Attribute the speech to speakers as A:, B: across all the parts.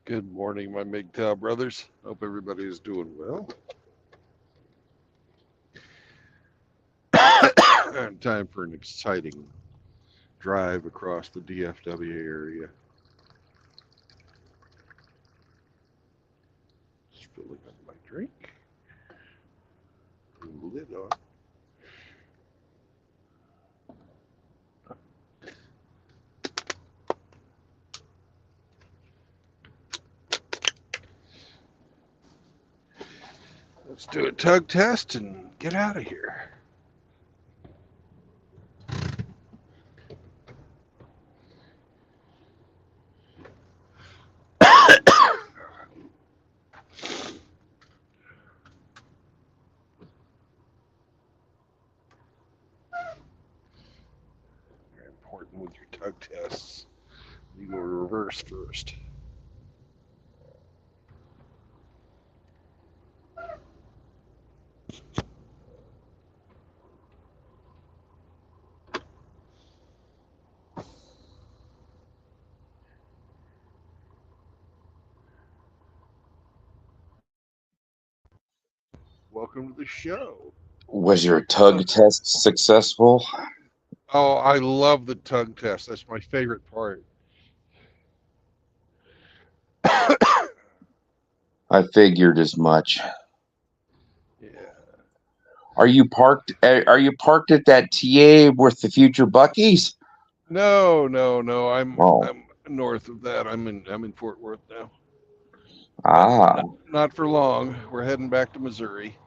A: Good morning, my MGTOW brothers. Hope everybody is doing well. Time for an exciting drive across the DFW area. Just filling up my drink. And lid on. Let's do a tug test and get out of here. Very important with your tug tests. You go reverse first. Welcome to the show.
B: Was your tug test successful?
A: Oh, I love the tug test. That's my favorite part.
B: I figured as much.
A: Yeah.
B: Are you parked? Are you parked at that TA with the future Buckies?
A: No.
B: Oh,
A: I'm north of that. I'm in Fort Worth now. But
B: ah.
A: not for long. We're heading back to Missouri.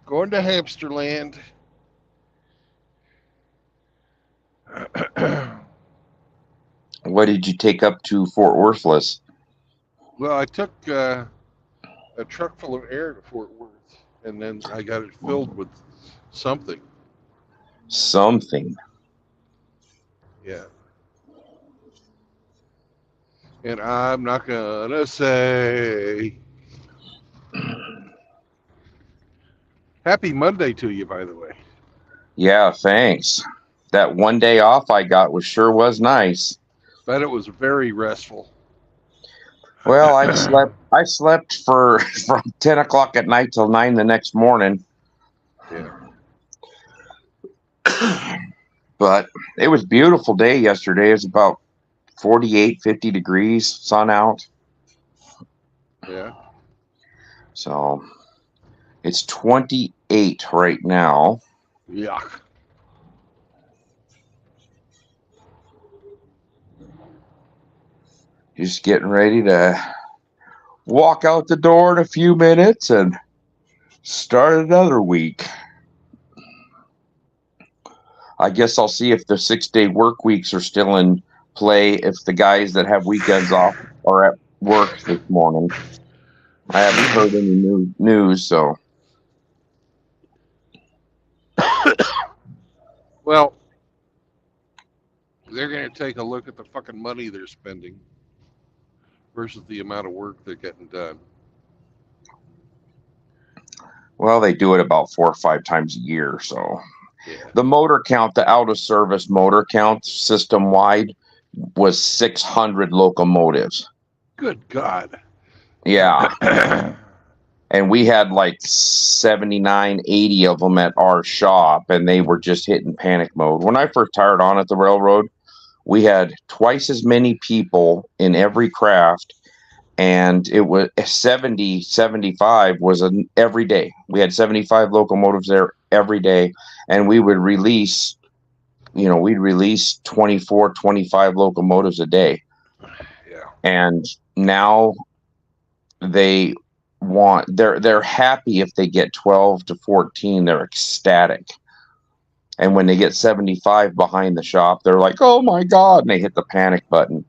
A: Going to Hamsterland.
B: What did you take up to Fort Worthless?
A: Well, I took a truck full of air to Fort Worth, and then I got it filled with something.
B: Something.
A: Yeah. And I'm not gonna say. Happy Monday to you, by the way.
B: Yeah, thanks. That one day off I got was nice.
A: Bet it was very restful.
B: Well, I slept for from 10 o'clock at night till 9 the next morning.
A: Yeah.
B: But it was a beautiful day yesterday. It was about 48, 50 degrees, sun out.
A: Yeah.
B: So it's 28 right now.
A: Yuck.
B: Just getting ready to walk out the door in a few minutes and start another week. I guess I'll see if the 6-day work weeks are still in play if the guys that have weekends off are at work this morning. I haven't heard any new news, so
A: Well, they're going to take a look at the fucking money they're spending versus the amount of work they're getting done.
B: well, they do it about 4 or 5 times a year. So
A: Yeah.
B: the motor count, the out of service motor count system wide was 600 locomotives.
A: Good God.
B: Yeah. And we had like 79, 80 of them at our shop, and they were just hitting panic mode. When I first hired on at the railroad, we had twice as many people in every craft, and it was 70, 75 was every day. We had 75 locomotives there every day, and we would release, we'd release 24, 25 locomotives a day.
A: Yeah.
B: And now they're happy if they get 12 to 14. They're ecstatic. And when they get 75 behind the shop, they're like, oh my God, and they hit the panic button.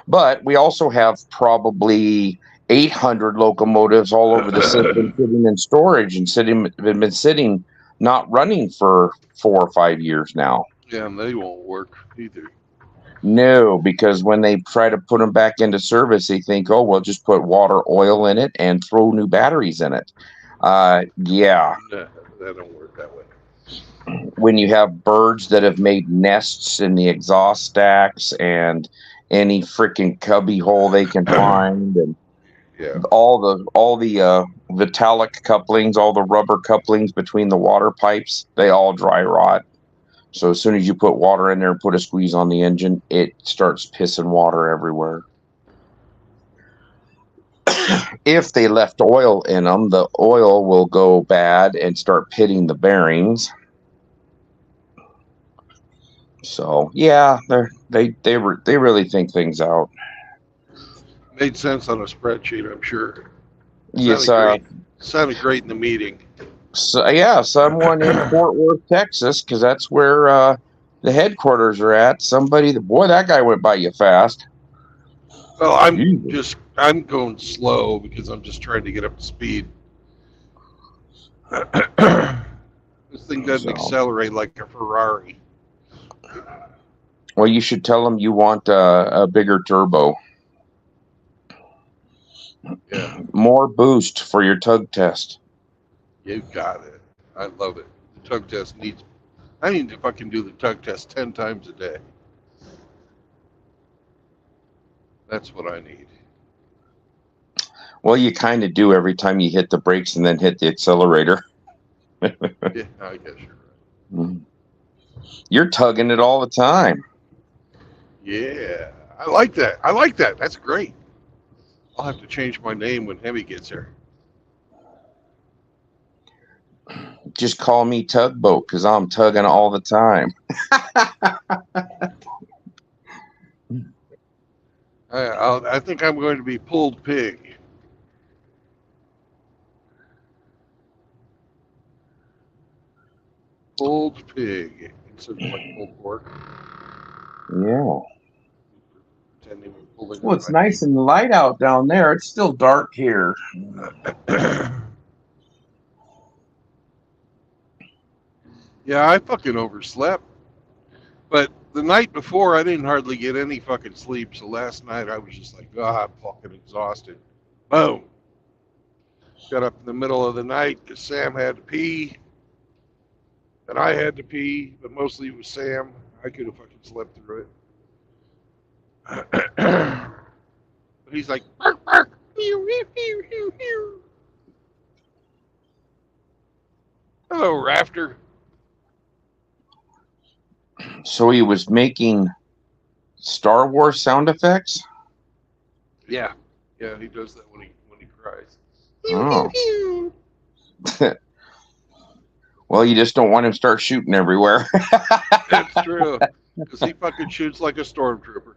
B: But we also have probably 800 locomotives all over the system sitting in storage and been sitting, not running for 4 or 5 years now.
A: Yeah, and they won't work either.
B: No, because when they try to put them back into service, they think, oh, we'll just put water, oil in it and throw new batteries in it. Yeah.
A: No, that don't work that way.
B: When you have birds that have made nests in the exhaust stacks and any freaking cubby hole they can find, and
A: Yeah.
B: all the Vitalic couplings, all the rubber couplings between the water pipes, they all dry rot. So as soon as you put water in there and put a squeeze on the engine, it starts pissing water everywhere. If they left oil in them, the oil will go bad and start pitting the bearings. So yeah, they really think things out.
A: Made sense on a spreadsheet, I'm sure.
B: Yes,
A: Sounded great in the meeting.
B: so, yeah, someone in Fort Worth, Texas, because that's where the headquarters are at. Boy, that guy went by you fast.
A: Well,
B: Jesus.
A: I'm going slow because I'm just trying to get up to speed. This thing doesn't
B: So,
A: accelerate like a Ferrari.
B: well, you should tell them you want a bigger turbo,
A: Yeah,
B: more boost for your tug test.
A: you got it. I love it. The tug test needs. I need to fucking do the tug test 10 times a day. That's what I need.
B: Well, you kind of do every time you hit the brakes and then hit the accelerator.
A: Yeah, I guess you're right.
B: You're tugging it all the time.
A: Yeah, I like that. I like that. That's great. I'll have to change my name when Hemi gets here.
B: Just call me Tugboat because I'm tugging all the time.
A: I think I'm going to be pulled pig. Pulled pig instead of like pulled pork.
B: Yeah.
A: Pretending we're pulling
B: Well,
A: on
B: it's
A: my
B: nice and light out down there. It's still dark here.
A: Yeah, I fucking overslept. But the night before, I didn't hardly get any fucking sleep. So last night, I was just like, oh, I'm fucking exhausted. Boom. Got up in the middle of the night because Sam had to pee. And I had to pee, but mostly it was Sam. I could have fucking slept through it. But he's like, bark, bark. Hello, Rafter.
B: So he was making Star Wars sound effects?
A: Yeah. Yeah, he does that when he cries.
B: Oh. Well, you just don't want him to start shooting everywhere.
A: That's true. Because he fucking shoots like a stormtrooper.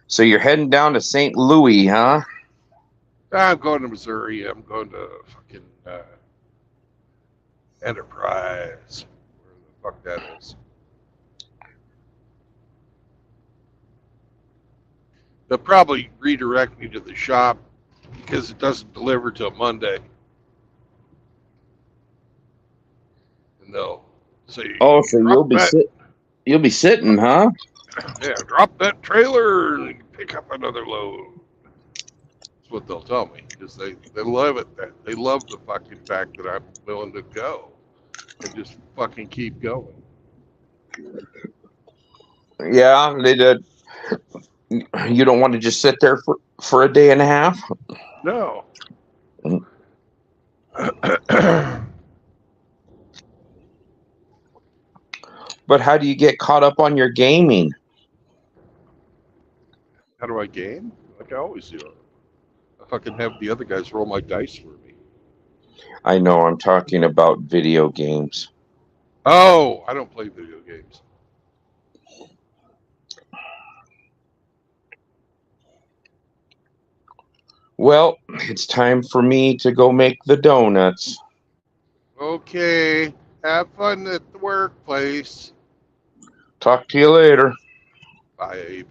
B: So you're heading down to St. Louis, huh?
A: I'm going to Missouri. I'm going to fucking Enterprise. Where the fuck that is. They'll probably redirect me to the shop because it doesn't deliver till Monday. And they'll say,
B: Oh, so
A: drop that.
B: you'll be sitting, huh?
A: Yeah, drop that trailer and pick up another load. That's what they'll tell me because they love it. They love the fucking fact that I'm willing to go and just fucking keep going.
B: Yeah, they did. You don't want to just sit there for a day and a half?
A: No.
B: But how do you get caught up on your gaming?
A: How do I game? Like I always do. I fucking have the other guys roll my dice for me.
B: I know, I'm talking about video games.
A: Oh, I don't play video games.
B: Well, it's time for me to go make the donuts.
A: Okay. Have fun at the workplace.
B: Talk to you later.
A: Bye.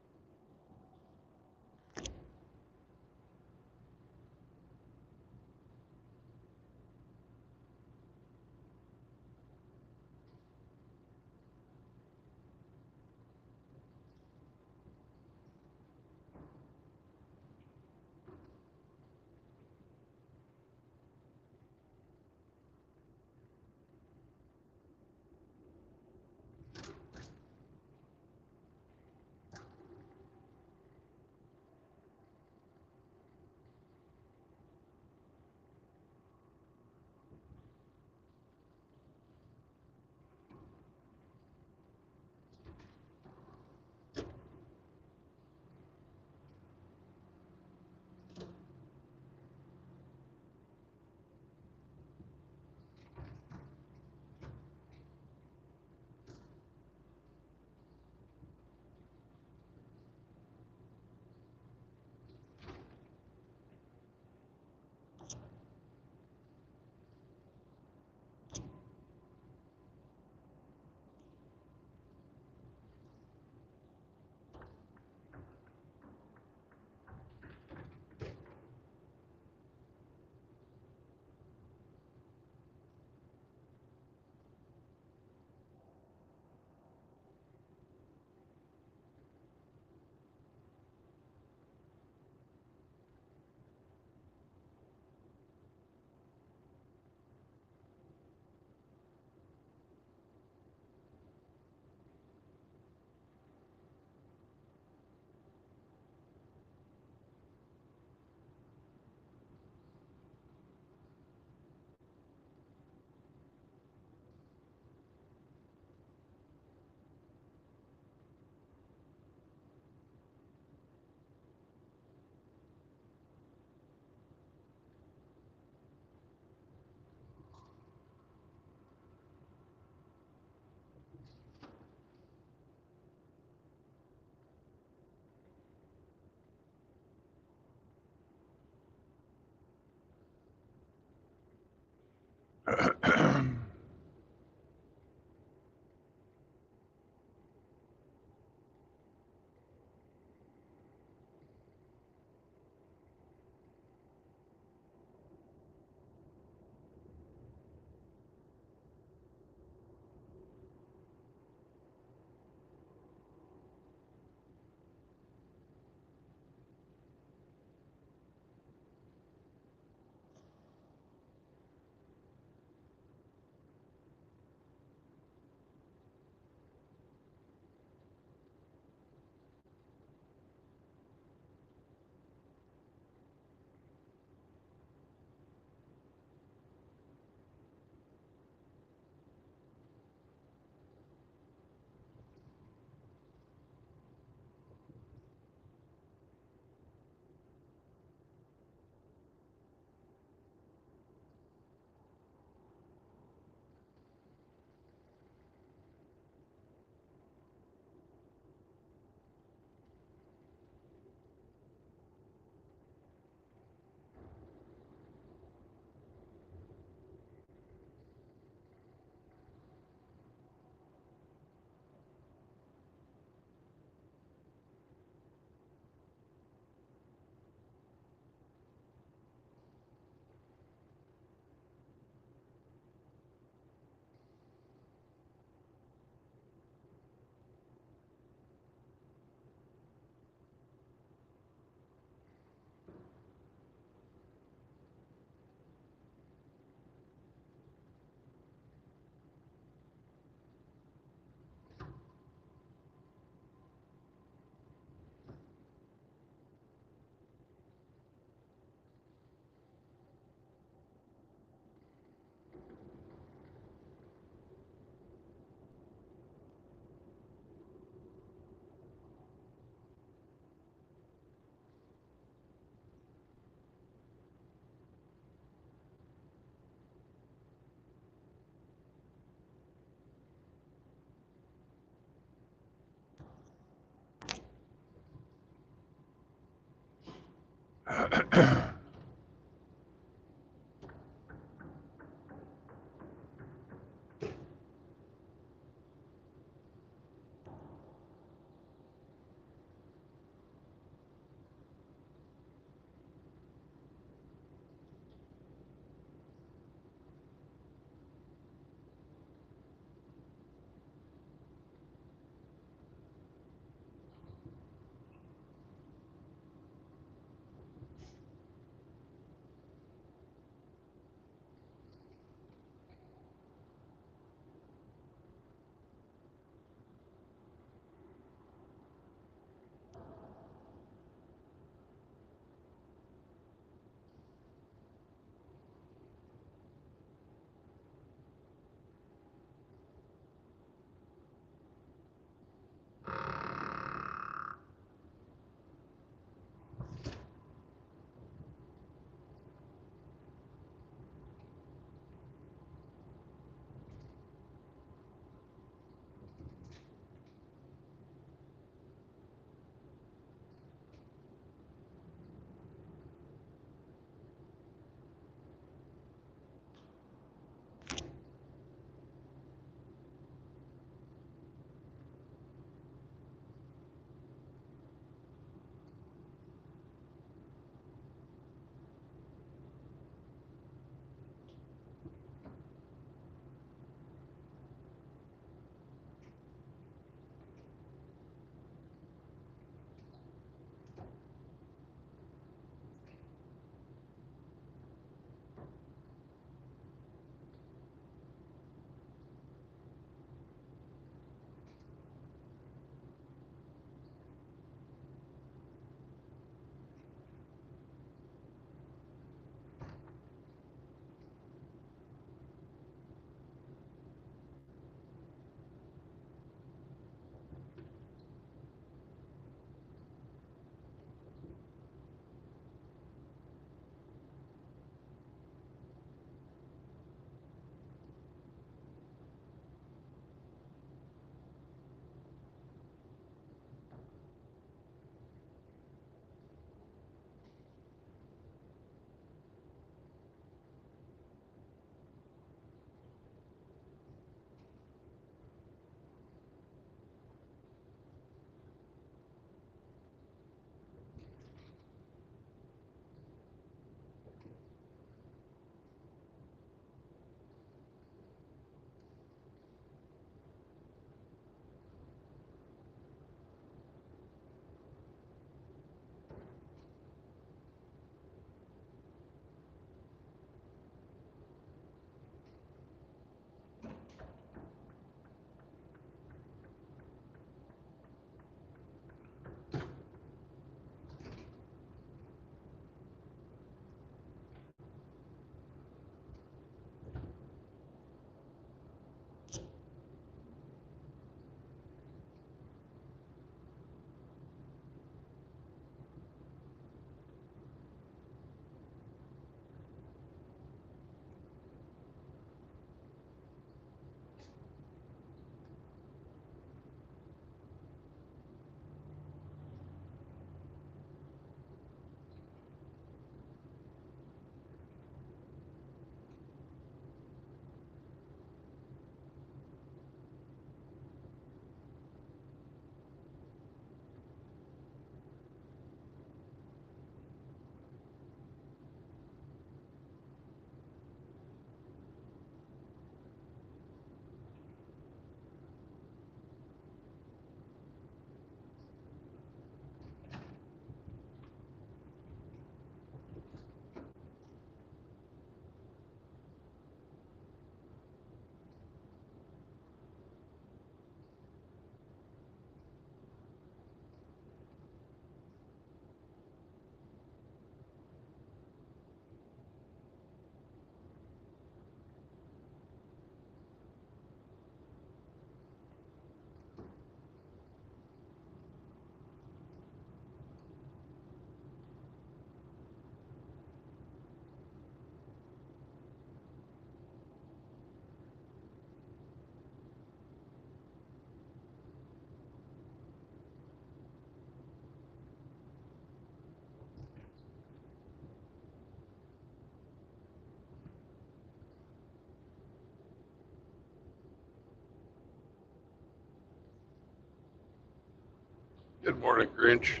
A: Good morning, Grinch.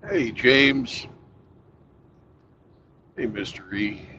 A: Hey, James. Hey, Mr. E.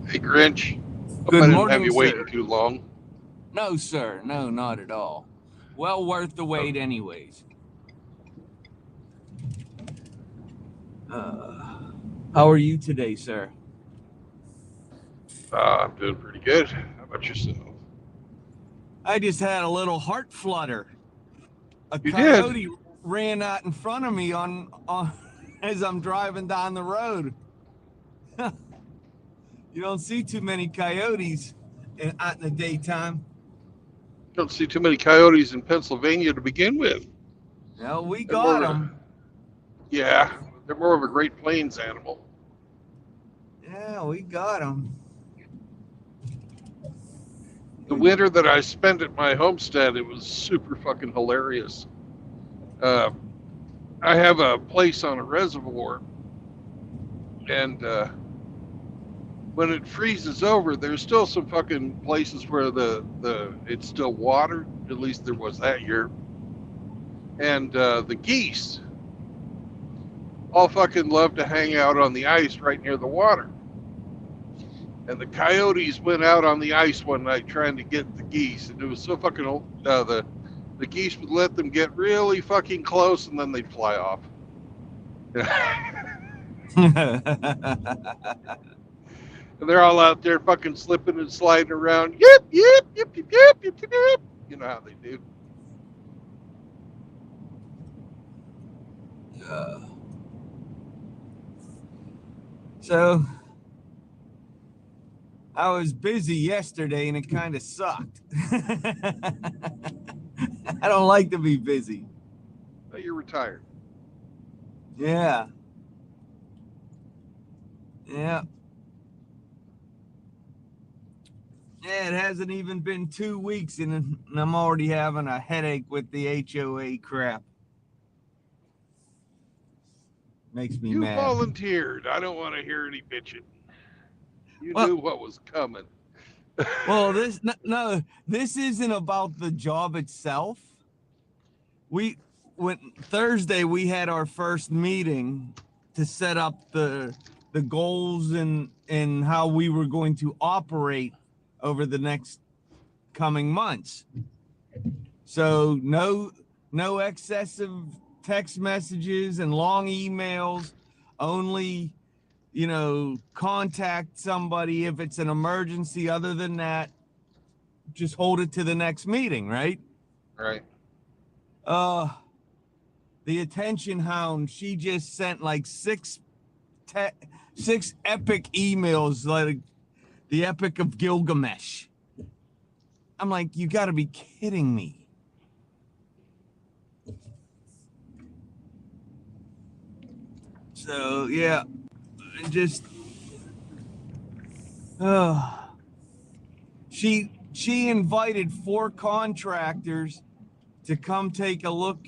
A: Hey, Grinch. Hope I
C: Good
A: didn't have
C: morning,
A: you waiting
C: sir.
A: too long.
C: No, sir. No, not at all. Well worth the wait, anyways. How are you today, sir?
A: I'm doing pretty good. How about yourself?
C: I just had a little heart flutter. A
A: You did?
C: coyote ran out in front of me on as I'm driving down the road. You don't see too many coyotes out in the daytime.
A: Don't see too many coyotes in Pennsylvania to begin with.
C: Well, we
A: They're
C: got
A: more of a,
C: them.
A: yeah, they're more of a Great Plains animal.
C: Yeah, we got them.
A: The winter that I spent at my homestead, it was super fucking hilarious. Uh, I have a place on a reservoir, and when it freezes over, there's still some fucking places where the it's still water. At least there was that year. And the geese all fucking love to hang out on the ice right near the water. And the coyotes went out on the ice one night trying to get the geese, and it was so fucking old. The geese would let them get really fucking close, and then they'd fly off. And they're all out there fucking slipping and sliding around. Yip, yip, yip, yip, yip, yip, yip, yip. You know how they do.
C: So I was busy yesterday and it kind of sucked. I don't like to be busy.
A: But you're retired.
C: Yeah. Yeah. Yeah, it hasn't even been 2 weeks and I'm already having a headache with the HOA crap. Makes me
A: You
C: mad.
A: volunteered. I don't want to hear any bitching. You
C: Well,
A: knew what was coming.
C: well, this isn't about the job itself. When Thursday we had our first meeting to set up the goals and how we were going to operate over the next coming months. So no excessive text messages and long emails, only contact somebody if it's an emergency. Other than that, just hold it to the next meeting, right?
A: Right.
C: The attention hound, she just sent like six epic emails, like the Epic of Gilgamesh. I'm like, you got to be kidding me. So yeah, just she invited 4 contractors to come take a look,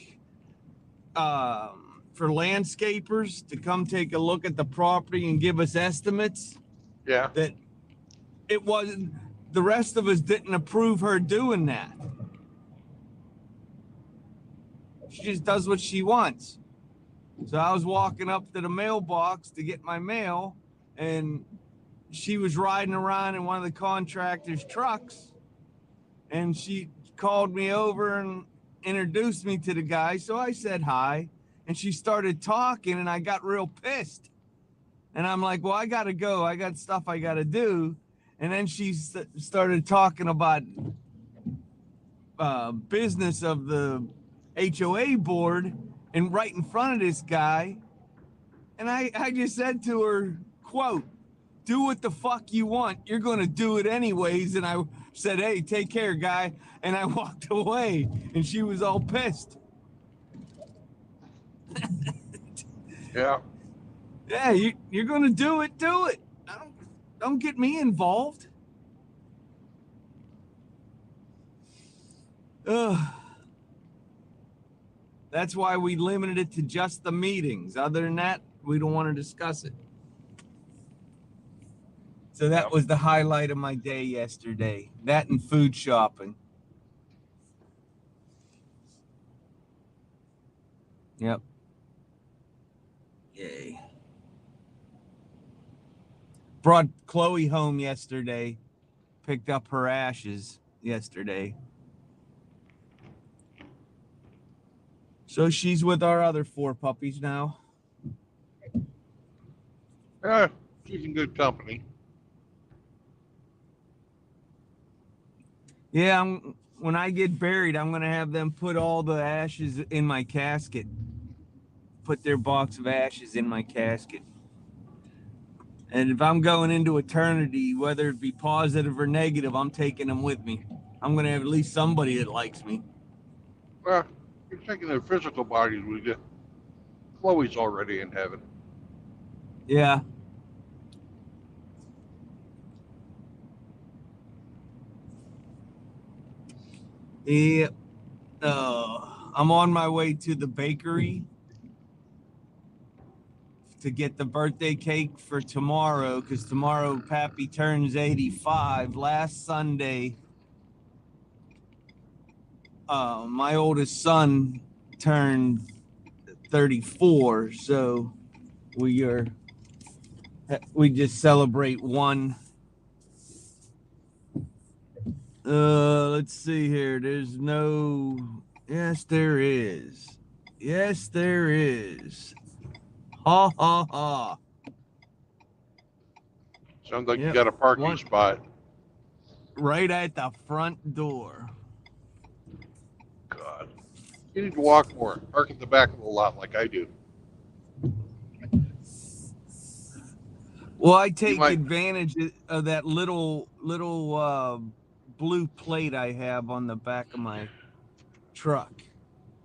C: for landscapers to come take a look at the property and give us estimates.
A: Yeah.
C: That it wasn't, the rest of us didn't approve her doing that. She just does what she wants. So I was walking up to the mailbox to get my mail, and she was riding around in one of the contractor's trucks, and she called me over and introduced me to the guy. So I said hi, and she started talking, and I got real pissed. And I'm like, well, I got to go. I got stuff I got to do. And then she started talking about business of the HOA board and right in front of this guy. And I just said to her, quote, do what the fuck you want. You're going to do it anyways. And I said, hey, take care, guy. And I walked away, and she was all pissed.
A: Yeah.
C: Yeah, you're going to do it. Do it. Don't get me involved. That's why we limited it to just the meetings. Other than that, we don't want to discuss it. So that was the highlight of my day yesterday. That and food shopping. Yep. Yay. Brought Chloe home yesterday. Picked up her ashes yesterday. So she's with our other 4 puppies now.
A: Yeah, she's in good company.
C: Yeah, when I get buried, I'm going to have them put all the ashes in my casket. Put their box of ashes in my casket. And if I'm going into eternity, whether it be positive or negative, I'm taking them with me. I'm going to have at least somebody that likes me.
A: Well, you're taking their physical bodies with you. Chloe's already in heaven.
C: Yeah. Yeah. I'm on my way to the bakery to get the birthday cake for tomorrow, because tomorrow Pappy turns 85. Last Sunday, my oldest son turned 34, so we just celebrate one. Let's see here. There's no. Yes, there is. Yes, there is. Ha ha ha.
A: Sounds like you
C: Yep.
A: got a parking
C: One
A: spot.
C: right at the front door.
A: God. You need to walk more. Park at the back of the lot like I do.
C: Well, I
A: You
C: take
A: might.
C: advantage of that little blue plate I have on the back of my truck.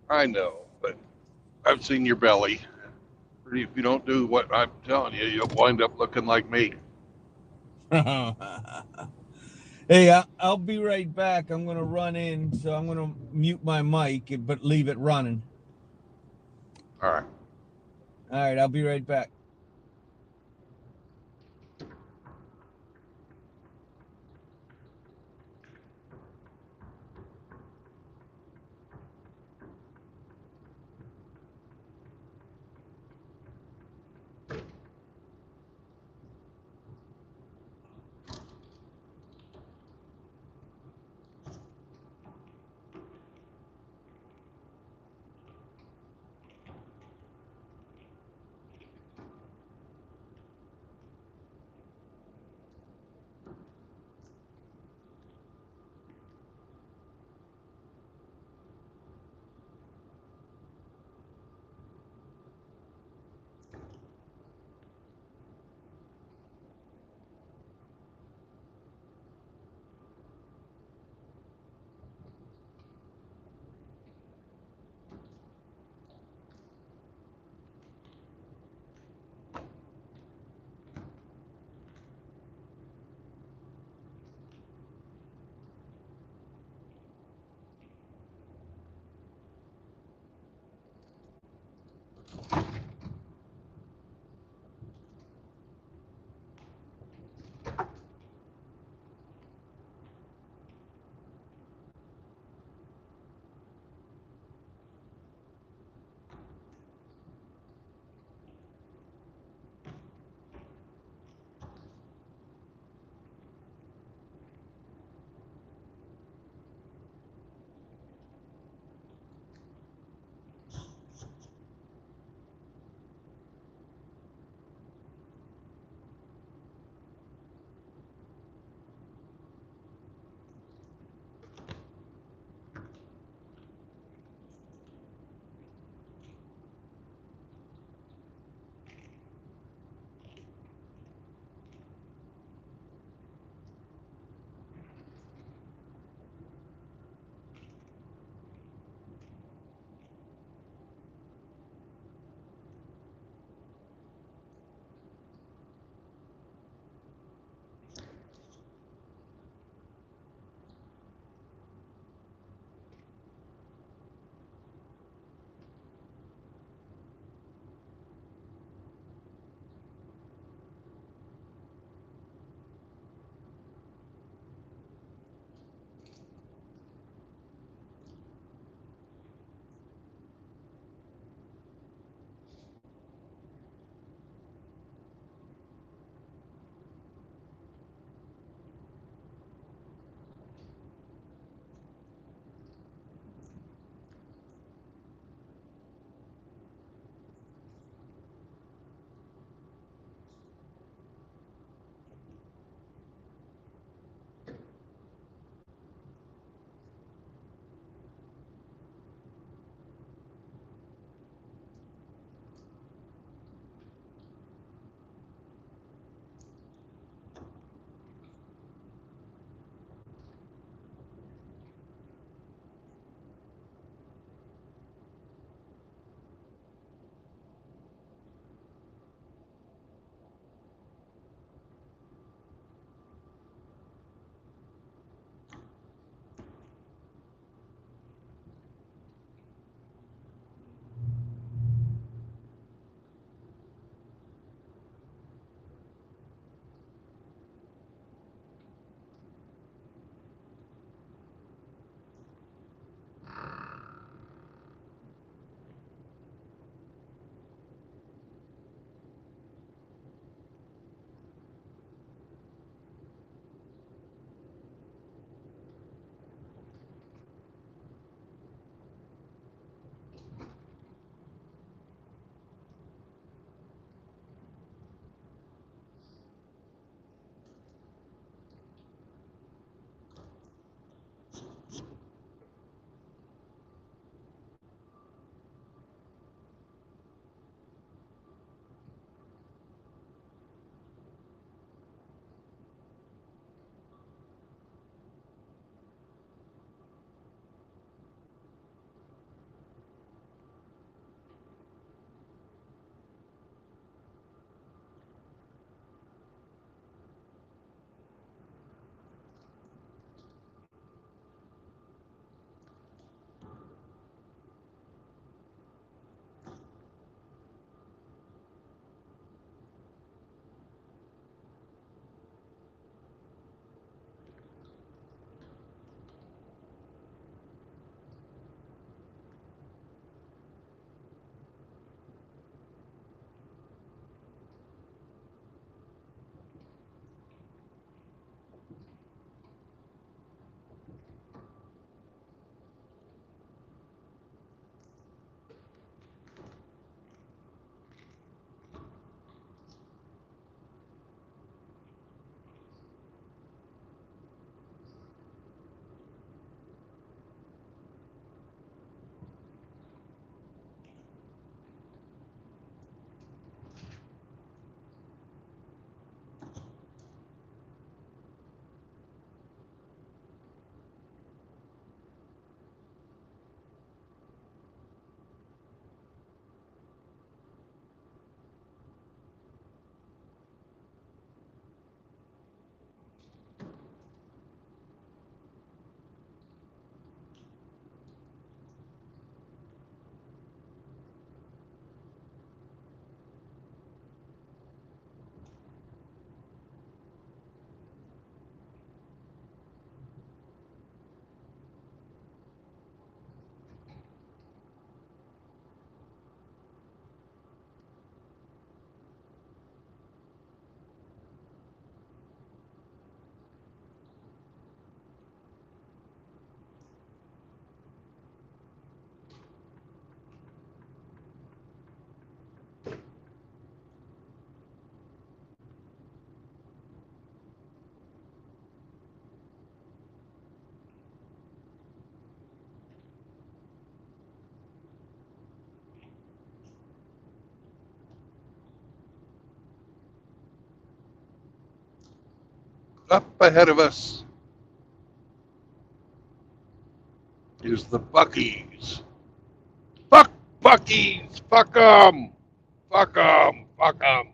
A: I know, but I've seen your belly. If you don't do what I'm telling you, you'll wind up looking like me.
C: Hey, I'll be right back. I'm going to run in, so I'm going to mute my mic, but leave it running.
A: All right.
C: All right, I'll be right back.
A: Up ahead of us is the Buckies. Fuck Buckies! Fuck 'em! Fuck 'em! Fuck 'em!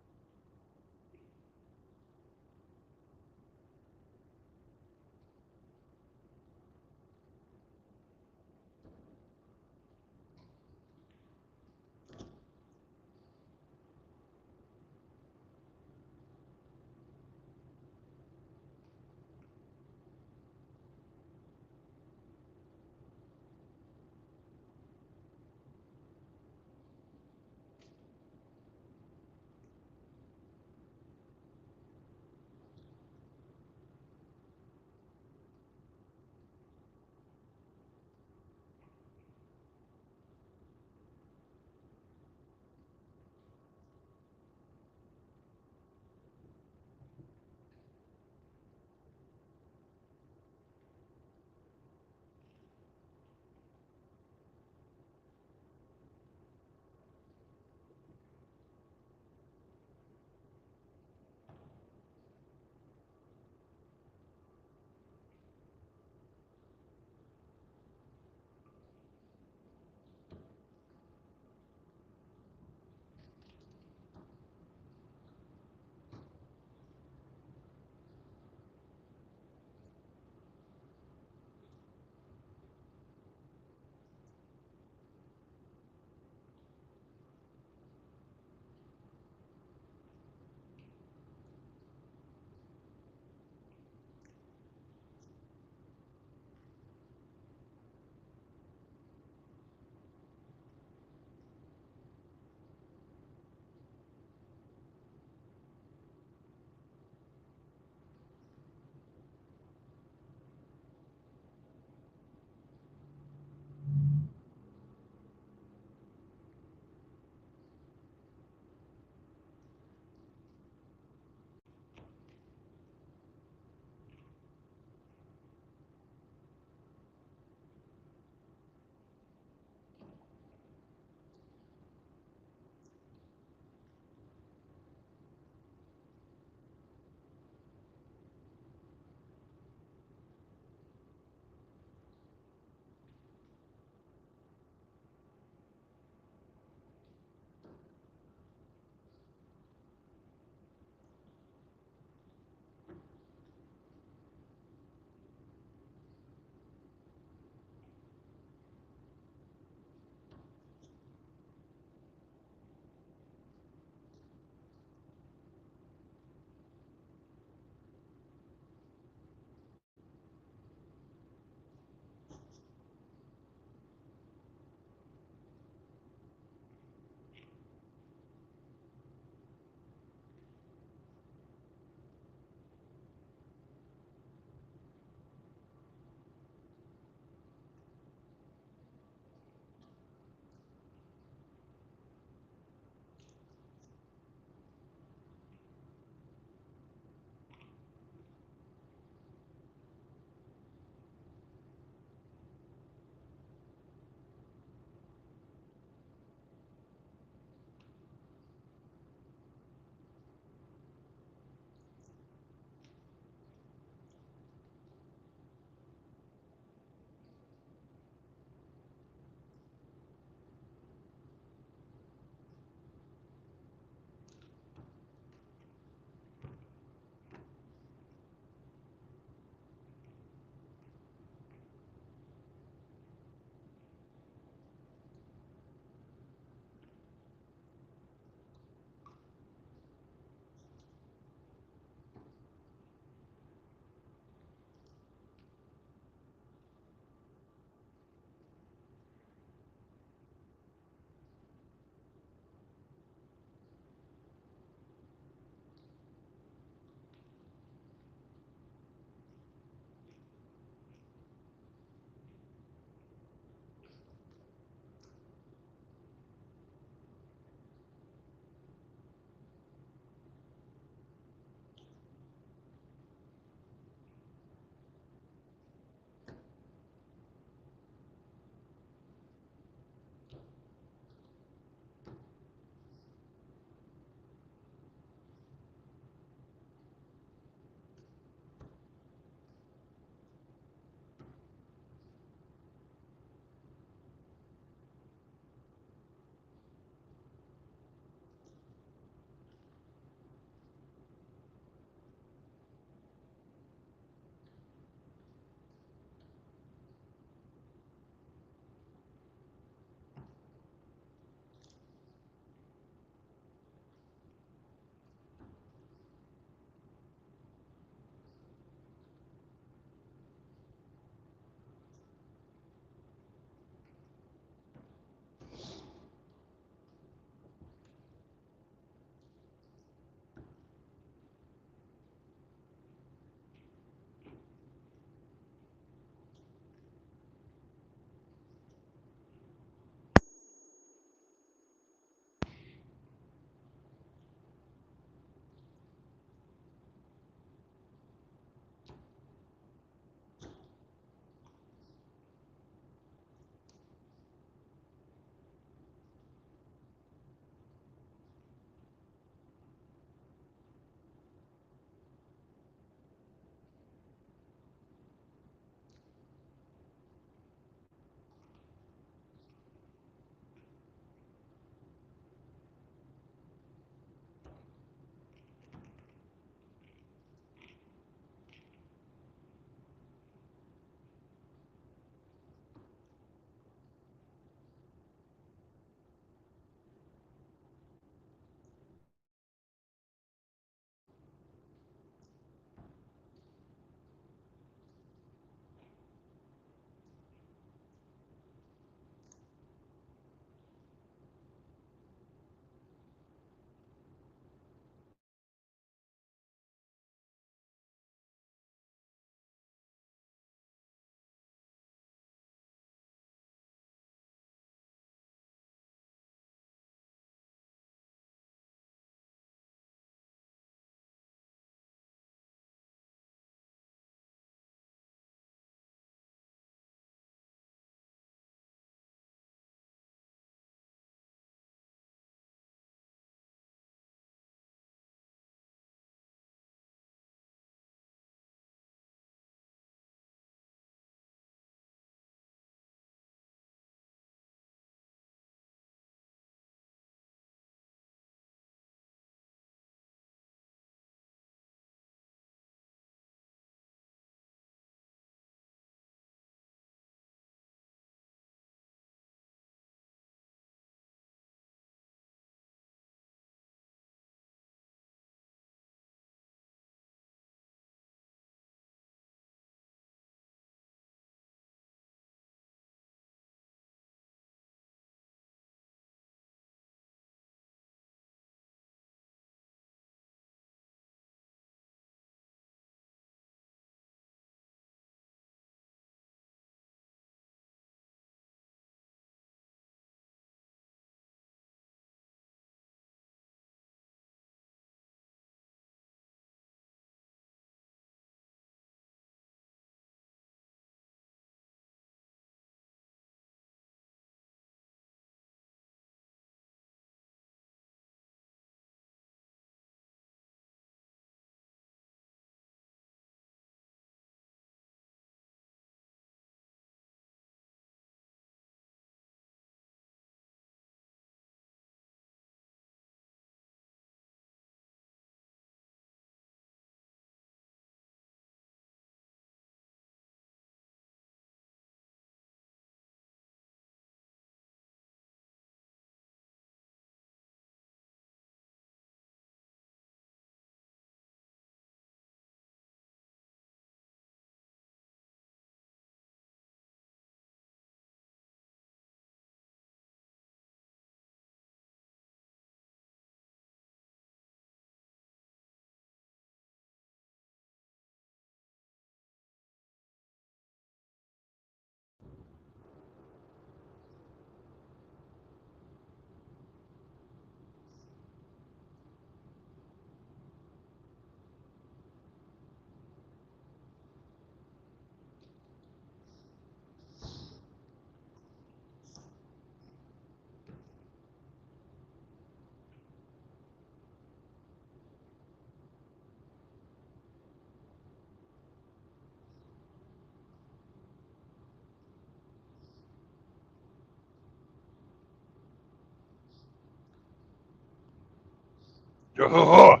A: Oh,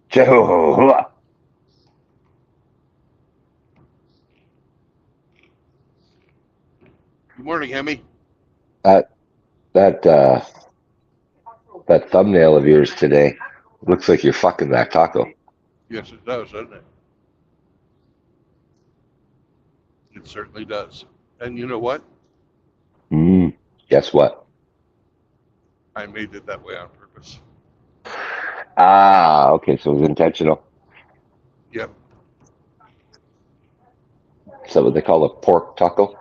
D: Jehovah.
A: good morning, Hemi.
D: That that that thumbnail of yours today looks like you're fucking that taco.
A: Yes, it does, doesn't it? It certainly does. And you know what?
D: Guess what?
A: I made it that way on purpose.
D: Ah, okay, so it was intentional.
A: Yep.
D: Is that what they call a pork taco?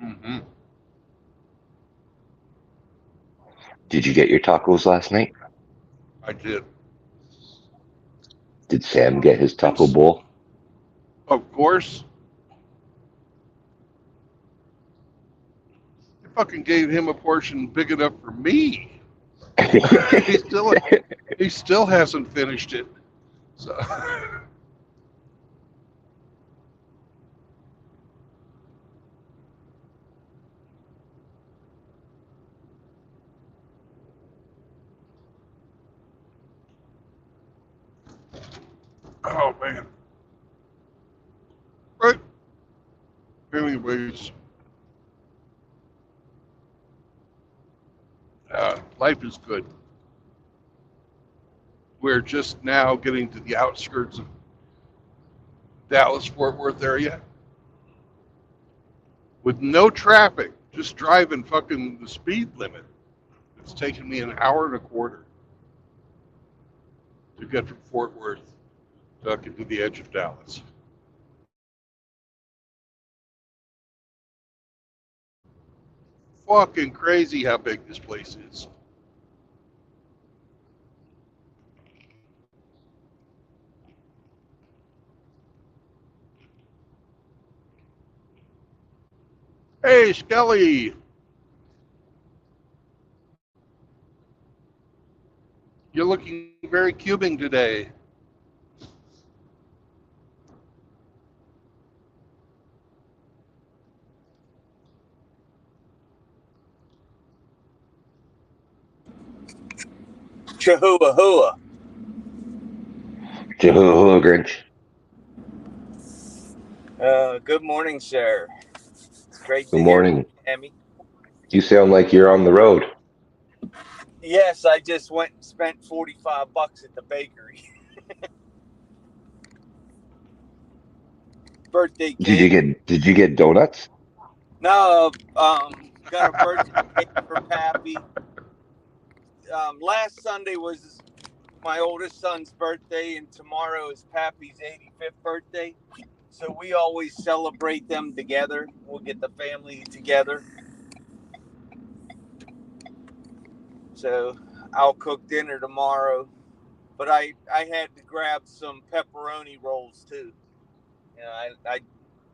A: Mm-hmm.
D: Did you get your tacos last night?
A: I did.
D: Did Sam get his taco
A: It's,
D: bowl?
A: of course, I fucking gave him a portion big enough for me. he still he still hasn't finished it. So oh man. But anyways, life is good. We're just now getting to the outskirts of Dallas Fort Worth area with no traffic, just driving fucking the speed limit. It's taken me an hour and a quarter to get from Fort Worth to the edge of Dallas. Fucking crazy how big this place is. Hey, Skelly. You're looking very cubing today.
C: Chihuahua.
D: Jehovah Grinch.
C: Good morning, sir. It's great
D: Good
C: to hear
D: morning.
C: you, Emmy.
D: You sound like you're on the road.
C: Yes, I just went and spent $45 at the bakery. Birthday cake.
D: Did you get donuts?
C: No, got a birthday cake for Pappy. Last Sunday was my oldest son's birthday, and tomorrow is Pappy's 85th birthday. So we always celebrate them together. We'll get the family together. So I'll cook dinner tomorrow. But I had to grab some pepperoni rolls too. You know,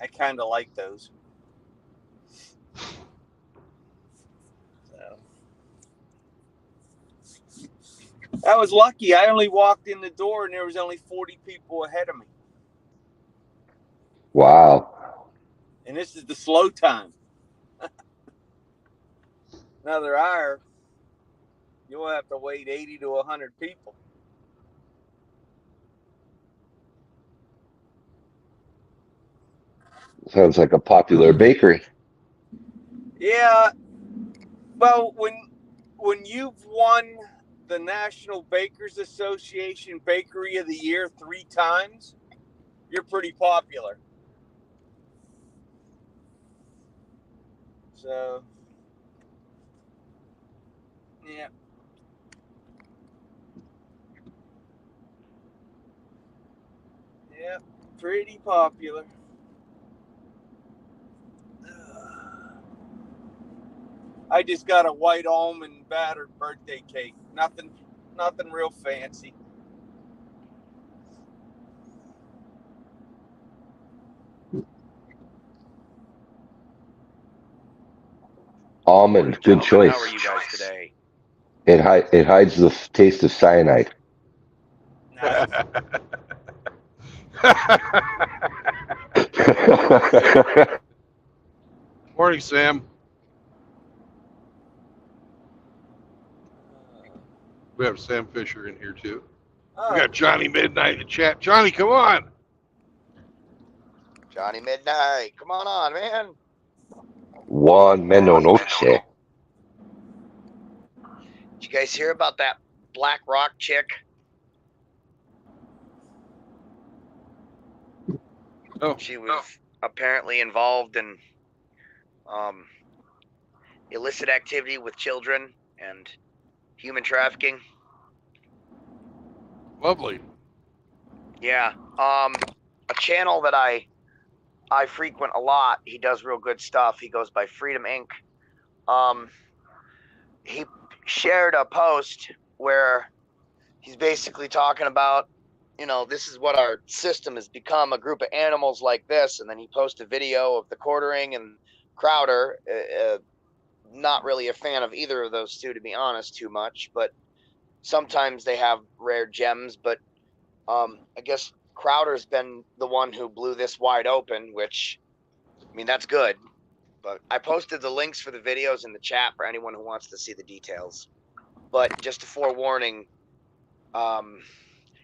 C: I kind of like those. So I was lucky. I only walked in the door and there was only 40 people ahead of me.
D: Wow.
C: And this is the slow time. Another hour, you'll have to wait 80 to 100 people.
D: Sounds like a popular bakery.
C: Yeah. Well, when you've won the National Bakers Association Bakery of the Year 3 times, you're pretty popular. So, yeah. Yeah, pretty popular. I just got a white almond battered birthday cake. Nothing real fancy.
D: Almond, good choice.
E: How are you guys today?
D: It hides the taste of cyanide.
C: Nice.
A: Morning, Sam. We have Sam Fisher in here too.
E: Oh,
A: We got Johnny Midnight in the chat. Johnny, come on.
F: Johnny Midnight, come on, man.
D: Juan Menonoche.
F: Did you guys hear about that Black Rock chick?
A: Oh,
F: She was apparently involved in illicit activity with children and human trafficking.
A: lovely.
F: Yeah. A channel that I frequent a lot. He does real good stuff. He goes by Freedom Inc. He shared a post where he's basically talking about, you know, this is what our system has become, a group of animals like this. And then he posted a video of the Quartering and Crowder. Not really a fan of either of those two, to be honest, too much. But sometimes they have rare gems. But I guess Crowder's been the one who blew this wide open, which, I mean, that's good. But I posted the links for the videos in the chat for anyone who wants to see the details. But just a forewarning,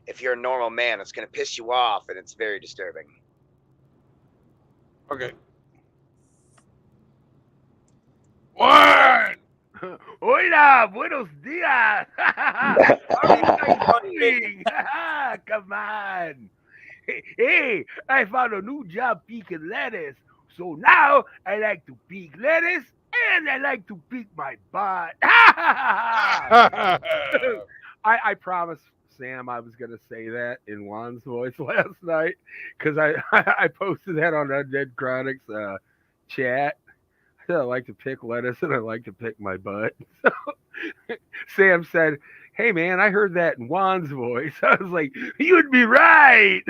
F: if you're a normal man, it's going to piss you off, and it's very disturbing.
A: Okay. One.
G: Hola, buenos dias. How are you guys doing? Come on. Hey, I found a new job picking lettuce. So now I like to pick lettuce and I like to pick my butt. I promised Sam I was going to say that in Juan's voice last night because I posted that on Undead Chronics chat. I said I like to pick lettuce and I like to pick my butt. So Sam said, hey, man, I heard that in Juan's voice. I was like, you'd be right.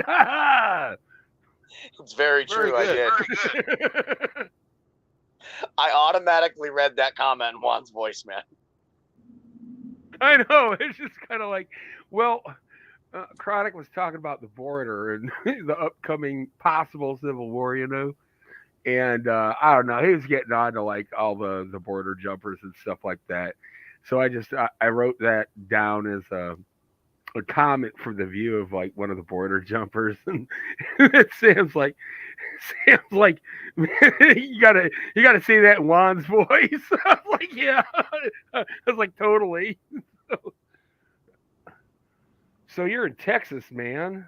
F: It's very true.
A: Very
F: I did. I automatically read that comment in Juan's voice, man.
G: I know. It's just kind of like, well, Chronic was talking about the border and the upcoming possible civil war, you know. And I don't know. He was getting on to like all the border jumpers and stuff like that. So I wrote that down as a comment from the view of like one of the border jumpers, and Sam's like, you gotta say that in Juan's voice. I was like, yeah. I was like, totally. So you're in Texas, man.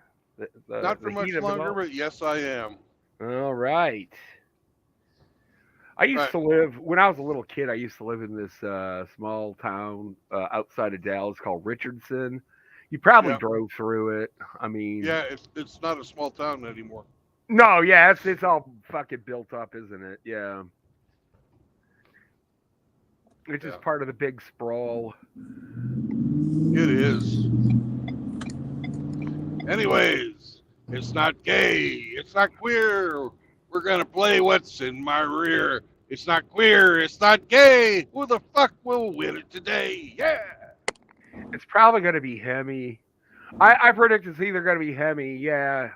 A: Not for much longer, but yes, I am.
G: All right. I used to live, when I was a little kid, I used to live in this small town outside of Dallas called Richardson. You probably drove through it. I mean...
A: Yeah, it's not a small town anymore.
G: No, yeah, it's all fucking built up, isn't it? Yeah. It's just part of the big sprawl.
A: It is. Anyways, it's not gay. It's not queer. We're going to play What's in My Rear. It's not queer. It's not gay. Who the fuck will win it today? Yeah.
G: It's probably going to be Hemi. I predict it's either going to be Hemi. Yeah.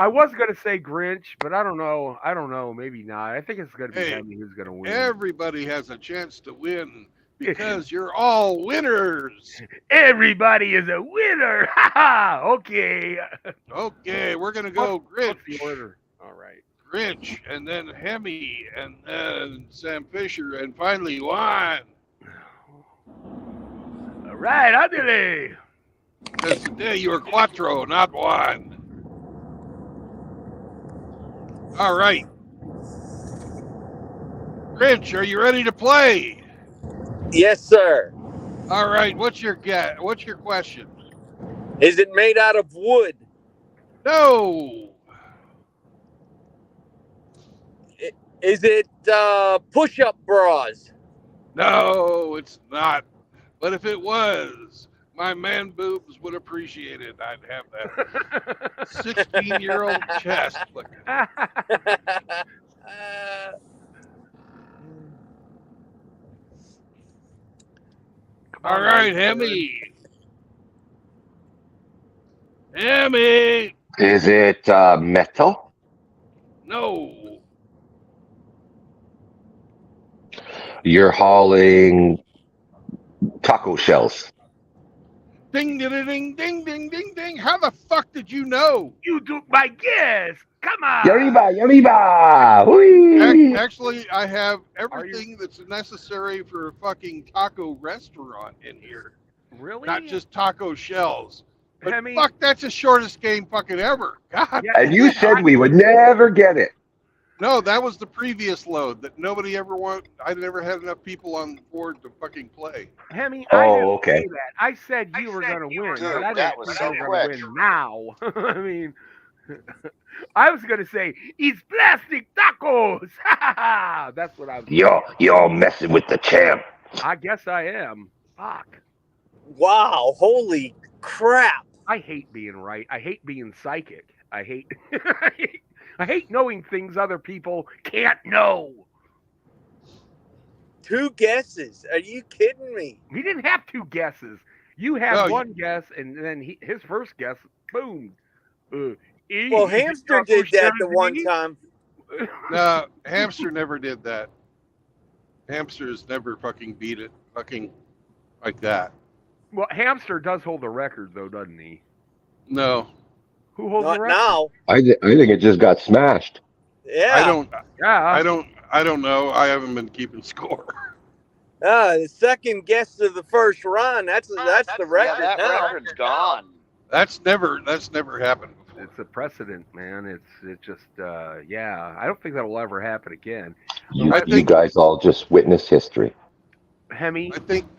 G: I was going to say Grinch, but I don't know. Maybe not. I think it's going to be Hemi who's going to win.
A: Everybody has a chance to win because you're all winners.
G: Everybody is a winner. Okay.
A: Okay, we're going to go Grinch.
G: What's the order? All right.
A: Grinch, and then Hemi, and then Sam Fisher, and finally Juan.
G: All right, Adele.
A: Because today you were Quattro, not Juan. All right. Grinch, are you ready to play?
E: yes, sir.
A: All right, what's your question?
E: Is it made out of wood?
A: No.
E: Is it push-up bras?
A: No, it's not. But if it was, my man boobs would appreciate it. I'd have that 16-year-old chest looking. All right, Hemi. Hemi.
D: Is it metal?
A: No.
D: You're hauling taco shells.
A: Ding, ding, ding, ding, ding, ding, ding. How the fuck did you know?
G: You took my guess. Come on.
D: Yoriba, Yoriba. Whee!
A: Actually, I have
G: Are you
A: everything that's necessary for a fucking taco restaurant in here.
G: really?
A: Not just taco shells. But
G: Hemi,
A: fuck, that's the shortest game fucking ever. God.
G: yeah,
D: And you said we would never get it.
A: No, that was the previous load that nobody ever wanted. I never had enough people on board to fucking play.
G: Hemi,
D: Oh,
G: I didn't
D: okay.
G: say that. I said you were going to win,
F: Dude,
G: but I
F: that
G: didn't
F: was
G: think
F: so
G: you were going
F: quick.
G: to win now. I mean, I was going to say, it's plastic tacos. That's what I was
D: You're messing with the champ.
G: I guess I am. Fuck.
E: Wow, holy crap.
G: I hate being right. I hate being psychic. I hate I hate knowing things other people can't know.
E: 2 guesses. Are you kidding me?
G: He didn't have 2 guesses. You had
A: No,
G: one guess, and then his first guess, boom.
E: Well, Hamster did that the one time.
A: No, Hamster never did that. Hamster's never fucking beat it. Fucking like that.
G: Well, Hamster does hold the record, though, doesn't he?
A: No.
G: Who holds
E: Not
G: the record?
E: now.
D: I think it just got smashed.
E: Yeah.
A: I don't know. I haven't been keeping score.
E: The second guess of the first run. That's the record
F: Yeah, that
E: now.
F: record's gone.
A: That's never happened before.
G: It's a precedent, man. It's just yeah. I don't think that will ever happen again.
D: You guys all just witness history.
G: Hemi,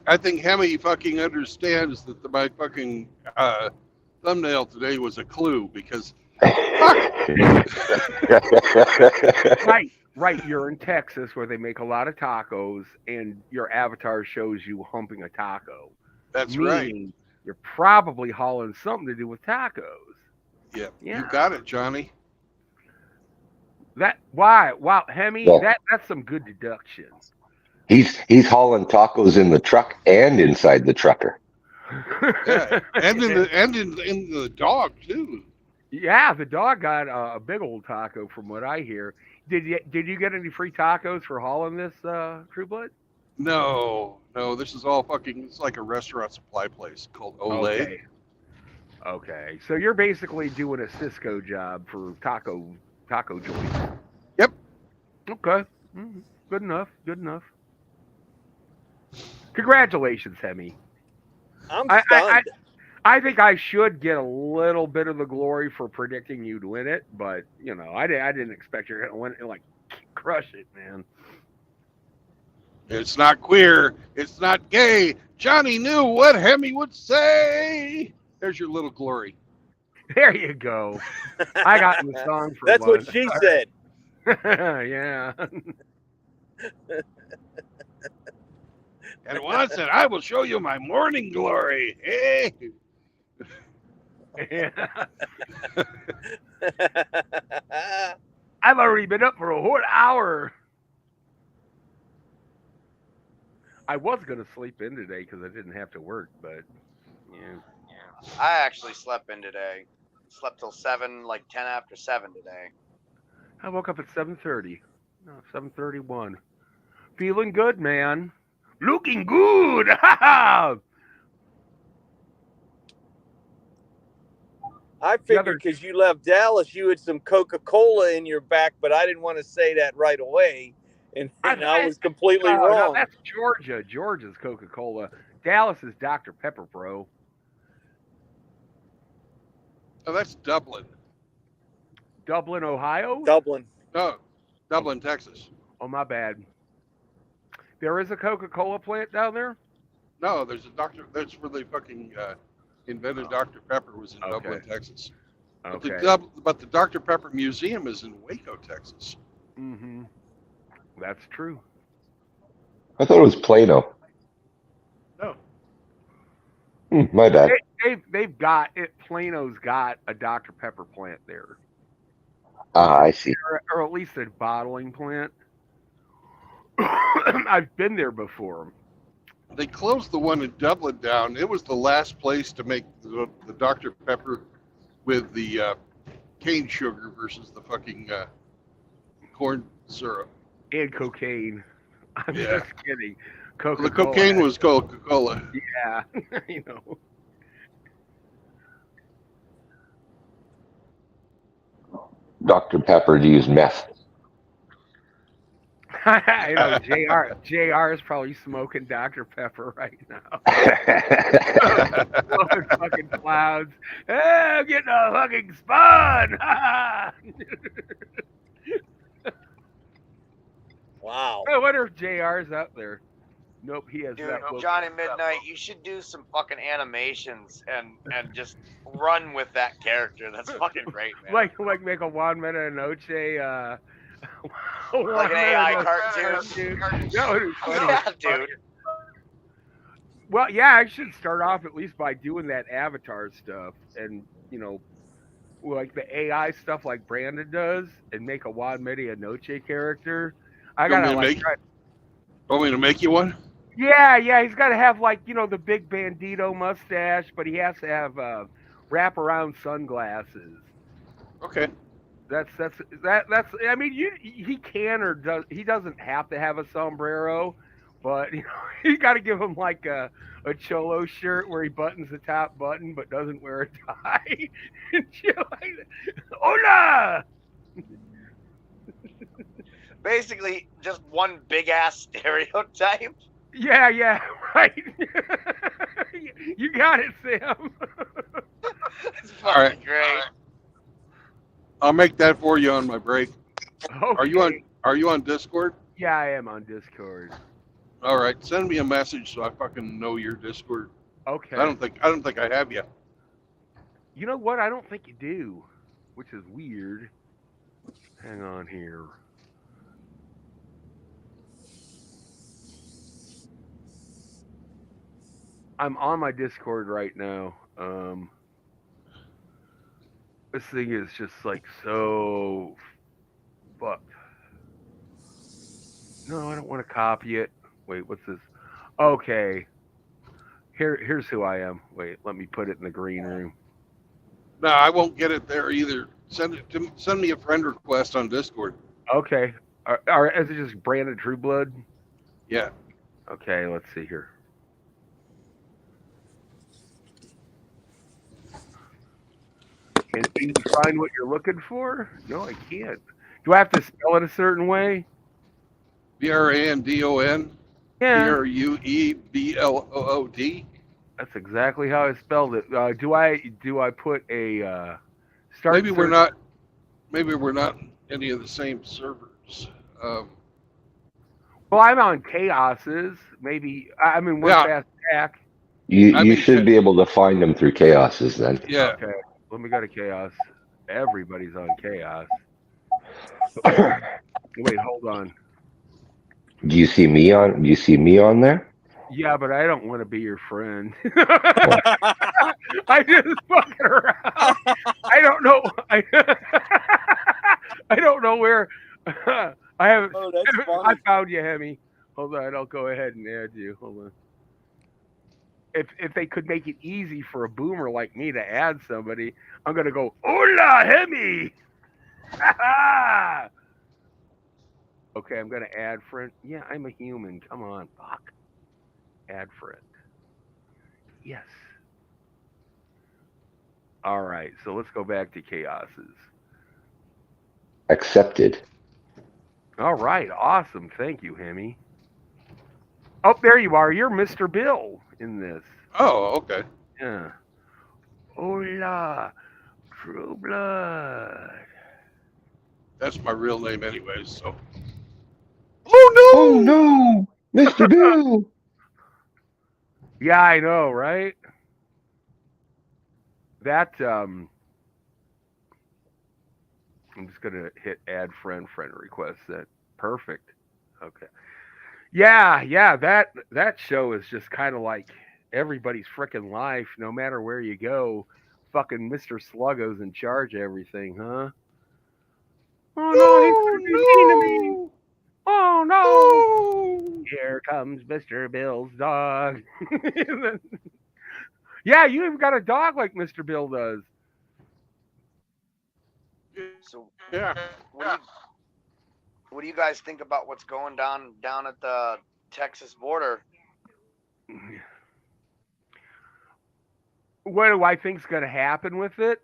A: I think Hemi fucking understands that my fucking thumbnail today was a clue because
G: right. You're in Texas where they make a lot of tacos, and your avatar shows you humping a taco.
A: that's right.
G: Meaning you're probably hauling something to do with tacos.
A: Yeah,
G: Yeah.
A: you got it, Johnny.
G: Wow, Hemi,
D: Yeah.
G: that's some good deduction.
D: He's hauling tacos in the truck and inside the trucker.
A: Yeah, and in the dog too.
G: Yeah, the dog got a big old taco from what I hear. Did you get any free tacos for hauling this, True Blood?
A: No, this is all fucking. It's like a restaurant supply place called Olay.
G: Okay. So you're basically doing a Cisco job for taco joints.
A: Yep.
G: Okay. Good enough. Congratulations, Hemi.
E: I'm stunned.
G: I think I should get a little bit of the glory for predicting you'd win it, but I didn't expect you're gonna win it, like crush it, man.
A: It's not queer. It's not gay. Johnny knew what Hemi would say. There's your little glory.
G: There you go. I got in the song for
E: That's
G: once.
E: what she said.
G: Yeah.
A: And once said, I will show you my morning glory. Hey.
G: Yeah. I've already been up for a whole hour. I was gonna sleep in today because I didn't have to work, but yeah.
F: I actually slept in today. Slept till 7, like 10 after 7 today.
G: I woke up at 7:30. No, 7:31. Feeling good, man. Looking good.
E: I figured because you left Dallas, you had some Coca-Cola in your back, but I didn't want to say that right away. And I was completely
G: No,
E: wrong.
G: that's Georgia. Georgia's Coca-Cola. Dallas is Dr. Pepper, bro.
A: Oh, that's Dublin.
G: Dublin, Ohio?
E: Dublin.
A: No, Dublin, Texas.
G: Oh, my bad. There is a Coca-Cola plant down there?
A: No, there's a doctor. That's where they fucking invented Dr. Pepper was in Dublin, Texas.
G: Okay.
A: But the Dr. Pepper Museum is in Waco, Texas.
G: Mm-hmm. That's true.
D: I thought it was Plano.
A: No.
D: My bad.
G: They've got it. Plano's got a Dr. Pepper plant there.
D: I see.
G: Or at least a bottling plant. I've been there before.
A: They closed the one in Dublin down. It was the last place to make the Dr. Pepper with the cane sugar versus the fucking corn syrup.
G: And cocaine. I'm
A: Yeah.
G: just kidding.
A: The
G: Coca-Cola.
A: cocaine was Coca-Cola.
G: Yeah.
D: Dr. Pepper to use meth.
G: I know JR is probably smoking Dr. Pepper right now. Blowing fucking clouds. Hey, I'm getting a fucking spun.
E: Wow.
G: I wonder if JR's up there. Nope, he has
F: Dude,
G: that.
F: Johnny Midnight, you should do some fucking animations and just run with that character. That's fucking great, man.
G: Like make a Juan Meta Noche
F: Like an AI cartoon.
G: That would be funny.
F: Yeah, dude.
G: Well, yeah, I should start off at least by doing that avatar stuff and, like the AI stuff like Brandon does and make a Juan Meta Noche character. I gotta
A: Want me to make you one?
G: Yeah, he's gotta have like, the big bandito mustache, but he has to have wraparound sunglasses.
A: Okay.
G: That's I mean, he can or he doesn't have to have a sombrero, but you got to give him like a cholo shirt where he buttons the top button but doesn't wear a tie and shit like that. Hola!
F: Basically, just one big ass stereotype.
G: Yeah, right. You got it, Sam.
F: It's fucking great.
A: I'll make that for you on my break.
G: Okay.
A: Are you on Discord?
G: Yeah, I am on Discord.
A: All right, send me a message so I fucking know your Discord.
G: Okay.
A: I don't think I have you.
G: You know what? I don't think you do, which is weird. Hang on here. I'm on my Discord right now. This thing is just like so fucked. No, I don't want to copy it. Wait, what's this? Okay. Here's who I am. Wait, let me put it in the green room.
A: No, I won't get it there either. Send me a friend request on Discord.
G: Okay. Is it just Brandon Trueblood?
A: Yeah.
G: Okay, let's see here. Can you find what you're looking for? No, I can't. Do I have to spell it a certain way?
A: BRANDON.
G: Yeah.
A: BRUEBLOOD.
G: That's exactly how I spelled it. Do I put a start?
A: Maybe we're not any of the same servers.
G: Well, I'm on Chaos's. Maybe we're fast back.
D: You should be able to find them through Chaos's then.
A: Yeah.
G: Okay. Let me go to Chaos. Everybody's on Chaos. Wait, hold on.
D: Do you see me on there?
G: Yeah, but I don't want to be your friend. I just fucking around. I don't know. I don't know where. I haven't.
E: Oh, that's funny.
G: I found you, Hemi. Hold on, I'll go ahead and add you. Hold on. If they could make it easy for a boomer like me to add somebody, I'm gonna go, hola, Hemi. Okay, I'm gonna add friend. Yeah, I'm a human. Come on, fuck. Add friend. Yes. All right, so let's go back to Chaos's.
D: Accepted.
G: All right, awesome. Thank you, Hemi. Oh, there you are. You're Mr. Bill in this.
A: Oh, okay.
G: Yeah. Hola, True Blood.
A: That's my real name anyways, so.
D: Oh no, Mr. Bill.
G: Yeah, I know, right? That I'm just gonna hit add friend request. That perfect. Okay. Yeah. That show is just kind of like everybody's freaking life. No matter where you go, fucking Mr. Sluggo's in charge of everything, huh? Oh no, he's gonna be mean to me. Oh no! Here comes Mr. Bill's dog. Yeah, you even got a dog like Mr. Bill does.
F: So
A: Yeah.
F: what do you guys think about what's going down at the Texas border?
G: What do I think's going to happen with it?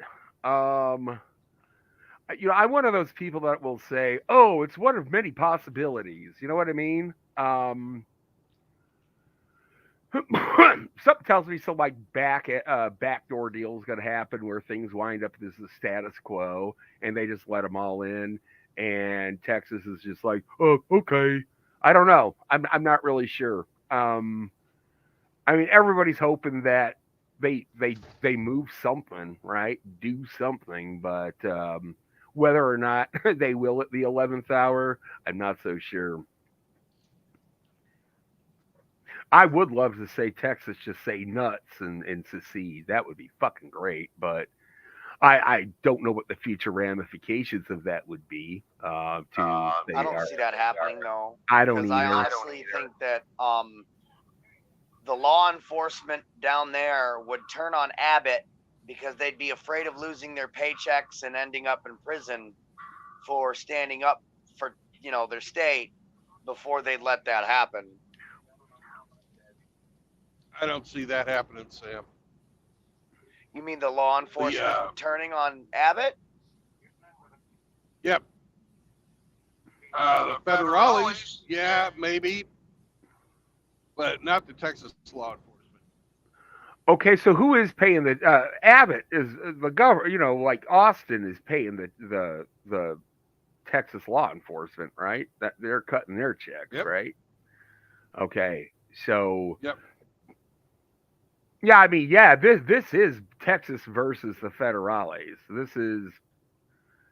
G: I'm one of those people that will say, "Oh, it's one of many possibilities." You know what I mean? Something tells me some like backdoor deal is going to happen where things wind up as the status quo, and they just let them all in, and Texas is just like, "Oh, okay." I don't know. I'm not really sure. I mean, everybody's hoping that they move something, right? Do something, but whether or not they will at the 11th hour, I'm not so sure. I would love to say Texas just say nuts and secede. That would be fucking great, but I don't know what the future ramifications of that would be. To say,
F: I don't see that happening though.
G: I don't
F: Because I
G: either.
F: honestly think that the law enforcement down there would turn on Abbott because they'd be afraid of losing their paychecks and ending up in prison for standing up for their state before they'd let that happen.
A: I don't see that happening, Sam.
F: You mean the law enforcement turning on Abbott?
A: Yep. The federales, yeah, maybe, but not the Texas law enforcement.
G: Okay, so who is paying the Abbott is the government? Like Austin is paying the Texas law enforcement, right? That they're cutting their checks,
A: Yep.
G: right? Okay, so
A: Yep.
G: yeah, I mean, yeah, this is Texas versus the federales. This is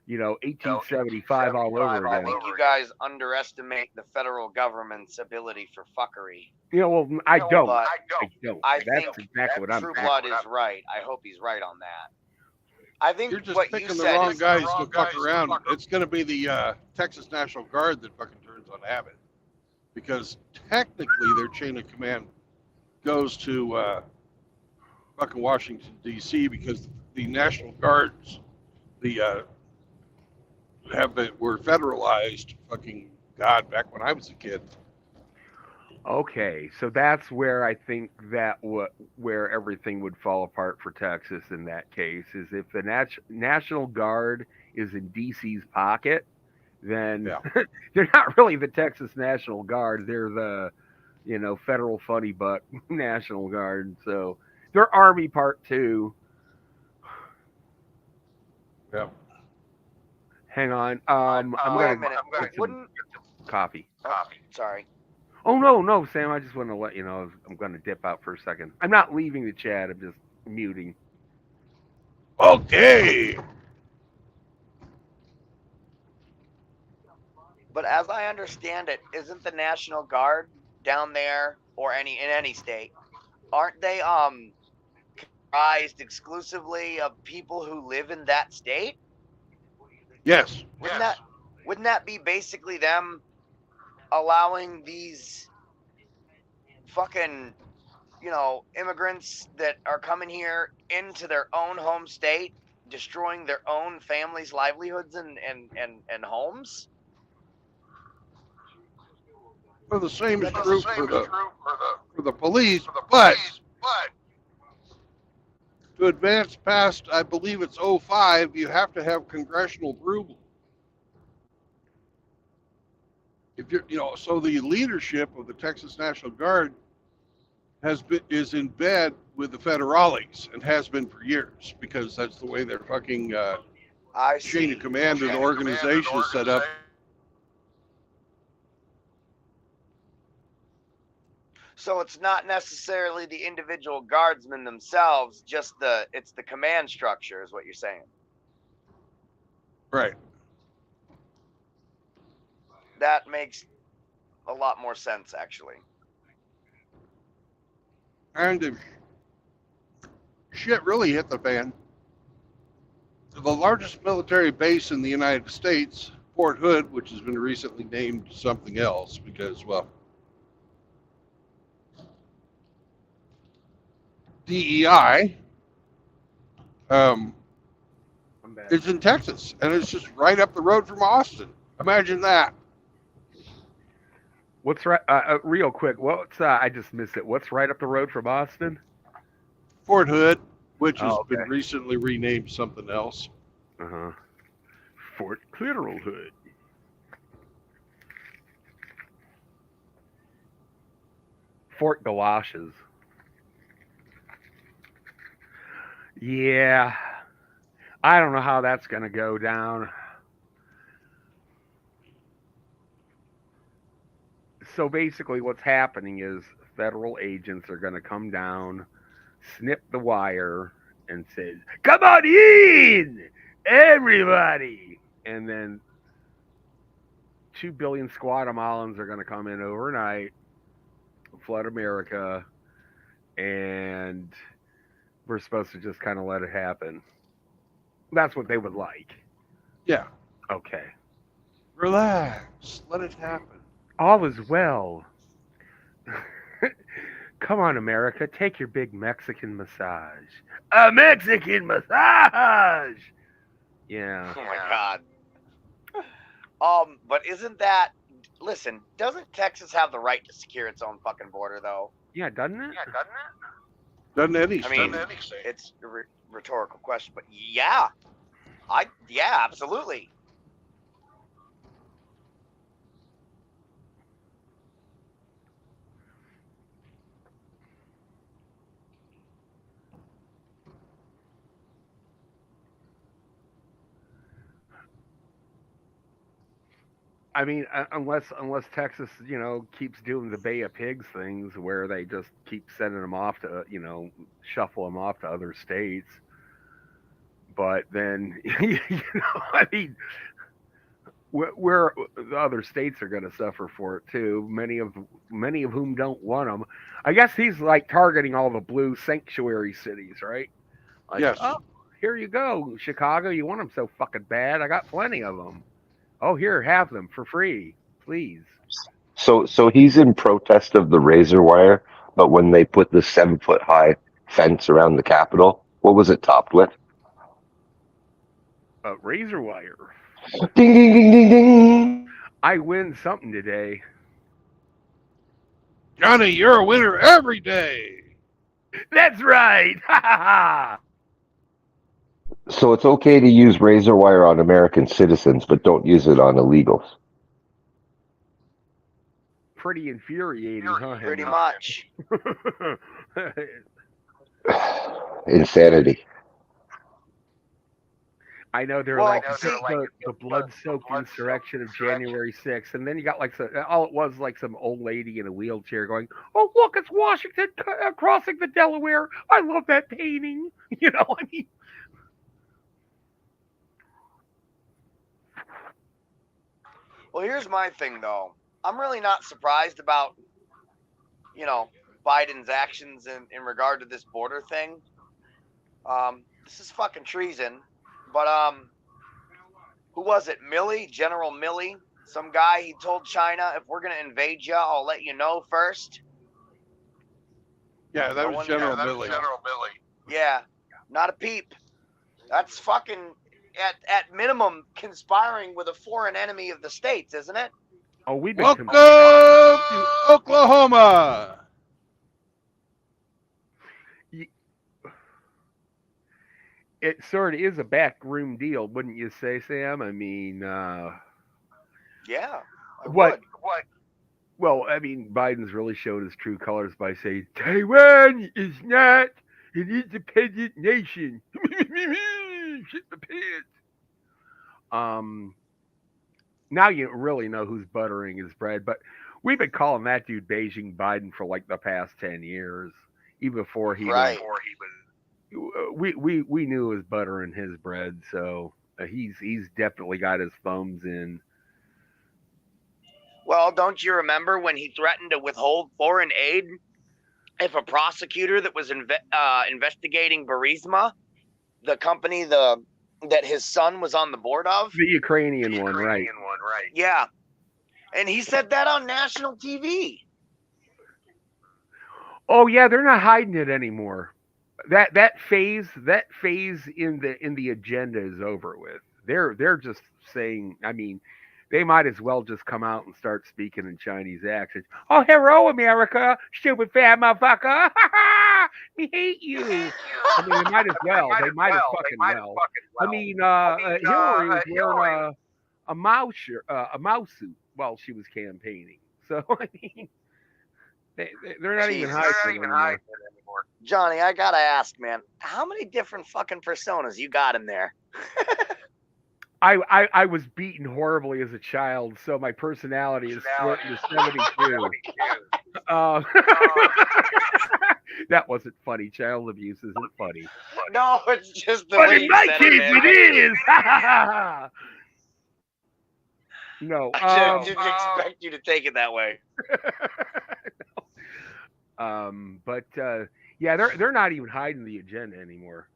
G: 1875 all over
F: I
G: again.
F: think you guys underestimate the federal government's ability for fuckery.
G: Well, I don't.
F: But
G: I don't.
F: I
G: That's
F: think
G: exactly what I'm
F: True
G: saying.
F: Blood is right. I hope he's right on that. I think
A: You're just
F: what you
A: picking the
F: said
A: wrong
F: is
A: guys to fuck around. It's going to be the Texas National Guard that fucking turns on Abbott, because technically their chain of command goes to fucking Washington D.C. because the National Guards, the were federalized. Fucking God, back when I was a kid.
G: Okay, so that's where I think that where everything would fall apart for Texas in that case is if the National Guard is in DC's pocket, then
A: Yeah.
G: they're not really the Texas National Guard. They're the federal funny buck National Guard. So they're Army Part 2.
A: Yeah.
G: Hang on.
F: wait a minute.
G: Get some coffee.
F: Sorry.
G: Oh no, Sam. I just want to let you know I'm going to dip out for a second. I'm not leaving the chat. I'm just muting.
A: Okay.
F: But as I understand it, isn't the National Guard down there or in any state, aren't they comprised exclusively of people who live in that state?
A: Yes.
F: Wouldn't that be basically them allowing these fucking immigrants that are coming here into their own home state, destroying their own families' livelihoods and homes?
A: Well, the same is true for the police, but to advance past, I believe it's 05, you have to have congressional approval. If you're, so the leadership of the Texas National Guard is in bed with the federales and has been for years, because that's the way their fucking chain of command and organization is set up.
F: So it's not necessarily the individual guardsmen themselves, just it's the command structure is what you're saying.
A: Right.
F: That makes a lot more sense, actually.
A: And if shit really hit the fan, the largest military base in the United States, Fort Hood, which has been recently named something else because, well, DEI, it's in Texas, and it's just right up the road from Austin. Imagine that.
G: What's right? Real quick, what's I just missed it. What's right up the road from Austin?
A: Fort Hood, which has been recently renamed something else.
G: Fort Clitteralhood. Fort Galoshes. Yeah. I don't know how that's going to go down. So basically, what's happening is federal agents are going to come down, snip the wire, and say, "Come on in, everybody!" And then 2 billion Guatemalans are going to come in overnight, flood America, and we're supposed to just kind of let it happen. That's what they would like.
A: Yeah.
G: Okay.
A: Relax. Let it happen.
G: All is well. Come on, America, take your big Mexican massage. A Mexican massage! Yeah.
F: Oh my God. But isn't that? Listen, doesn't Texas have the right to secure its own fucking border, though?
G: Yeah, doesn't it?
A: Doesn't any
F: I mean, it's a rhetorical question, but yeah, absolutely.
G: I mean, unless Texas, keeps doing the Bay of Pigs things where they just keep sending them off to, shuffle them off to other states. But then, I mean, where the other states are going to suffer for it too. Many of whom don't want them. I guess he's like targeting all the blue sanctuary cities, right? Like,
A: Yes.
G: oh, here you go, Chicago. You want them so fucking bad? I got plenty of them. Oh, here, have them for free, please.
D: So he's in protest of the razor wire, but when they put the 7-foot high fence around the Capitol, what was it topped with?
G: Razor wire.
D: Ding ding ding ding ding.
G: I win something today.
A: Johnny, you're a winner every day.
G: That's right. Ha ha ha.
D: So it's okay to use razor wire on American citizens, but don't use it on illegals.
G: Pretty infuriating, huh?
F: Pretty
G: Henry?
F: much.
D: Insanity.
G: I know they're
F: Well,
G: like
F: see-
G: the blood-soaked insurrection of January 6th, and then you got like all it was like some old lady in a wheelchair going, "Oh look, it's Washington crossing the Delaware. I love that painting." I mean,
F: Well, here's my thing, though. I'm really not surprised about, Biden's actions in regard to this border thing. This is fucking treason. But who was it? General Milley, some guy. He told China, "If we're gonna invade you, I'll let you know first."
A: Yeah, that
F: No
A: was
F: one-
A: General
F: yeah, that
A: Milley.
F: Yeah, not a peep. That's fucking at minimum conspiring with a foreign enemy of the states, isn't it?
G: oh, we've been
A: Welcome to Oklahoma.
G: it sort of is a backroom deal, wouldn't you say, Sam? I mean,
F: Yeah. I
G: What?
F: would.
G: well, I mean, Biden's really showed his true colors by saying Taiwan is not an independent nation. Shit the pants. Now you really know who's buttering his bread, but we've been calling that dude Beijing Biden for like the past 10 years, even before he
F: Right.
G: we knew it was buttering his bread, so he's definitely got his thumbs in.
F: Well, don't you remember when he threatened to withhold foreign aid if a prosecutor that was investigating Burisma, the company that his son was on the board of?
G: The Ukrainian one, right?
F: Yeah. And he said that on national TV.
G: Oh yeah, they're not hiding it anymore. That phase in the agenda is over with. They're just saying. I mean, they might as well just come out and start speaking in Chinese accents. Oh, hello, America, stupid fat motherfucker! We hate you. I mean, they might as well. They might as fucking well. I mean, Hillary was wearing a mouse suit while she was campaigning. So I mean, they're not even hiding anymore.
F: Johnny, I gotta ask, man, how many different fucking personas you got in there?
G: I was beaten horribly as a child, so my personality is split into 72. That wasn't funny. Child abuse isn't funny.
F: No, it's just the
G: But
F: way
G: in
F: you
G: my
F: said
G: case,
F: it, man.
G: it is. No,
F: I didn't expect you to take it that way.
G: But yeah, they're not even hiding the agenda anymore.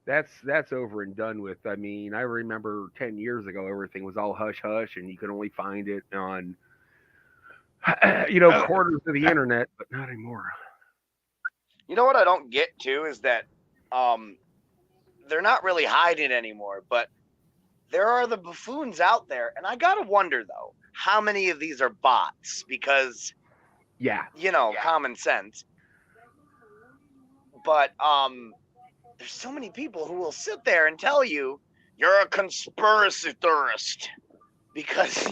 G: That's over and done with. I mean, I remember 10 years ago, everything was all hush hush, and you could only find it on, quarters of the internet, but not anymore.
F: You know what I don't get too is that they're not really hiding anymore, but there are the buffoons out there, and I gotta wonder though, how many of these are bots? Because common sense. But there's so many people who will sit there and tell you you're a conspiracy theorist because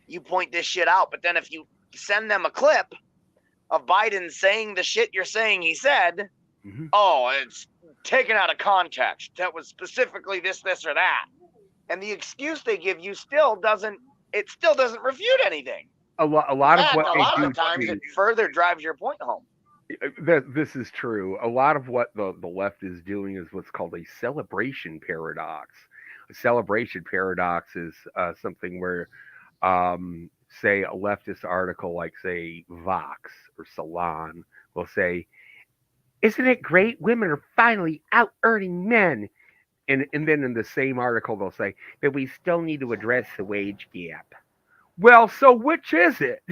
F: you point this shit out, but then if you send them a clip of Biden saying the shit you're saying he said, oh, it's taken out of context. That was specifically this, or that. And the excuse they give you still doesn't refute anything.
G: A lot of
F: the times it further drives your point home.
G: This is true. A lot of what the left is doing is what's called a celebration paradox. A celebration paradox is something where, say, a leftist article like, say, Vox or Salon will say, "Isn't it great? Women are finally out earning men." And then in the same article, they'll say that we still need to address the wage gap. Well, so which is it?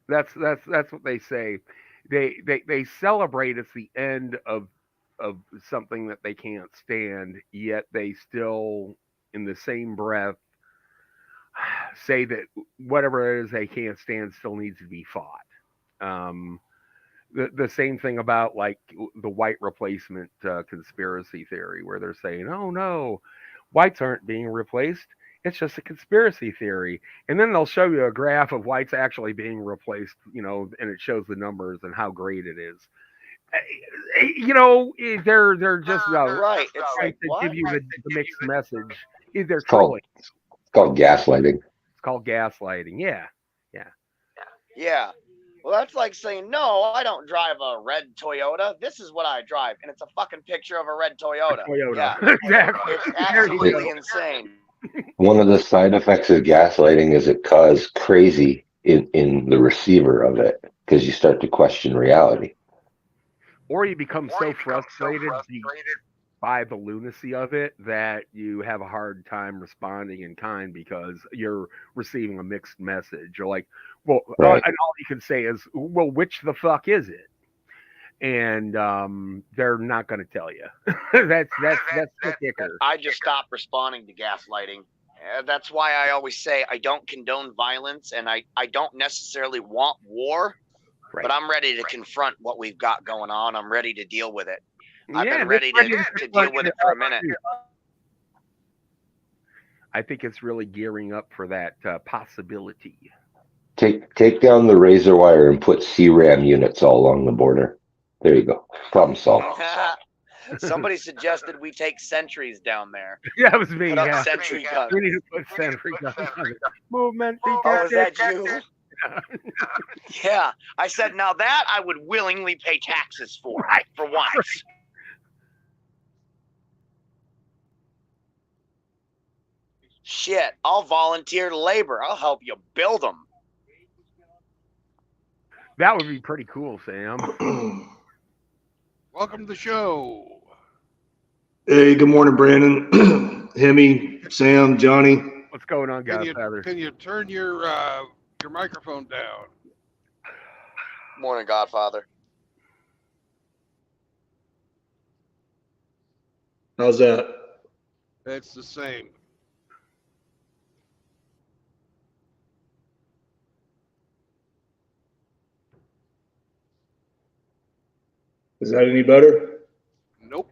G: That's what they say. They celebrate it's the end of something that they can't stand, yet they still, in the same breath, say that whatever it is they can't stand still needs to be fought. The same thing about like the white replacement conspiracy theory, where they're saying, "Oh no, whites aren't being replaced. It's just a conspiracy theory." And then they'll show you a graph of whites actually being replaced, and it shows the numbers and how great it is. They're just
F: right. It's
G: trying
F: like,
G: to
F: what?
G: give you the mixed message. They're
D: It's called gaslighting.
G: It's called gaslighting. Yeah.
F: Well, that's like saying, no, I don't drive a red Toyota. This is what I drive. And it's a fucking picture of a red Toyota.
G: Yeah,
F: exactly. It's absolutely insane.
D: One of the side effects of gaslighting is it causes crazy in the receiver of it because you start to question reality.
G: Or you become so frustrated by the lunacy of it that you have a hard time responding in kind because you're receiving a mixed message. You're like, well,
D: right.
G: And all you can say is, well, which the fuck is it? And they're not going to tell you. that's the kicker.
F: I just stopped responding to gaslighting. That's why I always say I don't condone violence, and I don't necessarily want war, but I'm ready to confront what we've got going on. I'm ready to deal with it. I've been ready to deal with it for a minute.
G: I think it's really gearing up for that possibility.
D: Take down the razor wire and put CRAM units all along the border. There you go. Problem solved.
F: Somebody suggested we take sentries down there.
G: Yeah, it was me.
F: Put up sentry guns.
G: We need to put sentry guns on it. Movement.
F: Oh, is that you? Yeah. I said, now that I would willingly pay taxes for once. Shit, I'll volunteer to labor. I'll help you build them.
G: That would be pretty cool, Sam.
A: Welcome to the show.
H: Hey, good morning, Brandon, Hemi, Sam, Johnny.
G: What's going on, guys?
A: Can you turn your microphone down?
F: Morning, Godfather.
H: How's that?
A: It's the same.
H: Is that any better?
A: Nope.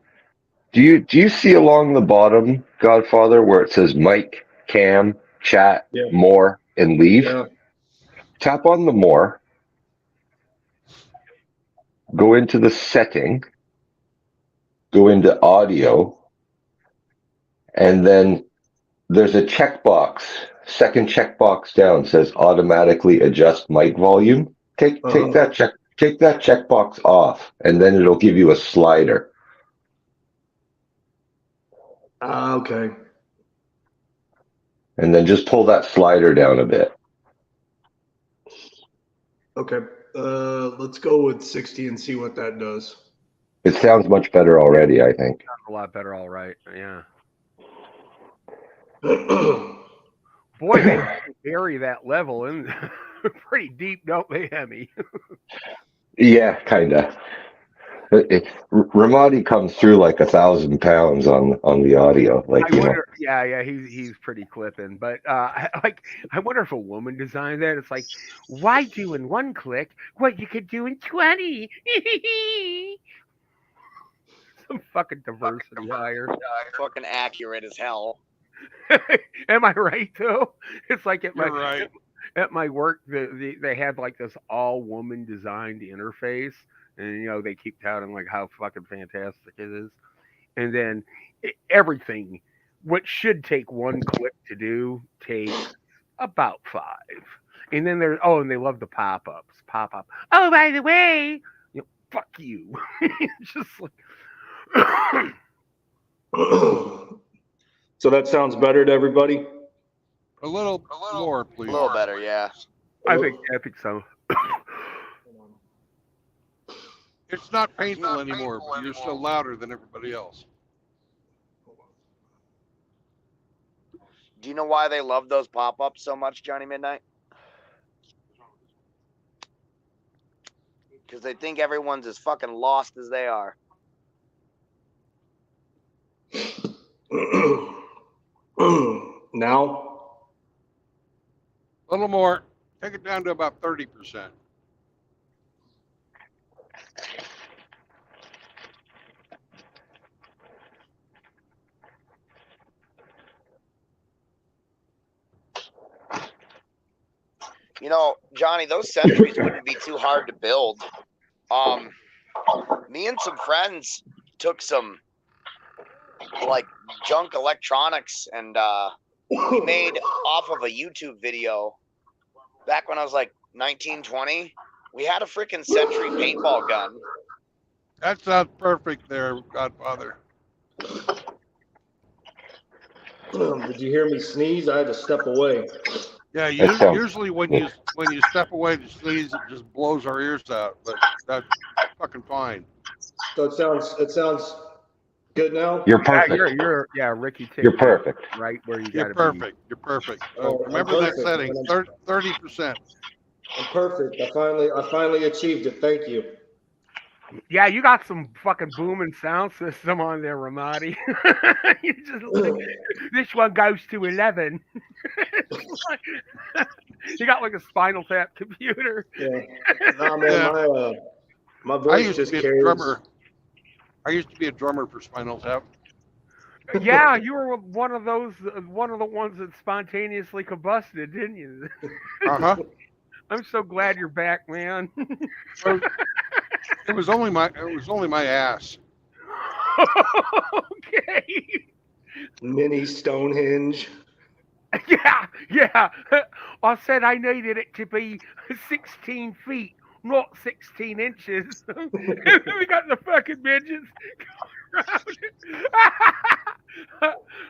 D: Do you see along the bottom, Godfather, where it says mic, cam, chat,
H: Yeah.
D: more, and leave?
H: Yeah.
D: Tap on the more. Go into the setting. Go into audio, and then there's a checkbox. Second checkbox down says automatically adjust mic volume. Take that checkbox off, and then it'll give you a slider.
H: Okay.
D: And then just pull that slider down a bit.
H: Okay. Let's go with 60 and see what that does.
D: It sounds much better already, I think.
G: A lot better, all right. Yeah. Boy, they bury that level in pretty deep, don't they, Hemi?
D: Yeah, kind of. Ramadi comes through like 1,000 pounds on the audio. Like,
G: I wonder, yeah, he's pretty clipping. But I wonder if a woman designed that. It's like, why do in one click what you could do in 20? Some fucking diversity hire.
F: Fucking accurate as hell.
G: Am I right though? It's like
A: You're right.
G: At my work, they had like this all woman designed interface, and they keep touting like how fucking fantastic it is, and then everything, what should take one click to do, takes about 5, and then and they love the pop ups. Oh, by the way, fuck you. It's just like.
H: So that sounds better to everybody?
A: A little more, please.
F: A little better, yeah.
G: I think so.
A: It's not painful anymore, but you're still louder than everybody else.
F: Do you know why they love those pop-ups so much, Johnny Midnight? Because they think everyone's as fucking lost as they are.
H: Now?
A: A little more. Take it down to about 30%.
F: Johnny, those sentries wouldn't be too hard to build. Me and some friends took some like junk electronics and we made off of a YouTube video back when I was like 19, 20. We had a freaking Sentry paintball gun.
A: That sounds perfect there, Godfather.
H: Did you hear me sneeze? I had to step away.
A: Yeah, usually when you step away to sneeze, it just blows our ears out. But that's fucking fine.
H: So it sounds good now.
D: You're perfect.
G: Ricky.
D: You're perfect.
G: Right where you got
A: You're
G: to
A: perfect. You're perfect. So remember that setting, 30%.
H: I'm perfect. I finally achieved it. Thank you.
G: Yeah, you got some fucking booming sound system on there, Ramadi. This one goes to 11. You got like a Spinal Tap computer.
H: Yeah. Nah, man, my voice just carries.
A: I used to be a drummer for Spinal Tap.
G: Yeah, you were one of the ones that spontaneously combusted, didn't you?
A: Uh-huh.
G: I'm so glad you're back, man.
A: It was only my ass.
G: Okay.
H: Mini Stonehenge.
G: Yeah. I said I needed it to be 16 feet, not 16 inches. We got the fucking midgets around it.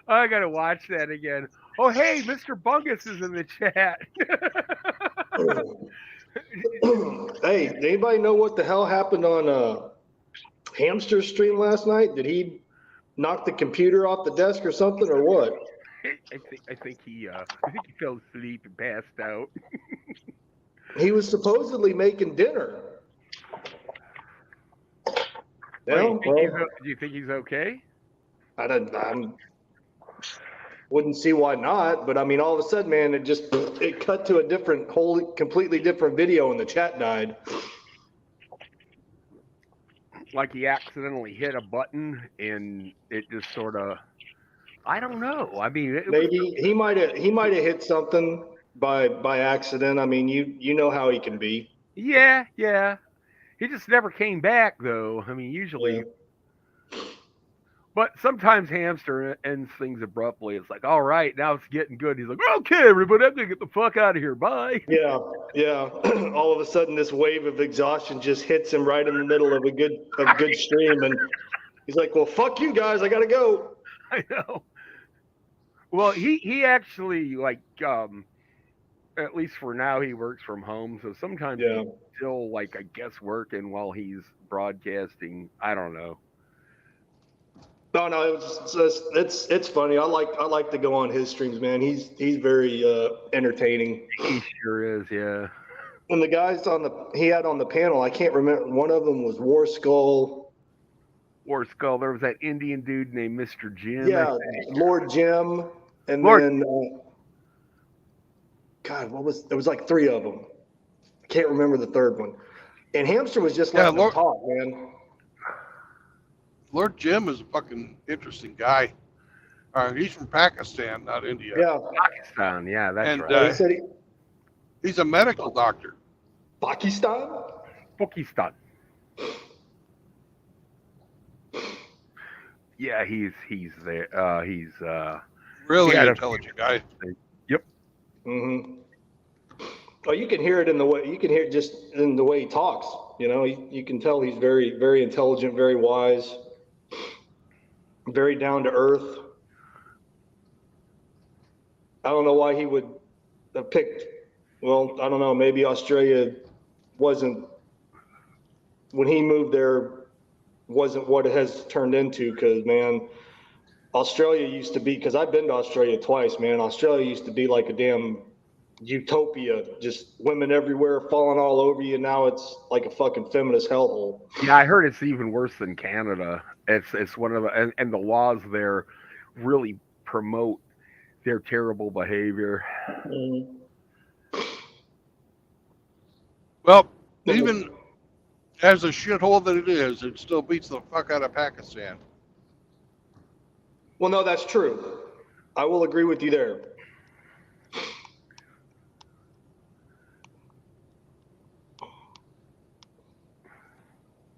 G: I gotta watch that again. Oh, hey, Mr. Bungus is in the chat.
H: Hey, did anybody know what the hell happened on Hamster's stream last night? Did he knock the computer off the desk or something, or what?
G: I think he fell asleep and passed out.
H: He was supposedly making dinner.
G: Do you think he's okay?
H: I wouldn't see why not, but I mean, all of a sudden, man, it cut to a completely different video and the chat died.
G: like he accidentally hit a button and it just sort of. I don't know. I mean,
H: Maybe he might have hit something by accident. I mean, you know how he can be.
G: yeah. He just never came back, though. I mean, usually.
H: Yeah.
G: But sometimes Hamster ends things abruptly. It's like, all right, now it's getting good. He's like, okay, everybody, I'm gonna get the fuck out of here. Bye.
H: Yeah. All of a sudden, this wave of exhaustion just hits him right in the middle of a good stream, and he's like, "Well, fuck you guys, I gotta go."
G: I know. Well, he actually like at least for now he works from home, so sometimes
H: Yeah.
G: he's still like I guess working while he's broadcasting. I don't know.
H: No, it's funny. I like to go on his streams, man. He's very entertaining.
G: He sure is, yeah.
H: And the guys he had on the panel, I can't remember. One of them was War Skull.
G: War Skull. There was that Indian dude named Mr. Jim.
H: Yeah, Lord Jim, and
G: Lord-
H: then God, there was like three of them. I can't remember the third one. And Hamster was just letting them talk, man.
A: Lord Jim is a fucking interesting guy. He's from Pakistan, not India.
H: Yeah,
G: Pakistan. Yeah, that's
A: And,
G: right.
H: he said
A: He's a medical doctor.
H: Pakistan.
G: Pakistan. Yeah, he's there. He's
A: Really
G: Yeah,
A: intelligent guy.
H: Mm-hmm. Oh, you can hear it in the way just in the way he talks. You know, you can tell he's very, very intelligent, very wise, very down to earth. I don't know why he would have picked. Well, I don't know. Maybe Australia wasn't when he moved there. Wasn't what it has turned into. Because man, Australia used to be. Because I've been to Australia twice, man. Australia used to be like a damn utopia, just women everywhere falling all over you. Now it's like a fucking feminist hellhole.
G: Yeah, I heard it's even worse than Canada. It's one of the and the laws there really promote their terrible behavior.
H: Mm-hmm.
A: Well, even as a shithole that it is, it still beats the fuck out of Pakistan.
H: Well, no, that's true. I will agree with you there.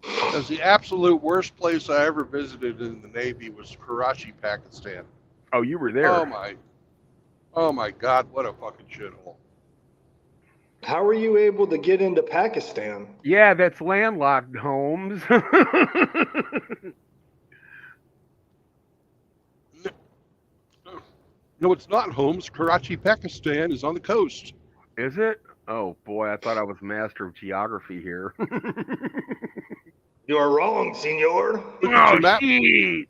A: Because the absolute worst place I ever visited in the Navy was Karachi, Pakistan.
G: Oh, you were there.
A: Oh my God, what a fucking shithole.
H: How were you able to get into Pakistan?
G: Yeah, that's landlocked, Holmes.
A: No, it's not, Holmes. Karachi, Pakistan is on the coast.
G: Is it? Oh boy, I thought I was master of geography here.
H: You are wrong, senor.
G: Oh, shit.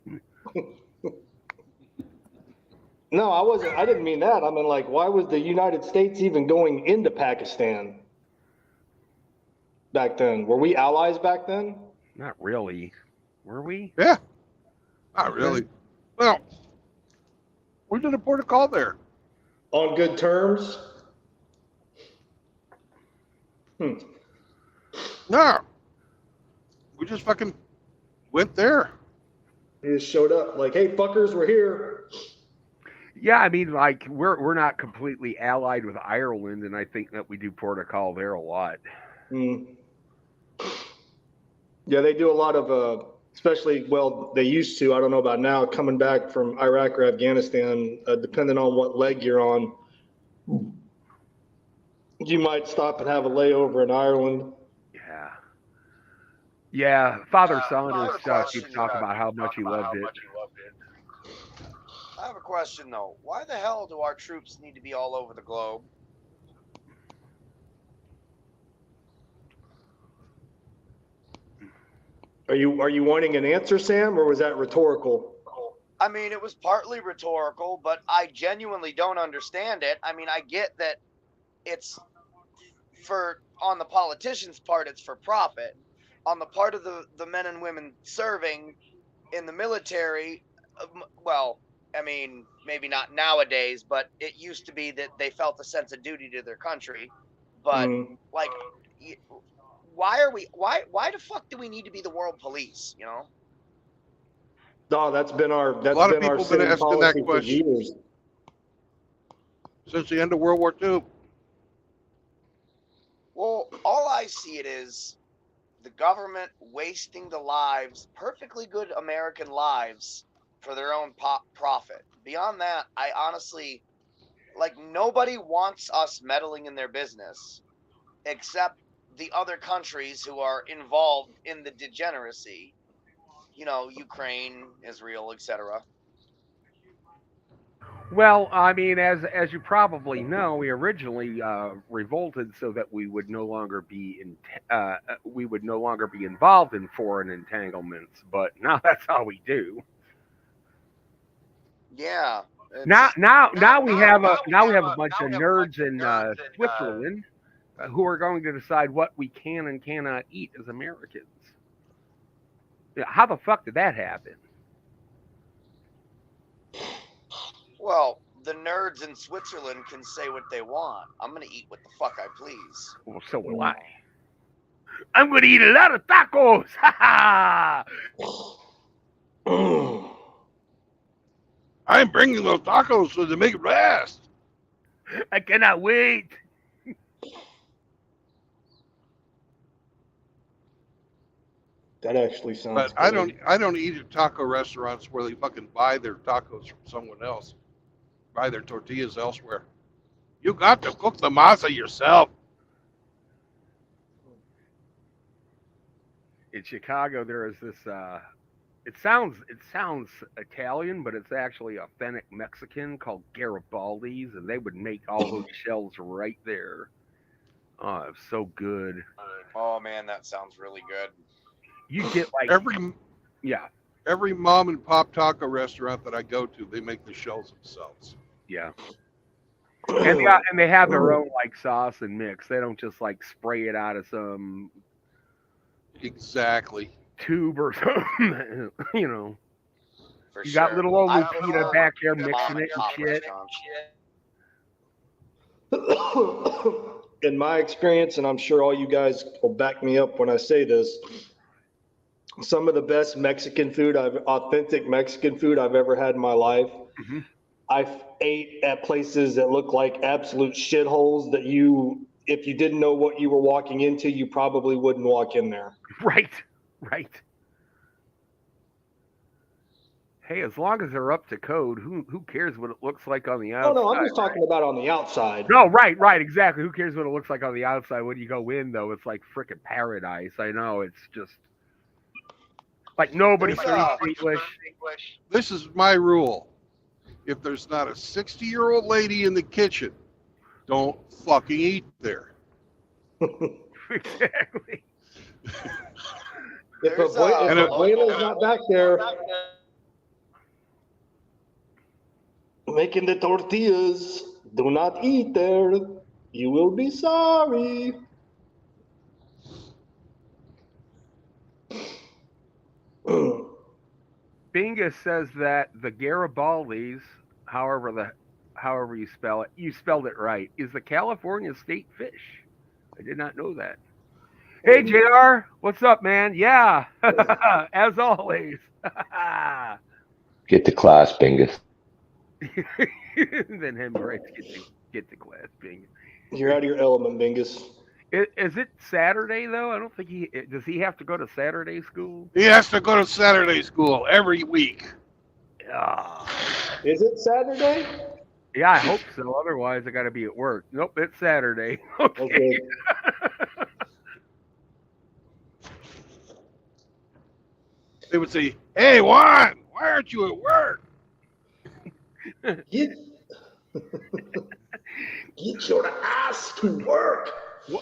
H: No, I wasn't. I didn't mean that. I mean, like, why was the United States even going into Pakistan back then? Were we allies back then?
G: Not really. Were we?
A: Yeah. Not really. Well, we did a port of call there.
H: On good terms?
A: No. We just fucking went there.
H: He just showed up like, hey, fuckers, we're here.
G: Yeah, I mean, like we're not completely allied with Ireland, and I think that we do port of call there a lot.
H: Mm. Yeah, they do a lot of, especially, well, they used to, I don't know about now, coming back from Iraq or Afghanistan, depending on what leg you're on, you might stop and have a layover in Ireland.
G: Yeah. Yeah, Father Saunders keeps talking about how much he loved it.
F: I have a question though. Why the hell do our troops need to be all over the globe?
H: Are you wanting an answer, Sam, or was that rhetorical?
F: I mean, it was partly rhetorical, but I genuinely don't understand it. I mean, I get that it's on the politicians' part, it's for profit. On the part of the men and women serving in the military, well, I mean, maybe not nowadays, but it used to be that they felt a sense of duty to their country. But like, why are we? Why the fuck do we need to be the world police? You know?
H: No, that's been our
A: A lot of people have been
H: city
A: asking that
H: policy for
A: question
H: years.
A: since the end of World War II.
F: Well, all I see it is the government wasting the lives, perfectly good American lives, for their own profit. Beyond that, I honestly, like, nobody wants us meddling in their business except the other countries who are involved in the degeneracy. You know, Ukraine, Israel, etc.
G: Well, I mean, as you probably know, we originally revolted so that we would no longer be involved in foreign entanglements. But now that's all we do.
F: Yeah.
G: Now we have a bunch of nerds in Switzerland who are going to decide what we can and cannot eat as Americans. Yeah, how the fuck did that happen?
F: Well, the nerds in Switzerland can say what they want. I'm gonna eat what the fuck I please.
G: Well, so will I. I'm going to eat a lot of tacos. Ha ha!
A: I'm bringing those tacos so they make it last.
G: I cannot wait.
H: That actually sounds.
A: But I don't eat at taco restaurants where they fucking buy their tacos from someone else, buy their tortillas elsewhere. You got to cook the masa yourself.
G: In Chicago, there is this. It sounds Italian, but it's actually authentic Mexican called Garibaldi's, and they would make all those shells right there. Oh, it's so good.
F: Oh man, that sounds really good.
G: You get like
A: every mom and pop taco restaurant that I go to, they make the shells themselves.
G: Yeah. And they have their own like sauce and mix. They don't just like spray it out of some
A: exactly
G: tube or something. You know.
F: For
G: you
F: sure.
G: got little old Lupita back here mixing it and shit.
H: In my experience, and I'm sure all you guys will back me up when I say this, some of the best authentic Mexican food I've ever had in my life.
G: Mm-hmm.
H: I've ate at places that look like absolute shitholes that if you didn't know what you were walking into, you probably wouldn't walk in there.
G: Right. Hey, as long as they're up to code, who cares what it looks like on the outside?
H: Oh no, I'm just talking about on the outside.
G: No, right, exactly. Who cares what it looks like on the outside? When you go in, though, it's like frickin' paradise. I know, it's just like nobody speaks English.
A: This is my rule. If there's not a 60-year-old lady in the kitchen, don't fucking eat there.
G: Exactly.
H: If Abuela's not back there making the tortillas, do not eat there. You will be sorry.
G: Bingus says that the Garibaldi's, however you spell it, you spelled it right, is the California state fish. I did not know that. Hey, JR, what's up, man? Yeah, as always.
D: Get to class, Bingus.
G: Then him right get to class, Bingus.
H: You're out of your element, Bingus.
G: Is it Saturday though? I don't think does he have to go to Saturday school?
A: He has to go to Saturday school every week.
H: Is it Saturday?
G: Yeah, I hope so. Otherwise, I got to be at work. Nope, it's Saturday. Okay.
A: They would say, "Hey, Juan, why aren't you at work?"
H: Get your ass to work.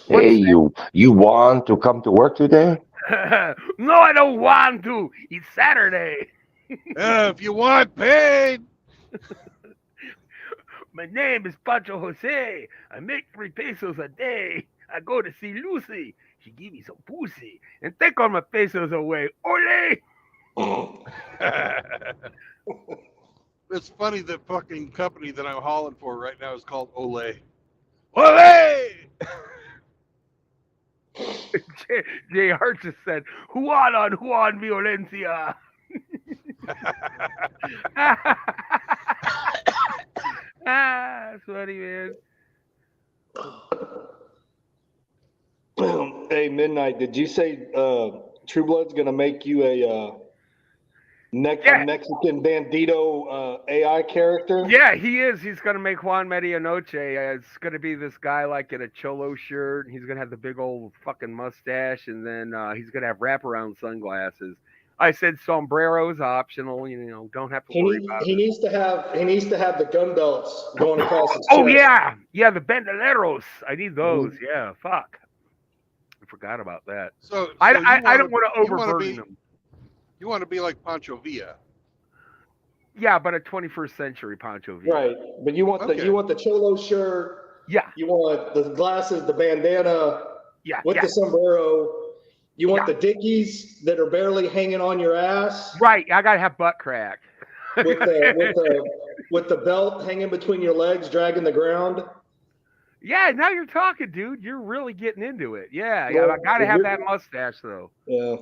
D: Hey, you want to come to work today?
G: No, I don't want to. It's Saturday.
A: If you want paid.
G: My name is Pancho Jose. I make 3 pesos a day. I go to see Lucy. She give me some pussy and take all my pesos away. Ole!
A: It's funny the fucking company that I'm hauling for right now is called Ole. Ole!
G: JR just said, Juan violencia. That's funny, man.
H: Hey, Midnight, did you say True Blood's going to make you a Mexican bandito AI character?
G: Yeah, he is. He's going to make Juan Medianoche. It's going to be this guy like in a cholo shirt. He's going to have the big old fucking mustache, and then he's going to have wraparound sunglasses. I said sombrero's optional. Don't have to worry about it.
H: He needs to have the gun belts going across his chest.
G: Oh yeah, the bandoleros. I need those. Mm-hmm. Yeah, fuck. I forgot about that.
A: So
G: I don't want to overburden them.
A: You want to be like Pancho Villa.
G: Yeah, but a 21st century Pancho Villa.
H: Right, but you want the cholo shirt.
G: Yeah.
H: You want the glasses, the bandana.
G: Yeah.
H: With the sombrero. You want the dickies that are barely hanging on your ass.
G: Right, I gotta have butt crack.
H: with the belt hanging between your legs, dragging the ground.
G: Yeah, now you're talking, dude. You're really getting into it. Yeah, I gotta have that mustache though.
H: Yeah.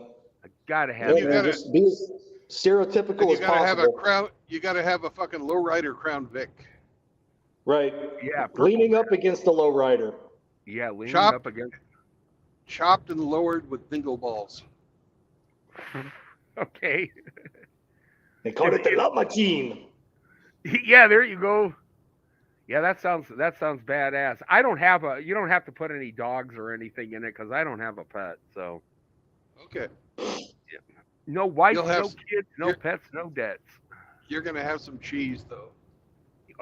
G: I gotta have that.
H: Just be as stereotypical as possible.
A: You gotta have a fucking lowrider Crown Vic.
H: Right.
G: Yeah.
H: Leaning up against the lowrider.
G: Yeah, leaning up against.
A: Chopped and lowered with dingle balls.
G: Okay.
H: They call it the love machine.
G: Yeah, there you go. Yeah, that sounds badass. You don't have to put any dogs or anything in it because I don't have a pet. So.
A: Okay.
G: Yeah. No wife, no kids, no pets, no debts.
A: You're gonna have some cheese though.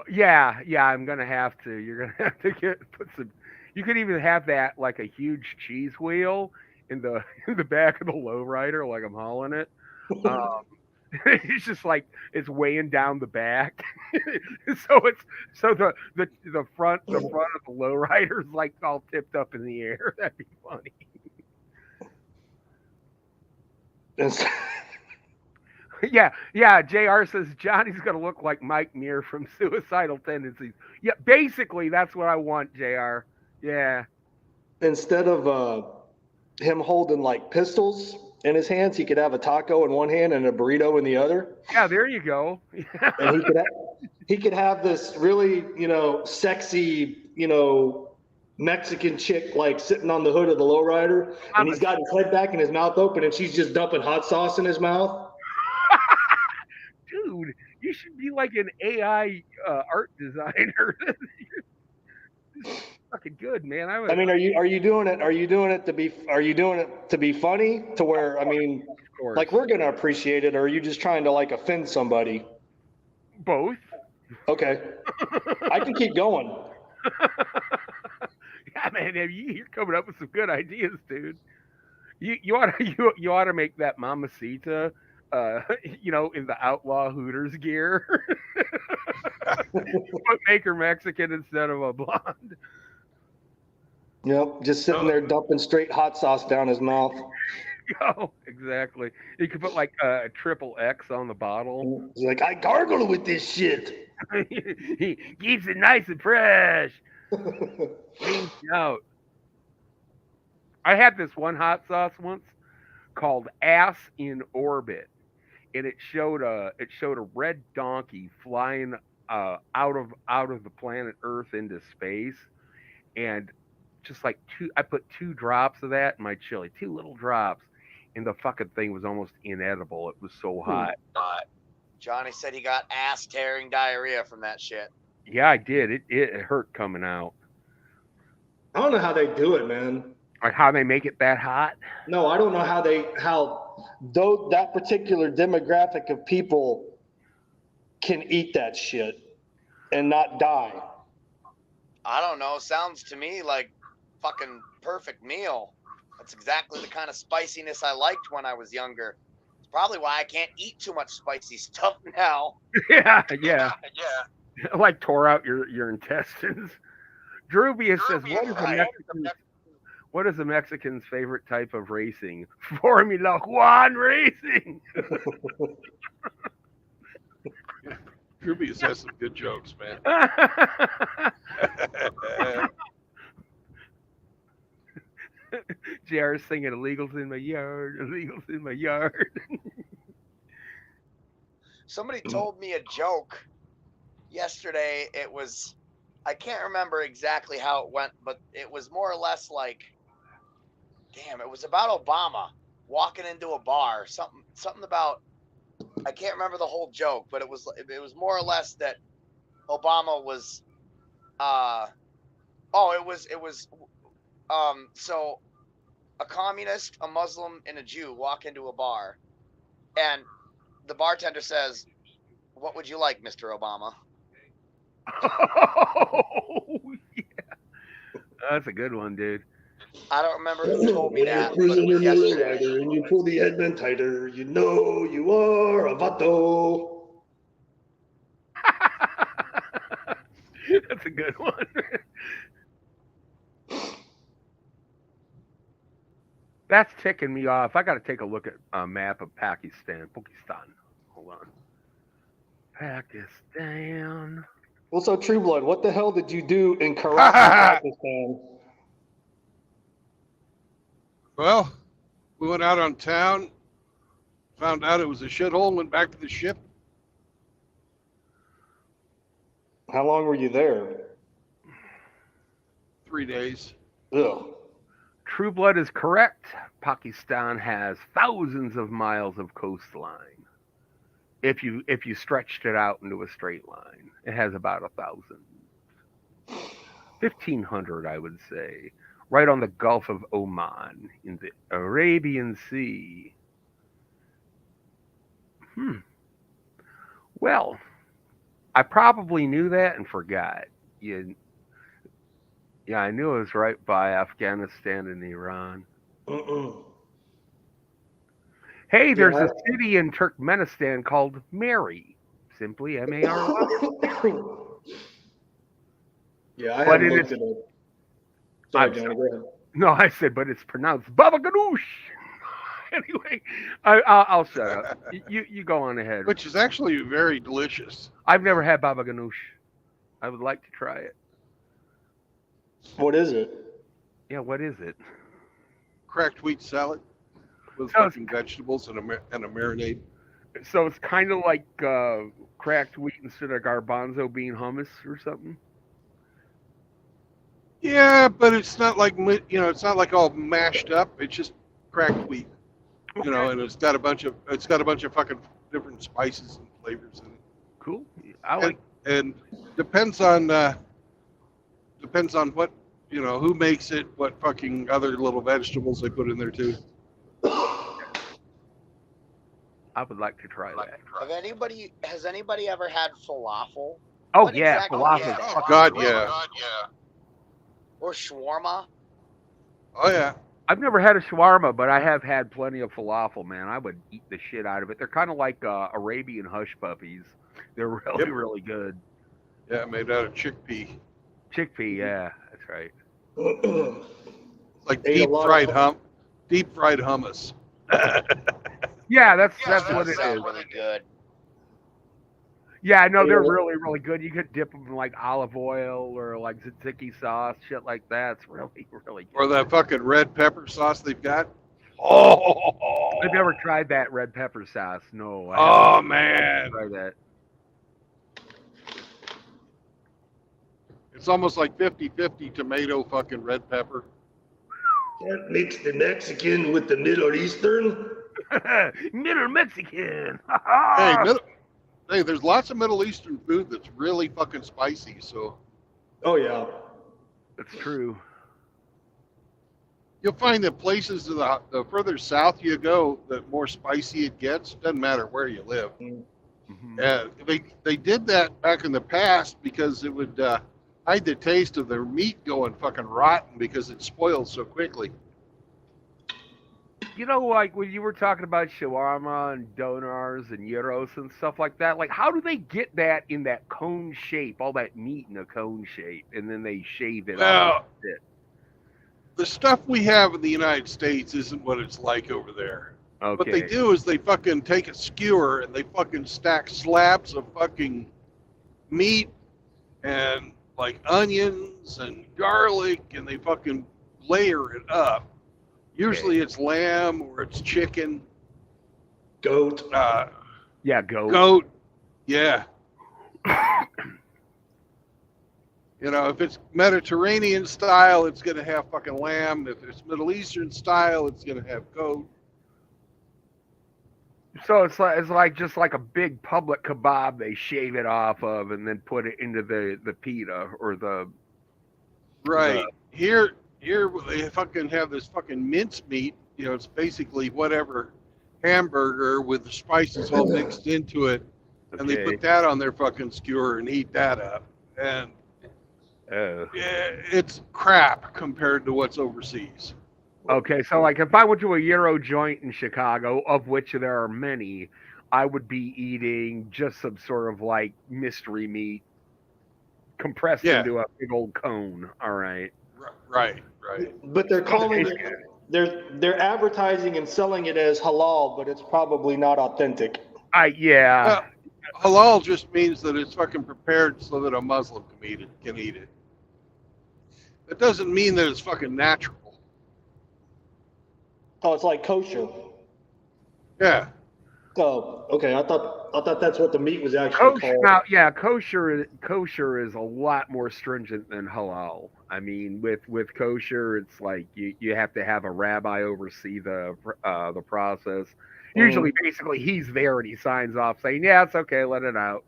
G: Yeah, I'm gonna have to. You're gonna have to put some. You could even have that like a huge cheese wheel in the back of the lowrider, like I'm hauling it. It's just like it's weighing down the back, so the front of the lowrider is like all tipped up in the air. That'd be funny. Yeah. JR says Johnny's gonna look like Mike Muir from Suicidal Tendencies. Yeah, basically that's what I want, JR. Yeah.
H: Instead of him holding like pistols in his hands, he could have a taco in one hand and a burrito in the other.
G: Yeah, there you go.
H: And he could have this really, sexy, Mexican chick like sitting on the hood of the lowrider, and he's got his head back and his mouth open, and she's just dumping hot sauce in his mouth.
G: Dude, you should be like an AI art designer. Fucking good, man. I mean,
H: are you doing it to be funny to where, I mean, like we're gonna appreciate it, or are you just trying to like offend somebody?
G: Both.
H: Okay. I can keep going.
G: Yeah, man, you're coming up with some good ideas, dude. You ought to make that Mamacita, in the outlaw Hooters gear. But make her Mexican instead of a blonde.
H: Yep, just sitting there dumping straight hot sauce down his mouth.
G: Oh, exactly. You could put like a triple X on the bottle.
H: He's like, I gargle with this shit.
G: He keeps it nice and fresh. Cleans out. I had this one hot sauce once called Ass in Orbit, and it showed a red donkey flying out of the planet Earth into space, and just like I put 2 drops of that in my chili, 2 little drops, and the fucking thing was almost inedible. It was so hot.
F: Johnny said he got ass tearing diarrhea from that shit.
G: Yeah, I did. It hurt coming out.
H: I don't know how they do it, man.
G: Like how they make it that hot?
H: No, I don't know how that particular demographic of people can eat that shit and not die.
F: I don't know. Sounds to me like fucking perfect meal. That's exactly the kind of spiciness I liked when I was younger. It's probably why I can't eat too much spicy stuff now.
G: Yeah. Like tore out your intestines. Drubia says, what is a Mexican's favorite type of racing? Formula One racing.
A: Drubia says some good jokes, man.
G: JR singing "Illegals in my yard, illegals in my yard."
F: Somebody told me a joke yesterday. It was, I can't remember exactly how it went, but it was more or less like, damn, it was about Obama walking into a bar. Something about, I can't remember the whole joke, but it was more or less that Obama was, so a communist, a Muslim, and a Jew walk into a bar, and the bartender says, "What would you like, Mr. Obama?"
G: Oh, yeah. That's a good one, dude.
F: I don't remember who told me
H: When you're
F: that, but it
H: cruising
F: was
H: in the
F: yesterday.
H: lowrider and you pull the headband tighter, you know you are a vato.
G: That's a good one. That's ticking me off. I got to take a look at a map of Pakistan. Hold on. Pakistan.
H: Well, so True Blood, what the hell did you do in Karachi, Pakistan?
A: Well, we went out on town, found out it was a shithole, went back to the ship.
H: How long were you there?
A: 3 days.
H: Ugh.
G: True Blood is correct. Pakistan has thousands of miles of coastline. If you stretched it out into a straight line, it has about 1,000. 1,500, I would say, right on the Gulf of Oman in the Arabian Sea. Well, I probably knew that and forgot. Yeah, I knew it was right by Afghanistan and Iran. Hey, there's a city in Turkmenistan called Mary. Simply M-A-R-Y.
H: Yeah, I
G: But
H: haven't
G: it
H: looked
G: is-
H: at it. Sorry, Johnny, go ahead.
G: No, I said, but it's pronounced Baba Ganoush. Anyway, I'll shut up. You go on ahead.
A: Which is actually very delicious.
G: I've never had Baba Ganoush. I would like to try it.
H: What is it?
G: Yeah, what is it?
A: Cracked wheat salad with
G: So
A: fucking vegetables and a marinade.
G: So it's kind of like cracked wheat instead of garbanzo bean hummus or something.
A: Yeah, but it's not like it's not like all mashed up. It's just cracked wheat, and it's got a bunch of fucking different spices and flavors in it.
G: Cool. I like.
A: And depends on what who makes it, what fucking other little vegetables they put in there too.
G: I would like to try that.
F: Has anybody ever had falafel?
G: Oh
F: What
G: yeah,
F: exactly
G: falafel.
F: is that?
A: Oh God, yeah.
F: Or shawarma?
A: Oh yeah.
G: I've never had a shawarma, but I have had plenty of falafel, man. I would eat the shit out of it. They're kind of like Arabian hush puppies. They're really, really good.
A: Yeah, made out of chickpea.
G: Chickpea, yeah, that's right.
A: It's like
H: Ate a
A: deep
H: lot
A: fried
H: of-
A: hummus.
G: Yeah, that's what it
F: sounds
G: is.
F: really good.
G: Yeah, no, they're
H: Yeah.
G: really, really good. You could dip them in like olive oil or like tzatziki sauce, shit like that. It's really, really good.
A: Or that fucking red pepper sauce they've got. Oh,
G: I've never tried that red pepper sauce. No.
A: Oh man,
G: Try that.
A: it's almost like 50-50 tomato fucking red pepper.
H: Can't mix the Mexican with the Middle Eastern.
G: Middle Mexican.
A: Hey, there's lots of Middle Eastern food that's really fucking spicy. So
H: Oh yeah.
G: That's true.
A: you'll find that places the further south you go, the more spicy it gets. Doesn't matter where you live.
G: Mhm.
A: They did that back in the past because it would hide the taste of their meat going fucking rotten because it spoils so quickly.
G: You know, like when you were talking about shawarma and donars and gyros and stuff like that, like how do they get that in that cone shape, all that meat in a cone shape, and then they shave it off?
A: Well, the stuff we have in the United States isn't what it's like over there.
G: Okay.
A: What they do is they fucking take a skewer and they fucking stack slabs of fucking meat and like onions and garlic, and they fucking layer it up. Usually it's lamb or it's chicken,
H: Goat.
G: Yeah, goat.
A: goat. Yeah. If it's Mediterranean style, it's going to have fucking lamb. If it's Middle Eastern style, it's going to have goat.
G: So it's like just like a big public kebab they shave it off of and then put it into the pita or the
A: Right. Here they fucking have this fucking mince meat. It's basically whatever hamburger with the spices all mixed into it. And they put that on their fucking skewer and heat that up. And it's crap compared to what's overseas.
G: Okay, so like if I went to a Euro joint in Chicago, of which there are many, I would be eating just some sort of like mystery meat compressed into a big old cone. All right.
A: Right.
H: But they're calling it, they're advertising and selling it as halal, but it's probably not authentic.
A: Halal just means that it's fucking prepared so that a Muslim can eat it. It doesn't mean that it's fucking natural.
H: Oh, it's like kosher.
A: Yeah.
H: Oh, okay. I thought that's what the meat was actually called.
G: Now, kosher is a lot more stringent than halal. I mean, with kosher, it's like you have to have a rabbi oversee the process. Usually, basically, he's there and he signs off saying, "Yeah, it's okay, let it out,"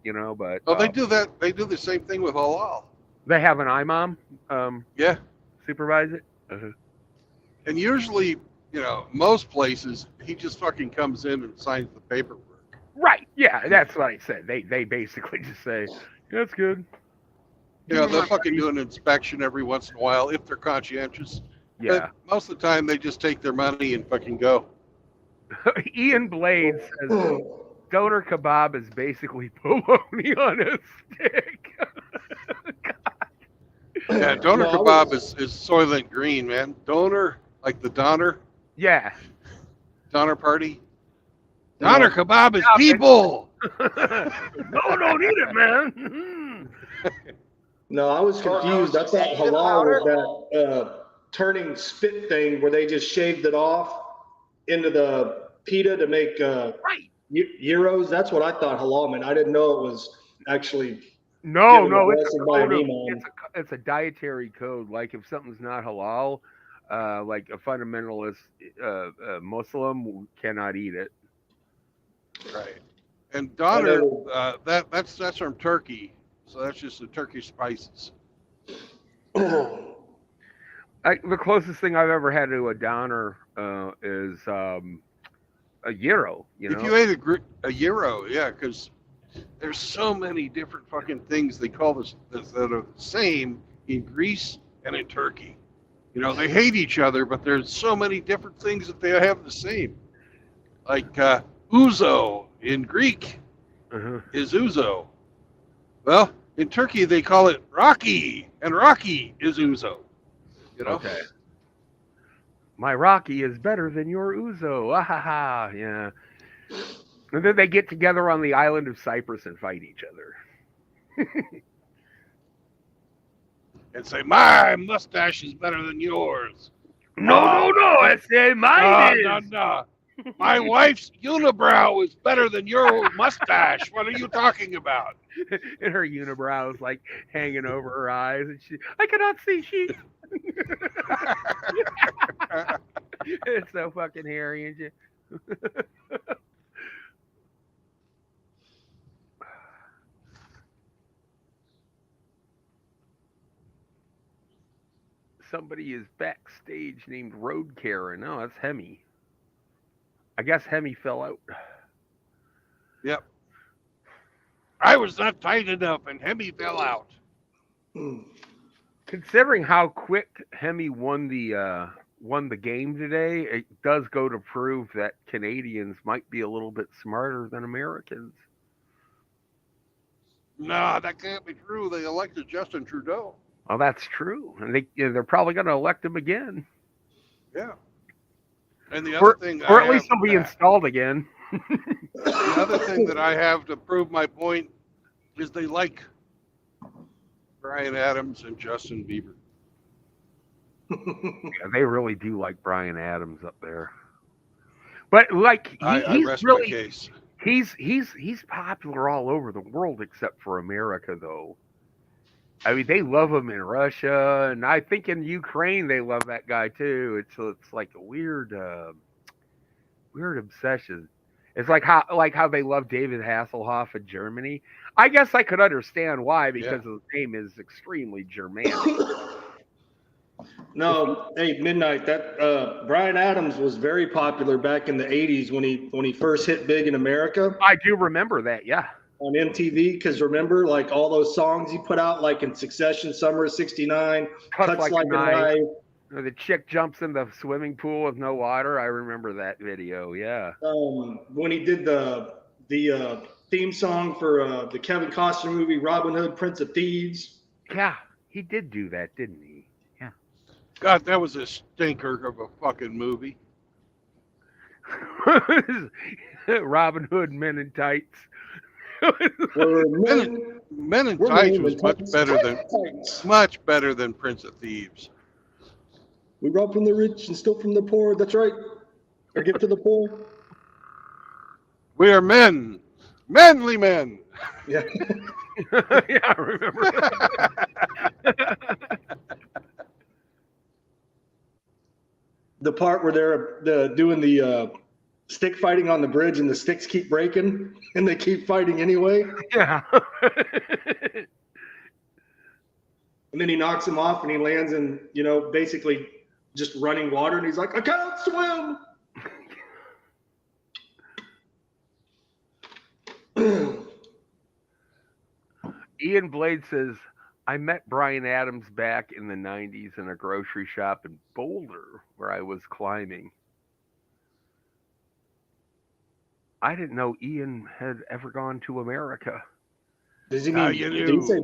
G: But
A: they do that. They do the same thing with halal.
G: They have an imam, supervise it.
A: And usually, most places, he just fucking comes in and signs the paperwork.
G: Right. Yeah, that's what I said. They basically just say, "That's good."
A: They'll fucking do an inspection every once in a while if they're conscientious.
G: Yeah.
A: But most of the time, they just take their money and fucking go.
G: Ian Blade says doner kebab is basically bologna on a stick.
A: Yeah, doner kebab is Soylent Green, man. Doner, like the Donner.
G: Yeah.
A: Donner Party. Doner kebab is people.
G: No, don't eat it, man.
H: No, I was confused. I thought halal was that turning spit thing where they just shaved it off into the pita to make gyros. That's what I thought halal meant. I didn't know it was actually.
G: No, it's a dietary code. Like if something's not halal, like a fundamentalist Muslim cannot eat it.
A: Right. And Donner, that's from Turkey, so that's just the Turkish spices.
G: The closest thing I've ever had to a Donner is a gyro.
A: If you ate a gyro, yeah, because there's so many different fucking things they call this that are the same in Greece and in Turkey. They hate each other, but there's so many different things that they have the same. Like ouzo in Greek is ouzo. Well, in Turkey they call it raki, and raki is ouzo.
G: Okay. My Rocky is better than your ouzo. Ah ha ha. Yeah. And then they get together on the island of Cyprus and fight each other.
A: And say, my mustache is better than yours.
G: No. I say mine is.
A: No. My wife's unibrow is better than your mustache. What are you talking about?
G: And her unibrow is like hanging over her eyes, and I cannot see sheep. It's so fucking hairy, isn't it? Somebody is backstage named Road Karen. Oh, that's Hemi. I guess Hemi fell out.
A: Yep. I was not tight enough, and Hemi fell out.
G: Considering how quick Hemi won the game today, it does go to prove that Canadians might be a little bit smarter than Americans.
A: No, that can't be true. They elected Justin Trudeau.
G: Oh, that's true, and they're probably going to elect him again.
A: Yeah. And the other thing,
G: or at least he'll be installed again.
A: The other thing that I have to prove my point is they like Bryan Adams and Justin Bieber.
G: Yeah, they really do like Brian Adams up there. But like
A: I
G: he's
A: rest my
G: really
A: case.
G: he's popular all over the world except for America though. I mean, they love him in Russia, and I think in Ukraine they love that guy too. It's like a weird obsession. It's like how they love David Hasselhoff in Germany. I guess I could understand why
A: Yeah.
G: because his name is extremely Germanic.
H: No, hey, Midnight. That Brian Adams was very popular back in the '80s when he first hit big in America
G: I do remember that. Yeah.
H: on MTV. Because remember, like all those songs he put out, like in succession, Summer of '69,
G: Cuts like a knife. The chick jumps in the swimming pool with no water. I remember that video. Yeah.
H: When he did the theme song for the Kevin Costner movie Robin Hood, Prince of Thieves.
G: Yeah, he did do that, didn't he? Yeah.
A: God, that was a stinker of a fucking movie.
G: Robin Hood, Men in Tights.
A: Men in Tights was much better than Prince of Thieves.
H: We rob from the rich and steal from the poor. That's right. Or give to the poor.
A: We are men, manly men.
H: Yeah.
G: Yeah, I remember that.
H: The part where they're doing the stick fighting on the bridge and the sticks keep breaking and they keep fighting anyway.
G: Yeah.
H: And then he knocks him off and he lands in, basically just running water. And he's like, I can't swim.
G: Ian Blade says, I met Brian Adams back in the 90s in a grocery shop in Boulder where I was climbing. I didn't know Ian had ever gone to America.
H: Does he mean, did he say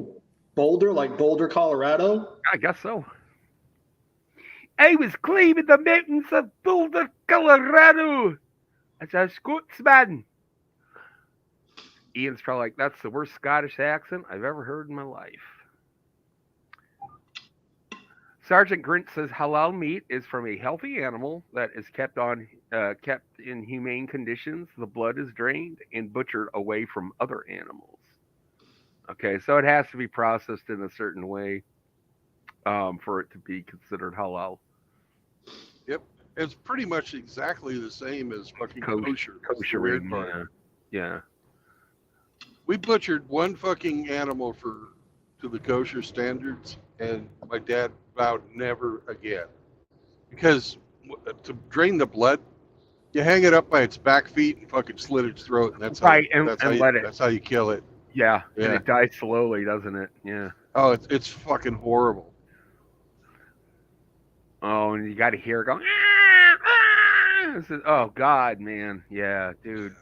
H: Boulder, like Boulder, Colorado?
G: I guess so. I was climbing the mountains of Boulder, Colorado as a Scotsman. Ian's probably like, that's the worst Scottish accent I've ever heard in my life. Sergeant Grint says halal meat is from a healthy animal that is kept in humane conditions. The blood is drained and butchered away from other animals. Okay, so it has to be processed in a certain way for it to be considered halal.
A: Yep, it's pretty much exactly the same as fucking kosher.
G: Kosher, yeah.
A: We butchered one fucking animal to the kosher standards, and my dad vowed never again. Because to drain the blood, you hang it up by its back feet and fucking slit its throat, and that's how you kill it.
G: Yeah, and it dies slowly, doesn't it? Yeah.
A: Oh, it's fucking horrible.
G: Oh, and you got to hear it going. Oh God, man, yeah, dude.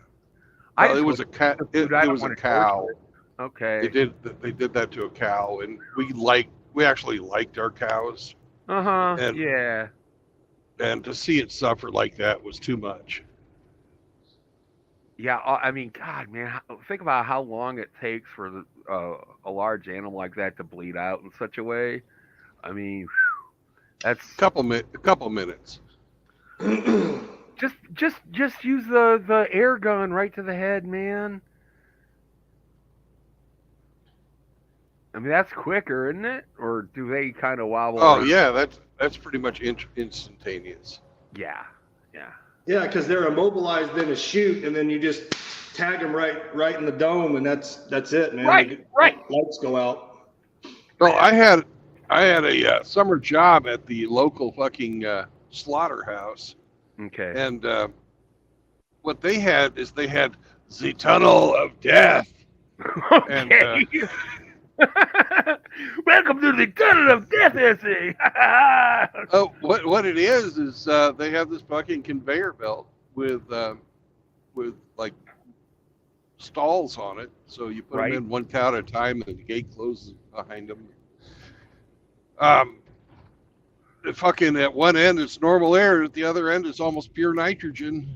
A: It was a cat. It was a cow.
G: Okay.
A: They did that to a cow, and we actually liked our cows.
G: Yeah.
A: And to see it suffer like that was too much.
G: Yeah, I mean, God, man, think about how long it takes for a large animal like that to bleed out in such a way. I mean, that's
A: a couple minutes.
G: Just use the air gun right to the head, man. I mean, that's quicker, isn't it? Or do they kind of wobble?
A: Oh around? Yeah, that's pretty much instantaneous.
G: Yeah.
H: Yeah, because they're immobilized in a chute, and then you just tag them right in the dome, and that's it, man.
G: Right.
H: Lights go out.
A: Well, I had a summer job at the local fucking slaughterhouse.
G: Okay.
A: And what they had the tunnel of death.
G: Okay.
A: And,
G: welcome to the tunnel of death, essay.
A: Oh, what it is they have this fucking conveyor belt with like stalls on it, so you put them in one cow at a time, and the gate closes behind them. Fucking at one end it's normal air, at the other end it's almost pure nitrogen.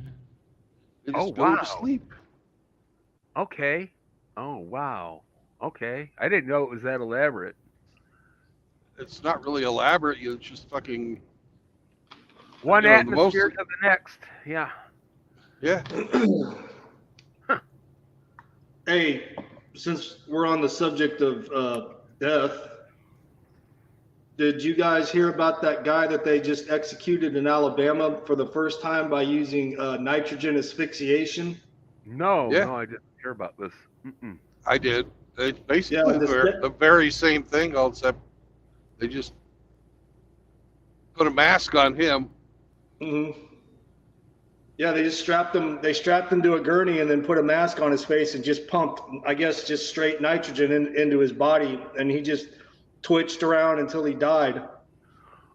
A: They just go to sleep.
G: Okay. Oh wow. Okay. I didn't know it was that elaborate.
A: it's not really elaborate. You just fucking
G: One
A: you know, the most.
G: atmosphere to the next. Yeah.
A: Yeah.
H: Hey, since we're on the subject of death, did you guys hear about that guy that they just executed in Alabama for the first time by using nitrogen asphyxiation?
G: No,
A: Yeah.
G: no, I didn't hear about this. Mm-mm.
A: I did. It's
H: Yeah,
A: basically the very same thing, except they just put a mask on him.
H: Mhm. Yeah, they just strapped him. They strapped him to a gurney and then put a mask on his face and just pumped, I guess, just straight nitrogen into his body, and he just twitched around until he died.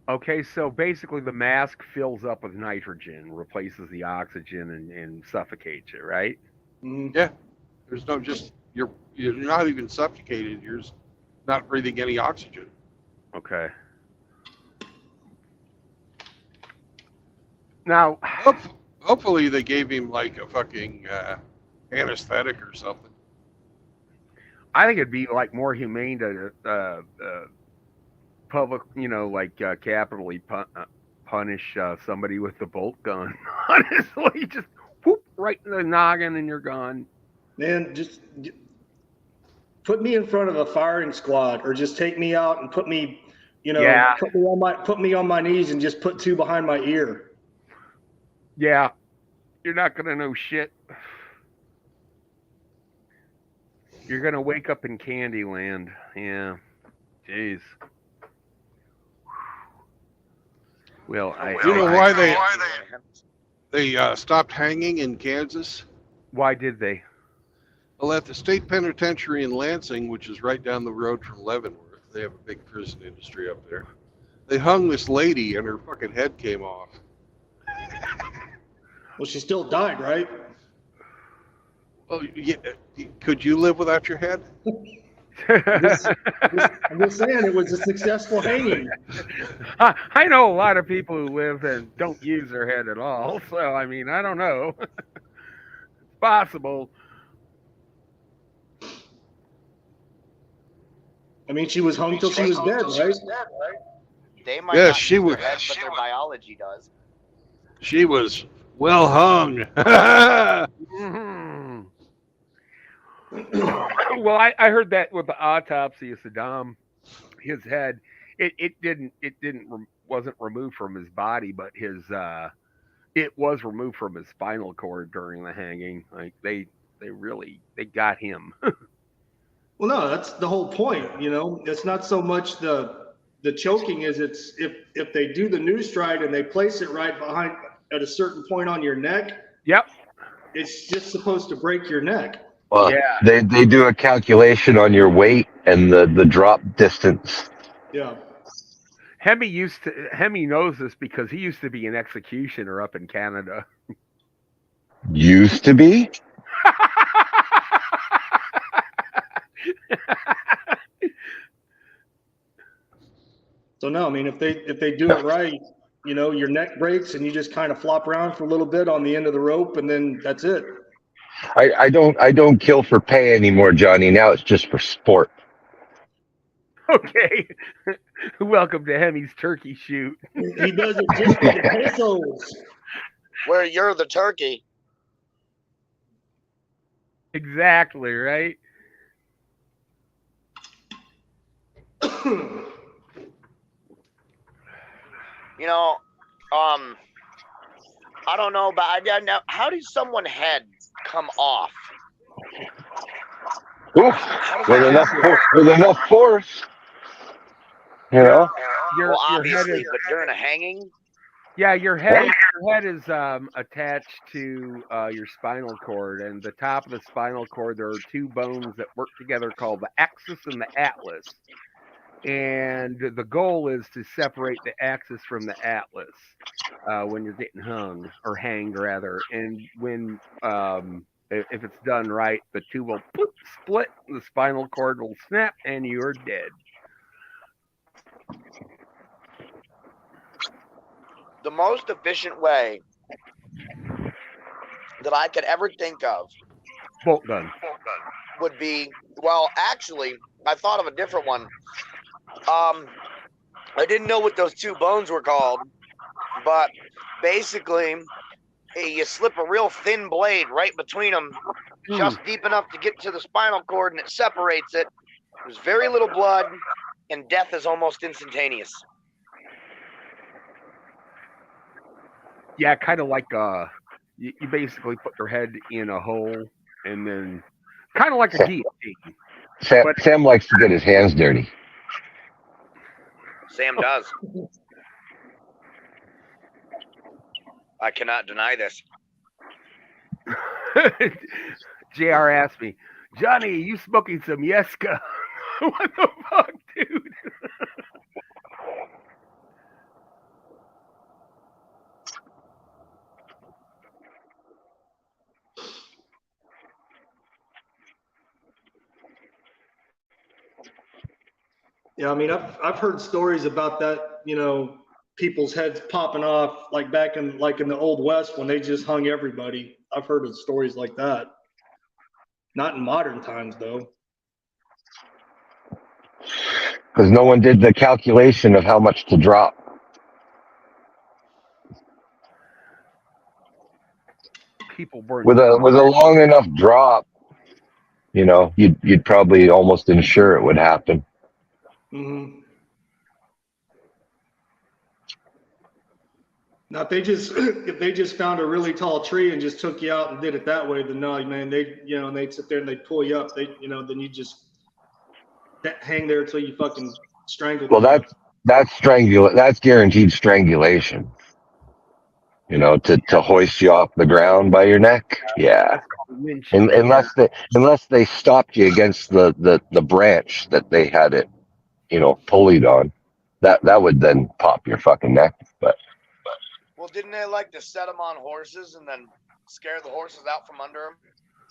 G: Okay, so basically the mask fills up with nitrogen, replaces the oxygen, and suffocates it, right?
H: Mhm.
A: Yeah. There's no just you're not even suffocated. You're just not breathing any oxygen.
G: Okay. Now,
A: Hopefully they gave him like a fucking anesthetic or something.
G: I think it'd be like more humane to public, like capitally punish somebody with the bolt gun. Honestly, just whoop right in the noggin and you're gone.
H: Man, just put me in front of a firing squad, or just take me out and put me,
G: Yeah.
H: put me on my knees and just put two behind my ear.
G: Yeah, you're not gonna know shit. You're gonna wake up in Candyland. Yeah. Jeez. Well,
A: You know why they stopped hanging in Kansas?
G: Why did they?
A: Well, at the state penitentiary in Lansing, which is right down the road from Leavenworth, they have a big prison industry up there. They hung this lady and her fucking head came off.
H: Well, she still died, right?
A: Oh, yeah. Could you live without your head?
H: I'm just saying it was a successful hanging.
G: I know a lot of people who live and don't use their head at all. So, I mean, I don't know. It's possible.
H: I mean, she was hung till she was dead, right?
F: They might
A: Yeah,
F: not
A: she
F: use
A: was.
F: their head, but their biology does.
A: She was well hung.
G: Mhm. Well, I heard that with the autopsy of Saddam, his head, wasn't removed from his body, but it was removed from his spinal cord during the hanging. Like they got him.
H: Well, no, that's the whole point. It's not so much the choking as it's if they do the noose right and they place it right behind at a certain point on your neck.
G: Yep.
H: It's just supposed to break your neck.
D: Well,
G: Yeah.
D: they do a calculation on your weight and the drop distance.
H: Yeah.
G: Hemi knows this because he used to be an executioner up in Canada.
D: Used to be?
H: So no, I mean, if they do it right, your neck breaks and you just kind of flop around for a little bit on the end of the rope, and then that's it.
D: I don't kill for pay anymore, Johnny. Now it's just for sport.
G: Okay. Welcome to Hemi's turkey shoot.
H: He does it just for the pesos.
F: Where you're the turkey.
G: Exactly, right?
F: I don't know, but now, how does someone's head come off?
D: Oof, with enough force.
F: Well,
G: Your
F: obviously,
G: head is,
F: but during a hanging?
G: yeah, your head is attached to your spinal cord, and the top of the spinal cord there are two bones that work together called the axis and the atlas. And the goal is to separate the axis from the atlas when you're getting hung or hanged rather. And when if it's done right, the two will split, the spinal cord will snap, and you're dead.
F: The most efficient way that I could ever think of
G: Bolt gun.
F: would be, well, actually, I thought of a different one. I didn't know what those two bones were called, but basically, you slip a real thin blade right between them, just deep enough to get to the spinal cord, and it separates it. There's very little blood, and death is almost instantaneous.
G: Yeah, kind of like you basically put their head in a hole, and then kind of like a guillotine.
D: Sam likes to get his hands dirty.
F: Sam does. I cannot deny this.
G: JR asked me, Johnny, you smoking some Yeska? What the fuck, dude?
H: Yeah, I mean, I've heard stories about that, you know, people's heads popping off like back in the old West when they just hung everybody. I've heard of stories like that. Not in modern times though.
D: Because no one did the calculation of how much to drop.
G: People weren't
D: With a long enough drop, you know, you'd probably almost ensure it would happen.
H: Mm-hmm. Now, if they just found a really tall tree and just took you out and did it that way, then no, man, they'd sit there and they'd pull you up. Then you just hang there until you fucking strangle.
D: Well, that's guaranteed strangulation. You know, to hoist you off the ground by your neck. Yeah. Unless they stopped you against the branch that they had it, you know, pulleyed on, that would then pop your fucking neck. But
F: well, didn't they like to set them on horses and then scare the horses out from under them?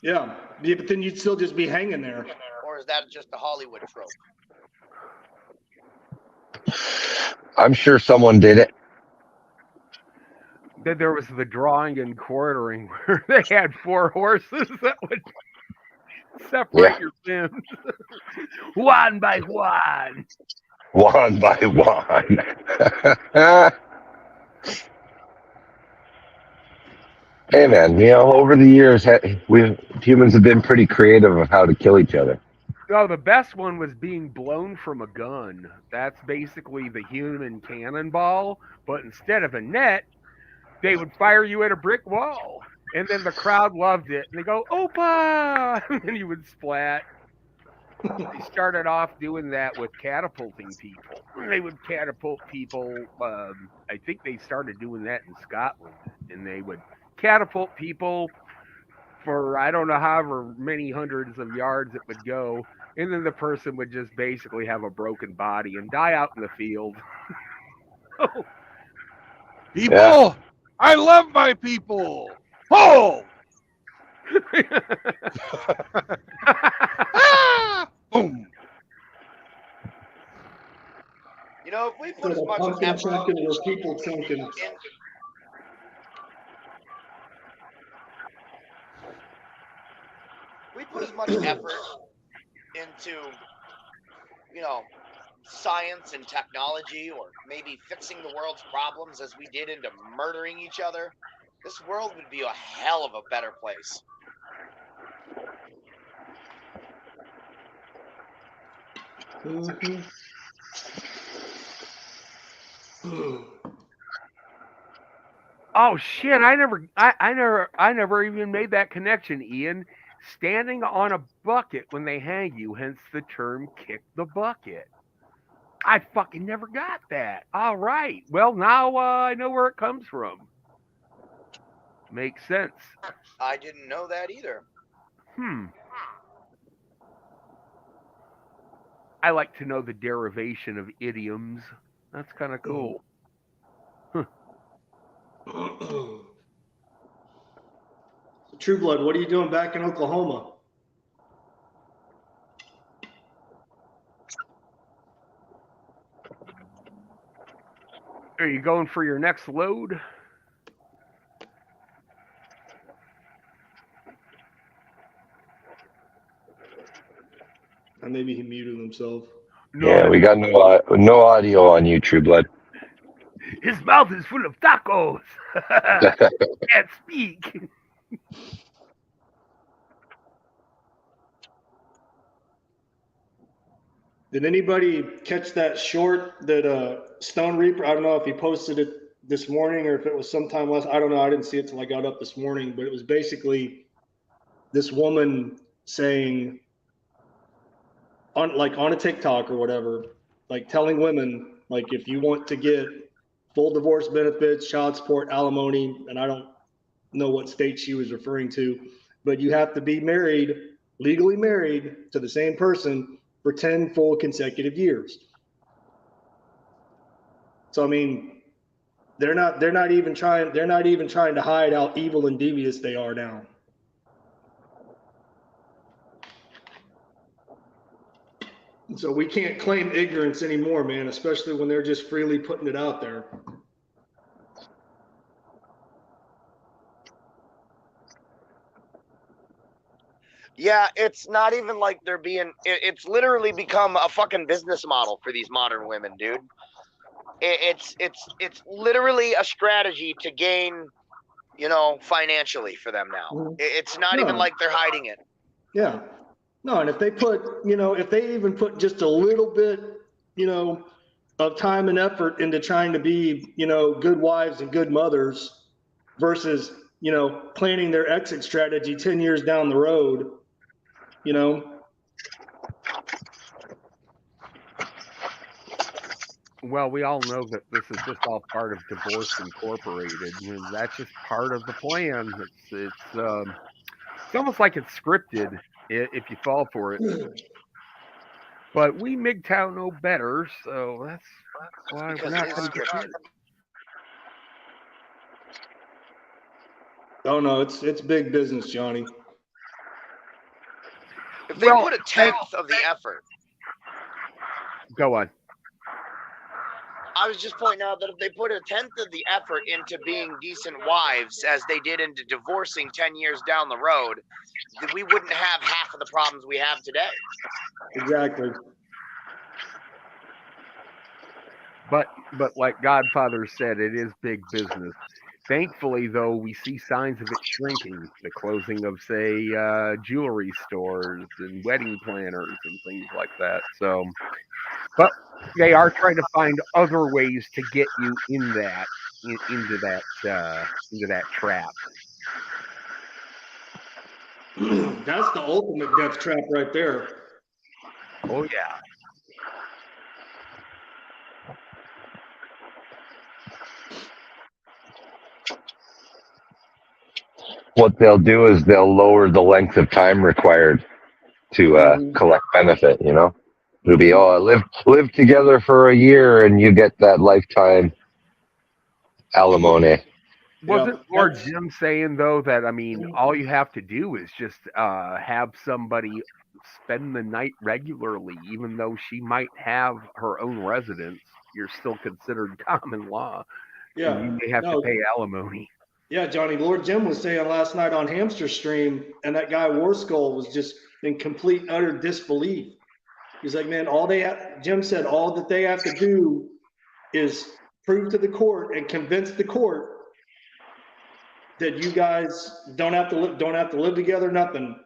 H: Yeah, but then you'd still just be hanging there.
F: Or is that just a Hollywood trope?
D: I'm sure someone did it.
G: Then there was the drawing and quartering where they had 4 horses that would separate your limbs one by one.
D: One by one. Hey man, you know, over the years, humans have been pretty creative of how to kill each other.
G: No, the best one was being blown from a gun. That's basically the human cannonball, but instead of a net, they would fire you at a brick wall. And then the crowd loved it. And they go, Opa! And you would splat. They started off doing that with catapulting people. They would catapult people. I think they started doing that in Scotland. And they would catapult people for I don't know however many hundreds of yards it would go. And then the person would just basically have a broken body and die out in the field.
A: People! Yeah. I love my people! Oh! Ah! Boom!
F: You know, if we put as much effort into
H: people thinking.
F: We put as much effort into, you know, science and technology, or maybe fixing the world's problems as we did into murdering each other, this world would be a hell of a better place.
H: Mm-hmm.
G: Oh shit! I never even made that connection, Ian. Standing on a bucket when they hang you, hence the term "kick the bucket." I fucking never got that. All right. Well, now I know where it comes from. Makes sense.
F: I didn't know that either.
G: I like to know the derivation of idioms. That's kind of cool.
H: True Blood, what are you doing back in Oklahoma?
G: Are you going for your next load?
H: And maybe he muted himself.
D: Yeah, we got no audio on YouTube, bud.
G: His mouth is full of tacos. Can't speak.
H: Did anybody catch that short that Stone Reaper? I don't know if he posted it this morning or if it was sometime last. I don't know. I didn't see it till I got up this morning, but it was basically this woman saying on a TikTok or whatever, like telling women, like, if you want to get full divorce benefits, child support, alimony, and I don't know what state she was referring to, but you have to be married, legally married to the same person for 10 full consecutive years. So I mean, they're not even trying to hide how evil and devious they are now. So we can't claim ignorance anymore, man, especially when they're just freely putting it out there.
F: Yeah, it's not even like they're being. It's literally become a fucking business model for these modern women, dude. It's literally a strategy to gain, financially for them now. It's not even like they're hiding it.
H: Yeah. No, and if they put, if they even put just a little bit, of time and effort into trying to be, good wives and good mothers versus, planning their exit strategy 10 years down the road,
G: Well, we all know that this is just all part of Divorce Incorporated, and that's just part of the plan. It's almost like it's scripted if you fall for it. But we MGTOW know better, so that's why we're not going to get it.
H: Oh no, it's big business, Johnny.
F: If they put a tenth of the effort.
G: Go on.
F: I was just pointing out that if they put a tenth of the effort into being decent wives as they did into divorcing 10 years down the road, we wouldn't have half of the problems we have today.
H: Exactly.
G: But like Godfather said, it is big business. Thankfully, though, we see signs of it shrinking. The closing of, say, jewelry stores and wedding planners and things like that. So, but they are trying to find other ways to get you into that trap.
H: That's the ultimate death trap right there.
G: Oh yeah.
D: What they'll do is they'll lower the length of time required to collect benefit. It'll be live together for a year and you get that lifetime alimony.
G: Wasn't Lord Jim saying though that all you have to do is just have somebody spend the night regularly, even though she might have her own residence, you're still considered common law.
H: Yeah.
G: And you may have to pay alimony.
H: Yeah, Johnny, Lord Jim was saying last night on Hamster Stream, and that guy War Skull was just in complete utter disbelief. He's like, man, Jim said all that they have to do is prove to the court and convince the court that you guys don't have to live together, nothing.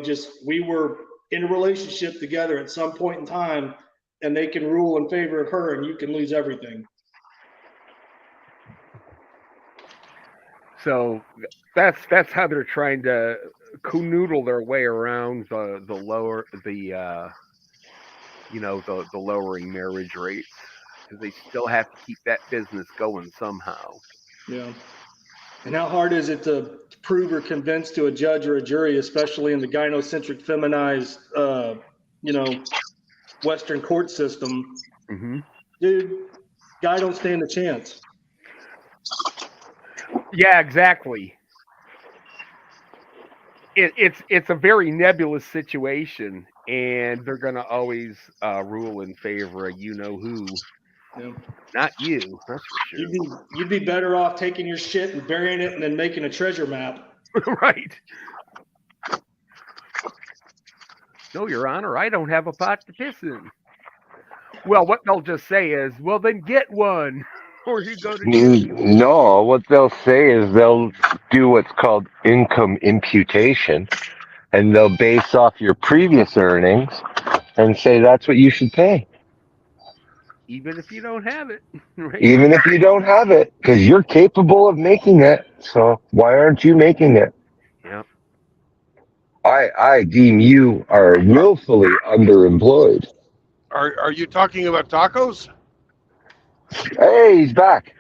H: Just we were in a relationship together at some point in time, and they can rule in favor of her, and you can lose everything.
G: So that's how they're trying to canoodle their way around the lowering marriage rates, because they still have to keep that business going somehow.
H: Yeah. And how hard is it to prove or convince to a judge or a jury, especially in the gynocentric, feminized, Western court system?
G: Mm-hmm.
H: Dude, guy don't stand a chance.
G: Yeah, exactly. It's a very nebulous situation, and they're going to always rule in favor of you-know-who.
H: Yeah.
G: Not you, that's for sure.
H: You'd be better off taking your shit and burying it and then making a treasure map.
G: Right. No, Your Honor, I don't have a pot to piss in. Well, what they'll just say is, well, then get one, or you go to jail.
D: No, what they'll say is they'll do what's called income imputation, and they'll base off your previous earnings and say that's what you should pay,
G: Even if you don't have it, right?
D: even if you don't have it, because you're capable of making it. So why aren't you making it?
G: Yeah.
D: I deem you are willfully underemployed.
A: Are you talking about tacos?
D: Hey, he's back.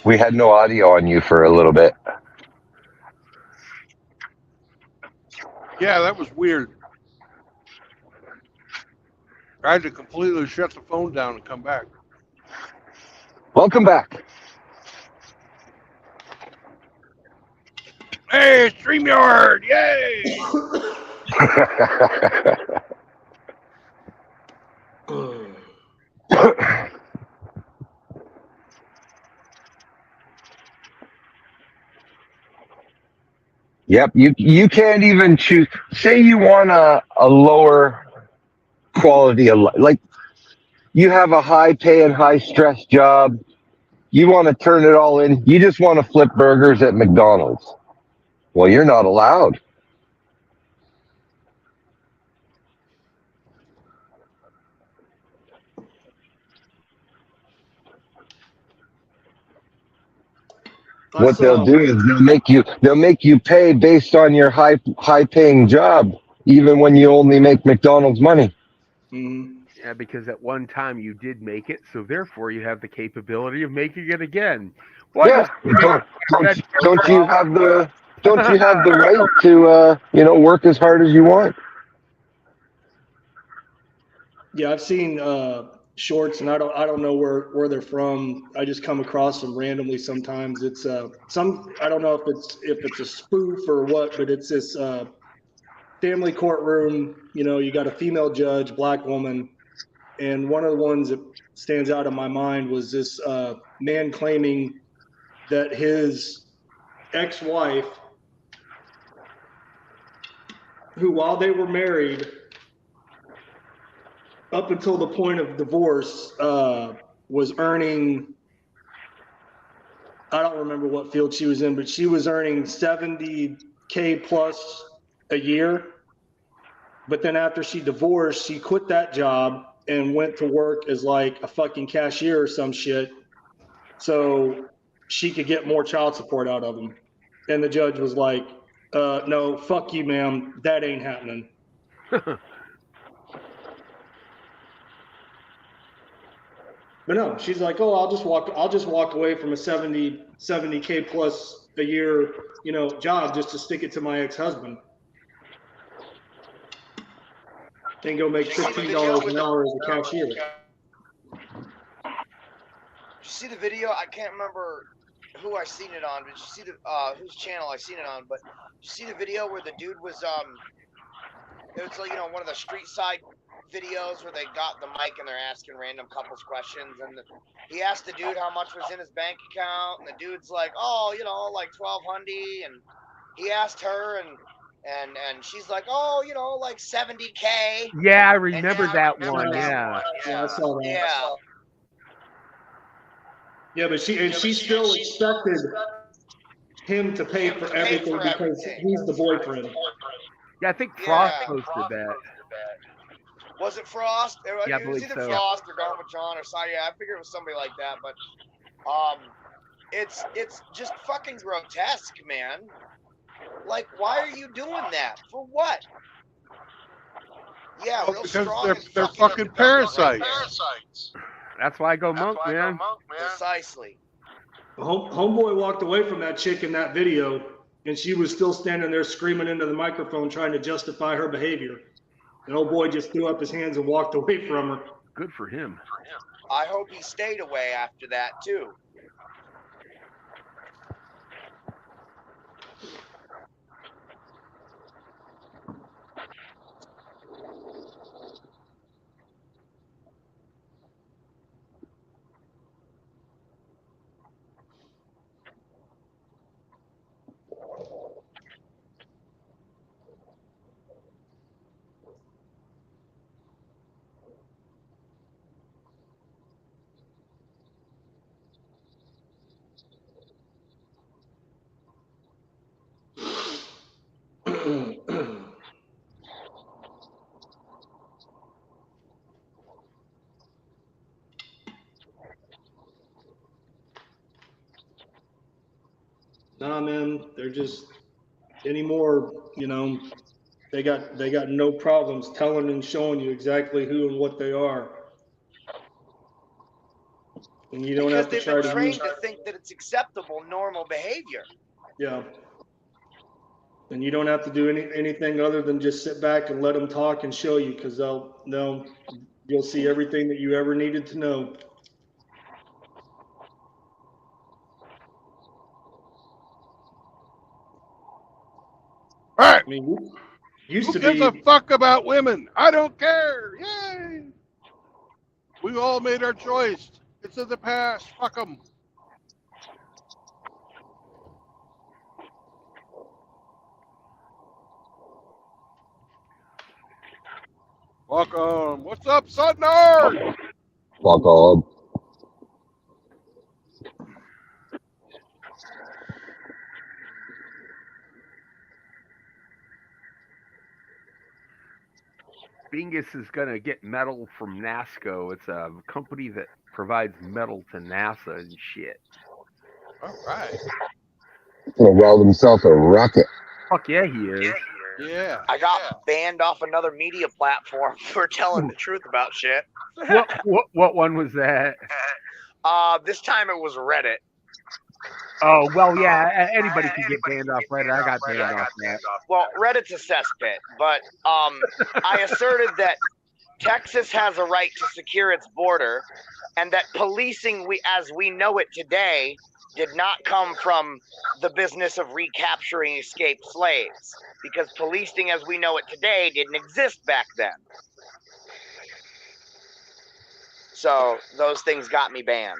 D: We had no audio on you for a little bit.
A: Yeah, that was weird. I had to completely shut the phone down and come back.
D: Welcome back.
A: Hey, StreamYard! Yay!
D: Yep, you can't even choose. Say you want a lower quality of life. Like you have a high pay and high stress job. You want to turn it all in. You just want to flip burgers at McDonald's. Well, you're not allowed. What they'll do is they'll make you pay based on your high paying job, even when you only make McDonald's money.
G: Yeah, because at one time you did make it, so therefore you have the capability of making it again. What
D: Yeah,
G: is
D: don't you have the right to work as hard as you want?
H: Yeah, I've seen shorts, and I don't know where they're from. I just come across them randomly sometimes. It's some I don't know if it's a spoof or what, but it's this family courtroom. You got a female judge, black woman, and one of the ones that stands out in my mind was this man claiming that his ex-wife, who while they were married, up until the point of divorce, was earning, I don't remember what field she was in, but she was earning 70K plus a year. But then after she divorced, she quit that job and went to work as like a fucking cashier or some shit, so she could get more child support out of him. And the judge was like, no, fuck you, ma'am. That ain't happening. But no, she's like, oh, I'll just walk away from a 70K plus a year, job just to stick it to my ex-husband. Then go make $15 an hour as a cashier.
F: Did you see the video? I can't remember who I seen it on, but you see the whose channel I seen it on, but you see the video where the dude was it was like, one of the street side videos where they got the mic and they're asking random couples questions, and he asked the dude how much was in his bank account, and the dude's like, oh, like 1,200, and he asked her, and she's like, oh, like 70K.
G: Yeah, I remember that one. Yeah.
H: Yeah, I saw that.
F: Yeah.
H: Yeah, but she still expected him to pay for everything because he's the boyfriend.
G: Yeah, I think Frost posted that.
F: Was it Frost?
G: Yeah, I
F: it was
G: believe
F: either
G: so.
F: Frost or Gone with John or Sai. Yeah, I figured it was somebody like that. But it's just fucking grotesque, man. Like, why are you doing that? For what? Yeah, real
A: Because
F: strong.
A: they're fucking parasites.
G: That's why I go monk, man.
F: Precisely.
H: Homeboy walked away from that chick in that video, and she was still standing there screaming into the microphone trying to justify her behavior. And old boy just threw up his hands and walked away from her.
G: Good for him.
F: I hope he stayed away after that too.
H: Nah, man, they're just anymore. They got no problems telling and showing you exactly who and what they are. And you don't
F: Because
H: have to
F: they've
H: try
F: been
H: to
F: trained
H: use.
F: to think that it's acceptable, normal behavior.
H: Yeah. And you don't have to do anything other than just sit back and let them talk and show you, because you'll see everything that you ever needed to know.
A: All right.
H: I mean, used
A: Who
H: to
A: gives
H: be.
A: a fuck about women? I don't care. Yay! We all made our choice. It's in the past. Fuck them. Welcome. What's up, Sudnard?
D: Fuck all.
G: Bingus is going to get metal from NASCO. It's a company that provides metal to NASA and shit.
A: All right.
D: Gonna weld himself a rocket.
G: Fuck yeah, he is.
A: Yeah.
F: I got banned off another media platform for telling the truth about shit.
G: What one was that?
F: This time it was Reddit.
G: Oh, well, yeah, anybody can get banned off Reddit. I got banned off that.
F: Well, Reddit's a cesspit, but I asserted that Texas has a right to secure its border, and that policing as we know it today did not come from the business of recapturing escaped slaves, because policing as we know it today didn't exist back then. So those things got me banned.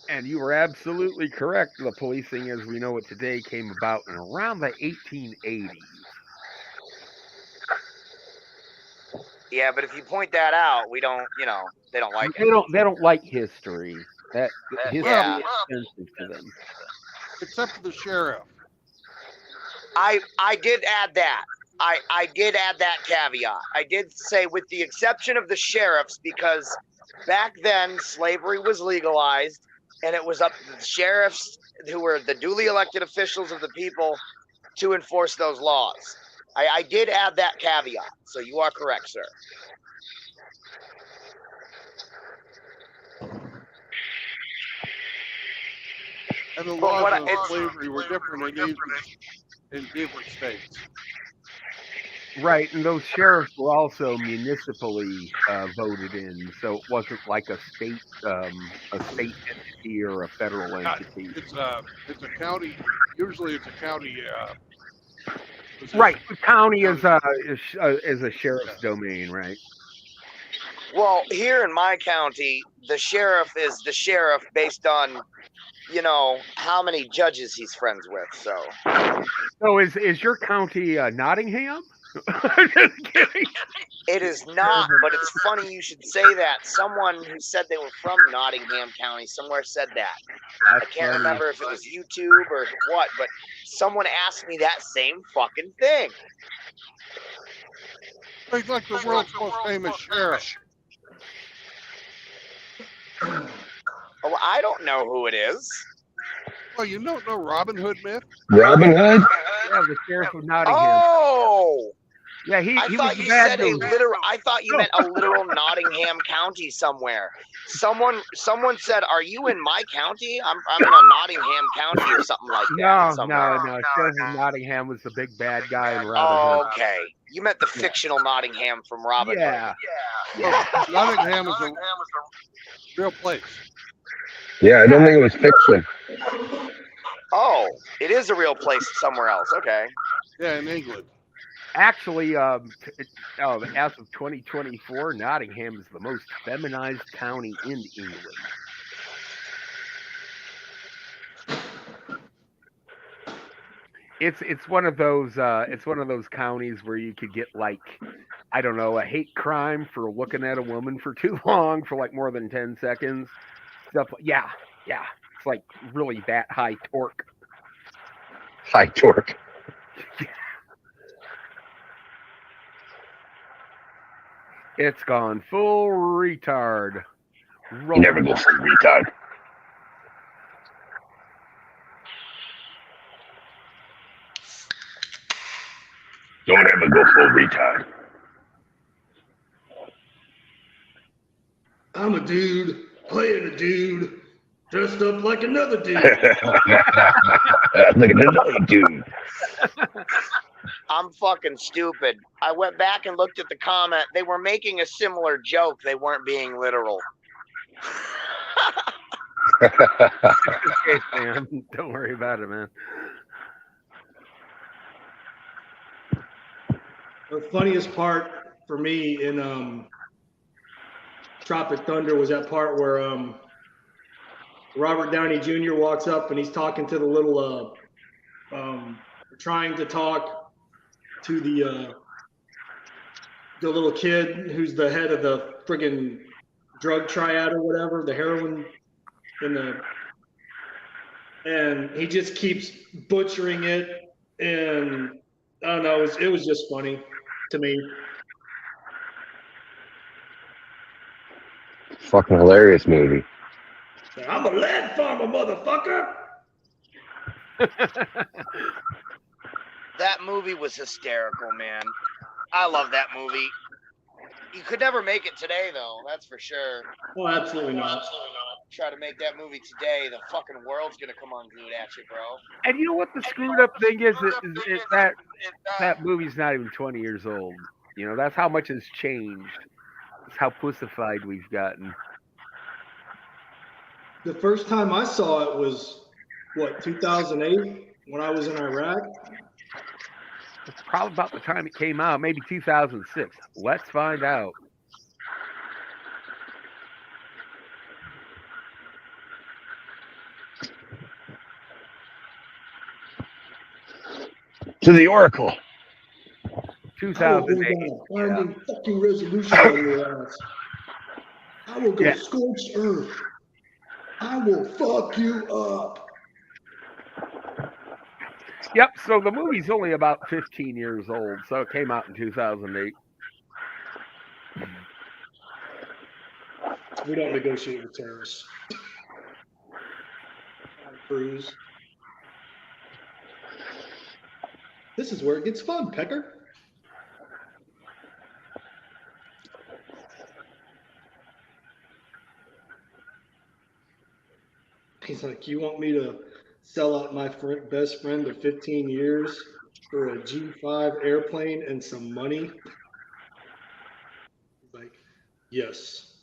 G: And you were absolutely correct. The policing as we know it today came about in around the 1880s.
F: Yeah, but if you point that out, we don't, they don't like it.
G: They don't like history. That history
F: Yeah.
G: is sensitive to them.
A: Except for the sheriff.
F: I did add that. I did add that caveat. I did say with the exception of the sheriffs, because back then slavery was legalized, and it was up to the sheriffs, who were the duly elected officials of the people, to enforce those laws. I did add that caveat, so you are correct, sir.
A: And the laws of slavery were different in different states.
G: Right, and those sheriffs were also municipally voted in, so it wasn't like a state entity or a federal entity.
A: It's a county. Usually, it's a county. Position.
G: Right, the county is a sheriff's domain, right?
F: Well, here in my county, the sheriff is the sheriff based on, how many judges he's friends with.
G: So is your county Nottingham? I'm just kidding.
F: It is not, but it's funny you should say that. Someone who said they were from Nottingham County somewhere said that.
G: That's
F: I can't
G: funny.
F: remember if it was YouTube or what, but someone asked me that same fucking thing.
A: He's like the world's most famous sheriff.
F: Oh, I don't know who it is.
A: Oh, you don't know Robin Hood myth?
D: Robin Hood?
G: Yeah, the sheriff of Nottingham.
F: Oh!
G: Yeah, he
F: I
G: was
F: thought you
G: bad
F: said a
G: news.
F: literal. I thought you meant a literal Nottingham County somewhere. Someone said, "Are you in my county? I'm in a Nottingham County or something like that."
G: No. Sheriff of Nottingham was the big bad guy in Robin Hood.
F: Okay, you meant the fictional Nottingham from Robin Hood.
G: Yeah.
A: Nottingham is a real place.
D: Yeah, I don't think it was fiction.
F: Oh, it is a real place somewhere else. Okay.
A: Yeah, in England.
G: Actually, as of 2024, Nottingham is the most feminized county in England. It's one of those counties where you could get, like, I don't know, a hate crime for looking at a woman for too long, for like more than 10 seconds. Stuff. Yeah. It's like really that high torque.
D: High torque.
G: It's gone full retard.
D: You never go full retard.
I: Don't ever go full retard.
H: I'm a dude playing a dude dressed up like another dude.
I: Look at another dude.
F: I'm fucking stupid. I went back and looked at the comment. They were making a similar joke. They weren't being literal.
G: Okay, Sam. Don't worry about it, man.
H: The funniest part for me in Tropic Thunder was that part where Robert Downey Jr. walks up and he's talking to the little trying to talk to the little kid who's the head of the friggin' drug triad or whatever, the heroin and he just keeps butchering it, and I don't know, it was just funny to me.
D: Fucking hilarious movie.
H: I'm a lead farmer, motherfucker.
F: That movie was hysterical, man. I love that movie. You could never make it today, though. That's for sure.
H: Oh, absolutely not.
F: Try to make that movie today, the fucking world's gonna come unglued at you, bro.
G: And you know what the screwed up thing is that movie's not even 20 years old. You know, that's how much has changed. It's how pussified we've gotten.
H: The first time I saw it was, what, 2008, when I was in Iraq?
G: It's probably about the time it came out, maybe 2006. Let's find out.
I: To the Oracle.
G: 2008.
H: I will bring down a fucking resolution on your ass. I will go scorched earth. I will fuck you up.
G: Yep, so the movie's only about 15 years old, so it came out in 2008.
H: We don't negotiate with terrorists. Cruise. This is where it gets fun, Pecker. He's like, you want me to sell out my best friend of 15 years for a G5 airplane and some money? He's like, yes.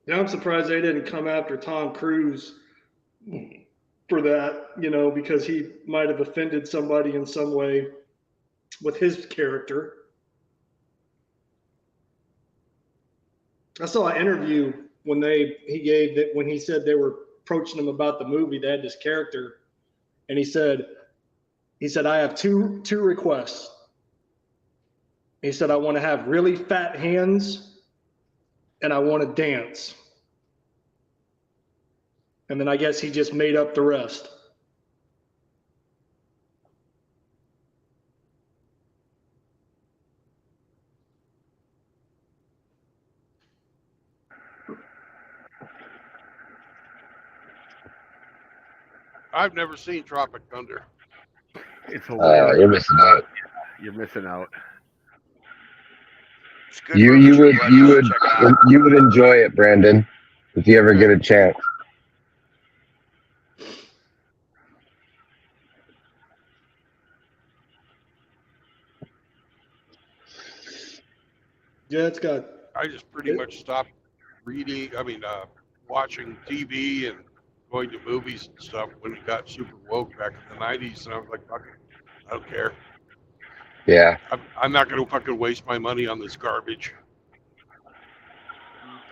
H: Yeah, I'm surprised they didn't come after Tom Cruise for that, you know, because he might have offended somebody in some way with his character. I saw an interview when he said they were approaching him about the movie. They had this character, and he said, I have two requests. He said, I want to have really fat hands, and I want to dance. And then I guess he just made up the rest.
A: I've never seen Tropic Thunder.
G: It's hilarious.
D: You're missing out.
G: You're missing out.
F: It's good
D: You would enjoy it, Brandon, if you ever get a chance.
H: Yeah, it's got.
A: I just pretty much stopped watching TV and going to movies and stuff when it got super woke back in the 90s, and I was like, fuck it, I don't care.
D: Yeah.
A: I'm not going to fucking waste my money on this garbage.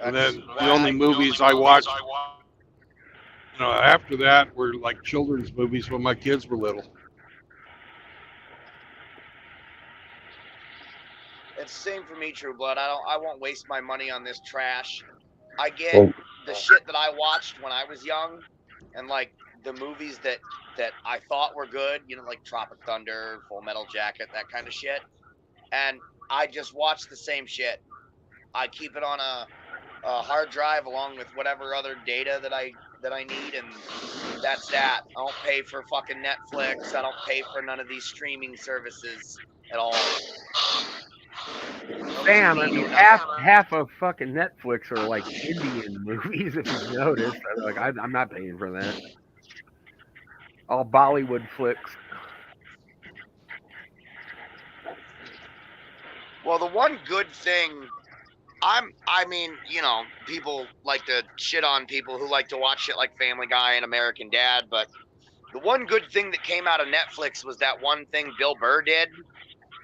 A: And then the only movies I watched, after that were like children's movies when my kids were little.
F: It's the same for me, True Blood. I won't waste my money on this trash. I get the shit that I watched when I was young, and like the movies that I thought were good, like Tropic Thunder, Full Metal Jacket, that kind of shit. And I just watch the same shit. I keep it on a hard drive along with whatever other data that I need, and that's that. I don't pay for fucking Netflix. I don't pay for none of these streaming services at all. No
G: Sam,
F: TV,
G: I mean,
F: no nothing.
G: half of fucking Netflix are like Indian movies, if you've noticed. Like, I'm not paying for that. All Bollywood flicks.
F: Well, the one good thing, I mean, you know, people like to shit on people who like to watch shit like Family Guy and American Dad, but the one good thing that came out of Netflix was that one thing Bill Burr did,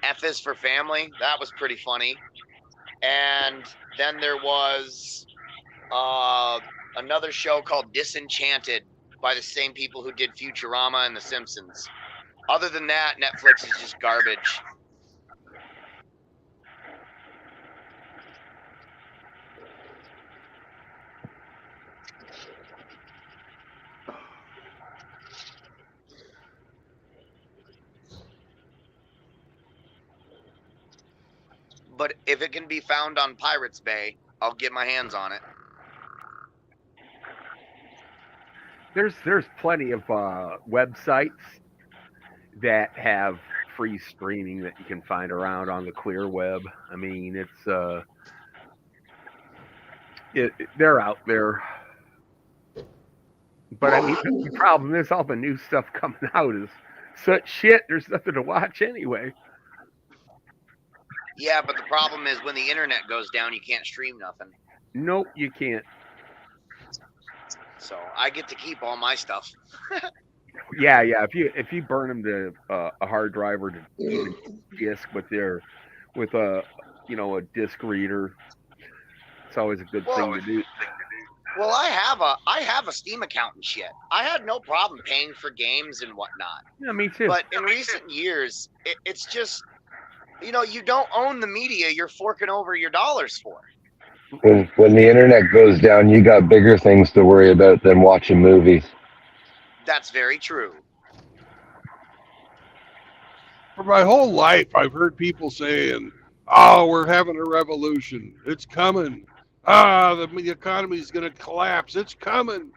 F: F is for Family. That was pretty funny. And then there was another show called Disenchanted by the same people who did Futurama and The Simpsons. Other than that, Netflix is just garbage. But if it can be found on Pirates Bay, I'll get my hands on it.
G: There's plenty of websites that have free streaming that you can find around on the clear web. I mean, it's they're out there. But I mean, the problem is all the new stuff coming out is such shit. There's nothing to watch anyway.
F: Yeah, but the problem is when the internet goes down, you can't stream nothing.
G: Nope, you can't.
F: So I get to keep all my stuff.
G: Yeah. If you burn them to a hard drive or to disk with a a disk reader, it's always a good thing to do.
F: Well, I have a Steam account and shit. I had no problem paying for games and whatnot.
G: Yeah, me too.
F: But in recent years, it's just, you don't own the media you're forking over your dollars for.
D: When the internet goes down, you got bigger things to worry about than watching movies.
F: That's very true.
A: For my whole life, I've heard people saying, "Oh, we're having a revolution. It's coming. The economy's going to collapse. It's coming."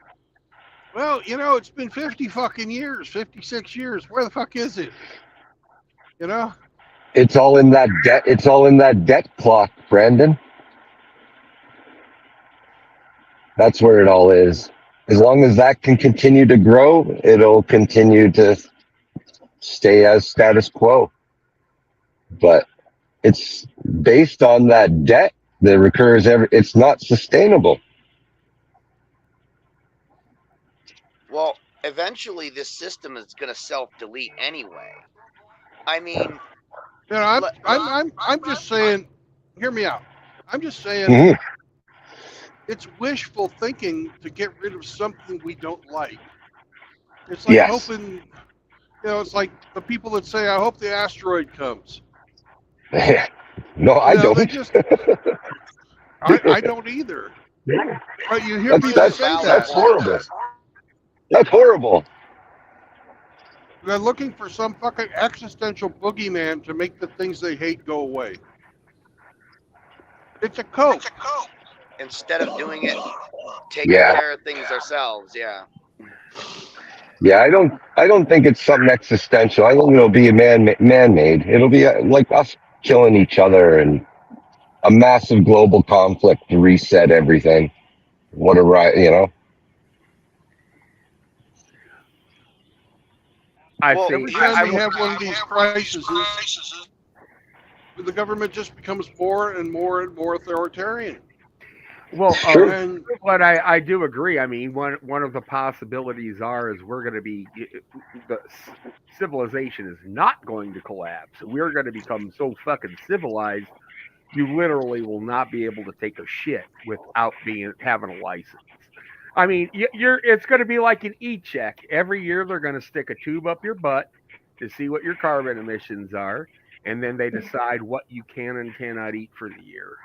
A: Well, it's been 50 fucking years, 56 years. Where the fuck is it?
D: It's all in that debt. It's all in that debt clock, Brandon. That's where it all is. As long as that can continue to grow, it'll continue to stay as status quo. But it's based on that debt that recurs it's not sustainable.
F: Well, eventually this system is going to self-delete anyway. I mean,
A: I'm just saying, hear me out. I'm just saying it's wishful thinking to get rid of something we don't like. It's like hoping, it's like the people that say, "I hope the asteroid comes."
D: No, I don't.
A: I don't either. But you hear people say that.
D: That's horrible. That's horrible.
A: They're looking for some fucking existential boogeyman to make the things they hate go away. It's a cope.
F: Instead of doing it, taking care of things ourselves,
D: Yeah, I don't think it's something existential. I think it'll be man-made. It'll be like us killing each other and a massive global conflict to reset everything. What a right,
A: Every time we have one of these crises, the government just becomes more and more and more authoritarian.
G: Well, but I do agree. I mean, one of the possibilities is we're going to be, the civilization is not going to collapse. We're going to become so fucking civilized, you literally will not be able to take a shit without having a license. I mean, it's going to be like an e-check. Every year they're going to stick a tube up your butt to see what your carbon emissions are, and then they decide what you can and cannot eat for the year.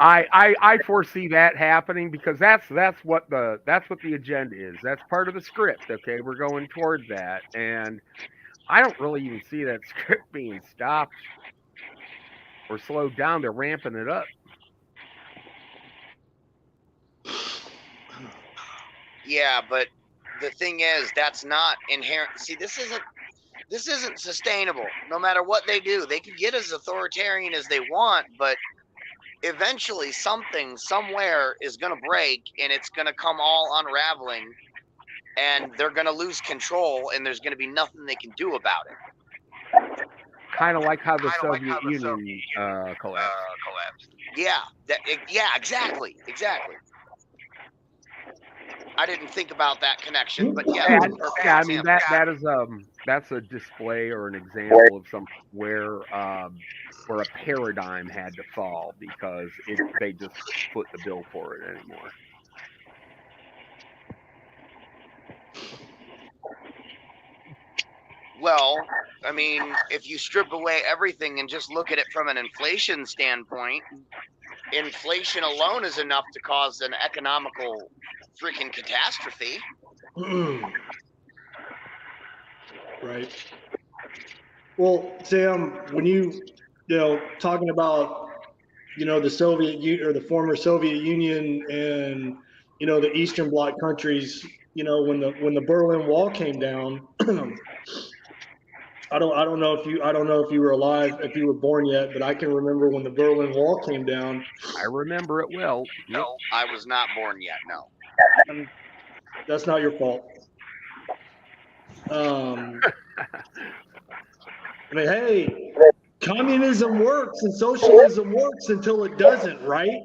G: I foresee that happening because that's what the agenda is. That's part of the script. Okay, we're going toward that, and I don't really even see that script being stopped. or slowed down. They're ramping it up.
F: Yeah, but the thing is, that's not inherent. See, this isn't sustainable. No matter what they do, they can get as authoritarian as they want, but eventually something somewhere is going to break, and it's going to come all unraveling, and they're going to lose control, and there's going to be nothing they can do about it.
G: Kind of like how the Soviet Union collapsed.
F: Yeah, yeah, exactly. I didn't think about that connection, but yeah, that's a perfect
G: I mean
F: example.
G: that's a display or an example of some where a paradigm had to fall because they just foot the bill for it anymore.
F: Well, I mean, if you strip away everything and just look at it from an inflation standpoint, inflation alone is enough to cause an economical freaking catastrophe.
H: Right. Well, Sam, when you talking about the Soviet Union or the former Soviet Union and the Eastern Bloc countries, when the Berlin Wall came down, I don't know if you were alive, if you were born yet, but I can remember when the Berlin Wall came down.
G: I remember it well. Yep.
F: I was not born yet. No.
H: That's not your fault. I mean, hey, communism works and socialism works until it doesn't, right?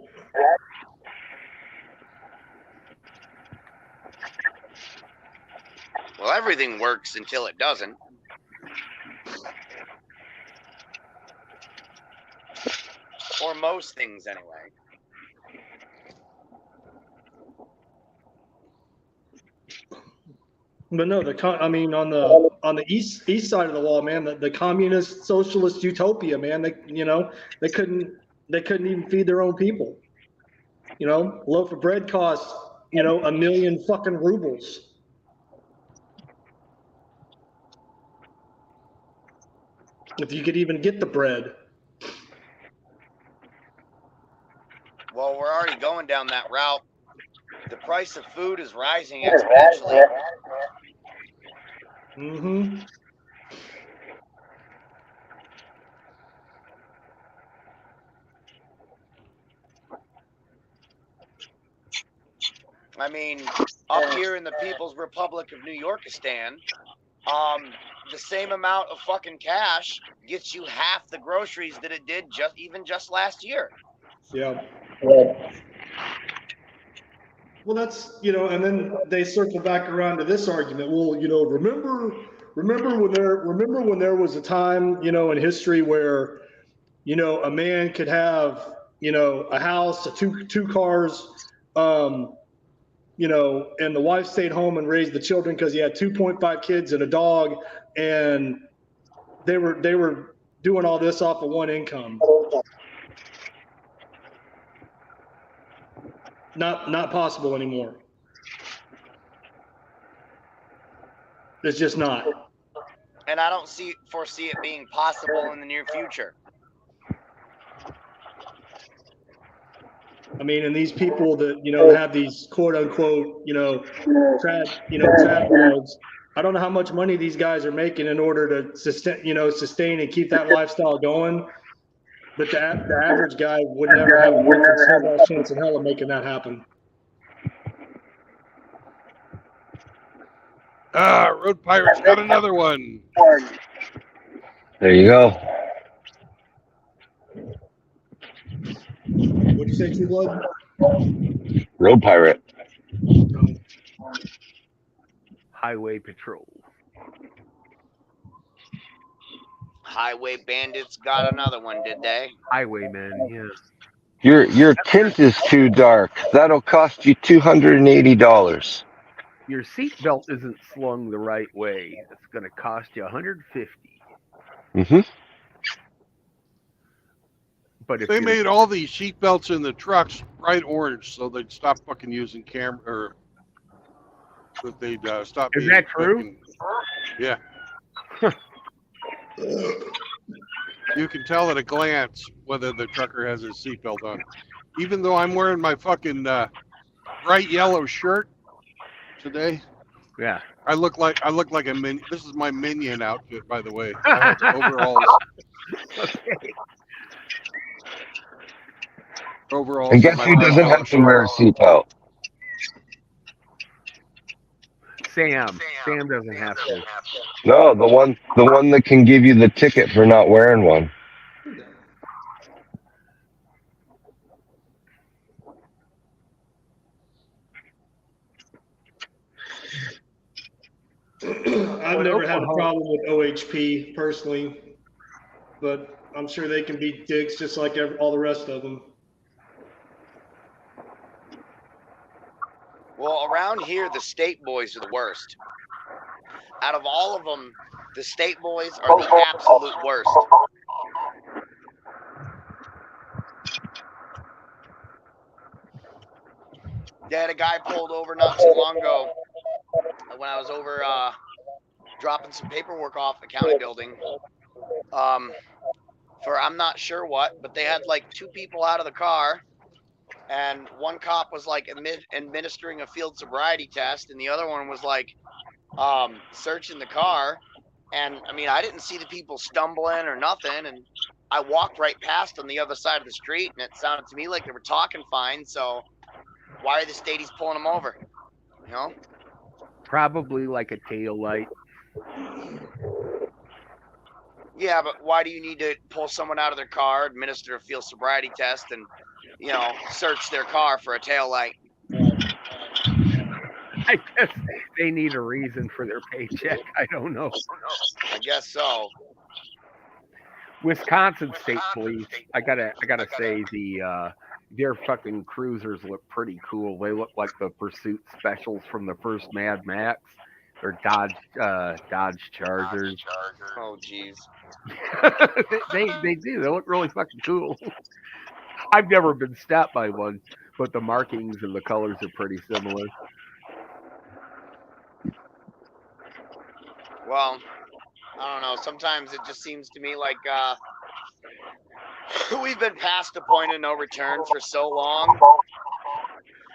F: Well, everything works until it doesn't. Or most things, anyway.
H: But no, on the east side of the wall, man, the communist socialist utopia, man, they couldn't even feed their own people. Loaf of bread costs $1 million fucking rubles. If you could even get the bread.
F: Well, we're already going down that route. The price of food is rising exponentially.
H: Mm-hmm.
F: I mean, up here in the People's Republic of New Yorkistan, the same amount of fucking cash gets you half the groceries that it did just last year.
H: Yeah. Well, that's and then they circle back around to this argument. Well, remember when there was a time in history where a man could have a house, two cars, and the wife stayed home and raised the children because he had 2.5 kids and a dog, and they were doing all this off of one income. Not possible anymore. It's just not.
F: And I don't foresee it being possible in the near future.
H: I mean, and these people that have these quote unquote trad blogs, I don't know how much money these guys are making in order to sustain and keep that lifestyle going. But the average guy would never have a chance in hell of making that happen.
A: Road Pirate's got another one.
I: There you go.
H: What'd you say, True Blood?
I: Road Pirate.
G: Highway Patrol.
F: Highway Bandits got another one, did they?
G: Highwaymen, yeah.
I: Your tint is too dark. That'll cost you $280.
G: Your seatbelt isn't slung the right way. It's going to cost you $150.
I: Mm-hmm.
G: But if
A: They made all these seat belts in the trucks bright orange, so they'd stop fucking using camera, or that they'd stop.
G: Is that true?
A: Yeah. You can tell at a glance whether the trucker has his seatbelt on. Even though I'm wearing my fucking bright yellow shirt today,
G: Yeah.
A: I look like a minion. This is my minion outfit, by the way. I have overalls.
G: Okay.
A: Overalls.
I: And
A: And
I: guess
A: my
I: who
A: bright
I: doesn't
A: yellow
I: have to wear a
A: shirt.
I: seatbelt?
G: Sam. Sam doesn't have to.
I: No, the one that can give you the ticket for not wearing one.
H: I've never had a problem with OHP personally, but I'm sure they can be dicks just like all the rest of them.
F: Well, around here, the state boys are the worst. Out of all of them, the state boys are the absolute worst. They had a guy pulled over not too long ago when I was over dropping some paperwork off the county building. For I'm not sure what, but they had like 2 people out of the car, and one cop was like administering a field sobriety test, and the other one was like searching the car. And I mean, I didn't see the people stumbling or nothing, and I walked right past on the other side of the street, and it sounded to me like they were talking fine. So why are the stateies pulling them over? You know?
G: Probably like a tail light.
F: Yeah, but why do you need to pull someone out of their car, administer a field sobriety test, and search their car for a tail light?
G: I guess they need a reason for their paycheck. I don't know.
F: I guess so.
G: Wisconsin State Police. I gotta say their fucking cruisers look pretty cool. They look like the pursuit specials from the first Mad Max. They're Dodge Chargers.
F: Oh jeez.
G: they do. They look really fucking cool. I've never been stopped by one, but the markings and the colors are pretty similar.
F: Well, I don't know. Sometimes it just seems to me like we've been past the point of no return for so long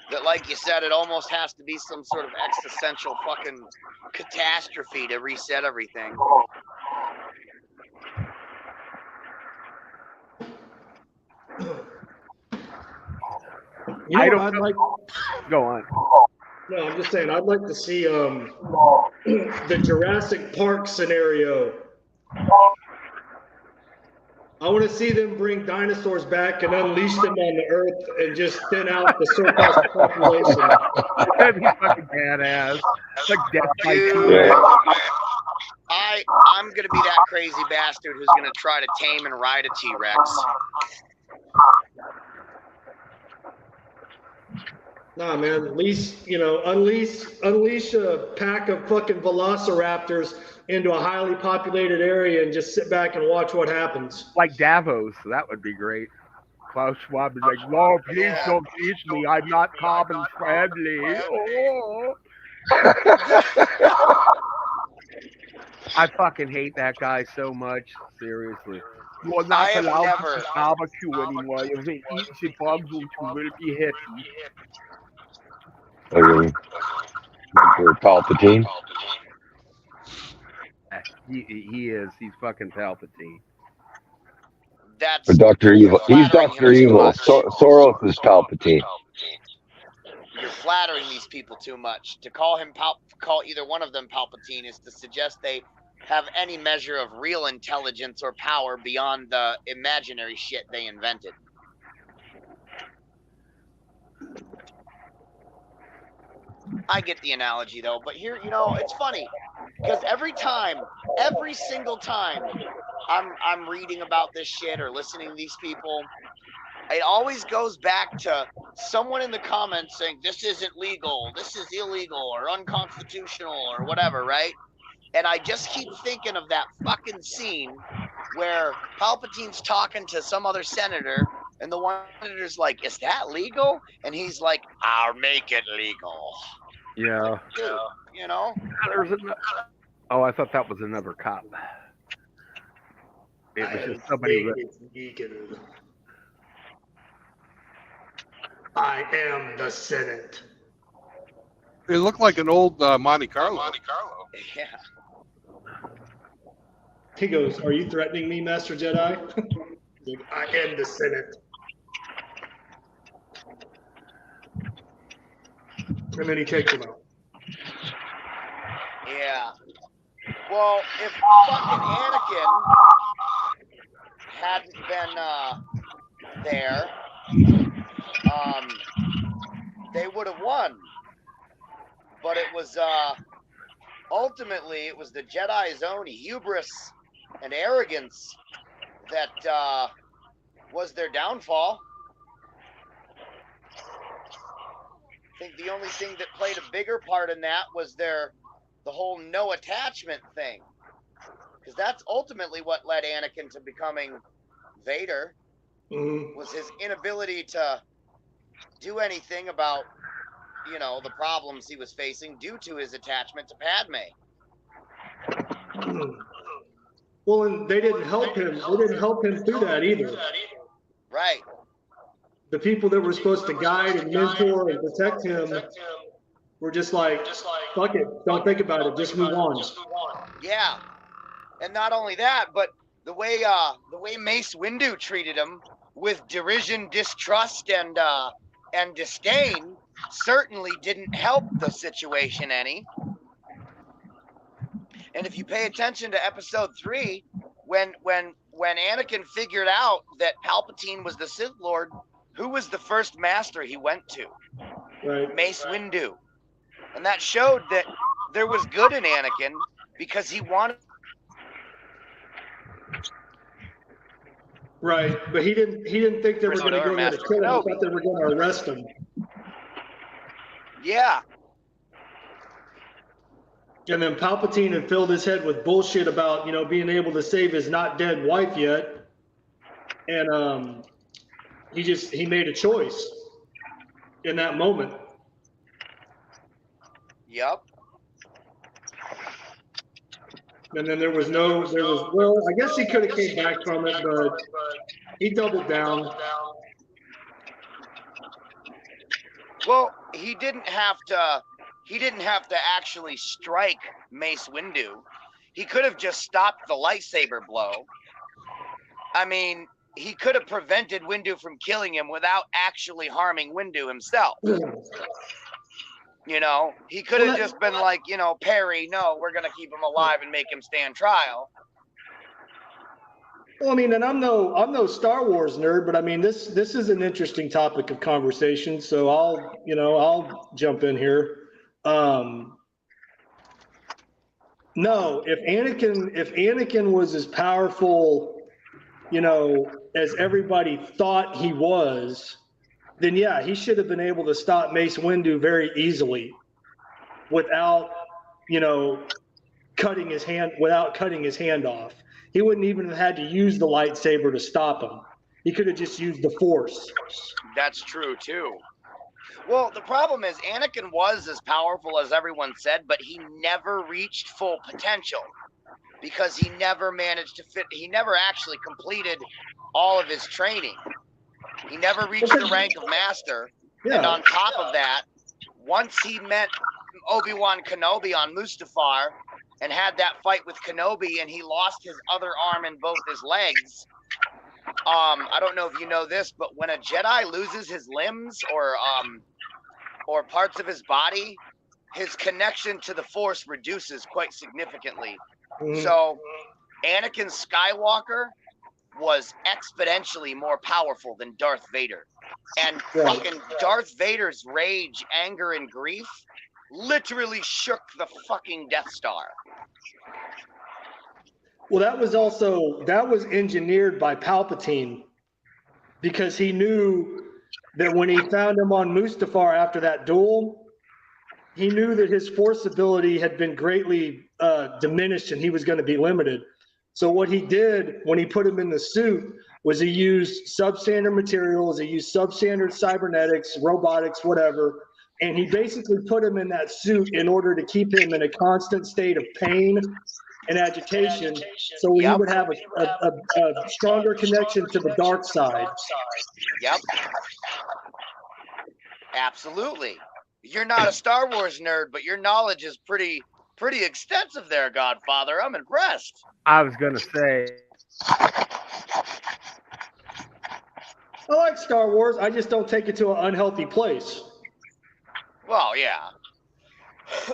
F: that, like you said, it almost has to be some sort of existential fucking catastrophe to reset everything.
H: I don't like.
G: Go on.
H: No, I'm just saying I'd like to see the Jurassic Park scenario. I want to see them bring dinosaurs back and unleash them on the earth and just thin out the surplus population.
G: That'd be fucking badass. It's like Death by
F: Dude, I'm gonna be that crazy bastard who's gonna try to tame and ride a T-Rex.
H: Nah, man, at least, unleash a pack of fucking velociraptors into a highly populated area and just sit back and watch what happens.
G: Like Davos, that would be great. Klaus Schwab is like, no, please don't teach me. I'm not carbon friendly. Oh. I fucking hate that guy so much. Seriously. You are not allowed to barbecue anymore. If they eat the bugs, you will be happy.
I: Emperor Palpatine.
G: He is. He's fucking Palpatine.
F: That's
I: Or Dr. Evil. He's Dr. Evil. Soros is Palpatine.
F: You're flattering these people too much. To call either one of them Palpatine is to suggest they have any measure of real intelligence or power beyond the imaginary shit they invented. I get the analogy though, but here, it's funny because every single time I'm reading about this shit or listening to these people, it always goes back to someone in the comments saying this isn't legal, this is illegal or unconstitutional or whatever, right? And I just keep thinking of that fucking scene where Palpatine's talking to some other senator, and the one senator's like, "Is that legal?" And he's like, "I'll make it legal."
G: Yeah.
F: Dude,
G: Oh, I thought that was another cop. It was just somebody.
H: I am the Senate.
A: It looked like an old Monte Carlo.
F: Yeah.
H: He goes, "Are you threatening me, Master Jedi?" He's like, "I am the Senate." And then he takes him out.
F: Yeah. Well, if fucking Anakin hadn't been there, they would have won. But it was ultimately it was the Jedi's own hubris and arrogance that was their downfall. I think the only thing that played a bigger part in that was the whole no attachment thing, because that's ultimately what led Anakin to becoming Vader. Was his inability to do anything about, the problems he was facing due to his attachment to Padme.
H: Well, and they didn't help him. They didn't help him through that either.
F: Right.
H: The people that were supposed to guide and mentor and protect him were just like, fuck it, don't think about it, just move on.
F: Yeah. And not only that, but the way Mace Windu treated him with derision, distrust, and disdain certainly didn't help the situation any. And if you pay attention to episode 3, when Anakin figured out that Palpatine was the Sith Lord, who was the first master he went to?
H: Right.
F: Mace Windu. And that showed that there was good in Anakin because he wanted.
H: Right, but he didn't think they were going to go there to kill him. He thought they were going to arrest him.
F: Yeah.
H: And then Palpatine had filled his head with bullshit about, being able to save his not dead wife yet. And he made a choice in that moment.
F: Yep.
H: And then well, I guess he could have came back from it, but he doubled down.
F: Well, he didn't have to actually strike Mace Windu. He could have just stopped the lightsaber blow. I mean, he could have prevented Windu from killing him without actually harming Windu himself. He could have just been like, Perry, no, we're going to keep him alive and make him stand trial.
H: Well, I mean, and I'm no Star Wars nerd, but I mean, this is an interesting topic of conversation. So I'll jump in here. No, if Anakin was as powerful, as everybody thought he was, then yeah, he should have been able to stop Mace Windu very easily without cutting his hand off. He wouldn't even have had to use the lightsaber to stop him. He could have just used the Force.
F: That's true too. Well, the problem is Anakin was as powerful as everyone said, but he never reached full potential because he never actually completed all of his training. He never reached the rank of master. Yeah. And on top of that, once he met Obi-Wan Kenobi on Mustafar and had that fight with Kenobi and he lost his other arm and both his legs, I don't know if you know this, but when a Jedi loses his limbs or parts of his body, his connection to the Force reduces quite significantly. Mm-hmm. So Anakin Skywalker was exponentially more powerful than Darth Vader. And fucking Darth Vader's rage, anger, and grief literally shook the fucking Death Star.
H: Well, that was engineered by Palpatine because he knew that when he found him on Mustafar after that duel, he knew that his Force ability had been greatly diminished and he was going to be limited. So what he did when he put him in the suit was he used substandard materials, he used substandard cybernetics, robotics, whatever, and he basically put him in that suit in order to keep him in a constant state of pain and agitation, so he would have a stronger connection to the dark side.
F: Yep. Absolutely. You're not a Star Wars nerd, but your knowledge is pretty extensive there, Godfather. I'm impressed.
G: I was gonna say,
H: I like Star Wars. I just don't take it to an unhealthy place.
F: Well, yeah.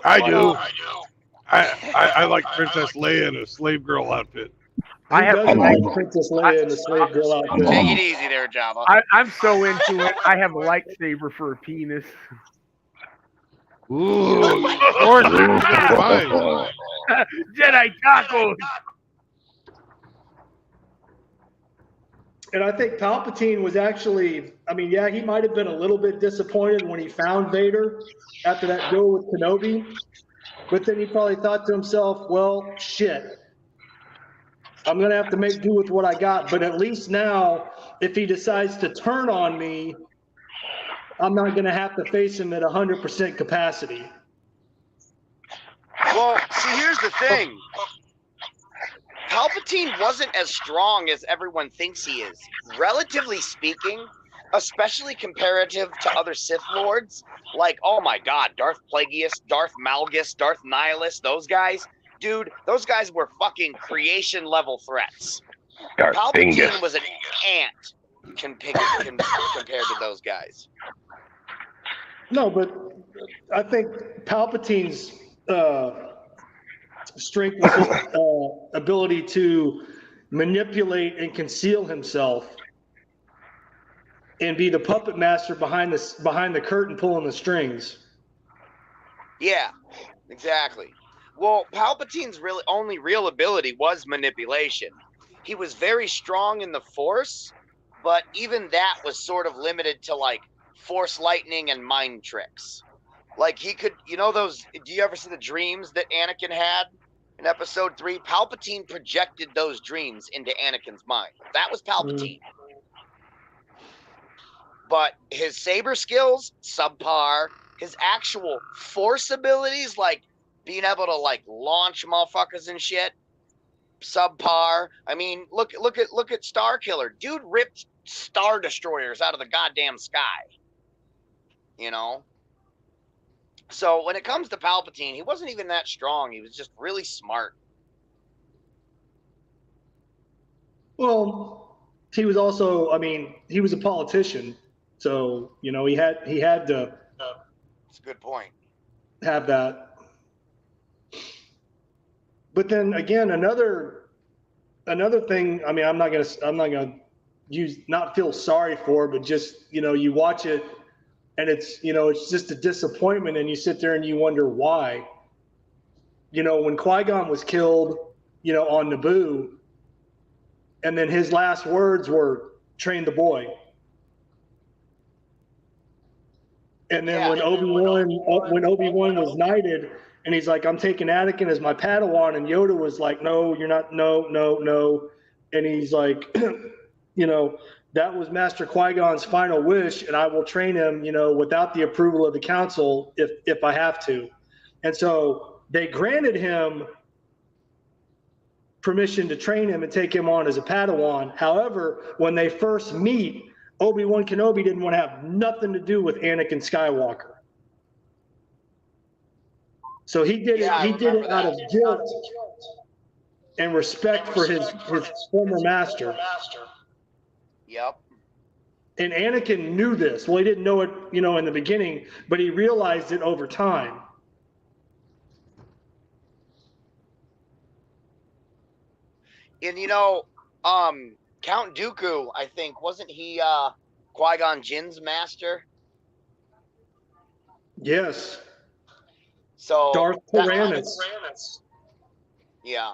A: I do. I like Princess Leia in a slave girl outfit.
G: I have
H: doesn't
G: like,
H: like Princess Leia and the slave girl outfit.
F: Take it easy there, Jabba.
G: I'm so into it. I have a lightsaber for a penis.
A: Ooh, Force is fine.
G: Jedi tacos.
H: And I think Palpatine was actually, I mean, yeah, he might have been a little bit disappointed when he found Vader after that duel with Kenobi. But then he probably thought to himself, well, shit, I'm going to have to make do with what I got. But at least now, if he decides to turn on me, I'm not going to have to face him at 100% capacity.
F: Well, see, here's the thing. Palpatine wasn't as strong as everyone thinks he is. Relatively speaking, especially comparative to other Sith Lords, like, oh my god, Darth Plagueis, Darth Malgus, Darth Nihilus, those guys. Dude, those guys were fucking creation-level threats. Palpatine was an ant compared to those guys.
H: No, but I think Palpatine's strength was his ability to manipulate and conceal himself and be the puppet master behind the curtain pulling the strings.
F: Yeah, exactly. Well, Palpatine's only real ability was manipulation. He was very strong in the Force, but even that was sort of limited to like Force lightning and mind tricks. Like he could, you know those, do you ever see the dreams that Anakin had in episode 3? Palpatine projected those dreams into Anakin's mind. That was Palpatine. But his saber skills, subpar. His actual Force abilities, like being able to like launch motherfuckers and shit, subpar. I mean, look at Star Killer. Dude ripped Star Destroyers out of the goddamn sky. You know? So when it comes to Palpatine, he wasn't even that strong. He was just really smart.
H: Well, he was also, I mean, he was a politician. So, you know, he had to
F: That's a good point.
H: have that. But then again, another thing, I mean, I'm not gonna not feel sorry for, but just, you know, you watch it and it's, you know, it's just a disappointment and you sit there and you wonder why. You know, when Qui-Gon was killed, you know, on Naboo, and then his last words were train the boy. And then when Obi-Wan was knighted and he's like, I'm taking Anakin as my Padawan, and Yoda was like, no, you're not, no. And he's like, you know, that was Master Qui-Gon's final wish, and I will train him, you know, without the approval of the council if I have to. And so they granted him permission to train him and take him on as a Padawan. However, when they first meet, Obi-Wan Kenobi didn't want to have nothing to do with Anakin Skywalker. So he did it out of guilt and respect for his former master.
F: Yep.
H: And Anakin knew this. Well, he didn't know it, you know, in the beginning, but he realized it over time.
F: And you know, Count Dooku, I think, wasn't he Qui-Gon Jinn's master?
H: Yes.
F: So
H: Darth Tyrannus.
F: Yeah.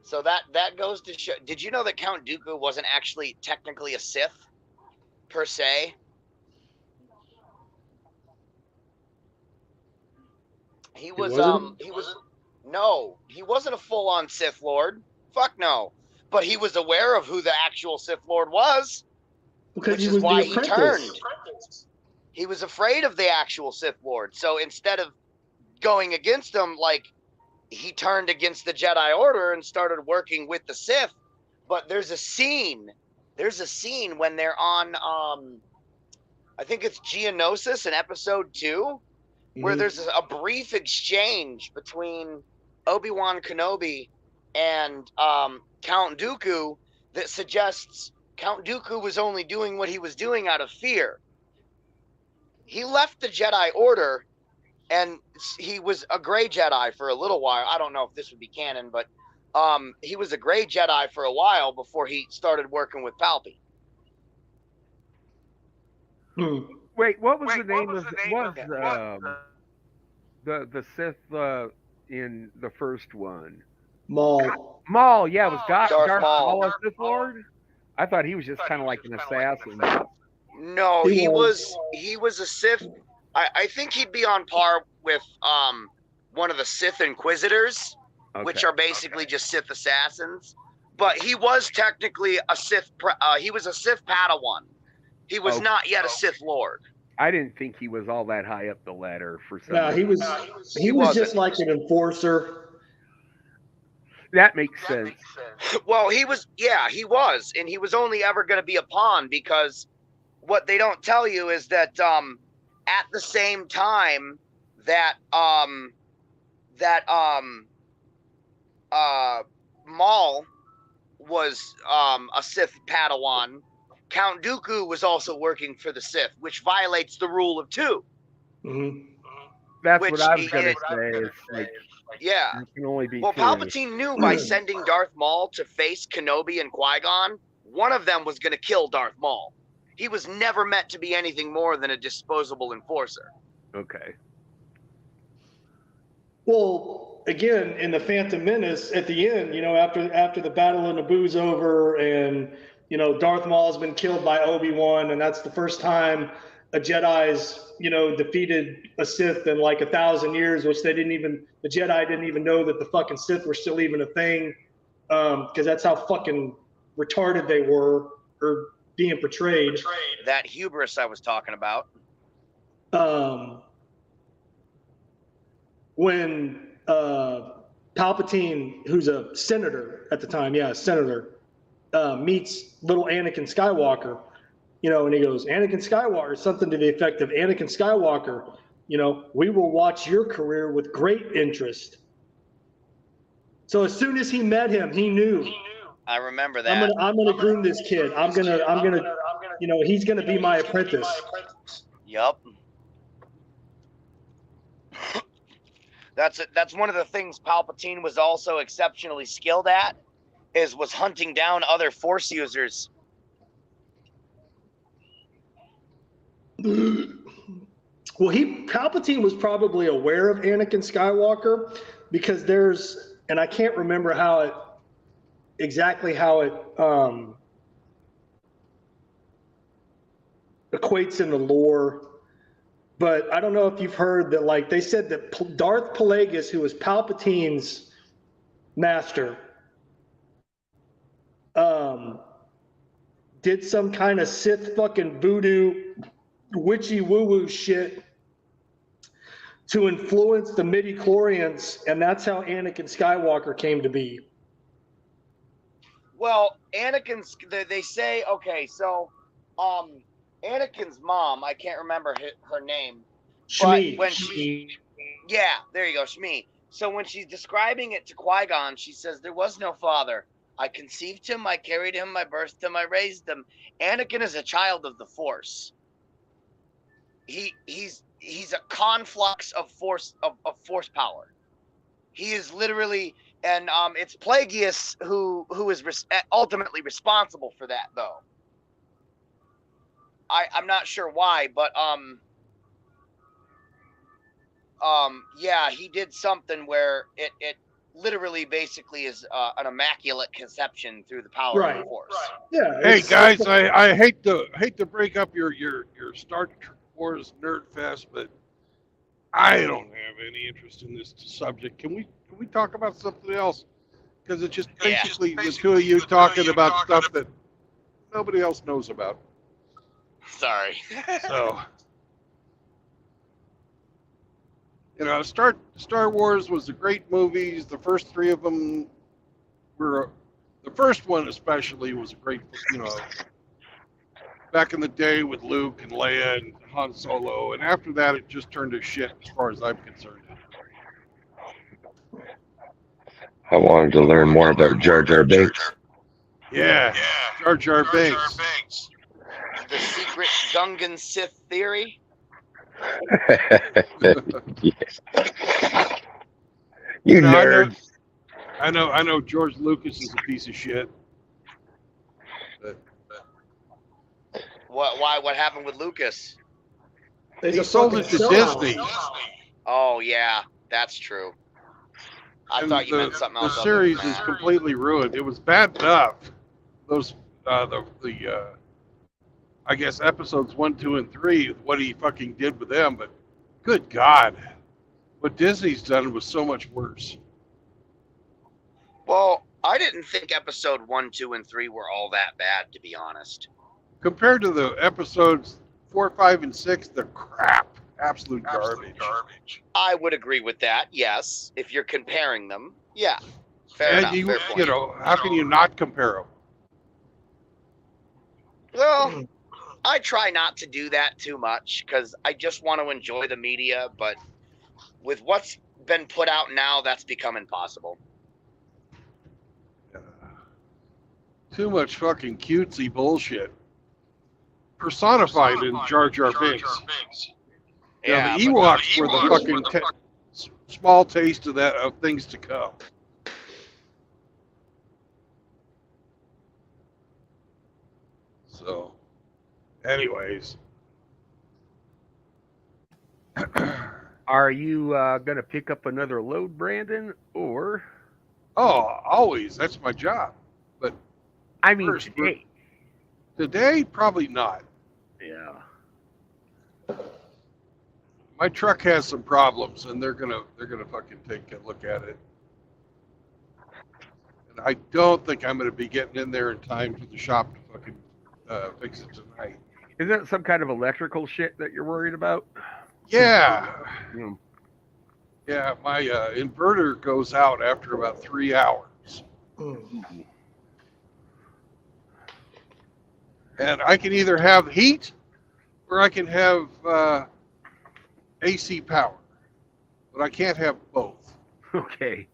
F: So that goes to show. Did you know that Count Dooku wasn't actually technically a Sith per se? He wasn't a full-on Sith Lord. Fuck no. But he was aware of who the actual Sith Lord was, which is why he turned. He was afraid of the actual Sith Lord. So instead of going against him, like, he turned against the Jedi Order and started working with the Sith. But there's a scene when they're on, I think it's Geonosis in episode 2, where there's a brief exchange between Obi-Wan Kenobi and Count Dooku that suggests Count Dooku was only doing what he was doing out of fear. He left the Jedi Order, and he was a gray Jedi for a little while. I don't know if this would be canon, but he was a gray Jedi for a while before he started working with Palpy.
G: Wait, what was the name of the Sith in the first one?
H: Maul.
G: Maul, yeah, was Darth
F: Maul.
G: Maul a Sith Lord? I thought he was just kind of like an assassin.
F: No, he was a Sith. I think he'd be on par with one of the Sith Inquisitors, which are basically just Sith assassins. But he was technically a Sith. He was a Sith Padawan. He was not yet a Sith Lord.
G: I didn't think he was all that high up the ladder for some.
H: No, he was just like an enforcer.
G: That makes sense.
F: Well, he was, and he was only ever going to be a pawn, because what they don't tell you is that at the same time that Maul was a Sith Padawan, Count Dooku was also working for the Sith, which violates the rule of 2.
H: Mm-hmm.
G: That's what I was going to say.
F: Yeah.
G: It can only be
F: well,
G: 2.
F: Palpatine knew by sending Darth Maul to face Kenobi and Qui-Gon, one of them was going to kill Darth Maul. He was never meant to be anything more than a disposable enforcer.
G: Okay.
H: Well, again, in the Phantom Menace, at the end, after the Battle of Naboo's over, and Darth Maul has been killed by Obi-Wan, and that's the first time a Jedi's defeated a Sith in like 1,000 years, which the Jedi didn't even know that the fucking Sith were still even a thing, because that's how fucking retarded they were, or being portrayed.
F: That hubris I was talking about.
H: When Palpatine, who's a senator at the time, meets little Anakin Skywalker, and he goes, Anakin Skywalker, something to the effect of, Anakin Skywalker, we will watch your career with great interest. So as soon as he met him, he knew.
F: I remember that.
H: I'm gonna groom this kid. I'm gonna, he's gonna be my apprentice.
F: Yup. That's one of the things Palpatine was also exceptionally skilled at, was hunting down other Force users.
H: Well, Palpatine was probably aware of Anakin Skywalker, because and I can't remember exactly how it equates in the lore, but I don't know if you've heard that, like, they said that Darth Plagueis, who was Palpatine's master, did some kind of Sith fucking voodoo witchy woo-woo shit to influence the midi-chlorians, and that's how Anakin Skywalker came to be.
F: Well, they say, okay, so Anakin's mom, I can't remember her name.
H: Shmi.
F: Yeah, there you go, Shmi. So when she's describing it to Qui-Gon, she says, there was no father. I conceived him, I carried him, I birthed him, I raised him. Anakin is a child of the Force. He's a conflux of force force power. He is literally, and it's Plagueis who is ultimately responsible for that, though. I'm not sure why, but he did something where it literally basically is an immaculate conception through the power of the Force.
H: Yeah.
A: Hey guys, I hate to break up your Star Wars nerd fest, but I don't have any interest in this subject. Can we talk about something else? Because it's just basically the two of you talking about stuff that nobody else knows about.
F: Sorry.
A: So You know, Star Wars was a great movies. The first three of them were, the first one especially was a great, you know, back in the day with Luke and Leia and Han Solo, and after that it just turned to shit as far as I'm concerned.
I: I wanted to learn more about Jar Jar Binks.
A: Yeah, Jar Jar Binks.
F: The secret Gungan Sith theory.
I: Yes. You
A: No,
I: nerd.
A: I know George Lucas is a piece of shit.
F: What happened with Lucas?
A: He sold it to Disney.
F: Oh yeah, that's true. I
A: And
F: thought you meant something else.
A: The series is completely ruined. It was bad enough. Those I guess episodes 1, 2, and 3, what he fucking did with them, but good God, what Disney's done was so much worse.
F: Well, I didn't think episode 1, 2, and 3 were all that bad, to be honest.
A: Compared to the episodes 4, 5, and 6, they're crap. Absolute garbage.
F: I would agree with that. Yes, if you're comparing them, yeah, fair
A: And
F: enough. Fair point.
A: you know, how can you not compare them?
F: Well, I try not to do that too much because I just want to enjoy the media. But with what's been put out now, that's become impossible.
A: Too much fucking cutesy bullshit. Personified in Jar Jar Binks.
F: Yeah,
A: the Ewoks were the fucking small taste of that, of things to come. So, anyways,
G: Are you gonna pick up another load, Brandon, or?
A: oh, always. That's my job. But
G: I mean,
A: first,
G: today.
A: Probably not.
G: Yeah.
A: My truck has some problems, and they're gonna fucking take a look at it. And I don't think I'm gonna be getting in there in time for the shop to fucking fix it tonight.
G: Is that some kind of electrical shit that you're worried about?
A: Yeah.
G: Hmm.
A: Yeah, my inverter goes out after about 3 hours. And I can either have heat or I can have AC power. But I can't have both.
G: Okay.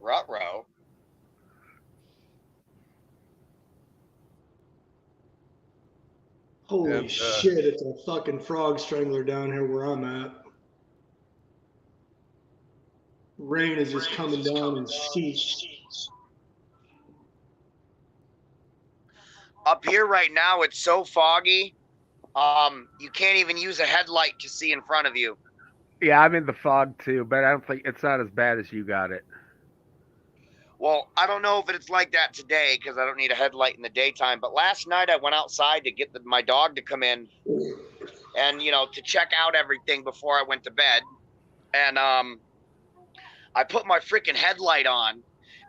F: Ruh-roh.
H: Holy
A: And,
H: shit, it's a fucking frog strangler down here where I'm at. Rain is just coming down in sheets.
F: Up here right now, it's so foggy. You can't even use a headlight to see in front of you.
G: Yeah, I'm in the fog too, but I don't think it's not as bad as you got it.
F: Well, I don't know if it's like that today because I don't need a headlight in the daytime. But last night I went outside to get my dog to come in and, you know, to check out everything before I went to bed. And I put my freaking headlight on.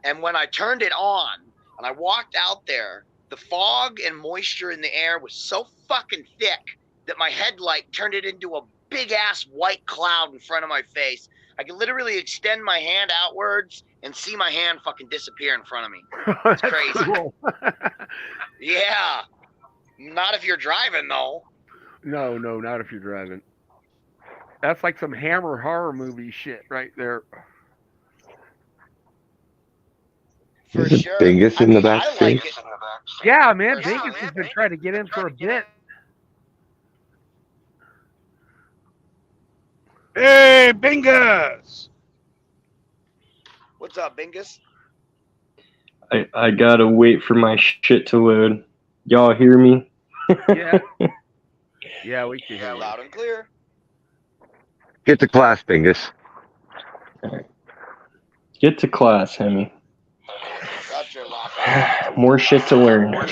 F: And when I turned it on and I walked out there, the fog and moisture in the air was so fucking thick that my headlight turned it into a big ass white cloud in front of my face. I could literally extend my hand outwards and see my hand fucking disappear in front of me. It's crazy.
G: Cool.
F: Yeah. Not if you're driving, though.
G: No, not if you're driving. That's like some Hammer horror movie shit right there.
F: For sure.
I: Bingus in the back
F: I
I: seat.
F: like it.
G: Yeah, man. Vegas has been trying to get in for a bit.
A: Hey, Bingus!
F: What's up, Bingus?
J: I gotta wait for my shit to load. Y'all hear me?
G: Yeah. Yeah, we can hear you.
F: Loud and clear.
I: Get to class, Bingus.
J: Get to class, Hemi.
F: Roger, Locke.
J: More shit to learn.
G: Well,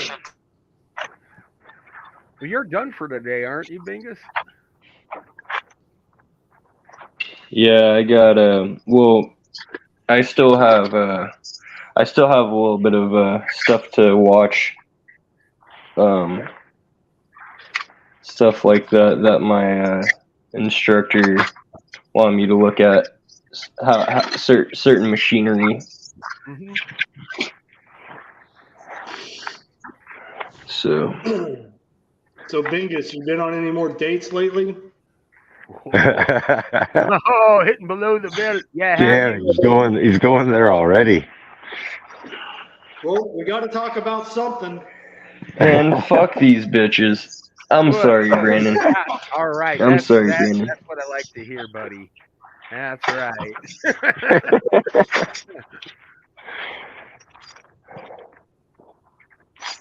G: you're done for today, aren't you, Bingus?
J: Yeah, I got well, I still have a little bit of stuff to watch. Stuff like that my instructor want me to look at how certain machinery.
G: Mm-hmm.
J: So
H: Bingus, you been on any more dates lately?
G: Oh, hitting below the belt. Yeah,
I: Yeah, he's going there already.
H: Well, we got to talk about something.
J: And fuck these bitches. I'm sorry, Brandon.
G: All right.
J: I'm sorry, Brandon.
G: That's what I like to hear, buddy. That's right.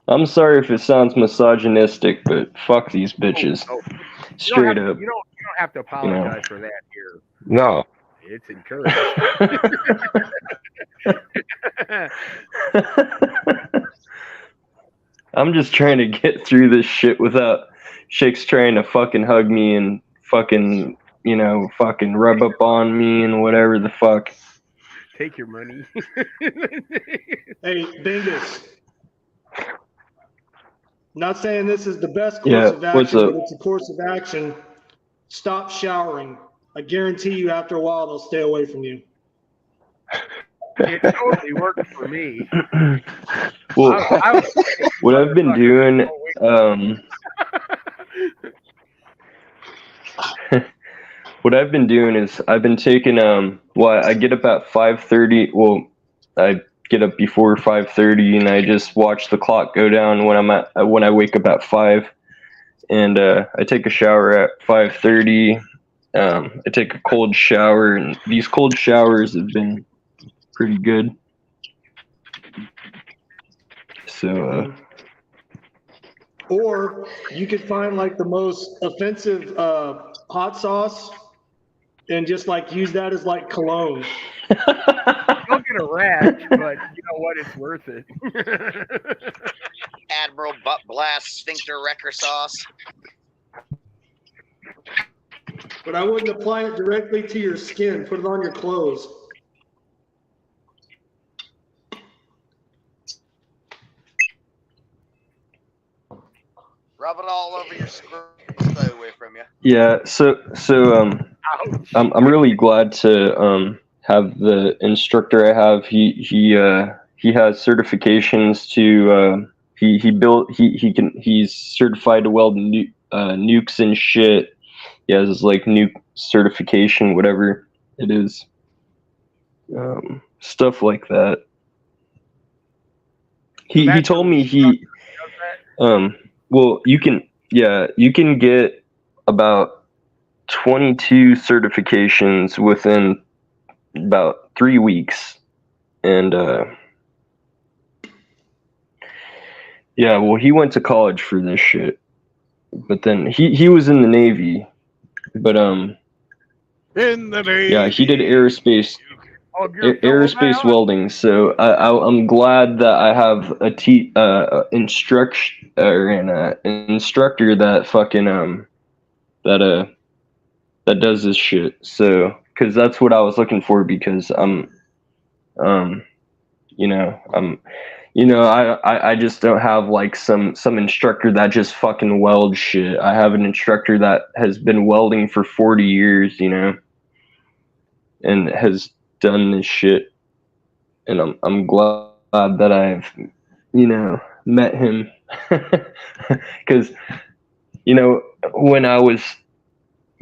J: I'm sorry if it sounds misogynistic, but fuck these bitches.
G: Oh.
J: Straight up.
G: You don't have to apologize for that here.
I: No.
G: It's encouraged.
J: I'm just trying to get through this shit without chicks trying to fucking hug me and fucking, fucking rub up on me and whatever the fuck.
G: Take your money.
H: Hey, Bingus. Not saying this is the best course of action, but it's a course of action. Stop showering. I guarantee you after a while they'll stay away from you.
G: It totally worked for me.
J: Well, what I've been doing, what I've been doing is I've been taking, I get up at 5:30. Well, I get up before 5:30 and I just watch the clock go down when I wake up at 5, and I take a shower at 5:30. I take a cold shower, and these cold showers have been pretty good. So,
H: or you could find like the most offensive hot sauce and just like use that as like cologne.
G: You'll get a rash, but you know what? It's worth it.
F: Admiral Butt Blast Sphincter Wrecker Sauce.
H: But I wouldn't apply it directly to your skin. Put it on your clothes.
F: Rub it all over your screw. Stay away from you.
J: yeah. So I'm really glad to have the instructor I have. He has certifications to he's certified to weld nukes and shit. He has like nuke certification, whatever it is. Stuff like that. He told me well, you can get about 22 certifications within about 3 weeks. And well, he went to college for this shit. But then he was in the Navy. But
A: in the Navy.
J: yeah, he did aerospace welding. So I'm glad that I have an instructor that fucking that does this shit. So because that's what I was looking for, because I just don't have like some instructor that just fucking welds shit. I have an instructor that has been welding for 40 years, and has done this shit. And I'm glad that I've, met him. Because, when I was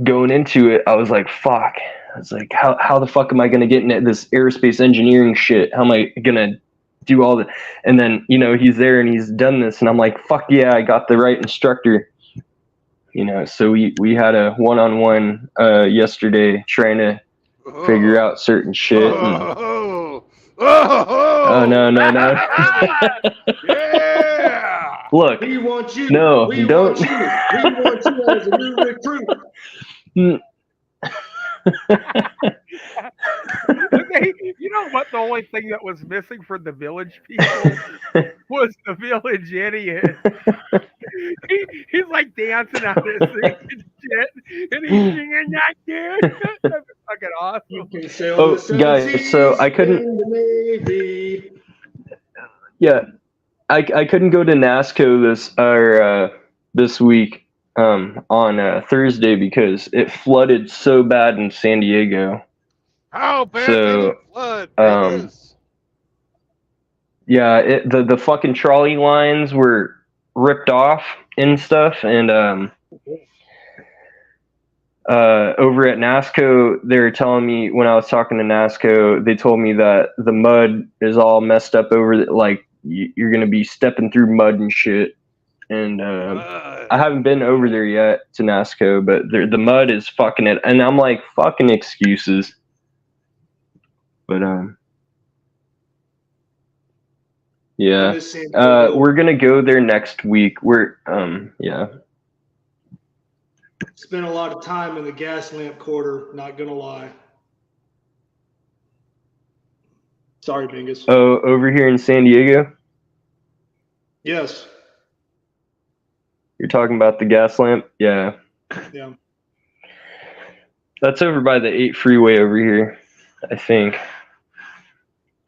J: going into it, I was like, fuck. I was like, how the fuck am I going to get into this aerospace engineering shit? How am I going to do all that? And then, he's there and he's done this. And I'm like, fuck yeah, I got the right instructor. So we had a one-on-one yesterday trying to figure out certain shit.
A: Oh
J: no.
A: Yeah.
J: Look,
H: We want you.
J: No,
H: we
J: don't.
H: Want you. We want you as a new recruit.
G: You know what? The only thing that was missing from the village people was the village idiot. He's like dancing out his thing and shit, and he's singing that dude. That's fucking awesome.
J: Oh, guys, so I couldn't. Yeah, I couldn't go to NASCO this week on Thursday because it flooded so bad in San Diego.
A: How bad
J: So,
A: did it flood? Vegas?
J: Yeah, the fucking trolley lines were ripped off and stuff, and over at NASCO, they were telling me when I was talking to NASCO, they told me that the mud is all messed up over, like you're gonna be stepping through mud and shit. And I haven't been over there yet to NASCO, but the mud is fucking it, and I'm like, fucking excuses. But yeah, we're gonna go there next week. Yeah.
H: Spent a lot of time in the gas lamp quarter, not gonna lie. Sorry, Bingus.
J: Oh, over here in San Diego?
H: Yes.
J: You're talking about the gas lamp? Yeah.
H: Yeah.
J: That's over by the 8 freeway over here, I think.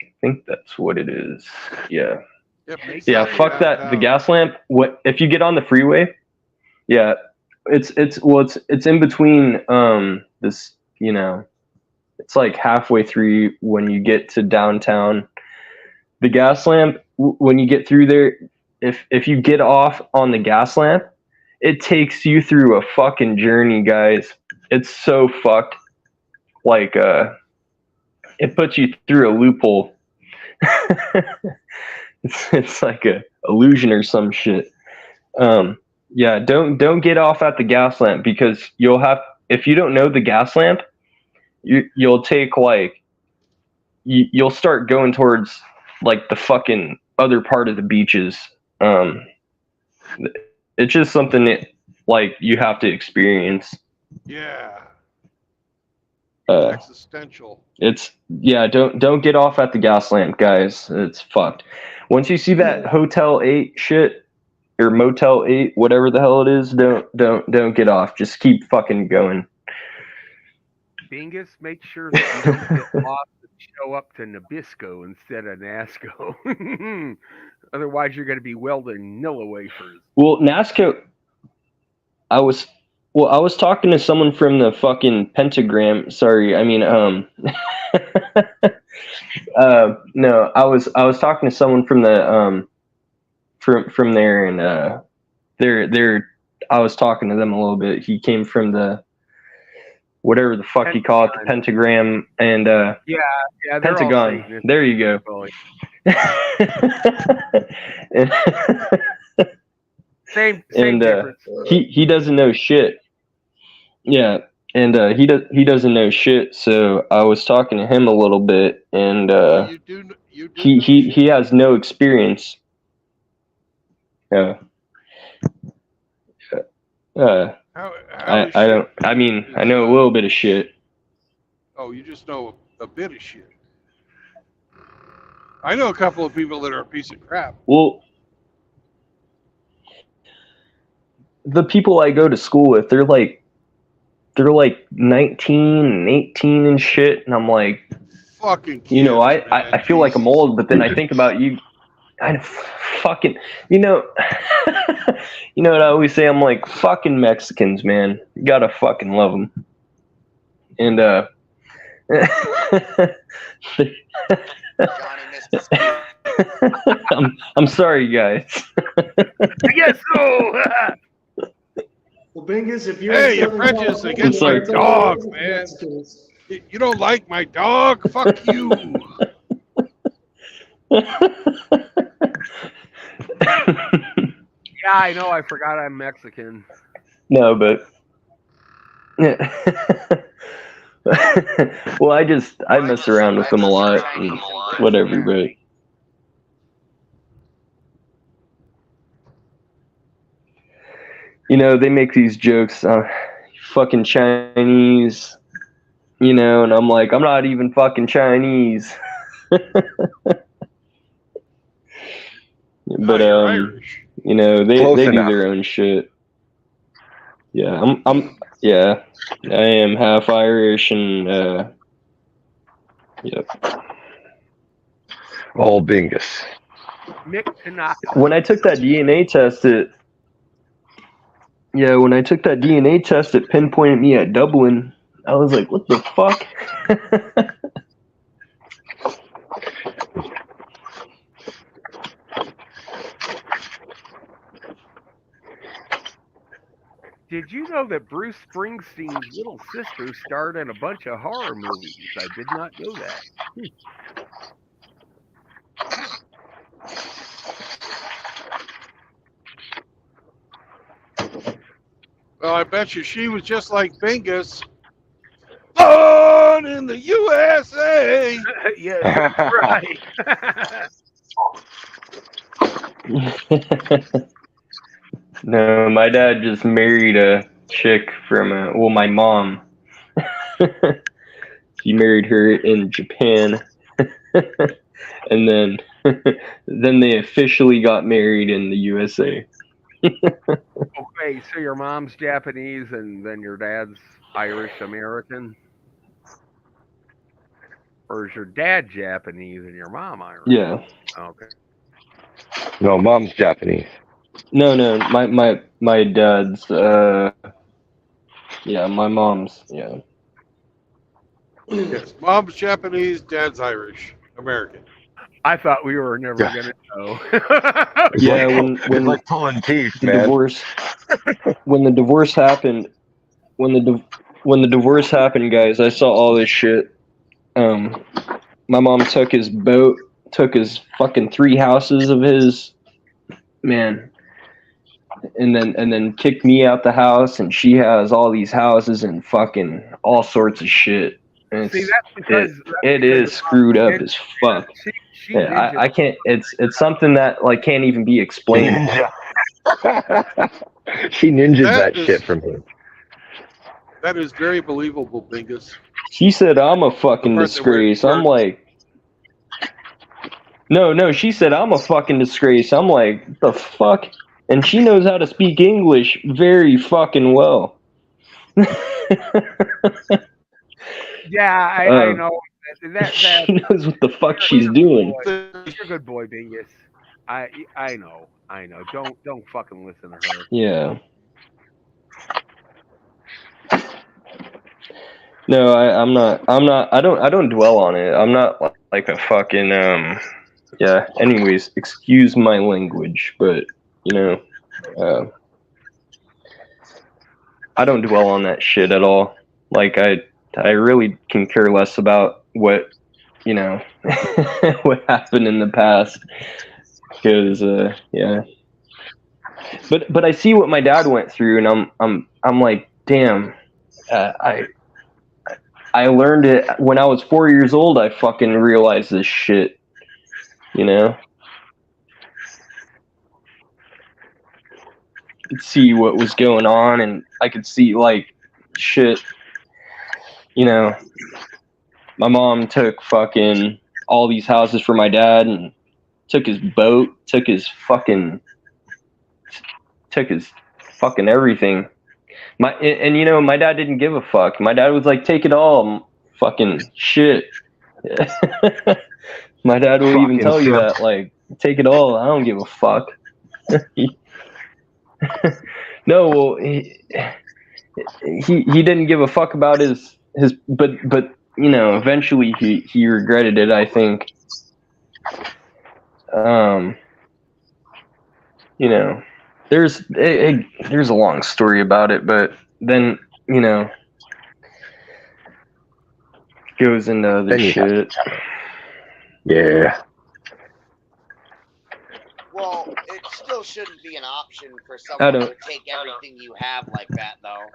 J: I think that's what it is. Yeah.
A: Yep,
J: Yeah, fuck that. The gas lamp, what if you get on the freeway? Yeah. It's in between this, you know, it's like halfway through when you get to downtown. The gas lamp, when you get through there, if you get off on the gas lamp, it takes you through a fucking journey, guys. It's so fucked. Like it puts you through a loophole. it's like a illusion or some shit. Yeah, don't get off at the gas lamp because you'll have, if you don't know the gas lamp, you'll take like you'll start going towards like the fucking other part of the beaches. It's just something that like you have to experience.
A: Yeah.
B: Uh,
A: existential.
B: It's don't get off at the gas lamp, guys. It's fucked. Once you see that Hotel 8 shit or Motel 8, whatever the hell it is, don't get off. Just keep fucking going.
G: Bingus, make sure that you don't get lost and show up to Nabisco instead of NASCO. Otherwise, you're going to be welding Nilla wafers.
J: Well, NASCO, I was talking to someone from the fucking pentagram. Sorry, I mean, no, I was talking to someone from the from there, and they're I was talking to them a little bit. He came from the whatever the fuck you call it, the pentagram, and
G: yeah,
J: Pentagon. There you go.
G: Same
J: and
G: difference.
J: He doesn't know shit. Yeah, and he doesn't know shit. So I was talking to him a little bit, and he has no experience. Yeah. I don't. I mean, I know a little bit of shit.
A: Oh, you just know a bit of shit. I know a couple of people that are a piece of crap.
J: Well, the people I go to school with, they're like 19 and 18 and shit, and I'm like,
A: fucking kids,
J: you know,
A: man,
J: I feel like I'm old, but then I think about you. I fucking, you know, you know what I always say? I'm like, fucking Mexicans, man. You gotta fucking love them. And I'm sorry, guys.
G: I guess so.
H: Well, Bingus, if you're
A: hey, you're prejudiced against my dog, man. You don't like my dog? Fuck you.
G: Yeah, I know. I forgot I'm Mexican.
J: No, but well, I mess around with them a lot and whatever, but you know, they make these jokes, fucking Chinese, you know, and I'm like, I'm not even fucking Chinese. But you know, they do their own shit. Yeah, yeah, I am half Irish and yep.
I: All Bingus.
J: When I took that DNA test, Yeah, when I took that DNA test, it pinpointed me at Dublin. I was like, what the fuck?
G: Did you know that Bruce Springsteen's little sister starred in a bunch of horror movies? I did not know that.
A: Well, I bet you she was just like Bingus. Born in the USA.
G: Yes, that's right.
J: No, my dad just married a chick from, my mom. He married her in Japan. And then they officially got married in the USA.
G: Okay, so your mom's Japanese and then your dad's Irish American? Or is your dad Japanese and your mom Irish?
J: Yeah.
G: Okay.
I: No, mom's Japanese.
J: No, my dad's yeah, my mom's, yeah.
A: Yes, mom's Japanese, dad's Irish American.
G: I thought we were never
I: Yeah.
G: gonna know.
J: Yeah,
I: It's
J: when
I: like pulling teeth,
J: the
I: man.
J: divorce when the divorce happened, guys, I saw all this shit. My mom took his boat, took his fucking 3 houses of his, man, and then kicked me out the house, and she has all these houses and fucking all sorts of shit. And
G: See, that's because
J: it is screwed up as fuck.
G: She
J: Yeah, I can't. It's something that like can't even be explained.
I: Ninja. She ninjas that
A: is-
I: shit from him.
A: That is very believable, Bingus.
J: She said I'm a fucking
A: The part that we're-
J: disgrace. I'm like, no. She said I'm a fucking disgrace. I'm like, what the fuck? And she knows how to speak English very fucking well.
G: Yeah, I know. That
J: She knows what the fuck she's doing.
G: You're a good boy, Bingus. I know. Don't fucking listen to her.
J: Yeah. No, I'm not. I don't dwell on it. I'm not like a fucking Yeah. Anyways, excuse my language, but I don't dwell on that shit at all. Like I really can care less about what what happened in the past, because yeah. But I see what my dad went through, and I'm like, damn. I learned it when I was 4 years old. I fucking realized this shit, I could see what was going on, and I could see like shit. My mom took fucking all these houses for my dad, and took his boat, took his fucking everything. My dad didn't give a fuck. My dad was like, take it all, fucking shit. My dad will even tell you that, like, take it all. I don't give a fuck. No, well, he didn't give a fuck about his but eventually he regretted it, I think. There's a long story about it, but then goes into other shit.
D: Yeah.
F: Well, it still shouldn't be an option for someone to take everything you have like that, though.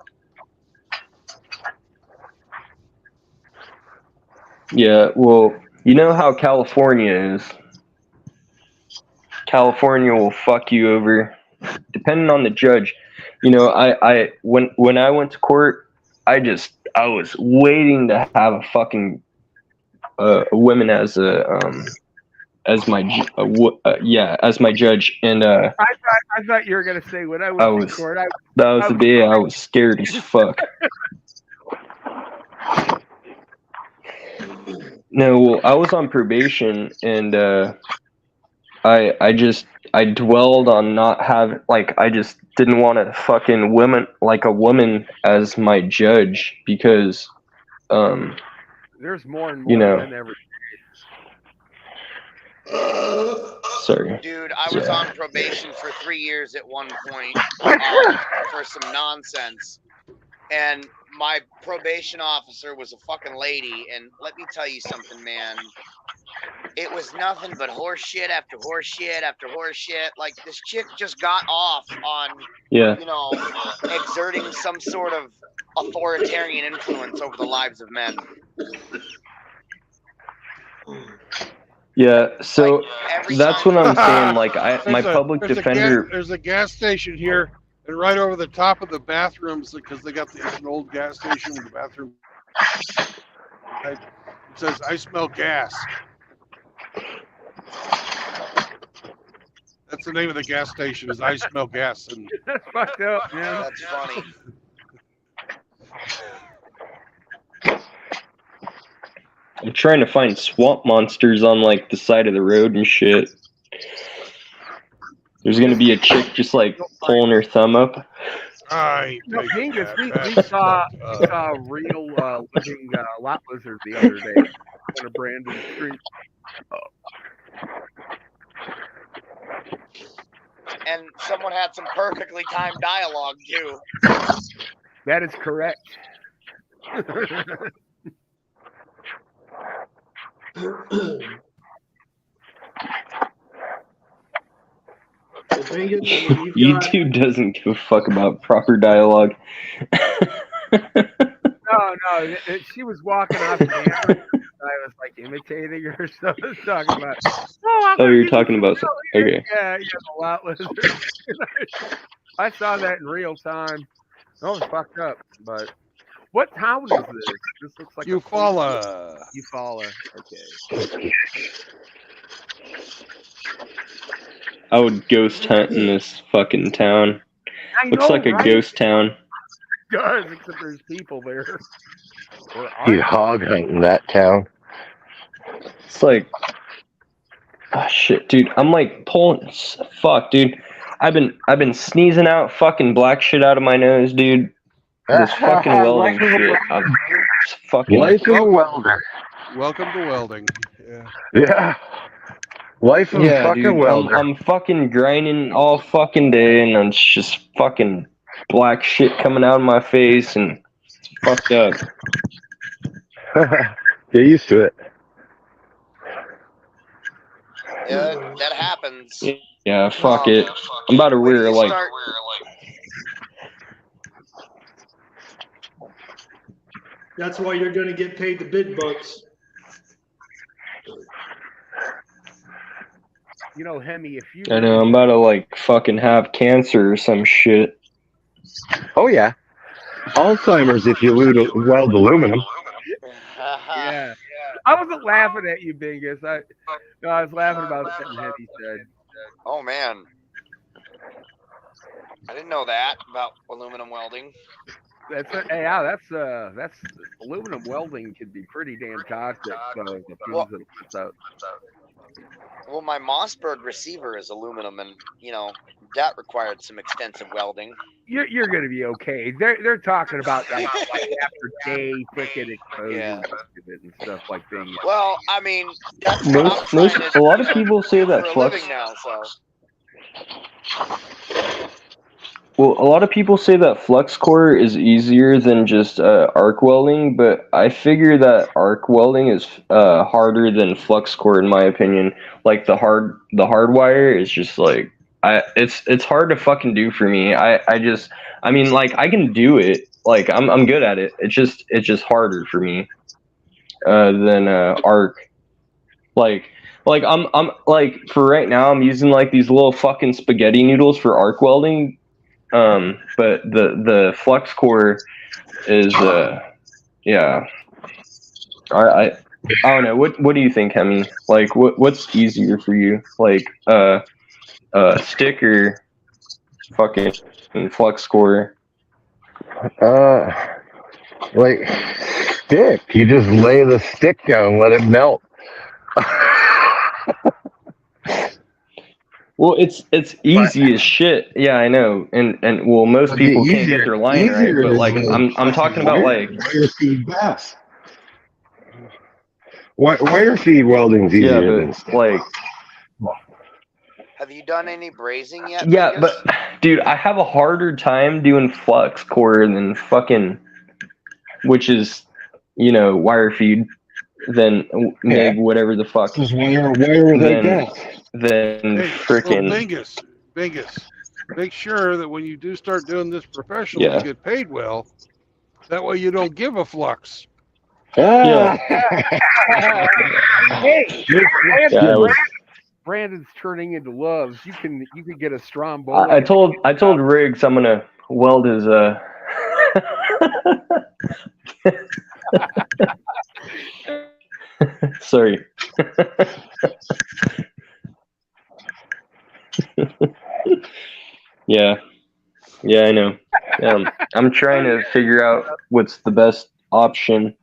J: Yeah, well, you know how California is. California will fuck you over, depending on the judge. When I went to court, I was waiting to have a fucking a woman as my judge, and
G: I thought you were gonna say when I went to court.
J: That was the day I was scared as fuck. No, well, I was on probation, and I dwelled on not having, like, I just didn't want a fucking a woman as my judge because,
G: There's more and
J: you
G: more
J: know,
G: men every.
J: sorry.
F: Dude, I was on probation for 3 years at one point for some nonsense. And my probation officer was a fucking lady. And let me tell you something, man. It was nothing but horse shit after horse shit after horse shit. Like, this chick just got off on,
J: Yeah.
F: you know, exerting some sort of authoritarian influence over the lives of men.
J: Yeah, so
F: Like, every
J: that's
F: time-
J: what I'm saying. Like, my
A: There's
J: public defender.
A: There's a gas station here, and right over the top of the bathrooms, because they got it's an old gas station with the bathroom. It says, "I smell gas." That's the name of the gas station. Is "I smell gas." And
G: That's fucked up, man.
F: That's funny.
J: I'm trying to find swamp monsters on like the side of the road and shit. There's gonna be a chick just like pulling her thumb up.
G: No, Genghis, we saw real living lot lizards the other day on a Brandon Street.
F: And someone had some perfectly timed dialogue too.
G: That is correct.
J: YouTube doesn't give a fuck about proper dialogue.
G: No, she was walking off camera. I was like imitating her, so I was talking about.
J: Oh, you're talking about okay.
G: Yeah, the lot lizard. I saw that in real time. That was fucked up. But what town is this? This looks like
A: Eufaula.
G: Eufaula. Okay.
J: I would ghost hunt in this fucking town. Looks like a ghost town.
G: It does, except there's people there.
I: You hog hunting that town.
J: It's like, oh shit, dude. I'm like pulling. Fuck, dude. I've been sneezing out fucking black shit out of my nose, dude. This fucking welding shit. I'm fucking.
I: Life of a welder.
A: Welcome to welding. Yeah.
I: Yeah. Life of a fucking
J: dude,
I: welder.
J: I'm fucking grinding all fucking day, and it's just fucking black shit coming out of my face, and it's fucked up.
I: Get used to it.
F: Yeah, that happens.
J: Yeah, fuck it. I'm about to wear like.
H: That's why you're going to get paid the big bucks.
G: You know, Hemi, if you.
J: I know, I'm about to like fucking have cancer or some shit.
I: Oh yeah. Alzheimer's if you weld aluminum.
G: Yeah. I wasn't laughing at you, Bingus. I was laughing about something Hemi said.
F: Oh man, I didn't know that about aluminum welding.
G: That's aluminum welding can be pretty damn toxic. So
F: Well, my Mossberg receiver is aluminum, and you know that required some extensive welding.
G: You're gonna be okay. They're talking about like after day freaking exposure and stuff like things.
F: Well, I mean, that's
J: a lot of people say that flux.
F: Now, so.
J: Well, a lot of people say that flux core is easier than just arc welding, but I figure that arc welding is harder than flux core in my opinion. Like the hard wire is just like it's hard to fucking do for me. I mean like I can do it. Like I'm good at it. It's just harder for me than arc. Like I'm like for right now I'm using like these little fucking spaghetti noodles for arc welding. But the flux core is yeah. I don't know. What do you think, Hemi? Like what's easier for you? Like stick or fucking flux core?
I: Like stick. You just lay the stick down, let it melt.
J: Well, it's easy as shit. Yeah, I know. And well, most people can't get their line right. But like, I'm talking about like
I: wire feed bass. Wire feed welding's
J: yeah,
I: easier than
J: but like
F: Have you done any brazing yet?
J: yeah,
F: Vegas?
J: but dude, I have a harder time doing flux core than fucking, which is wire feed than MIG whatever the fuck.
I: Because wire like that.
J: Then
A: Hey,
J: frickin'
A: well, Bingus, make sure that when you do start doing this professionally,
J: Yeah.
A: you get paid well. That way you don't give a flux.
J: Yeah.
G: Hey,
J: Yeah,
G: Brandon's turning into loves. You can get a Stromboli.
J: I told Riggs I'm gonna weld his sorry. Yeah, I know. I'm trying to figure out what's the best option.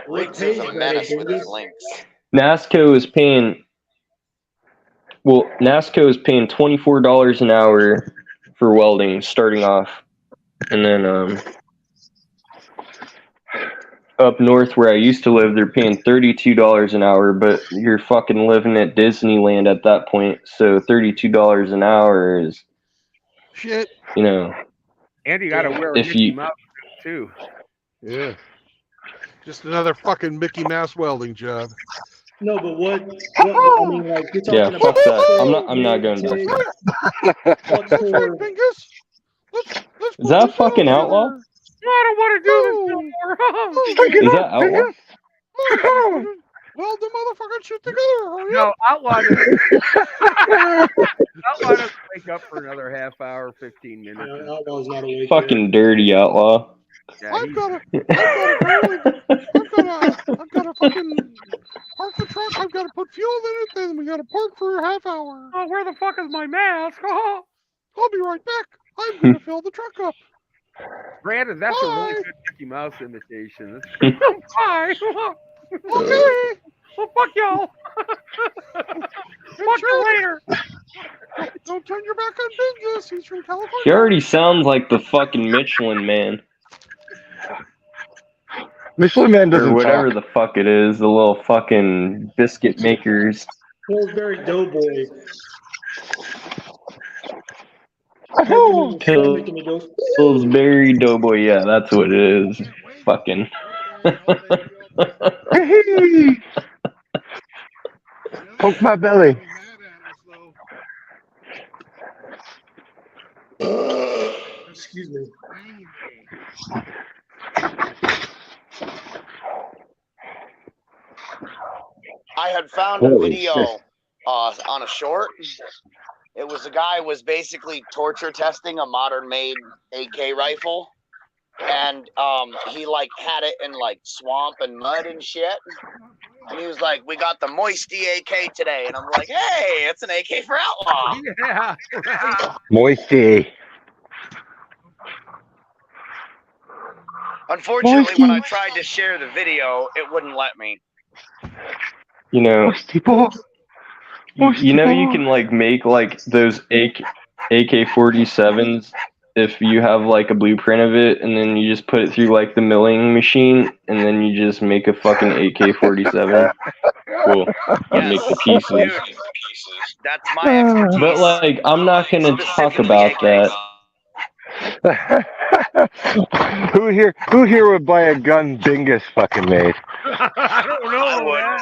F: Riggs is a menace with his links.
J: NASCO is paying $24 an hour for welding starting off, and then up north where I used to live, they're paying $32 an hour, but you're fucking living at Disneyland at that point, so $32 an hour is
A: shit.
G: And you gotta wear a
J: if
G: Mickey
J: you
G: Mouse too.
A: Yeah. Just another fucking Mickey Mouse welding job.
K: No, but what I mean, like you're talking
J: yeah,
K: about.
J: fuck that. I'm not going back there.
K: What's for?
A: Bingus. Let's
J: Is that a fucking outlaw?
G: No, I don't want to do this no more.
J: Is that outlaw?
A: Weld the motherfucking shit together.
G: No, outlaw doesn't wake up for another half hour, 15 minutes.
K: Outlaw's not awake.
J: Fucking dirty outlaw.
G: Yeah,
A: I've got to fucking park the truck. I've got to put fuel in it. Then we got to park for a half hour.
G: Oh, where the fuck is my mask? Oh.
A: I'll be right back. I'm going to fill the truck up.
G: Brandon, that's
A: Bye.
G: a really good Mickey Mouse imitation. Bye.
A: Okay.
G: Well, fuck y'all. Fuck you later.
A: Don't turn your back on Bingus. He's from California.
J: He already sounds like the fucking Michelin Man.
I: Michelin Man doesn't
J: or whatever
I: talk.
J: the fuck it is, the little fucking biscuit makers.
K: Pillsbury Doughboy.
J: Pillsbury Doughboy, yeah, that's what it is. Fucking.
I: Poke my belly.
K: Excuse me.
F: I had found a video on a short. It was a guy was basically torture testing a modern made AK rifle. And he like had it in like swamp and mud and shit. And he was like, "We got the Moisty AK today." And I'm like, "Hey, it's an AK for Outlaw."
G: Yeah. Right.
I: Moisty.
F: Unfortunately, when I tried to share the video, it wouldn't let me.
J: You know,
I: Moisty
J: you know,
I: boy.
J: you can like make like those AK-47s if you have like a blueprint of it, and then you just put it through like the milling machine, and then you just make a fucking AK-47. Cool. You make the pieces.
F: Dude, that's my expertise.
J: But like, I'm not gonna talk about that.
I: Who here would buy a gun Bingus fucking made?
G: I don't know.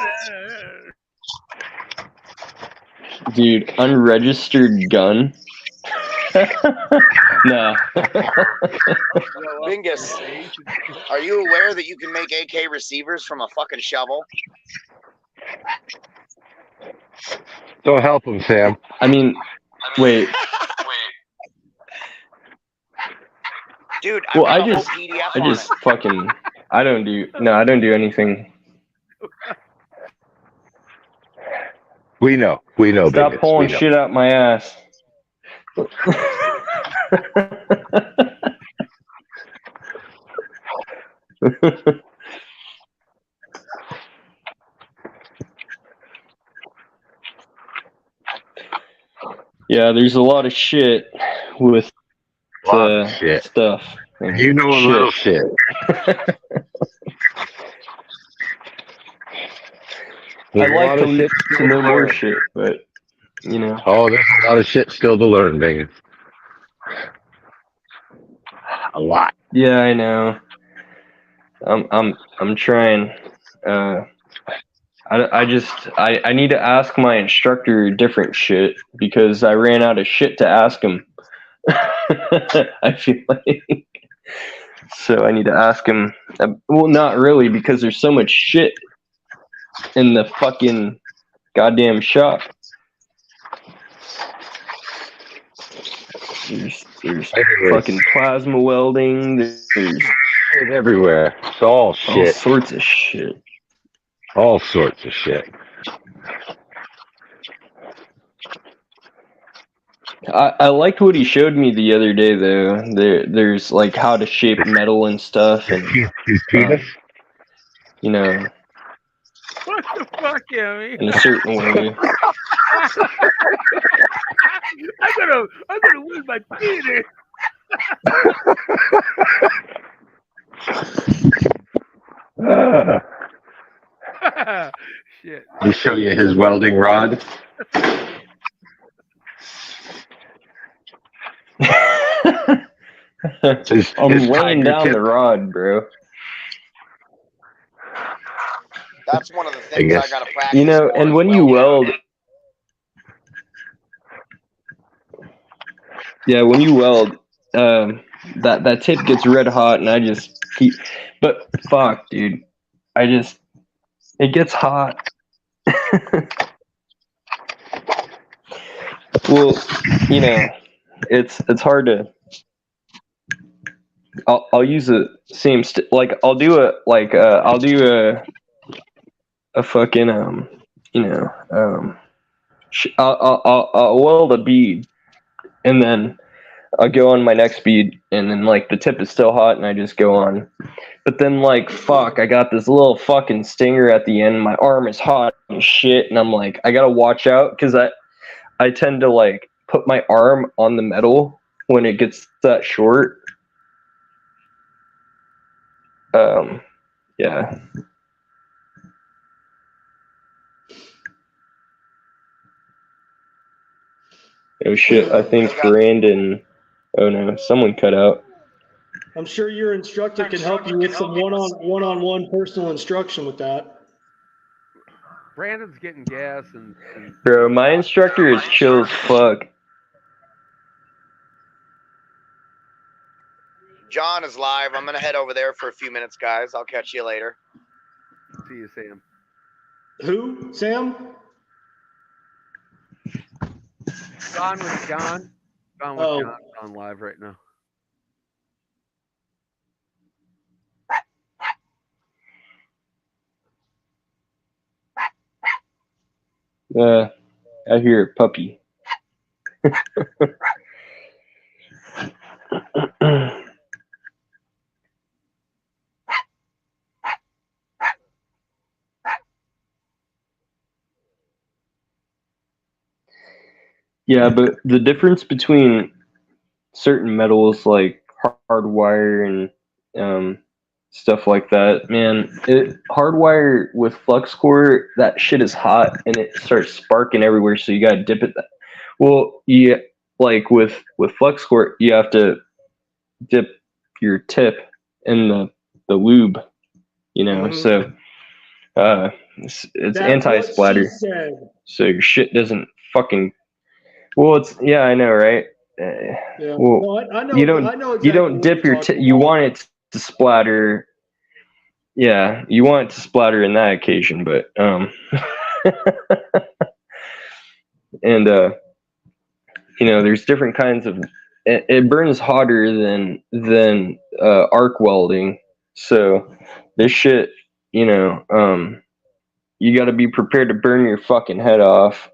J: Dude, unregistered gun? Nah.
F: Bingus, are you aware that you can make AK receivers from a fucking shovel?
I: Don't help him, Sam.
J: I mean, wait.
F: Dude,
J: Well, I
F: got a
J: just
F: whole PDF on it.
J: fucking, I don't do anything.
I: We know.
J: Stop
I: Bingus.
J: pulling
I: We know.
J: shit out my ass. Yeah, there's a lot of shit with
I: Shit.
J: stuff.
I: You know a little shit.
J: I'd
I: There's a
J: like
I: lot
J: to,
I: of shit
J: to
I: still
J: know more
I: learn.
J: shit, but you know.
I: Oh, there's a lot of shit still to learn, Megan. A lot.
J: Yeah, I know. I'm trying. I need to ask my instructor different shit because I ran out of shit to ask him. I feel like. So I need to ask him. Well, not really, because there's so much shit in the fucking goddamn shop. There's
I: Everywhere.
J: fucking plasma welding. There's
I: Shit everywhere. It's all shit.
J: all sorts of shit.
I: All sorts of shit.
J: I liked what he showed me the other day, though. There's like how to shape metal and stuff, and you know,
G: What the fuck, Emmy?
J: in a certain way.
G: I'm gonna lose my penis. Shit.
I: He show you his welding rod.
J: I'm laying down the rod, bro.
F: That's one of the things I gotta practice.
J: You know,
F: more
J: and
F: is
J: when you
F: welding.
J: when you weld, that tip gets red hot, and I just keep. But fuck, dude, it gets hot. Well, you know, it's hard to. I'll use the same like I'll do a fucking I'll weld a bead, and then I'll go on my next bead, and then like the tip is still hot, and I just go on. But then like fuck, I got this little fucking stinger at the end. My arm is hot and shit, and I'm like, I gotta watch out because I tend to like put my arm on the metal when it gets that short. Yeah. Oh shit, I think Brandon. Oh no, someone cut out.
K: I'm sure your instructor can help you with some one-on-one personal instruction with that.
G: Brandon's getting gas and
J: Bro, my instructor is chill as fuck.
F: John is live. I'm gonna head over there for a few minutes, guys. I'll catch you later.
G: See you, Sam.
K: Who? Sam?
G: John with John. John with John on live right now.
J: I hear a puppy. Yeah, but the difference between certain metals like hardwire and stuff like that, man, hardwire with flux core, that shit is hot and it starts sparking everywhere, so you gotta dip it. Well, yeah, like with flux core, you have to dip your tip in the lube, you know. So it's anti-splatter, so your shit doesn't fucking. Well, it's I know, right?
K: Yeah.
J: Well,
K: No, I know.
J: you don't
K: I know exactly
J: you don't dip your you want it to splatter. Yeah, you want it to splatter in that occasion, but and you know, there's different kinds of. It burns hotter than arc welding, so this shit, you know, you got to be prepared to burn your fucking head off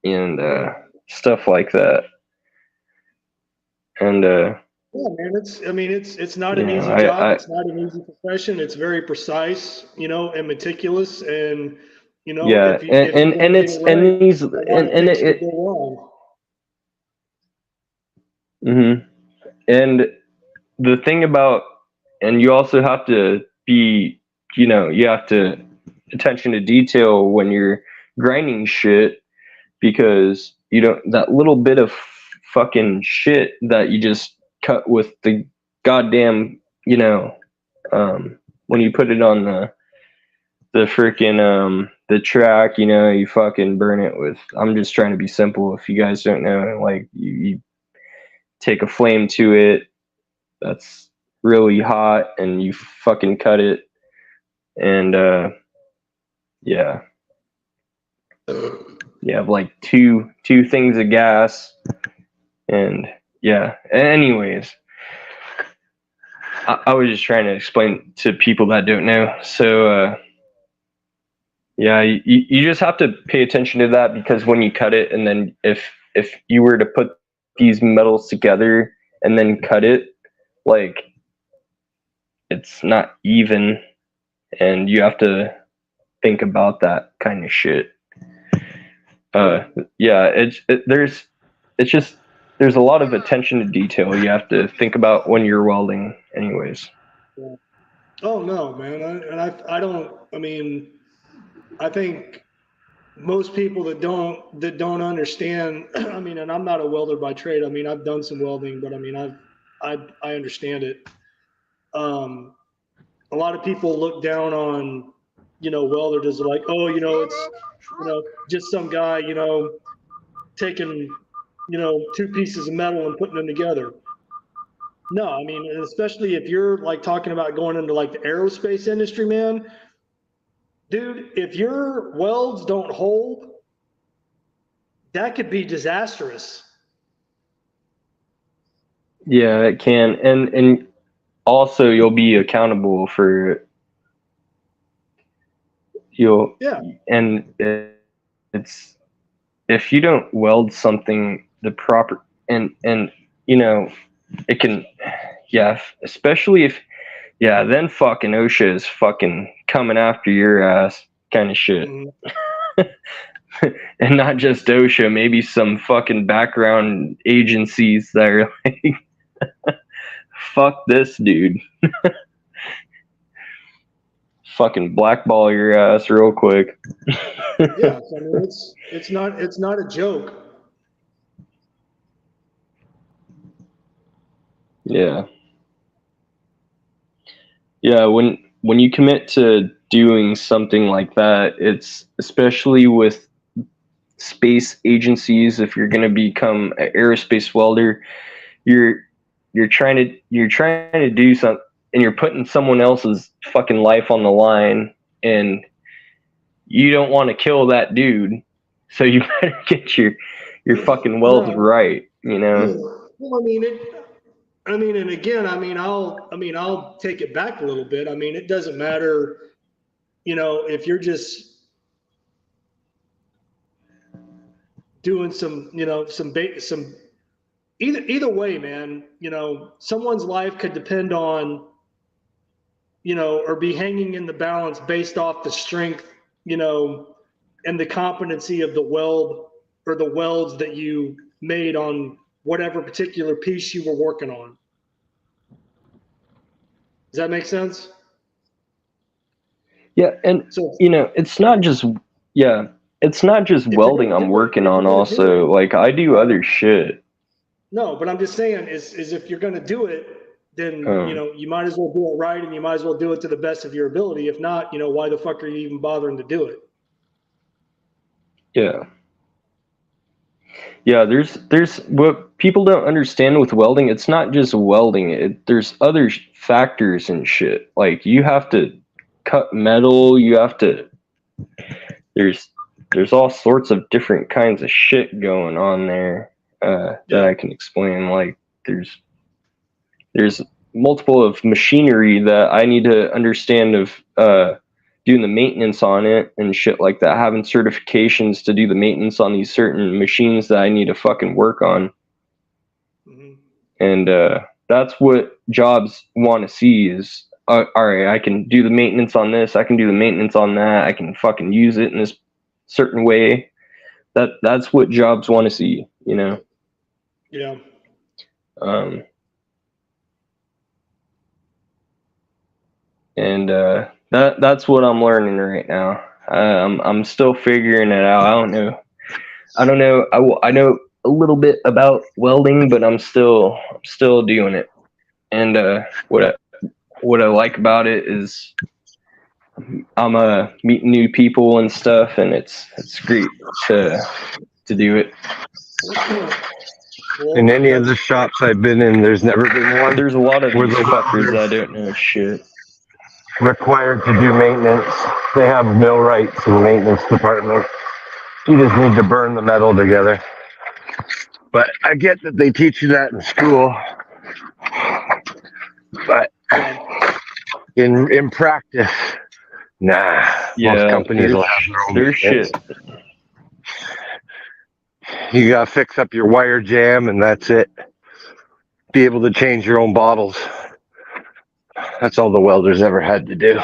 J: and stuff like that. And
K: Yeah, man, it's not
J: you
K: an
J: know,
K: easy job.
J: I
K: It's not an easy profession. It's very precise, and meticulous. And
J: yeah,
K: if you don't
J: and
K: get
J: it's
K: it
J: and
K: right,
J: these
K: a lot of
J: and
K: things could
J: it,
K: go wrong.
J: and the thing about, and you also have to be, you have to attention to detail when you're grinding shit, because that little bit of fucking shit that you just cut with the goddamn, when you put it on the freaking the track, you fucking burn it with, I'm just trying to be simple, if you guys don't know, like you take a flame to it that's really hot and you fucking cut it, and yeah, you have like two things of gas, and yeah, anyways, I was just trying to explain to people that don't know. So yeah, you just have to pay attention to that, because when you cut it, and then if you were to put these metals together and then cut it, like, it's not even, and you have to think about that kind of shit. Yeah, there's a lot of attention to detail you have to think about when you're welding, anyways.
K: Yeah. Oh no, man, I don't. I mean, I think most people that don't understand. I mean, and I'm not a welder by trade. I mean, I've done some welding, but I mean, I understand it. A lot of people look down on, welders as like, oh, it's, just some guy, taking, two pieces of metal and putting them together. No, I mean, especially if you're like talking about going into like the aerospace industry, man, dude, if your welds don't hold, that could be disastrous.
J: Yeah, it can, and also you'll be accountable for
K: Yeah.
J: and it's, if you don't weld something the proper, and it can, yeah, especially if, yeah, then fucking OSHA is fucking coming after your ass, kind of shit. And not just OSHA, maybe some fucking background agencies that are like, fuck this dude. Fucking blackball your ass real quick.
K: Yeah, I mean, it's not a joke.
J: Yeah. Yeah, when you commit to doing something like that, it's, especially with space agencies, if you're going to become an aerospace welder, you're trying to do something, and you're putting someone else's fucking life on the line, and you don't want to kill that dude, so you better get your fucking welds right,
K: Well, I mean, and again, I'll take it back a little bit. I mean, it doesn't matter, if you're just doing some, either way, man, someone's life could depend on, or be hanging in the balance based off the strength, and the competency of the weld or the welds that you made on whatever particular piece you were working on. Does that make sense?
J: Yeah, and
K: So,
J: it's not just, yeah, it's not just welding I'm working on also. Like, I do other shit.
K: No, but I'm just saying is if you're going to do it, then, you might as well do it right, and you might as well do it to the best of your ability. If not, why the fuck are you even bothering to do it?
J: Yeah. Yeah, there's what people don't understand with welding, it's not just welding. There's other factors and shit. Like, you have to cut metal, you have to, there's all sorts of different kinds of shit going on there, that I can explain. Like, there's multiple of machinery that I need to understand of, doing the maintenance on it and shit like that, having certifications to do the maintenance on these certain machines that I need to fucking work on. And that's what jobs want to see is, all right, I can do the maintenance on this, I can do the maintenance on that, I can fucking use it in this certain way. That's what jobs want to see, you know.
K: Yeah.
J: And that's what I'm learning right now. I'm still figuring it out. I don't know. I know a little bit about welding, but I'm still doing it. And what I like about it is I'm meeting new people and stuff, and it's great to do it.
I: In any of the shops I've been in, there's never been one.
J: There's a lot of
I: where
J: these
I: the
J: fuckers
I: welders
J: that don't know shit.
I: required to do maintenance. They have millwrights in the maintenance department. You just need to burn the metal together. But I get that they teach you that in school. But in practice, nah.
J: Yeah,
I: most companies will have their own
J: there's
I: maintenance.
J: shit.
I: You gotta fix up your wire jam and that's it. Be able to change your own bottles. That's all the welders ever had to do.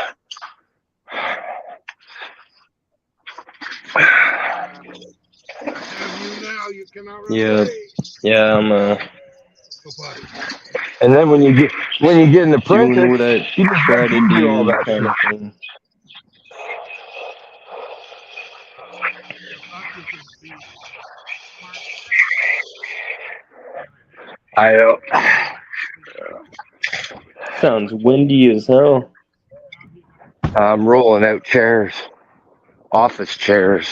J: Yeah, I'm
I: And then when you get an apprentice,
J: doing what I
I: you just
J: try to
I: do all
J: do,
I: that
J: kind of
I: stuff.
J: thing.
I: I know.
J: Sounds windy as hell.
I: I'm rolling out chairs, office chairs.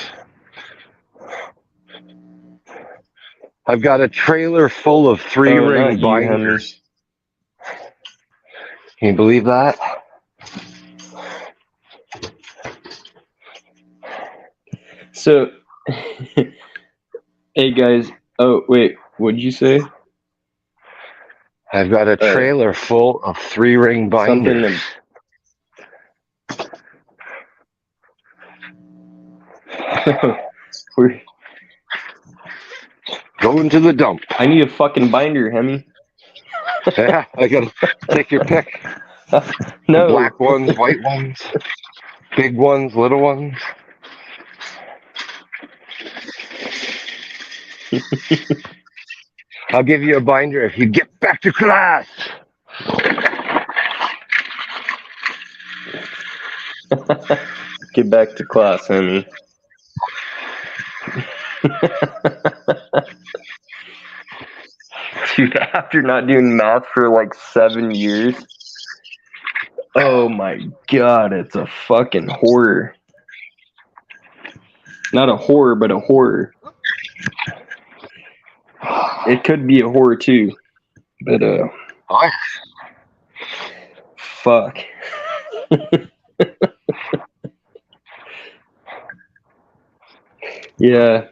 I: I've got a trailer full of
J: Oh,
I: three-ring
J: not you, Henry.
I: binders. Can you believe that?
J: So, hey guys. Oh wait, what'd you say?
I: I've got a trailer full of three-ring binders.
J: We're
I: going to the dump.
J: I need a fucking binder, Hemi.
I: Yeah, I gotta take your pick.
J: No.
I: Black ones, white ones, big ones, little ones. I'll give you a binder if you get back to class.
J: Get back to class, Hemi. Dude, after not doing math for like 7 years, oh my god, it's a fucking horror. Not a horror, but a horror. It could be a horror too, but fuck. Yeah,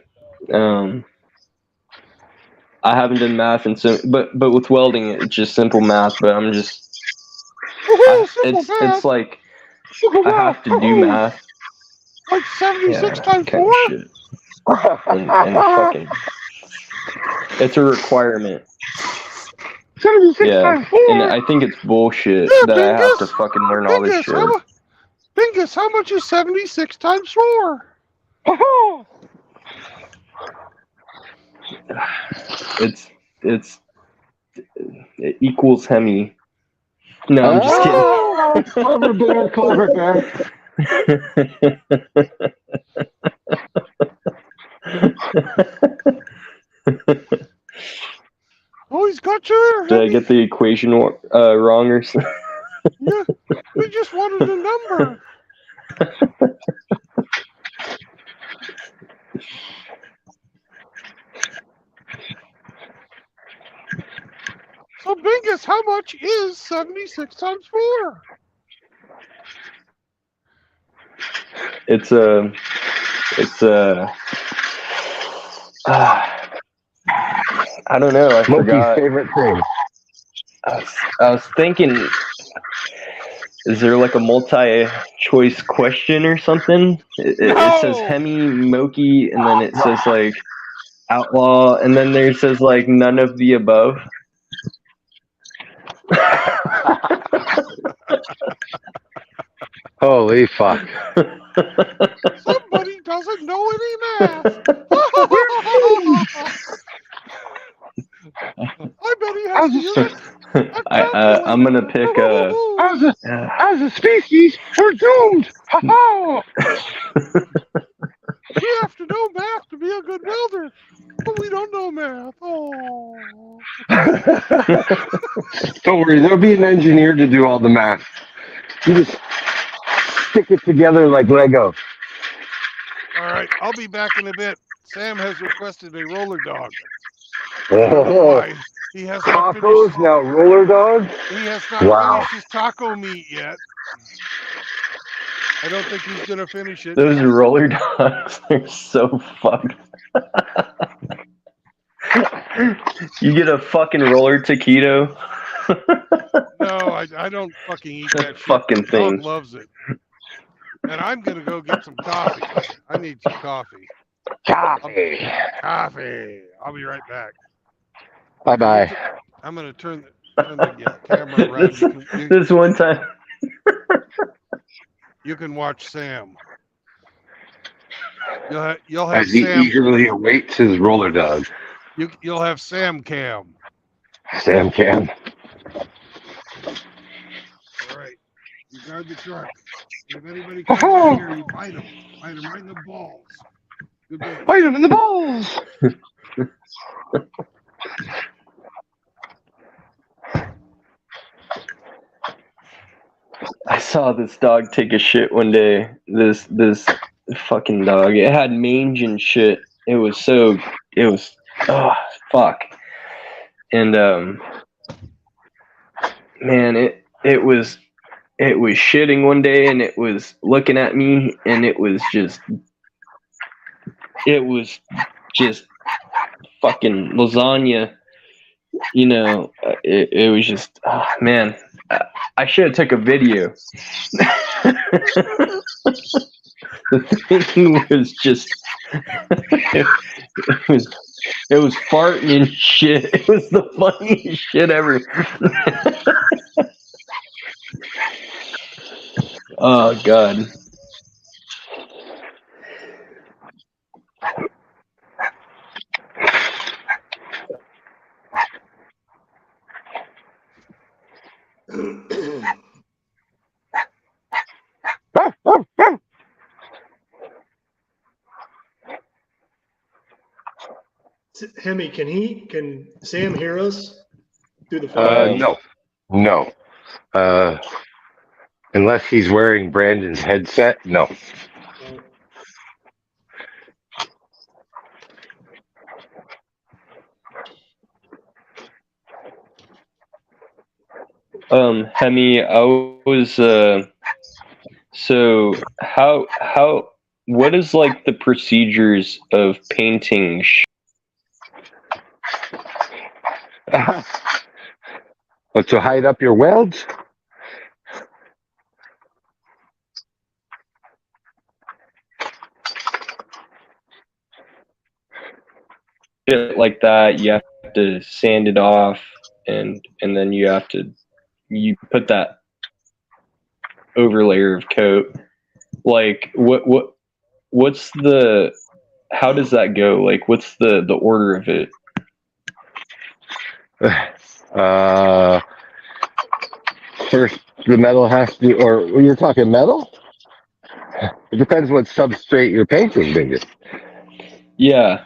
J: I haven't done math and so, but with welding it's just simple math. But I'm just, it's like I have to do math.
A: Like 76 times
J: kind
A: 4?
J: of shit. And fucking, it's a requirement.
A: 76
J: Yeah,
A: times 4?
J: and I think it's bullshit that I have to fucking learn all this shit.
A: Bingus, how much is 76 times 4?
J: It equals Hemi. No, I'm just kidding.
I: Clever bear, clever bear.
A: Oh, he's got you there.
J: Did I get the equation wrong or something?
A: Yeah, we just wanted a number. So, Bingus, how much is 76 times 4?
J: It's I don't know. I forgot.
I: Favorite thing.
J: I was thinking, is there like a multi-choice question or something? It says Hemi, Moki, and then it says like outlaw, and then there says like none of the above.
I: Holy fuck.
A: Somebody doesn't know any math. I bet he has units.
J: I'm gonna pick
I: As a species, we're doomed. Ha
A: We have to know math to be a good welder, but we don't know math. Oh.
I: Don't worry, there'll be an engineer to do all the math. You just stick it together like Lego.
A: All right, I'll be back in a bit. Sam has requested a roller dog.
I: Oh,
A: Why? He has not
I: tacos
A: finished.
I: now, roller dog.
A: He has not finished his taco meat yet. I don't think he's gonna finish it.
J: those roller dogs are so fucked. You get a fucking roller taquito.
A: No, I don't fucking eat that shit.
J: Fucking
A: The dog
J: thing.
A: loves it. And I'm gonna go get some coffee. I need some coffee.
I: Coffee.
A: Coffee. I'll be right back.
I: Bye bye.
A: I'm gonna turn the camera around.
J: This one time.
A: You can watch Sam. You'll have
I: As he
A: Sam.
I: eagerly awaits his roller dog.
A: You'll have Sam cam.
I: Sam Cam.
A: All right. You guard the truck. If anybody comes in here, you bite them. Bite them right in the balls. Good boy.
I: Bite him in the balls.
J: I saw this dog take a shit one day. This fucking dog. It had mange and shit. It was oh fuck. And man, it was shitting one day, and it was looking at me, and it was just fucking lasagna. You know, it was just, oh man, I should have took a video. The thing was just, it was farting and shit. It was the funniest shit ever. Oh god.
K: Hemi, can Sam hear us through the phone?
I: No. Unless he's wearing Brandon's headset, no.
J: Hemi, I was so what is like the procedures of painting
I: What, to hide up your welds?
J: shit like that? You have to sand it off, and then you put that overlayer of coat. Like what's the, how does that go? Like what's the order of it?
I: First, the metal has to, or you're talking metal? It depends what substrate you're painting, Bingus.
J: Yeah.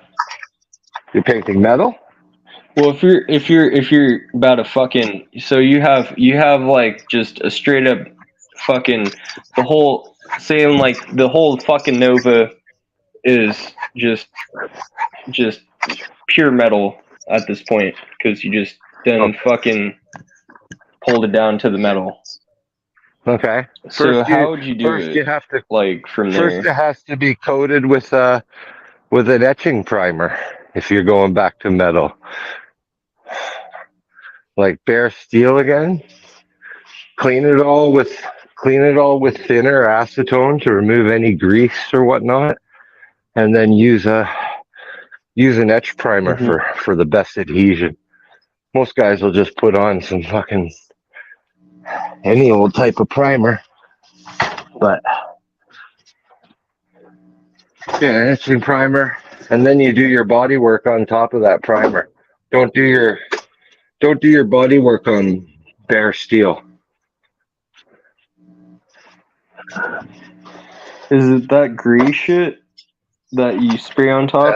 I: You're painting metal?
J: Well, if you're about a fucking, so you have like just a straight up fucking, the whole, saying like the whole fucking Nova is just pure metal at this point, because you just then fucking pulled it down to the metal.
I: Okay.
J: So how would you do it?
I: You have to,
J: like, from there.
I: First, it has to be coated with an etching primer. If you're going back to metal, like bare steel again, clean it all with thinner acetone to remove any grease or whatnot, and then use an etch primer for the best adhesion. Most guys will just put on some fucking any old type of primer. But yeah, etching primer, and then you do your body work on top of that primer. Don't do your body work on bare steel.
J: Is it that gray shit that you spray on top?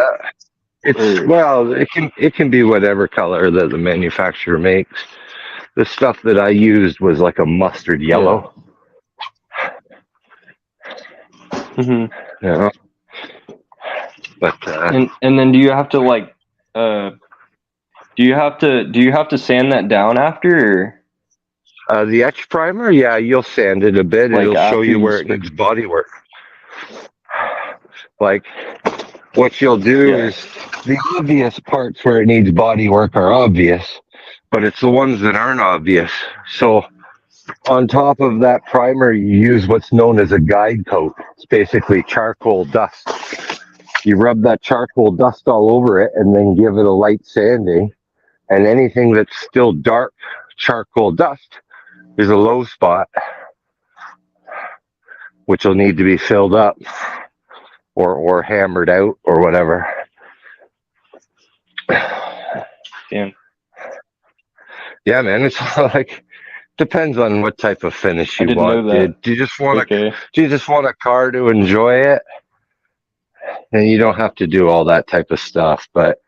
I: It can be whatever color that the manufacturer makes. The stuff that I used was like a mustard yellow.
J: Mm-hmm.
I: Yeah. But
J: and then do you have to like do you have to sand that down after? Or?
I: The etch primer, yeah, you'll sand it a bit.
J: Like
I: it'll show you where it
J: spray-
I: needs body work. Like what you'll do is the obvious parts where it needs body work are obvious, but it's the ones that aren't obvious. So on top of that primer, you use what's known as a guide coat. It's basically charcoal dust. You rub that charcoal dust all over it and then give it a light sanding. And anything that's still dark charcoal dust is a low spot, which will need to be filled up or hammered out or whatever.
J: Damn.
I: Yeah, man, it's like depends on what type of finish you want. Do you just want a car to enjoy it? And you don't have to do all that type of stuff, but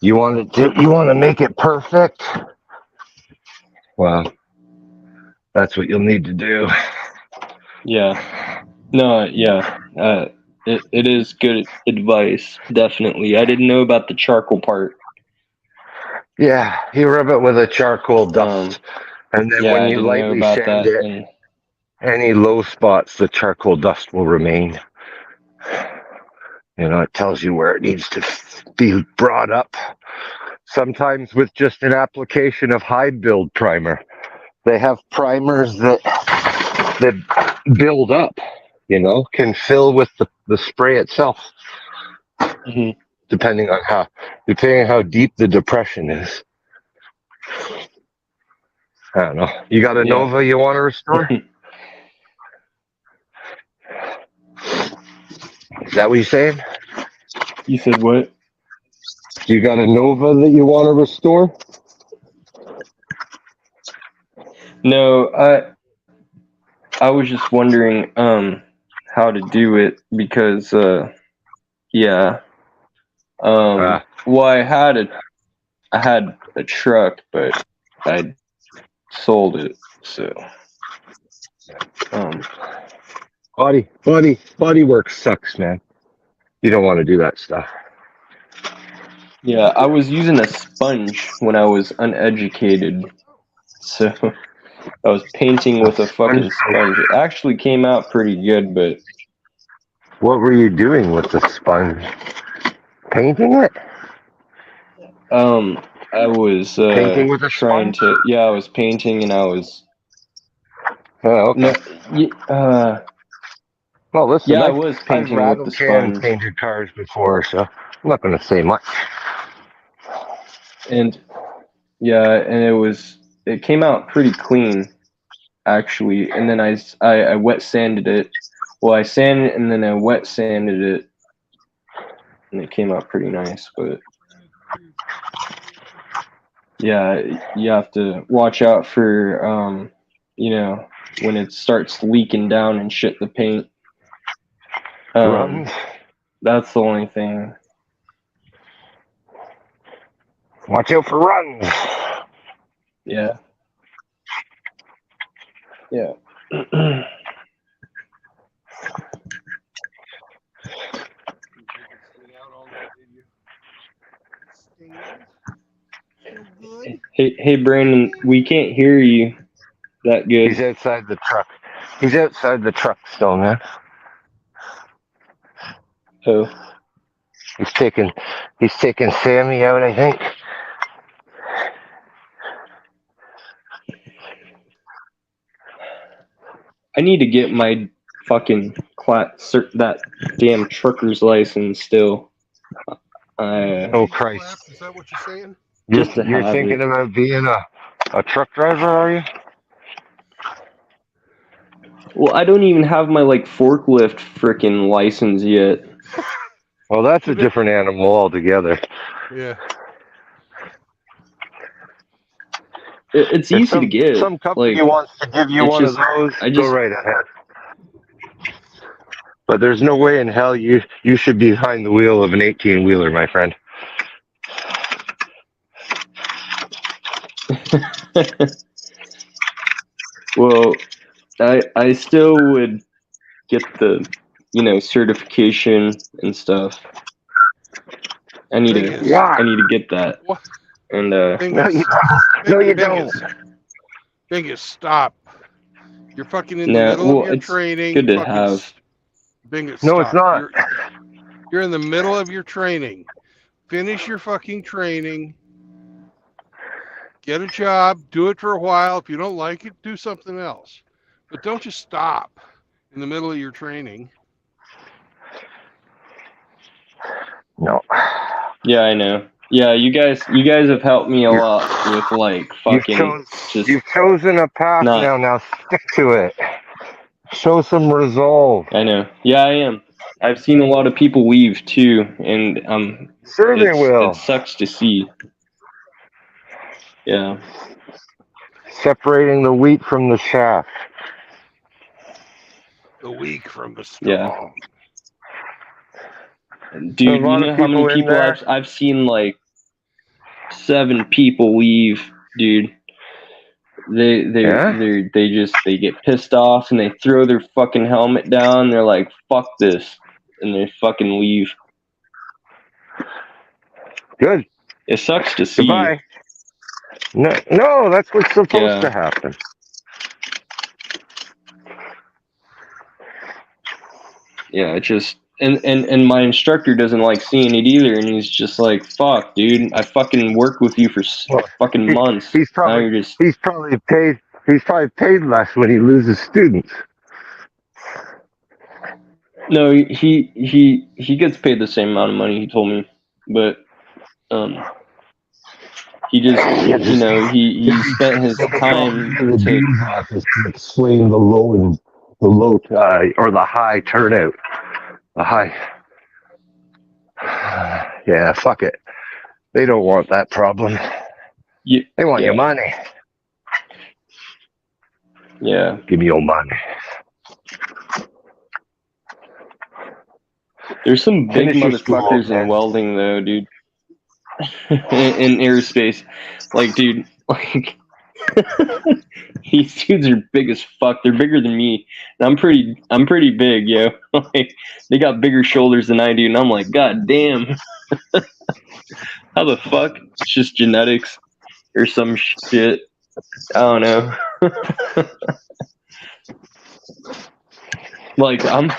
I: you want to make it perfect. Well, that's what you'll need to do.
J: Yeah. No, yeah. It is good advice, definitely. I didn't know about the charcoal part.
I: Yeah, you rub it with a charcoal dust, and then when you lightly sand it, any low spots, the charcoal dust will remain. You know, it tells you where it needs to be brought up. Sometimes with just an application of high build primer, they have primers that build up. You know, can fill with the spray itself, depending on how deep the depression is. I don't know. You got a Nova you want to restore? Is that what you're saying?
J: You said what?
I: You got a Nova that you want to restore?
J: No, I was just wondering how to do it because well, I had a truck, but I sold it, so
I: body work sucks, man. You don't want to do that stuff.
J: Yeah, I was using a sponge when I was uneducated, so I was painting with a fucking sponge. It actually came out pretty good, but
I: what were you doing with the sponge? Painting it?
J: I was
I: painting with a
J: trying
I: sponge?
J: I was painting and I was
I: okay. Well, listen,
J: I was painting with the sponge.
I: Painted cars before, so I'm not going to say much.
J: And it came out pretty clean, actually. And then I wet sanded it. Well, I sanded it and then I wet sanded it, and it came out pretty nice. But yeah, you have to watch out for when it starts leaking down and shit the paint. That's the only thing.
I: Watch out for runs.
J: Yeah. Yeah. Hey, Brandon, we can't hear you that good.
I: He's outside the truck. He's outside the truck still, man.
J: Oh.
I: He's taking Sammy out, I think.
J: I need to get my fucking that damn trucker's license still.
I: Oh Christ!
A: Is that what you're saying?
I: You're thinking about being a truck driver, are you?
J: Well, I don't even have my like forklift freaking license yet.
I: Well, that's a different animal altogether.
A: Yeah.
J: It's
I: If
J: easy to get.
I: some company
J: Like,
I: wants to give you
J: it's
I: one of
J: just,
I: those,
J: I
I: go
J: just,
I: right ahead. But there's no way in hell you should be behind the wheel of an 18-wheeler, my friend.
J: well, I still would get the, certification and stuff. I need
A: Dingus.
J: to get that.
A: What?
J: And
A: Dingus.
I: No, you don't.
A: Dingus, stop. You're fucking in the
J: nah,
A: middle
J: well,
A: of your
J: it's
A: training.
J: good to
A: fucking
J: have.
A: Dingus,
I: No,
A: stop.
I: it's not.
A: You're in the middle of your training. Finish your fucking training. Get a job. Do it for a while. If you don't like it, do something else. But don't just stop in the middle of your training.
I: No.
J: Yeah, I know. Yeah, you guys have helped me a lot with like fucking
I: You've chosen a path now. Now stick to it. Show some resolve.
J: I know. Yeah, I am. I've seen a lot of people leave too, and
I: Sure they will.
J: It sucks to see. Yeah.
I: Separating the wheat from the chaff.
A: The weak from the strong.
J: Yeah. Dude, you know how many people I've seen like 7 people leave, dude. They get pissed off and they throw their fucking helmet down. They're like, "Fuck this," and they fucking leave.
I: Good.
J: It sucks to see.
I: Goodbye. No, that's what's supposed to happen.
J: Yeah, it just and my instructor doesn't like seeing it either, and he's just like, "Fuck, dude, I fucking worked with you for fucking months."
I: He's probably paid less when he loses students.
J: No, he gets paid the same amount of money, he told me, but he just he spent his time
I: to explain the low or the high turnout. The high. Yeah, fuck it. They don't want that problem. They want your money.
J: Yeah.
I: Give me your money.
J: There's some big motherfuckers in welding though, dude. in aerospace. Like, dude, like these dudes are big as fuck. They're bigger than me. And I'm pretty big, yo. Like, they got bigger shoulders than I do, and I'm like, God damn. How the fuck? It's just genetics or some shit. I don't know. Like, I'm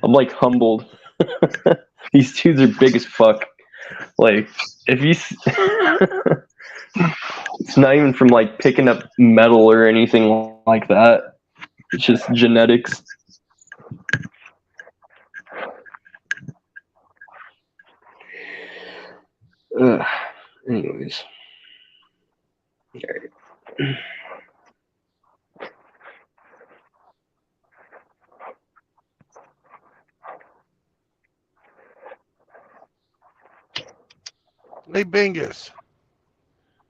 J: like humbled. These dudes are big as fuck. Like, if you it's not even from like picking up metal or anything like that. It's just genetics. Anyways. Alright.
A: Hey, Bingus.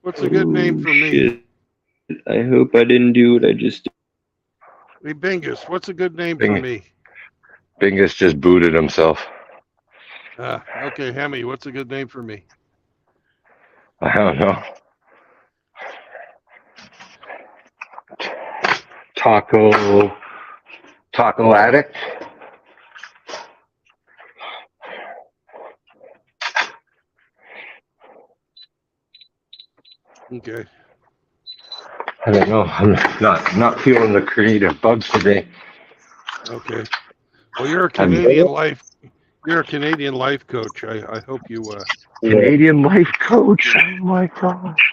A: What's a good name for me?
J: I hope I didn't do what I just did.
A: Hey, Bingus. What's a good name for me?
I: Bingus just booted himself.
A: Okay, Hemi. What's a good name for me?
I: I don't know. Taco addict.
A: Okay.
I: I don't know. I'm not feeling the creative bugs today.
A: Okay. Well, you're a Canadian life. You're a Canadian life coach. I hope you.
I: Canadian life coach. Oh my gosh.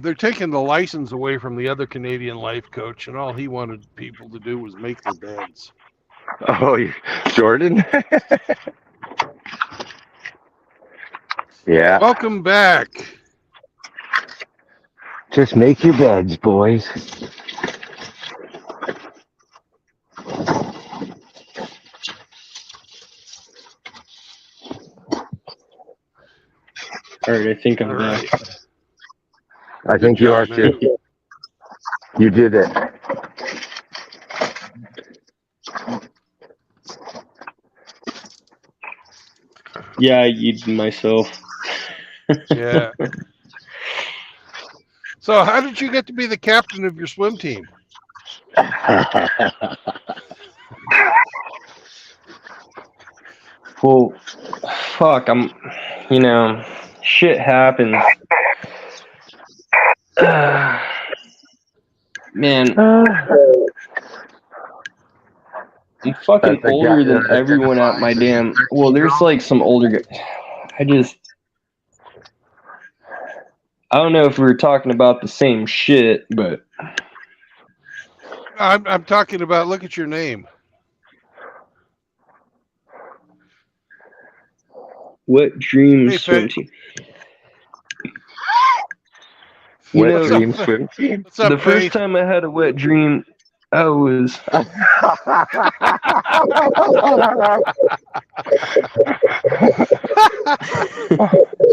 A: They're taking the license away from the other Canadian life coach, and all he wanted people to do was make their beds.
I: Oh, Jordan. Yeah.
A: Welcome back.
I: Just make your beds, boys.
J: All right, I think I'm
A: All
J: back.
A: right.
I: I
A: Good
I: think you are
A: job, man.
I: too. You did it.
J: Yeah, I yeeted myself.
A: Yeah. So, how did you get to be the captain of your swim team?
J: Well, fuck, shit happens. Man, I'm fucking
I: That's a
J: older than
I: that
J: everyone at my damn. Well, there's like some older guys. I don't know if we were talking about the same shit, but
A: I'm talking about. Look at your name.
J: Wet Dreams
A: Hey,
J: swim team.
I: Wet Dream swim team.
A: What's up,
J: The first
A: Faith?
J: time I had a wet dream, I was.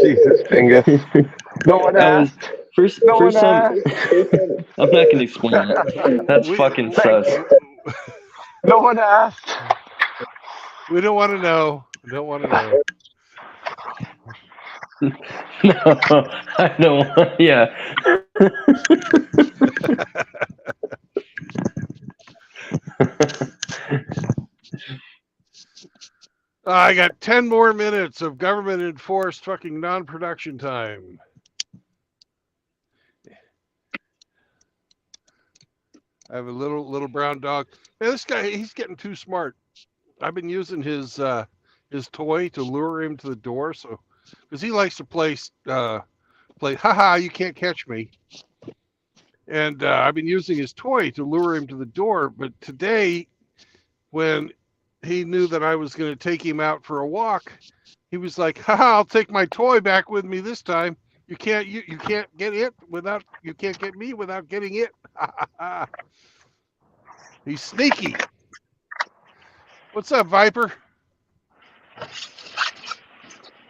I: Jesus, finger. No one asked.
J: First time. I'm not gonna explain that. That's fucking sus.
I: No one asked.
A: We don't want to know. We don't want to know.
J: No, I don't. Yeah.
A: I got 10 more minutes of government enforced fucking non-production time. I have a little brown dog. Man, this guy, he's getting too smart. I've been using his toy to lure him to the door, so because he likes to play haha, you can't catch me. And I've been using his toy to lure him to the door, but today when he knew that I was going to take him out for a walk, he was like, haha, I'll take my toy back with me this time. You can't get it without, you can't get me without getting it. He's sneaky. What's up, Viper?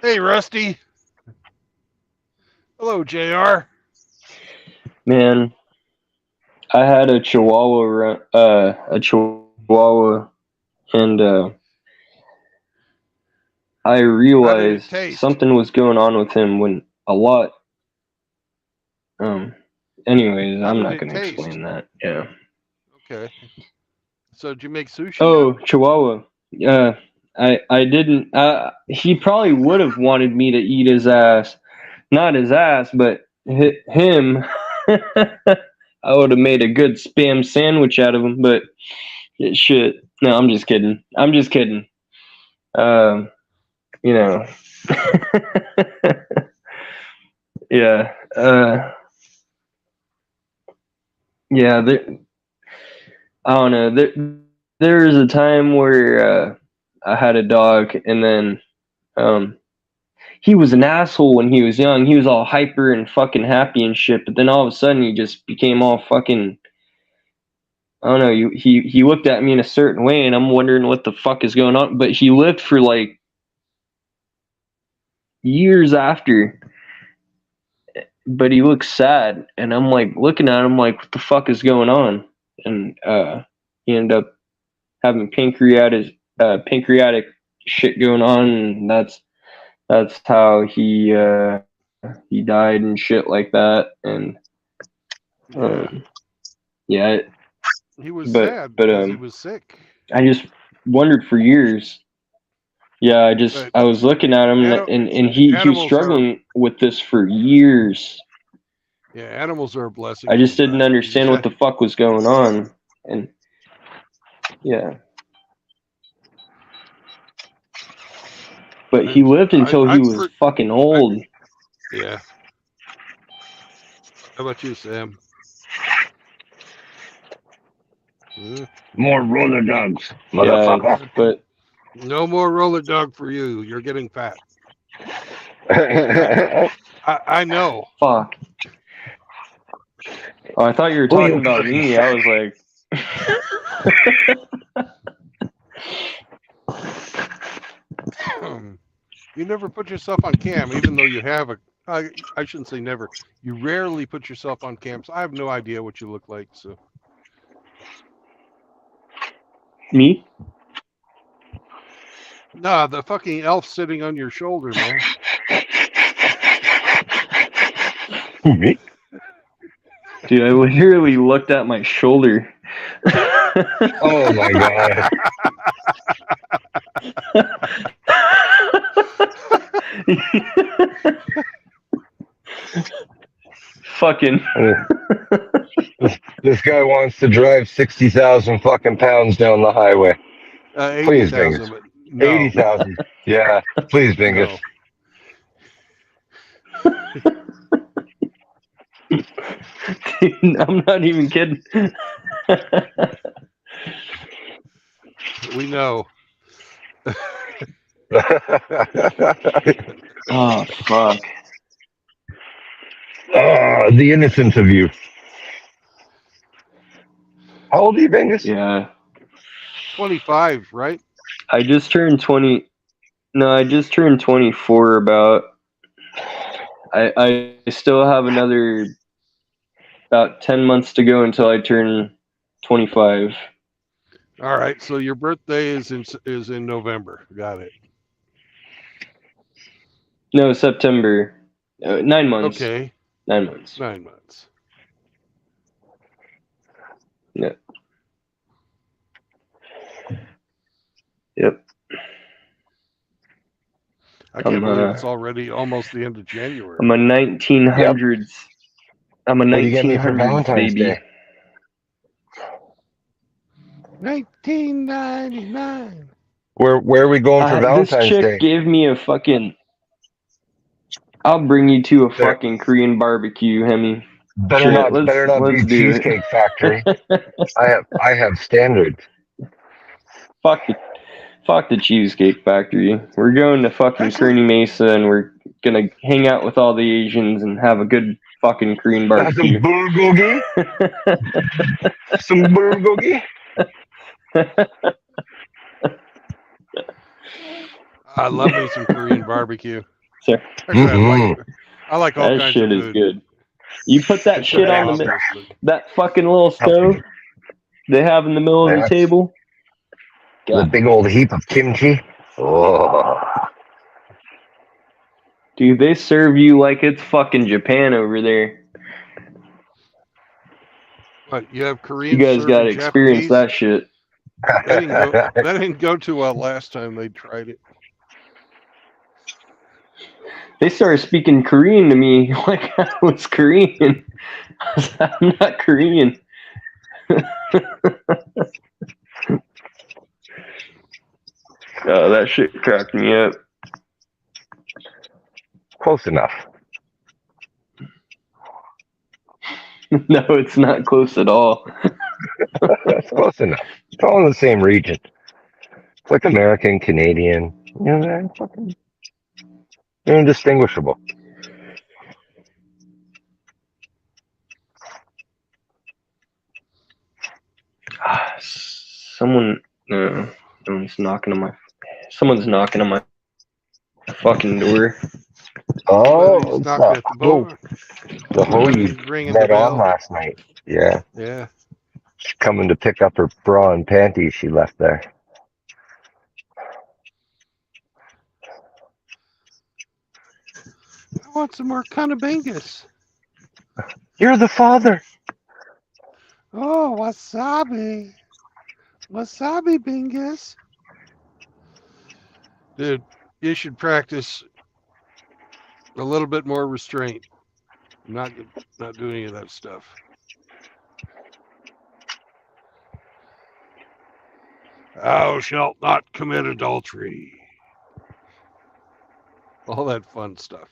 A: Hey, Rusty. Hello, JR.
J: Man, I had a Chihuahua, and I realized something was going on with him when a lot. Anyways, I'm not going to explain that. Yeah.
A: Okay. So did you make sushi?
J: Oh, Chihuahua. I didn't. He probably would have wanted me to eat his ass. Not his ass, but him. I would have made a good spam sandwich out of him, but shit. No, I'm just kidding. You know. Yeah. Yeah. I don't know. There was a time where I had a dog, and then he was an asshole when he was young. He was all hyper and fucking happy and shit, but then all of a sudden he just became all fucking. I don't know. He looked at me in a certain way, and I'm wondering what the fuck is going on. But he lived for like years after. But he looks sad, and I'm like looking at him like, what the fuck is going on? And he ended up having pancreatic shit going on, and that's how he died and shit like that. And yeah,
A: he was sad because he was sick.
J: I just wondered for years. Yeah, I was looking at him, and he was struggling with this for years.
A: Yeah, animals are a blessing.
J: I just didn't understand what the fuck was going on, and yeah. But he lived until he was fucking old.
A: Yeah. How about you, Sam?
I: More roller dogs, motherfucker.
J: Yeah, but
A: no more roller dog for you. You're getting fat. I know.
J: Fuck. Oh, I thought you were
I: Who
J: talking
I: you
J: about
I: fucking
J: me. I was like,
A: You never put yourself on cam, even though you have I shouldn't say never. You rarely put yourself on cam, so I have no idea what you look like. So
J: me?
A: nah, the fucking elf sitting on your shoulder, man.
I: Me?
J: Dude, I literally looked at my shoulder.
I: Oh my god.
J: Fucking.
I: This guy wants to drive 60,000 fucking pounds down the highway.
A: 80,000, but no.
I: 80,000. Yeah, please, Bingus.
A: No.
J: Dude, I'm not even kidding.
A: We know.
J: Oh, fuck.
I: The innocence of you. How old are you, Bingus?
J: Yeah.
A: 25, right?
J: I just turned 20. No, I just turned 24 about. I still have another about 10 months to go until I turn 25.
A: All right, so your birthday is in November. Got it.
J: No, September. 9 months.
A: Okay.
J: 9 months.
A: 9 months.
J: Yeah. Yep.
A: I can't believe it's already almost the end of January.
J: I'm a 1900s. Yep. I'm a 1900s baby.
I: Day?
A: 1999.
I: Where are we going for Valentine's
J: This chick
I: Day?
J: gave me a fucking. I'll bring you to a fucking Korean barbecue, Hemi.
I: Better not be Cheesecake Factory. I have standards.
J: Fuck the Cheesecake Factory. We're going to fucking Kearney Mesa and we're gonna hang out with all the Asians and have a good fucking Korean barbecue.
I: Some bulgogi.
A: I love me some Korean barbecue.
J: Sure.
A: I like all kinds of food. That
J: shit is good. You put that shit on that fucking little stove they have in the middle of the table.
I: The big old heap of kimchi. Oh.
J: Dude, they serve you like it's fucking Japan over there.
A: What, you have Korean?
J: You guys got to experience that shit.
A: That didn't go too well last time they tried it.
J: They started speaking Korean to me like I was Korean. I'm not Korean. Oh, that shit cracked me up.
I: Close enough.
J: No, it's not close at all.
I: That's close enough. It's all in the same region. It's like American, Canadian. You know, they're indistinguishable.
J: Someone's knocking on my fucking door.
I: Oh, the hoe you met on
A: bell.
I: last night. Yeah.
A: Yeah.
I: She's coming to pick up her bra and panties she left there.
A: I want some more cunnilingus.
I: You're the father.
A: Oh, wasabi. Wasabi bingus. Dude, you should practice a little bit more restraint. Not doing any of that stuff. Thou shalt not commit adultery. All that fun stuff.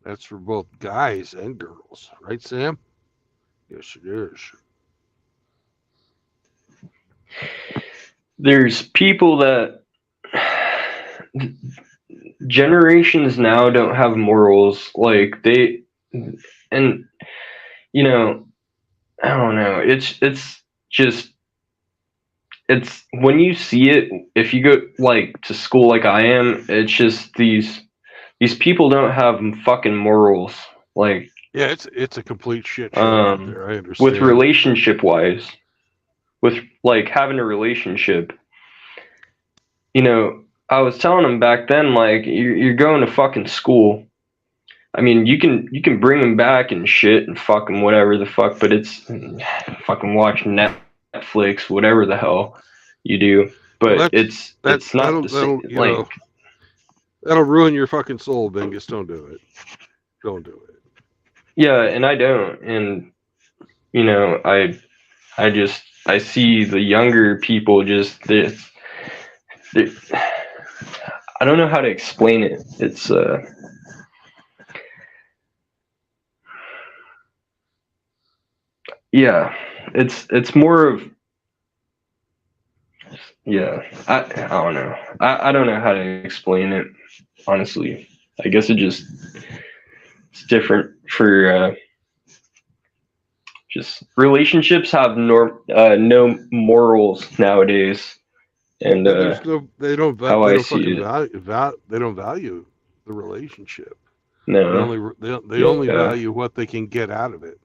A: That's for both guys and girls. Right, Sam? Yes, it is.
J: There's people that generations now don't have morals. Like and you know, I don't know. It's just it's when you see it, if you go like to school like I am, it's just these people don't have fucking morals. Like
A: Yeah, it's a complete shit show out there. I understand.
J: with relationship wise, with like having a relationship, you know, I was telling them back then, like you're going to fucking school. I mean, you can bring them back and shit and fucking whatever the fuck, but it's fucking watch Netflix, whatever the hell you do. But
A: Well,
J: it's not the same. Like,
A: that'll ruin your fucking soul, Bingus. Don't do it. Don't do it.
J: yeah, and I don't, and you know, I see the younger people just this. I don't know how to explain it. It's yeah, it's more of yeah. I don't know. I don't know how to explain it. Honestly, I guess it's different for just relationships have no morals nowadays, and
A: they don't value the relationship.
J: No,
A: they only value what they can get out of it.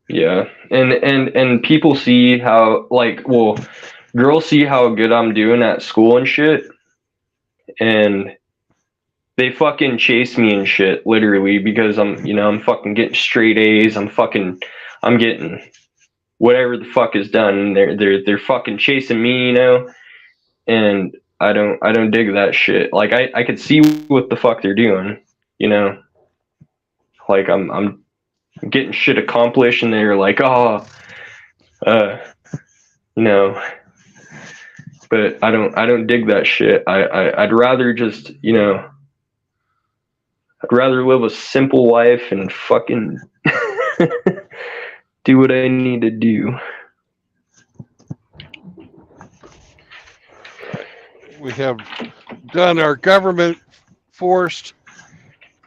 J: Yeah, and people see how girls see how good I'm doing at school and shit, and they fucking chase me and shit, literally, because I'm fucking getting straight A's. I'm getting whatever the fuck is done. They're fucking chasing me, you know, and I don't dig that shit. Like I could see what the fuck they're doing, you know. Like I'm getting shit accomplished, and they're like, oh, you know. But I don't dig that shit. I'd rather just, you know, I'd rather live a simple life and fucking do what I need to do.
A: We have done our government forced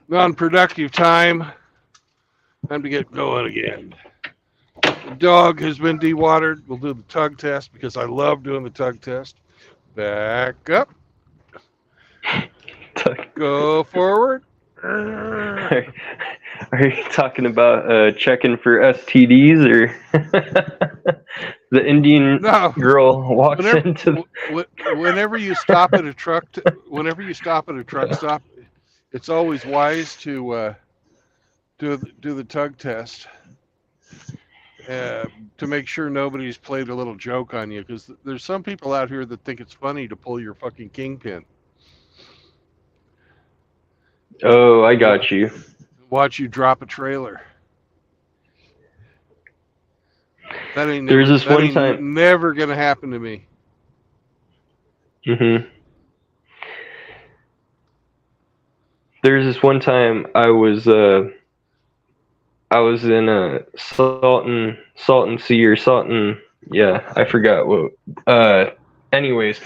A: non-productive time. Time to get going again. The dog has been dewatered. We'll do the tug test because I love doing the tug test. Back up. Go forward.
J: Are you talking about checking for STDs or the Indian girl walks into?
A: Whenever you stop at a truck, stop, it's always wise to do the tug test to make sure nobody's played a little joke on you, because there's some people out here that think it's funny to pull your fucking kingpin.
J: Oh, I got you.
A: Watch you drop a trailer. That ain't never gonna happen to me.
J: Mm-hmm. There's this one time I was in a Salton Sea or Salton, yeah, I forgot what. Anyways,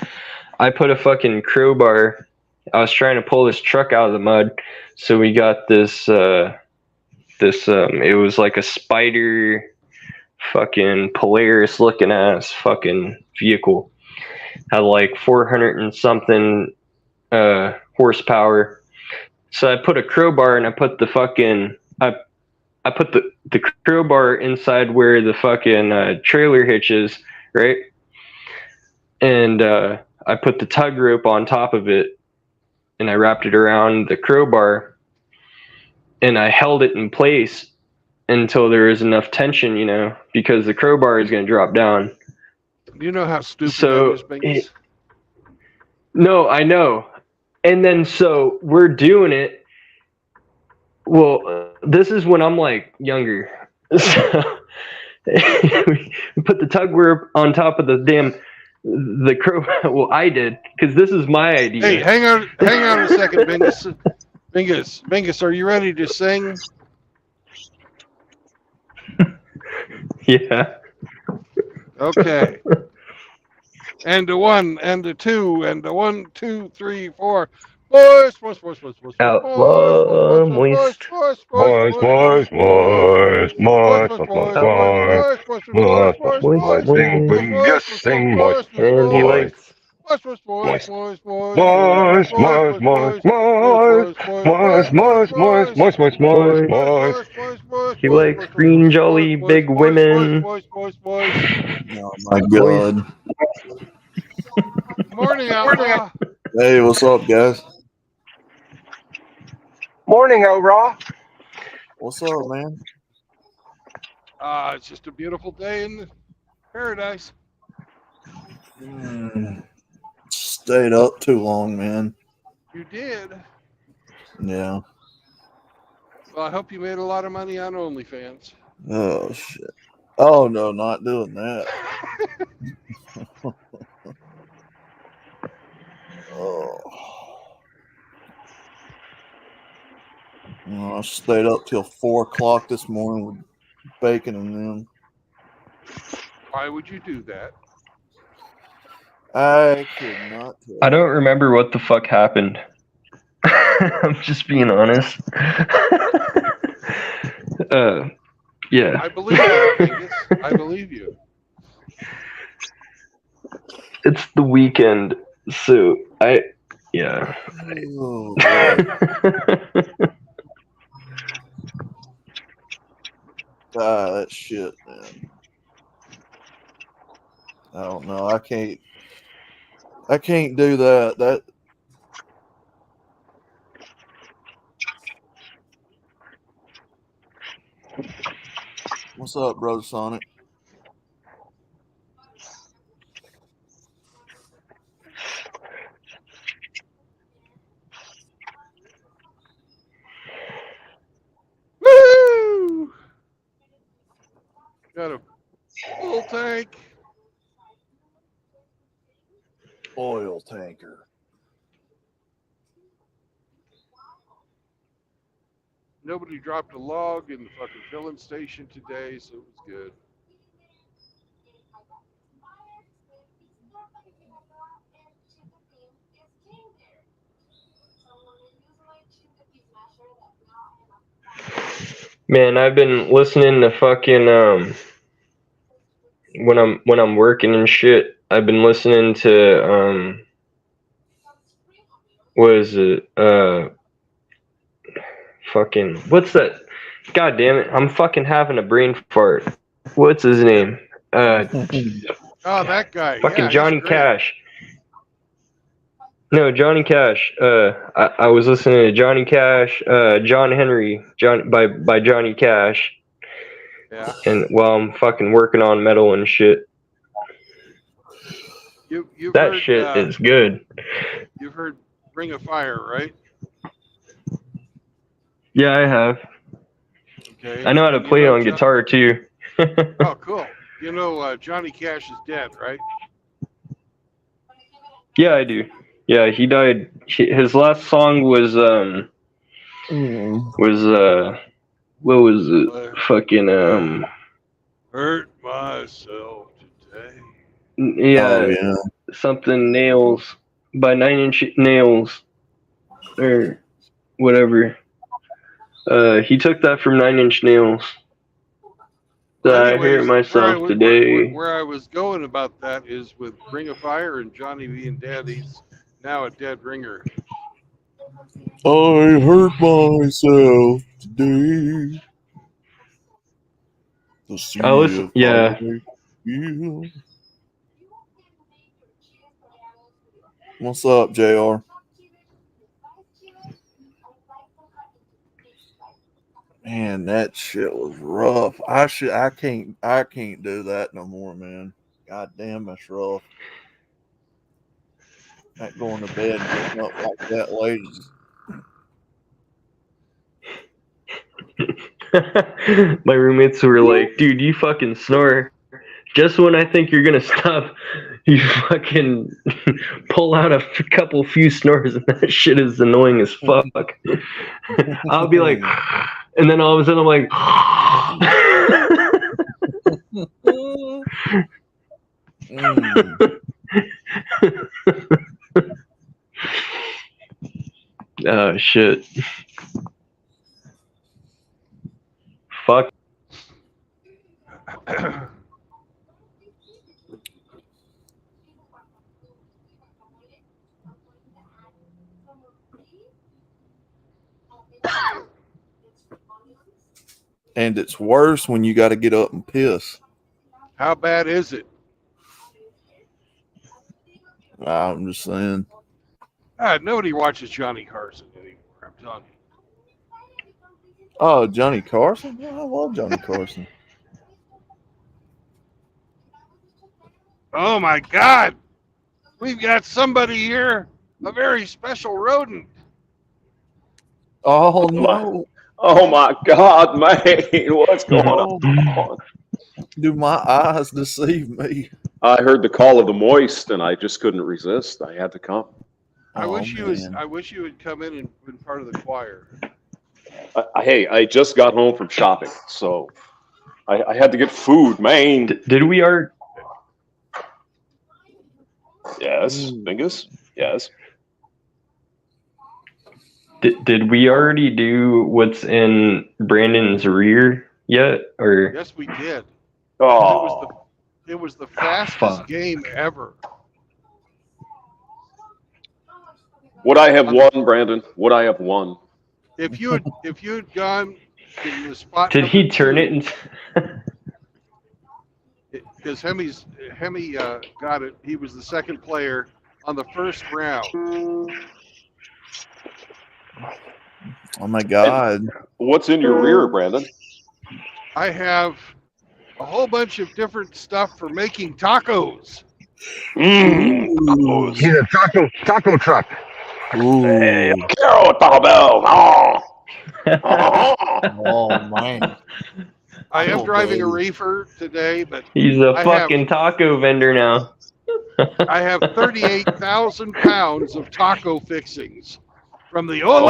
J: I put a fucking crowbar. I was trying to pull this truck out of the mud, so we got this it was like a Spider fucking Polaris looking ass fucking vehicle. Had like 400 and something horsepower. So I put a crowbar and I put the fucking I put the crowbar inside where the fucking trailer hitch is, right? And I put the tug rope on top of it, and I wrapped it around the crowbar, and I held it in place until there was enough tension, you know, because the crowbar is going to drop down.
A: Do you know how stupid that is, Bingus?
J: No, I know. And then so we're doing it. Well, this is when I'm like younger. So we put the tug rope on top of the crow. Well, I did, because this is my idea.
A: Hey, hang on a second, Bingus. Bingus, are you ready to sing?
J: Yeah.
A: Okay. and a 1 and a 2 and a 1, 2, 3, 4. Moist, moist, moist, moist, moist, moist,
J: Outlaw moist.
A: moist,
D: Moist, moist, moist, moist, moist, moist,
J: Outlaw
D: moist,
A: moist,
D: moist,
A: moist,
D: moist,
J: moist,
D: moist, sing,
J: moist.
D: bing, yes, sing, moist,
J: And he
D: moist,
J: likes
A: moist, moist, moist,
D: moist,
A: moist, moist,
D: moist, moist, moist, moist, moist, moist, moist, moist, moist, moist,
J: moist.
D: moist.
J: He likes green jolly big women.
L: Oh my
J: Moist.
L: god.
A: Morning, Outlaw.
L: Hey, what's up, guys?
I: Morning, Raw.
L: What's up, man?
A: It's just a beautiful day in paradise.
L: Stayed up too long, man.
A: You did.
L: Yeah.
A: Well, I hope you made a lot of money on OnlyFans.
L: Oh shit. Oh no, not doing that. Oh. I stayed up till 4 o'clock this morning with bacon and them.
A: Why would you do that?
L: I could not tell.
J: I don't remember what the fuck happened. I'm just being honest. Yeah.
A: I believe you, Angus. I believe you.
J: It's the weekend, so yeah.
L: Oh, that shit, man. I don't know. I can't do that. What's up, Brother Sonic?
A: Woo! Got a full tank.
L: Oil tanker.
A: Nobody dropped a log in the fucking filling station today, so it was good.
J: Man, I've been listening to fucking when I'm working and shit. I've been listening to what is it? Fucking what's that? God damn it! I'm fucking having a brain fart. What's his name?
A: Oh, that guy.
J: Fucking
A: Yeah,
J: Johnny
A: he's great.
J: Cash. No, Johnny Cash. I was listening to Johnny Cash, John Henry, by Johnny Cash.
A: Yeah.
J: And while I'm fucking working on metal and shit.
A: You've
J: That
A: heard,
J: shit is good.
A: You've heard Ring of Fire, right?
J: Yeah, I have.
A: Okay.
J: I know how to play it on guitar too.
A: Oh, cool. You know Johnny Cash is dead, right?
J: Yeah, I do. Yeah, he died. His last song was what was it? Fucking
A: Hurt myself today.
J: Yeah,
L: Oh, yeah.
J: something Nails by 9 Inch Nails or whatever. He took that from 9 Inch Nails.
A: Well,
J: I hear it myself today.
A: Where I was going about that is with Ring of Fire and Johnny being dead. He's now a dead ringer.
L: I hurt myself today.
J: I listen, yeah.
L: What's up, JR? Man, that shit was rough. I can't do that no more, man. God damn, that's rough. Not going to bed and getting up like that late.
J: My roommates were like, dude, you fucking snore. Just when I think you're gonna stop, you fucking pull out a few snores, and that shit is annoying as fuck. I'll be like, and then all of a sudden I'm like, Oh shit. Fuck.
L: And it's worse when you got to get up and piss.
A: How bad is it?
L: I'm just saying.
A: Nobody watches Johnny Carson anymore. I'm telling you.
L: Oh, Johnny Carson? Well, I love Johnny Carson.
A: Oh my God! We've got somebody here, a very special rodent.
L: Oh no!
M: Oh my God, man! What's going on?
L: Do my eyes deceive me?
M: I heard the call of the moist, and I just couldn't resist. I had to come.
A: I wish you would come in and been part of the choir.
M: Hey, I just got home from shopping, so I had to get food, man.
J: Did we are?
M: Yes, Bingus. Yes.
J: Did we already do what's in Brandon's rear yet? Or
A: Yes, we did.
M: Oh,
A: It was the fastest
J: fuck.
A: game ever.
M: would I have won, Brandon? Would I have won?
A: If you had gone in the spot.
J: Did he turn it into?
A: Because Hemi got it. He was the second player on the first round.
L: Oh my God!
M: What's in your rear, Brandon?
A: I have a whole bunch of different stuff for making tacos.
M: Tacos.
I: He's a taco truck.
M: Hey, Carol, Taco Bell. Oh.
L: Oh man!
A: I am driving a reefer today, but
J: He's a fucking taco vendor now.
A: I have 38,000 pounds of taco fixings from the
M: Oh,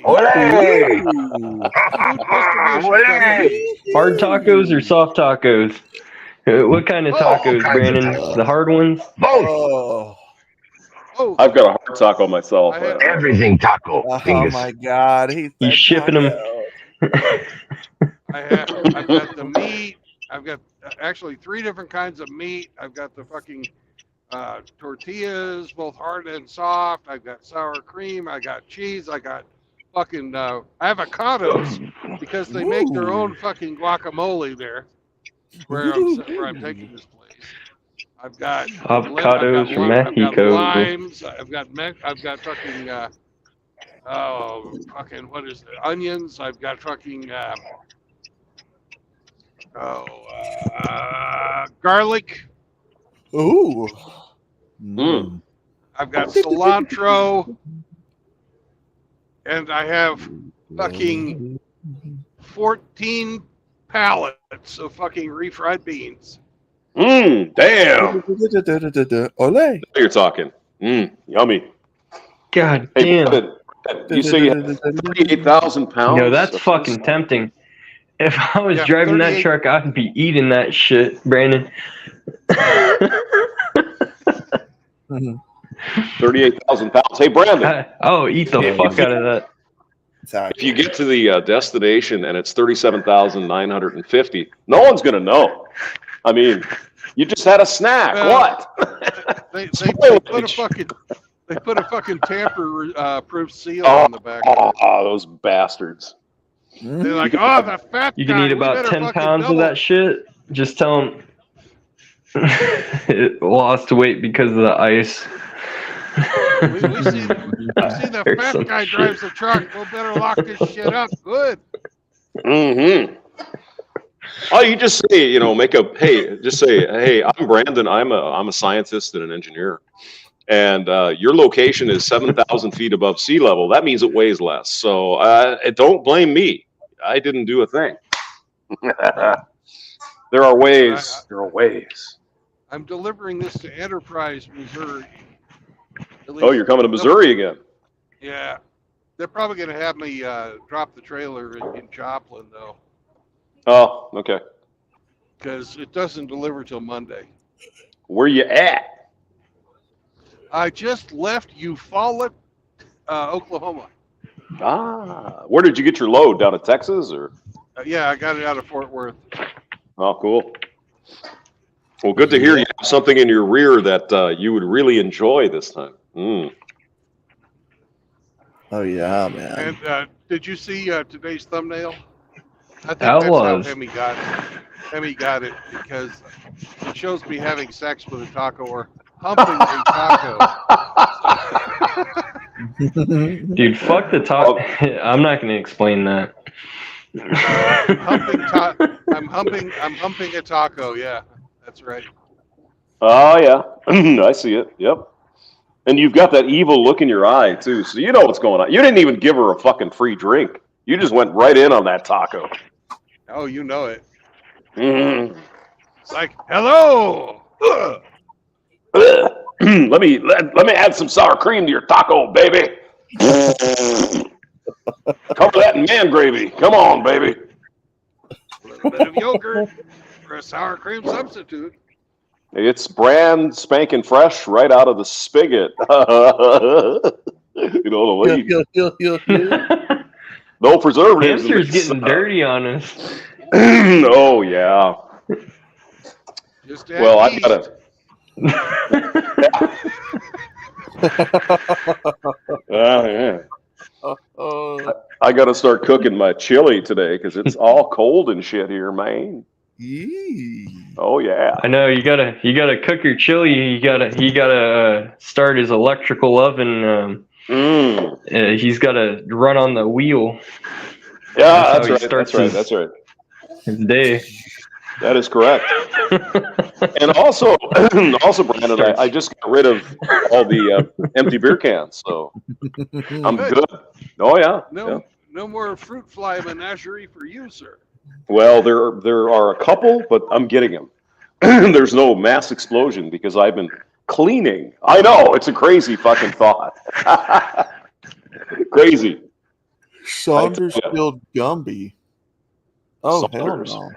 A: Ole!
J: Hard tacos or soft tacos? What kind of tacos, Brandon? The hard ones?
I: Both.
M: I've got a hard taco myself.
I: Everything taco.
L: Oh my God!
J: He's shipping them.
A: I've got the meat. I've got actually 3 different kinds of meat. I've got the fucking tortillas, both hard and soft. I've got sour cream. I got cheese. I got fucking avocados because they make their own fucking guacamole there where I'm taking this place. I've got
J: avocados from Mexico.
A: I've got limes. I've got fucking what is it? Onions. I've got fucking garlic.
L: Ooh.
A: I've got cilantro, and I have fucking 14 pallets of fucking refried beans.
M: Damn.
L: Ole.
M: You're talking. Yummy.
J: God
M: Hey,
J: damn.
M: Brandon, you say you have 38,000 pounds?
J: No, that's fucking tempting. If I was driving that truck, I'd be eating that shit, Brandon.
M: 38,000 pounds. Hey, Brandon.
J: Eat the fuck out of that.
M: If you get to the destination and it's 37,950, no one's going to know. I mean, you just had a snack. What?
A: They put a fucking tamper-proof seal on the back of it.
M: Oh, those bastards.
A: They're like, oh, the fat
J: You can eat about 10 pounds of that shit. Just tell them it lost weight because of the ice.
A: We see the fat guy drives the truck. We'll better lock this shit up. Good.
M: Mm-hmm. Oh, you just say, hey, I'm Brandon. I'm a scientist and an engineer. And your location is 7,000 feet above sea level. That means it weighs less. So don't blame me. I didn't do a thing. There are ways. There are ways.
A: I'm delivering this to Enterprise, Missouri.
M: Oh, you're coming to Missouri again?
A: Yeah. They're probably going to have me drop the trailer in Joplin, though.
M: Oh, okay.
A: Because it doesn't deliver till Monday.
M: Where you at?
A: I just left Eufaula, Oklahoma.
M: Ah, where did you get your load? Down in Texas, or?
A: Yeah, I got it out of Fort Worth.
M: Oh, cool. Well, good to hear you have something in your rear that you would really enjoy this time. Mm.
L: Oh yeah, man.
A: And did you see today's thumbnail? I think
J: Outlaws.
A: that's how Hemi got it. Hemi got it because it shows me having sex with a taco or humping a taco.
J: Dude, fuck the top. I'm not going to explain that.
A: I'm humping a taco. Yeah, that's right.
M: Oh, yeah. I see it. Yep. And you've got that evil look in your eye, too. So you know what's going on. You didn't even give her a fucking free drink. You just went right in on that taco.
A: Oh, you know it.
M: Mm.
A: It's like, hello.
M: let me add some sour cream to your taco, baby. Cover that in man gravy. Come on, baby.
A: A little bit of yogurt for a sour cream substitute.
M: It's brand spanking fresh right out of the spigot. You know the no preservatives.
J: Hamster's getting dirty on us.
M: Oh yeah.
A: Just
M: well, I gotta. Yeah. I gotta start cooking my chili today because it's all cold and shit here, man. Oh yeah.
J: I know you gotta cook your chili. You gotta start his electrical oven. He's gotta run on the wheel.
M: Yeah, that's right. That's right.
J: His day.
M: That is correct. And also, Brandon, I just got rid of all the empty beer cans, so I'm good. Oh yeah.
A: No more fruit fly menagerie for you, sir.
M: Well, there are a couple, but I'm getting them. There's no mass explosion because I've been cleaning. I know, it's a crazy fucking thought. Crazy.
L: Saunders killed Gumby. Oh, hell no.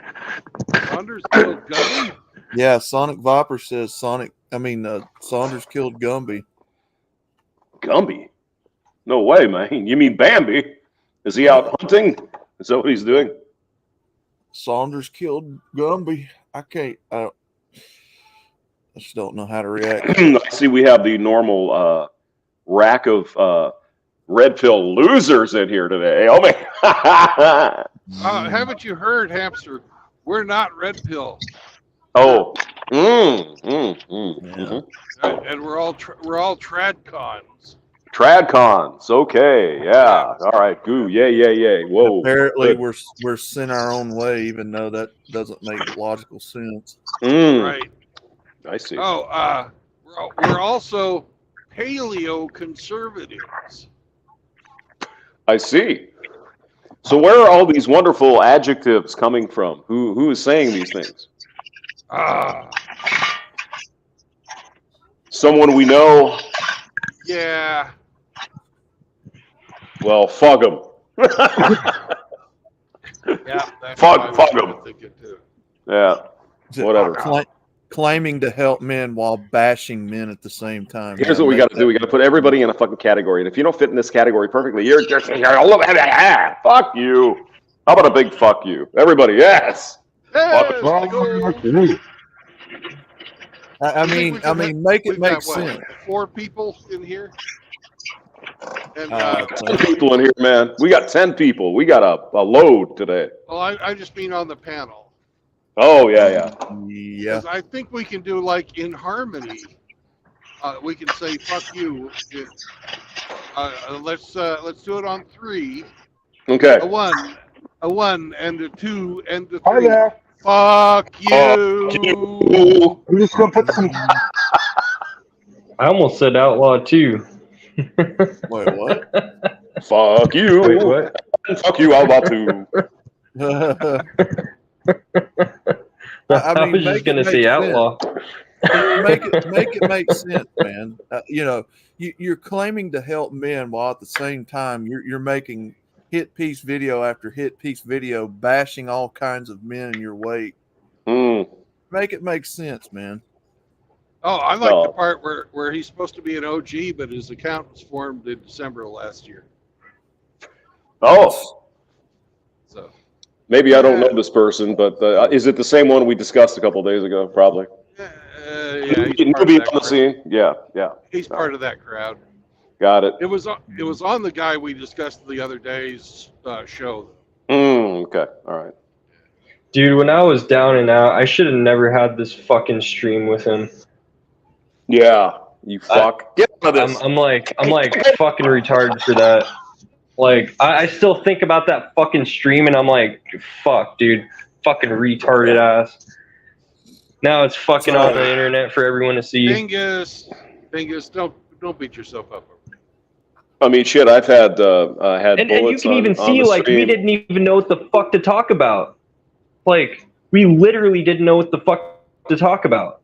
A: Saunders killed Gumby?
L: Yeah, Sonic Viper says Saunders killed Gumby.
M: Gumby? No way, man. You mean Bambi? Is he out hunting? Is that what he's doing?
L: Saunders killed Gumby. I just don't know how to react.
M: I see we have the normal rack of red pill losers in here today. Oh, man.
A: Haven't you heard, Hamster? We're not red pill.
M: Oh.
A: And we're all tradcons.
M: Tradcons. Okay. Yeah. All right. Goo. Yay. Whoa.
L: Apparently, we're sent our own way, even though that doesn't make logical sense.
A: Right.
M: I see.
A: Oh, we're also paleo conservatives.
M: I see. So where are all these wonderful adjectives coming from? Who is saying these things? Someone we know?
A: Yeah.
M: Well, fuck them.
A: Yeah.
M: Fuck them. Yeah. Whatever.
L: Claiming to help men while bashing men at the same time.
M: Here's what we got to do. We got to put everybody in a fucking category. And if you don't fit in this category perfectly, you're fuck you. How about a big fuck you? Everybody, yes.
L: I mean, make it make sense.
A: 4 people in here. And
M: 10 people in here, man. We got 10 people. We got a load today.
A: Well, I just mean on the panel.
M: Oh yeah.
A: Because I think we can do like in harmony. We can say "fuck you." Let's do it on 3.
M: Okay.
A: A 1, and a 2, and a 3.
I: Hi there.
A: Fuck you.
I: I'm just gonna put some.
J: I almost said outlaw too.
L: Wait, what?
M: Fuck you.
J: Wait, what?
M: Fuck you, outlaw too.
J: I was just gonna say outlaw.
L: Make it make sense, man. You're claiming to help men while at the same time you're making hit piece video after hit piece video bashing all kinds of men in your wake. Make it make sense, man.
A: Oh, I like the
M: So,
A: part where he's supposed to be an OG, but his account was formed in December of last year.
M: oh,
A: So
M: maybe I don't
A: yeah,
M: know this person, but is it the same one we discussed a couple days ago? Probably.
A: yeah, he's part of
M: Newbie
A: that
M: on the
A: crowd.
M: scene. Yeah, yeah.
A: He's part of that crowd.
M: Got it.
A: It was on the guy we discussed the other day's show.
M: Okay, all right.
J: Dude, when I was down and out, I should have never had this fucking stream with him.
M: Yeah, you fuck. Get out of this.
J: I'm like fucking retarded for that. Like, I still think about that fucking stream and I'm like, fuck, dude, fucking retarded ass. Now it's fucking on the internet for everyone to see.
A: Bingus, don't beat yourself up.
M: I mean, shit. I've had
J: And you
M: bullets
J: can even
M: on
J: see,
M: the
J: like, we
M: stream.
J: didn't even know what the fuck to talk about. Like, we literally didn't know what the fuck to talk about.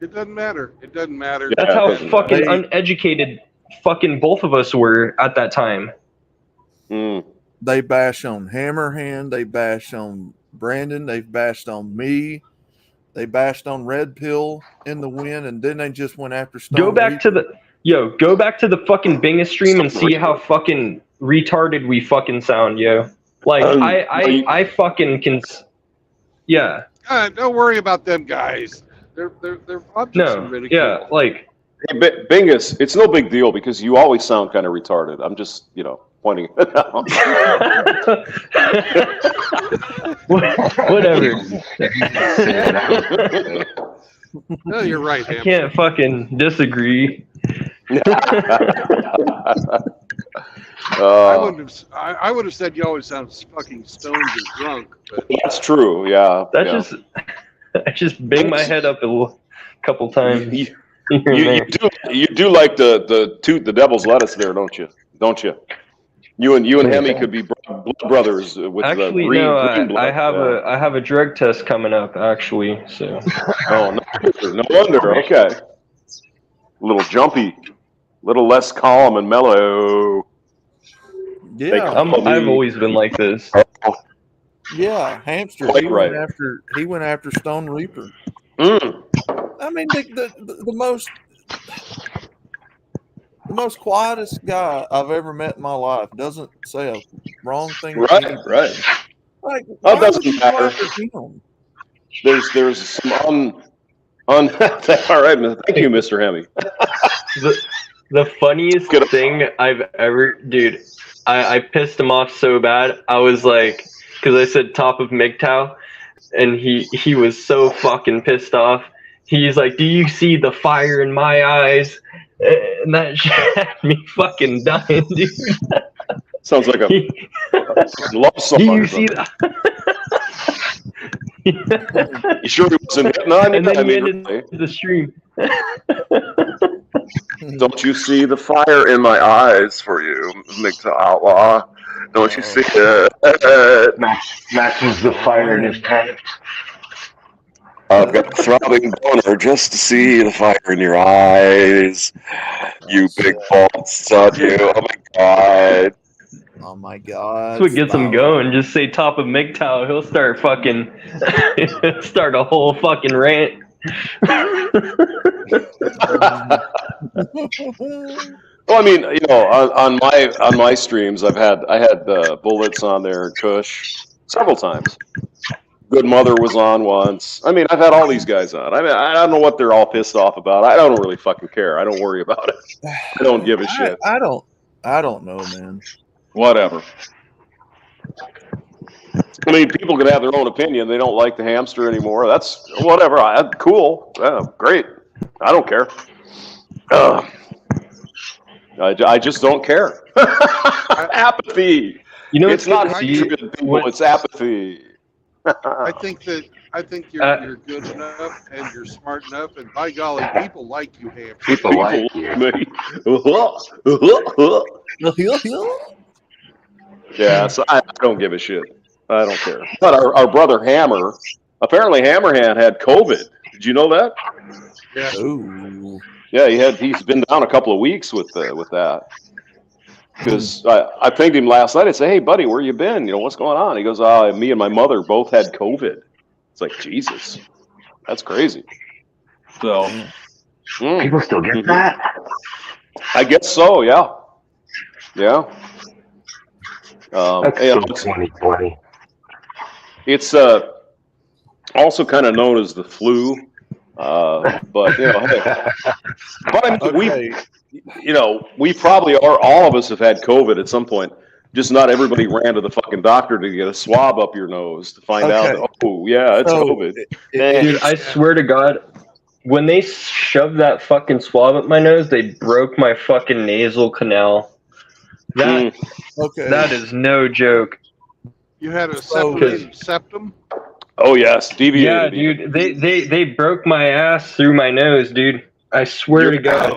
A: It doesn't matter. It doesn't matter.
J: That's how fucking uneducated fucking both of us were at that time.
L: They bash on Hammerhand. They bash on Brandon. They've bashed on me. They bashed on Red Pill in the win, and then they just went after Stone.
J: Go back to the fucking Bingus stream and see how fucking retarded we fucking sound, yo. Like, I fucking can, yeah.
A: Don't worry about them guys. They're objects of ridicule.
J: Yeah, like.
M: Hey, Bingus, it's no big deal because you always sound kind of retarded. I'm just, pointing it out.
J: Whatever.
A: No, you're right,
J: I can't fucking disagree.
A: I would have said you always sound fucking stoned and drunk. But
M: that's true. Yeah.
J: I just bang my head up a couple times.
M: You do like the toot the devil's lettuce there, don't you? Don't you? You and Hemi could be blood brothers with
J: actually,
M: the green blood.
J: I have a drug test coming up actually. So.
M: Oh, no wonder. Okay. A little jumpy, a little less calm and mellow.
L: Yeah,
J: I've always been like this.
L: Yeah, Hamster.
M: Quite
L: He went after Stone Reaper. I mean, the most quietest guy I've ever met in my life doesn't say a wrong thing.
M: Right.
L: Like,
M: that doesn't matter. There's some all right, thank you, Mr. Hemi.
J: The funniest thing I've ever, dude, I pissed him off so bad. I was like, because I said top of MGTOW, and he was so fucking pissed off. He's like, do you see the fire in my eyes? And that shit had me fucking dying, dude.
M: Sounds like a love song.
J: Do you see that?
M: You sure he wasn't hitting on you?
J: And then he ended the stream.
N: Don't you see the fire in my eyes for you, MGTOW Outlaw? Don't you see it?
I: Matches the fire in his pants.
N: I've got a throbbing boner just to see the fire in your eyes. You big bald son, you. Oh my god.
L: Oh my god.
J: That's what gets him going. Just say top of MGTOW. He'll start fucking, start a whole fucking rant.
M: Well, I mean, on my streams, I had Bullets on there and Kush several times. Good Mother was on once. I mean, I've had all these guys on. I mean, I don't know what they're all pissed off about. I don't really fucking care. I don't worry about it. I don't give a shit.
L: I don't know, man.
M: Whatever. I mean, people can have their own opinion. They don't like the hamster anymore. That's whatever. Cool. Yeah, great. I don't care. I just don't care. Apathy. It's not hatred, people. It's apathy.
A: I think you're good enough and you're smart enough, and by golly, people like you, hamster.
N: People like you.
M: Yeah, so I don't give a shit. I don't care. But our brother Hammer, apparently Hammerhand had COVID. Did you know that?
A: Yeah.
L: Ooh.
M: Yeah, he's been down a couple of weeks with that. Because I pinged him last night and said, "Hey, buddy, where you been? What's going on?" He goes, "Me and my mother both had COVID." It's like, Jesus, that's crazy. So
I: People still get that?
M: I guess so. Yeah. Yeah.
I: That's so 2020.
M: It's also kind of known as the flu. But hey. But I mean,
L: Okay.
M: we probably are. All of us have had COVID at some point. Just not everybody ran to the fucking doctor to get a swab up your nose to find out that, oh yeah, it's COVID.
J: Dude, I swear to God, when they shoved that fucking swab up my nose, they broke my fucking nasal canal. That that is no joke.
A: You had a separated septum?
M: Oh yes, deviated.
J: Yeah, dude. They broke my ass through my nose, dude. I swear to God.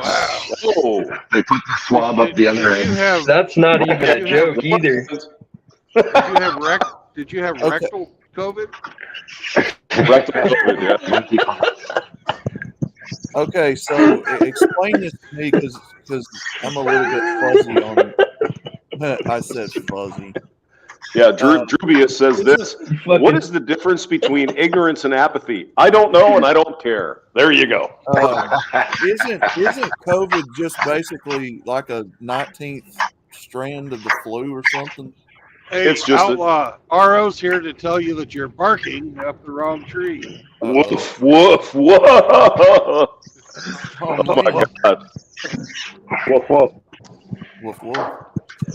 M: Oh.
I: They put the swab up the other end.
J: That's not even a joke either.
A: Did you have rectal COVID?
M: Rectal COVID, yeah.
L: Okay, so explain this to me because I'm a little bit fuzzy on. I said fuzzy.
M: Yeah, Drubius says this. What is the difference between ignorance and apathy? I don't know and I don't care. There you go.
L: Isn't COVID just basically like a 19th strand of the flu or something?
A: Hey,
M: It's just
A: outlaw. RO's here to tell you that you're barking up the wrong tree.
M: Woof, woof, woof. Oh my God. Woof, woof.
L: Woof, woof.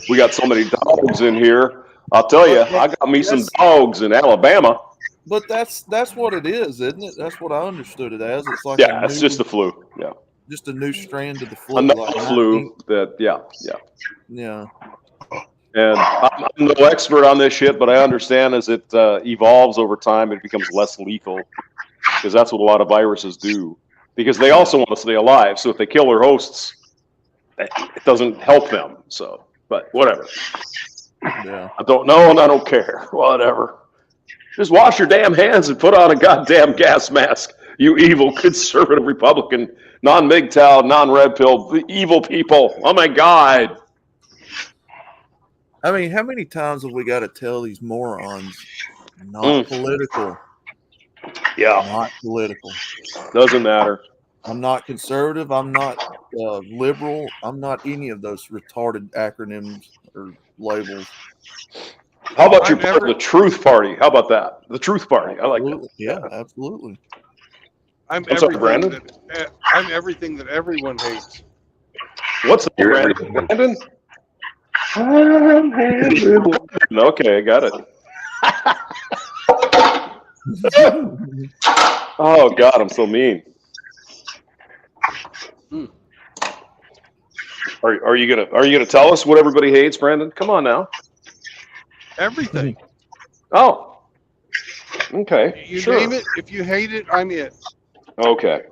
M: We got so many dogs in here. I'll tell you, I got me some dogs in Alabama.
L: But that's what it is, isn't it? That's what I understood it as. It's like
M: it's just the flu. Yeah.
L: Just a new strand of the flu.
M: Another
L: like
M: flu that, yeah. And I'm no expert on this shit, but I understand as it evolves over time, it becomes less lethal because that's what a lot of viruses do. Because they also want to stay alive. So if they kill their hosts, it doesn't help them. So, but whatever.
L: Yeah.
M: I don't know and I don't care. Whatever. Just wash your damn hands and put on a goddamn gas mask, you evil conservative Republican, non-MGTOW, non-red pill, evil people. Oh my God.
L: I mean, how many times have we got to tell these morons not political?
M: Yeah.
L: Not political.
M: Doesn't matter.
L: I'm not conservative. I'm not liberal. I'm not any of those retarded acronyms or labels.
M: How about you're part of the Truth Party? How about that? The Truth Party. I like that.
L: Yeah, absolutely.
A: I'm
M: sorry, Brandon?
A: everything that everyone hates.
M: What's up, Brandon? Okay, I got it. Oh God, I'm so mean. Are you gonna tell us what everybody hates, Brandon? Come on now.
A: Everything.
M: Oh. Okay.
A: You
M: sure.
A: name it. If you hate it, I'm it.
M: Okay.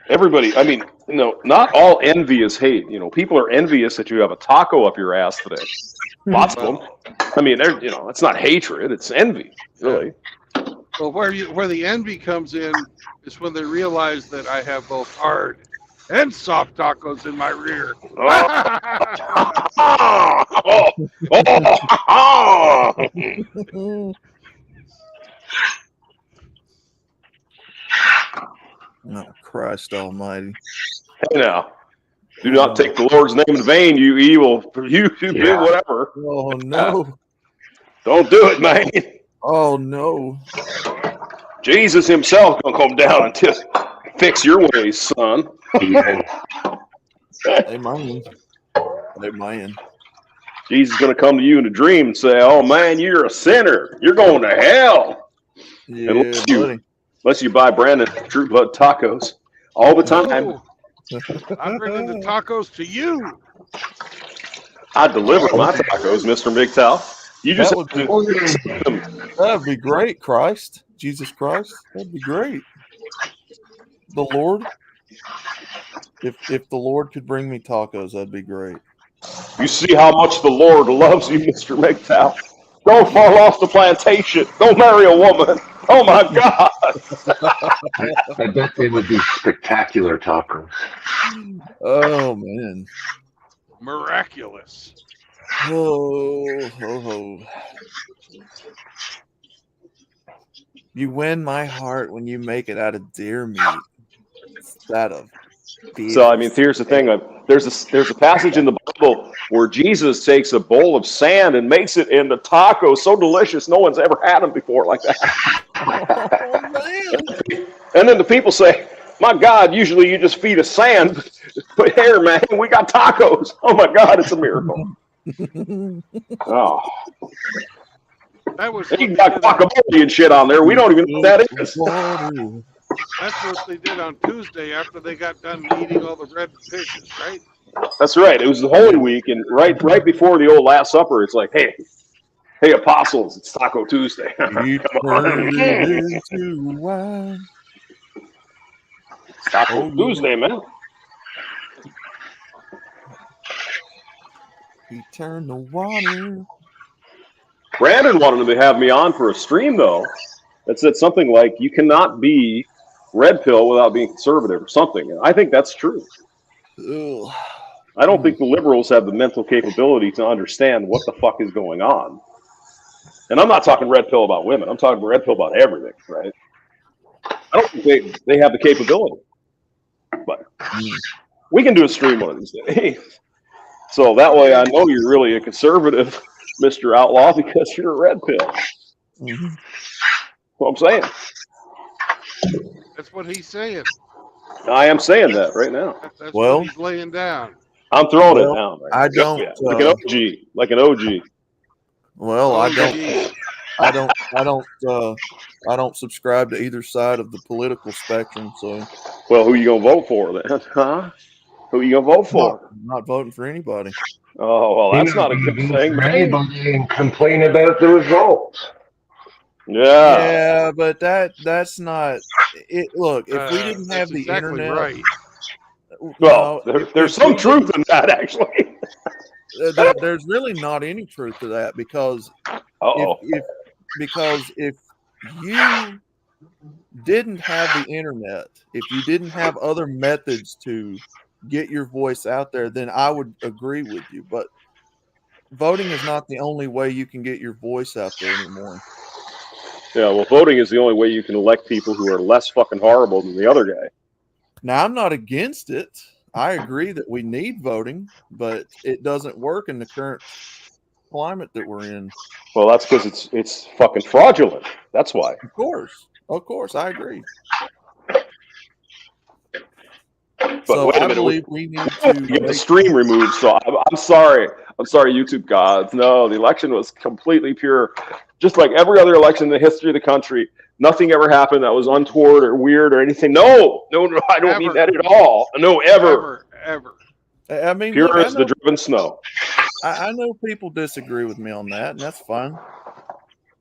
M: Everybody, I mean, not all envy is hate. People are envious that you have a taco up your ass today. Lots of them. I mean, it's not hatred; it's envy, really.
A: Well, where the envy comes in is when they realize that I have both hard and soft tacos in my rear.
L: Oh, Christ Almighty!
M: Hey now, do not take the Lord's name in vain, you evil, you big whatever.
L: Oh no!
M: Don't do it, man.
L: Oh no!
M: Jesus himself gonna come down and fix your ways, son.
L: Amen. Amen.
M: Jesus is gonna come to you in a dream and say, "Oh man, you're a sinner. You're going to hell."
L: Yeah,
M: unless you buy Brandon True Blood tacos all the time.
A: No. I'm bringing the tacos to you.
M: I deliver my tacos, Mr. MGTOW. You just
L: that'd be great, Christ. Jesus Christ. That'd be great. The Lord. If the Lord could bring me tacos, that'd be great.
M: You see how much the Lord loves you, Mr. MGTOW. Don't fall off the plantation. Don't marry a woman. Oh my God.
I: I bet they would be spectacular tacos.
L: Oh man.
A: Miraculous.
L: Oh. You win my heart when you make it out of deer meat instead of beef.
M: So I mean, here's the thing: there's a passage in the Bible where Jesus takes a bowl of sand and makes it into tacos so delicious no one's ever had them before like that.
L: Oh, man.
M: And then the people say, "My God, usually you just feed us sand, but here, man, we got tacos. Oh my God, it's a miracle." Oh,
A: That was
M: and you
A: what
M: got guacamole and shit on there. We don't even know what that is.
A: That's what they did on Tuesday after they got done eating all the red fishes, right?
M: That's right. It was the Holy Week, and right before the old Last Supper, it's like, hey, apostles, it's Taco Tuesday. Come on.
L: Into wine.
M: It's Taco Tuesday, man.
L: He turned the water.
M: Brandon wanted to have me on for a stream, though, that said something like, you cannot be red pill without being conservative or something. And I think that's true.
L: Ugh.
M: I don't think the liberals have the mental capability to understand what the fuck is going on. And I'm not talking red pill about women. I'm talking red pill about everything, right? I don't think they have the capability. But we can do a stream one of these days. So that way I know you're really a conservative, Mr. Outlaw, because you're a red pill.
L: Mm-hmm.
M: What I'm saying.
A: That's what he's saying.
M: I am saying that right now.
A: That's
L: Well,
A: what he's laying down.
M: I'm throwing it down. Right
L: I
M: now.
L: don't.
M: Yeah, like an OG.
L: Well, I don't subscribe to either side of the political spectrum. So,
M: well, who you gonna vote for then? Huh? Who you gonna vote for?
L: I'm not voting for anybody.
M: Oh, well, that's not a good thing, man.
D: Anybody and complain about the results.
M: Yeah.
L: But that's not it. Look, if we didn't have the
A: exactly
L: internet,
A: right.
M: Well, there's some truth in that, actually.
L: There's really not any truth to that because if you didn't have the internet, if you didn't have other methods to get your voice out there, then I would agree with you. But voting is not the only way you can get your voice out there anymore.
M: Yeah, well, voting is the only way you can elect people who are less fucking horrible than the other guy.
L: Now, I'm not against it. I agree that we need voting, but it doesn't work in the current climate that we're in.
M: Well, that's because it's fucking fraudulent. That's why.
L: Of course, I agree.
M: But
L: so
M: wait a
L: I
M: minute,
L: believe we need to
M: get the stream removed. So I'm sorry, YouTube gods. No, the election was completely pure, just like every other election in the history of the country. Nothing ever happened that was untoward or weird or anything. No, I don't mean that at all. No, ever.
L: I mean,
M: pure as the driven snow.
L: I know people disagree with me on that, and that's fine.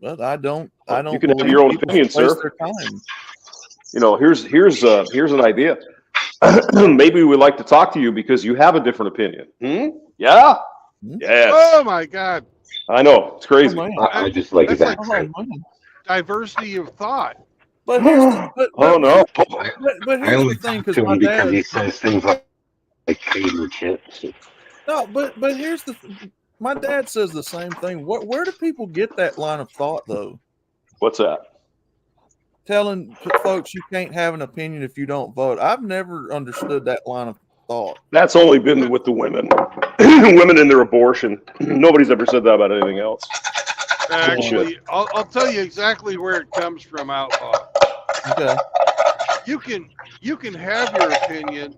L: But I don't.
M: You can have your own opinion, sir. You know, here's an idea. Maybe we'd like to talk to you because you have a different opinion. Yeah? Yes.
A: Oh my God.
M: I know. It's crazy.
D: I just like that.
A: Diversity of thought.
L: But here's
M: oh no.
L: But here's the thing, because my dad,
D: he says things like potato chips.
L: No, but here's my dad says the same thing. Where do people get that line of thought though?
M: What's that?
L: Telling folks you can't have an opinion if you don't vote. I've never understood that line of thought.
M: That's only been with the women. Women and their abortion. Nobody's ever said that about anything else.
A: Actually, I'll tell you exactly where it comes from, Outlaw.
L: Okay.
A: You can have your opinion.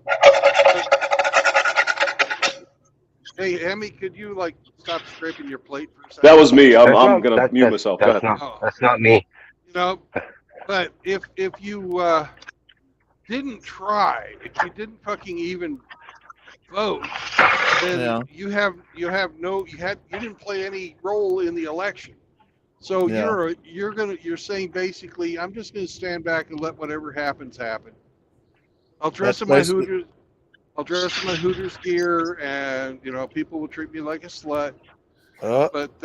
A: Hey, Emmy, could you stop scraping your plate for a second?
M: That was me. I'm gonna mute myself.
D: That's not me.
A: You know, but if you didn't try, if you didn't fucking even vote, then you didn't play any role in the election. So you're saying basically, I'm just going to stand back and let whatever happens happen. I'll dress in my Hooters gear, and people will treat me like a slut. But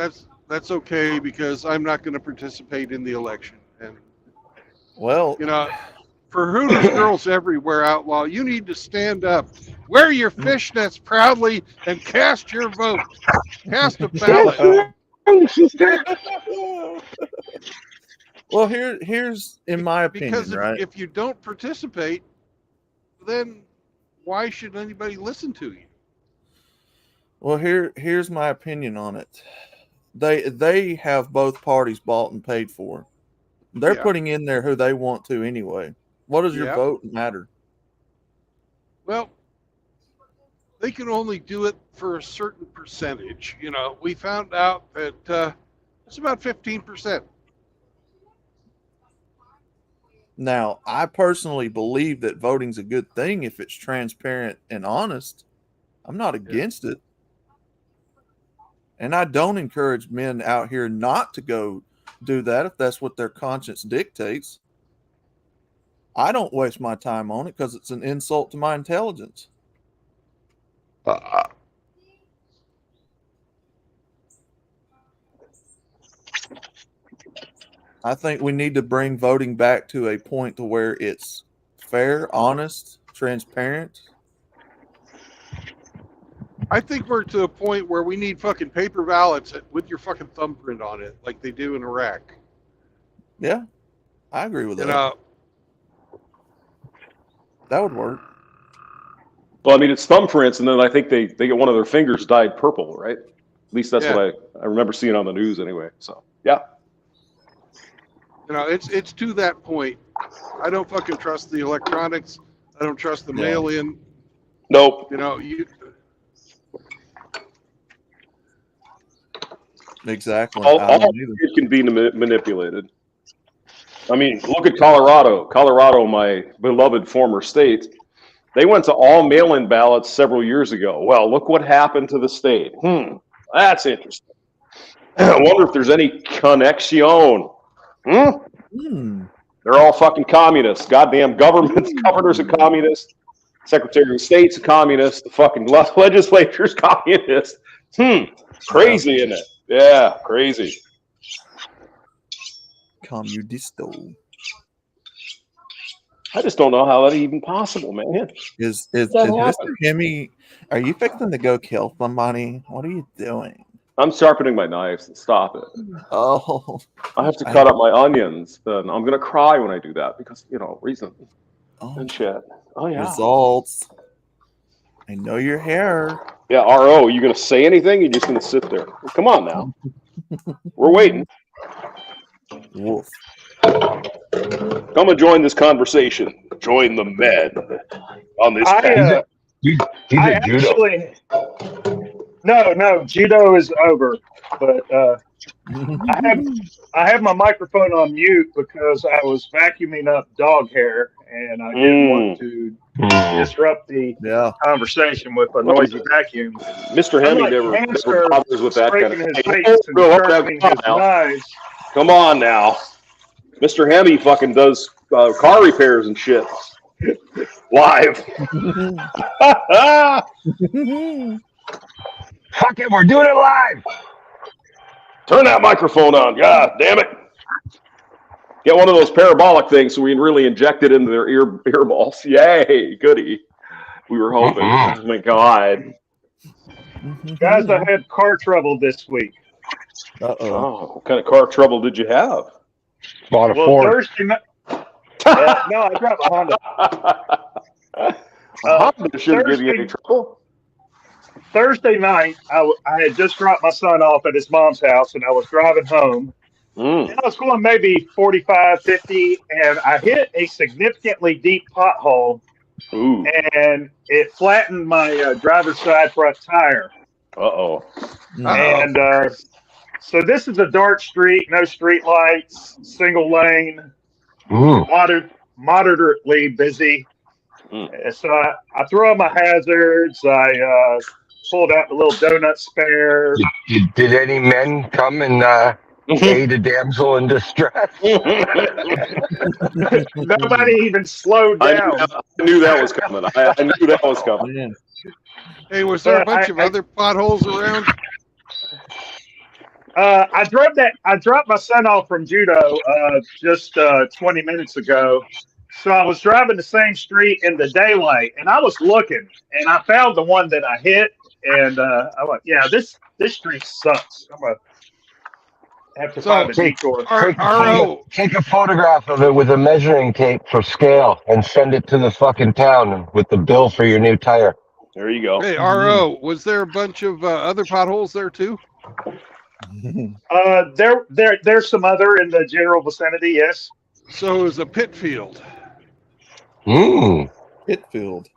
A: that's okay because I'm not going to participate in the election. And for Hooters girls everywhere, Outlaw, you need to stand up, wear your fishnets proudly, and cast your vote. Cast a ballot.
L: Well, here's in my opinion,
A: Because
L: right?
A: if you don't participate, then why should anybody listen to you?
L: Well, here's my opinion on it. They have both parties bought and paid for. They're
A: Yeah.
L: putting in there who they want to anyway. What does your
A: Yeah.
L: vote matter?
A: Well, they can only do it for a certain percentage. You know, we found out that it's about 15%.
L: Now, I personally believe that voting's a good thing if it's transparent and honest. I'm not against it. And I don't encourage men out here not to go do that if that's what their conscience dictates. I don't waste my time on it because it's an insult to my intelligence. I think we need to bring voting back to a point to where it's fair, honest, transparent.
A: I think we're to a point where we need fucking paper ballots with your fucking thumbprint on it, like they do in Iraq.
L: Yeah, I agree with that.
A: You know,
L: that would work.
M: Well, I mean, it's thumbprints, and then I think they get one of their fingers dyed purple, right? At least that's what I remember seeing on the news anyway. So, yeah.
A: You know, it's to that point. I don't fucking trust the electronics. I don't trust the mail-in.
M: Nope.
A: You know, you.
L: Exactly.
M: All it can be manipulated. I mean, look at Colorado. Colorado, my beloved former state. They went to all mail-in ballots several years ago. Well, look what happened to the state. That's interesting. I wonder if there's any connection. They're all fucking communists. Goddamn governments, governors are communists. Secretary of State's a communist. The fucking legislature's communist. Crazy, isn't it? Yeah, crazy.
L: Communisto.
M: I just don't know how that's even possible, man.
L: Is Mr. Hemi? Are you fixing to go kill somebody? What are you doing?
M: I'm sharpening my knives. Stop it.
L: Oh,
M: I have to cut up my onions. Then I'm gonna cry when I do that because reason and shit. Oh yeah.
L: Results. I know your hair.
M: Yeah, RO. You gonna say anything? You're just gonna sit there. Come on now. We're waiting.
L: Wolf.
M: Come and join this conversation. Join the men on this.
I: He's a judo.
O: No, judo is over. But I have my microphone on mute because I was vacuuming up dog hair, and I didn't want to disrupt the conversation with a noisy vacuum.
M: Mr. Hemi never bothers with that kind of thing. Come on now. Mr. Hemi fucking does car repairs and shit. Live.
I: Fuck it, we're doing it live.
M: Turn that microphone on. God damn it. Get one of those parabolic things so we can really inject it into their ear balls. Yay, goody. We were hoping. Oh my God.
O: Guys, I had car trouble this week.
M: Oh, what kind of car trouble did you have?
I: Bought a Ford.
O: No, I drive a Honda.
M: Honda shouldn't give you any trouble.
O: Thursday night, I had just dropped my son off at his mom's house, and I was driving home. And I was going maybe 45, 50, and I hit a significantly deep pothole, and it flattened my driver's side front tire. And so this is a dark street, no street lights, single lane, moderately busy. So I threw on my hazards. I pulled out the little donut spare.
I: Did any men come and aid a damsel in distress?
O: Nobody even slowed down.
M: I knew that was coming. I knew that was coming.
A: Hey, was there a bunch of other potholes around?
O: I dropped my son off from judo just 20 minutes ago. So I was driving the same street in the daylight, and I was looking, and I found the one that I hit, and I went, yeah, this street sucks. Have to
A: So,
O: find a
I: Take,
O: detour.
I: take a photograph of it with a measuring tape for scale and send it to the fucking town with the bill for your new tire.
M: There you go.
A: Hey, RO, was there a bunch of other potholes there too?
O: There's some other in the general vicinity. Yes.
A: So it was a pit field.
L: Pitfield.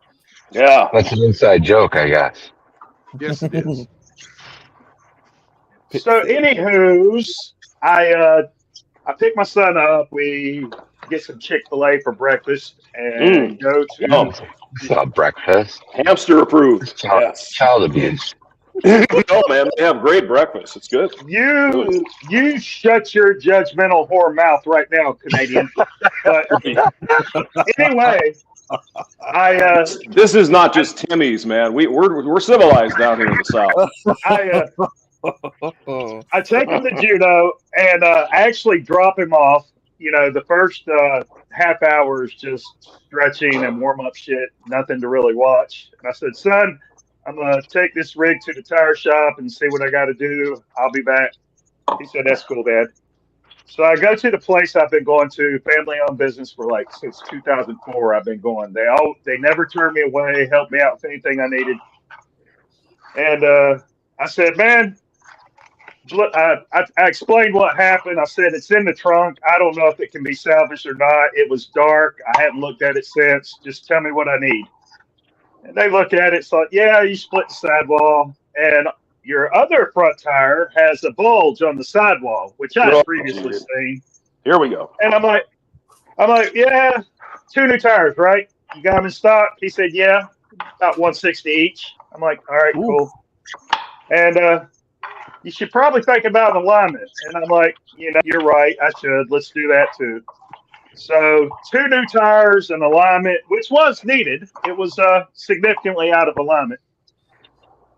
M: Yeah.
I: That's an inside joke, I guess.
A: Yes, it is.
O: So, anywho's, I pick my son up. We get some Chick-fil-A for breakfast and go to.
M: Yum.
I: It's not breakfast.
M: Hamster approved. Yes.
I: Child abuse.
M: No, man, they have great breakfast. It's good.
O: You shut your judgmental whore mouth right now, Canadian. But anyway,
M: this is not just Timmy's, man. We're civilized down here in the South.
O: I take him to judo and I actually drop him off. You know, the first half hour is just stretching and warm up shit, nothing to really watch. And I said, son, I'm going to take this rig to the tire shop and see what I got to do. I'll be back. He said, that's cool, Dad. So I go to the place I've been going to, family-owned business for like since 2004. I've been going. They never turned me away, helped me out with anything I needed. And I said, man, I explained what happened. I said, it's in the trunk. I don't know if it can be salvaged or not. It was dark. I haven't looked at it since. Just tell me what I need. And they look at it. It's like, yeah, you split the sidewall. And your other front tire has a bulge on the sidewall, which I had previously seen.
M: Here we go.
O: And I'm like, yeah, 2 new tires, right? You got them in stock? He said, yeah, about 160 each. I'm like, all right, cool. And you should probably think about an alignment. And I'm like, you're right. I should. Let's do that too. So 2 new tires and alignment, which was needed. It was significantly out of alignment.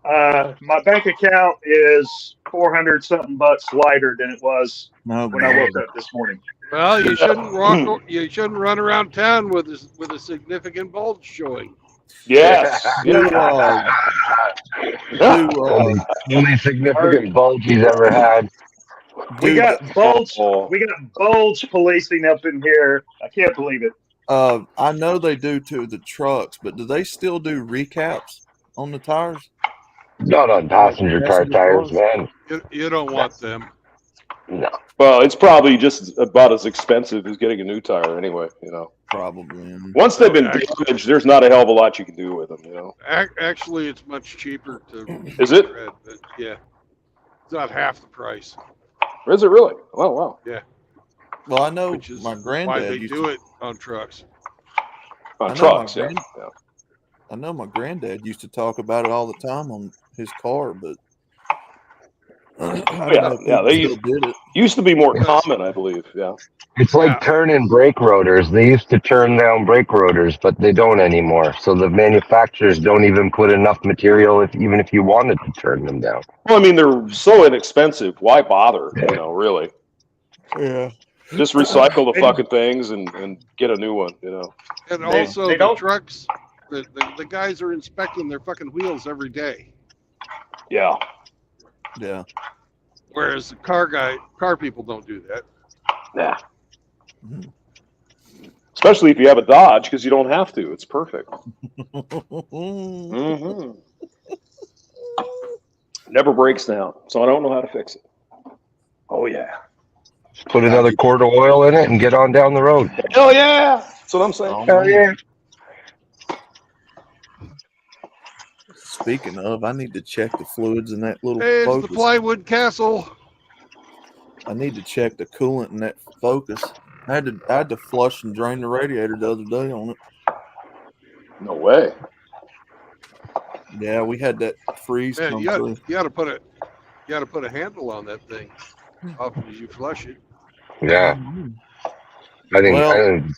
O: My bank account is $400 something bucks lighter than it was when I woke up this morning.
A: Well, you shouldn't you shouldn't run around town with a significant bulge showing.
M: Yes.
I: Only significant bulge he's ever had.
O: We got bulge policing up in here. I can't believe it.
L: I know they do to the trucks, but do they still do recaps on the tires?
I: Not on passenger car tires, man.
A: You don't want them.
I: No.
M: Well, it's probably just about as expensive as getting a new tire anyway,
L: Probably.
M: Once they've been damaged, there's not a hell of a lot you can do with them,
A: Actually, it's much cheaper to.
M: Is it?
A: But yeah. It's not half the price.
M: Is it really? Oh, wow.
A: Yeah.
L: Well, I know
A: Which is
L: my
A: why
L: granddad
A: they
L: used
A: do
L: to,
A: it on trucks.
M: On trucks, yeah.
L: I know my granddad used to talk about it all the time on his car, but
M: They used to be more common, I believe. Yeah.
I: It's like turning brake rotors. They used to turn down brake rotors, but they don't anymore. So the manufacturers don't even put enough material, even if you wanted to turn them down.
M: Well, I mean, they're so inexpensive. Why bother? Really.
L: Yeah.
M: Just recycle the fucking things and get a new one.
A: And also, the trucks, the guys are inspecting their fucking wheels every day.
M: Yeah.
L: Yeah.
A: Whereas the car people don't do that.
M: Nah. Especially if you have a Dodge, because you don't have to. It's perfect. Never breaks down, so I don't know how to fix it. Oh yeah.
I: Just put another quart of oil in it and get on down the road.
M: Hell yeah! That's what I'm saying.
I: Hell yeah.
L: Speaking of, I need to check the fluids in that little
A: Hey, it's
L: Focus.
A: the plywood castle.
L: I need to check the coolant in that Focus. I had to flush and drain the radiator the other day on it.
M: No way.
L: Yeah, we had that freeze
A: Man,
L: come
A: you
L: through.
A: got to put a handle on that thing. Often as you flush it.
I: Yeah. I think.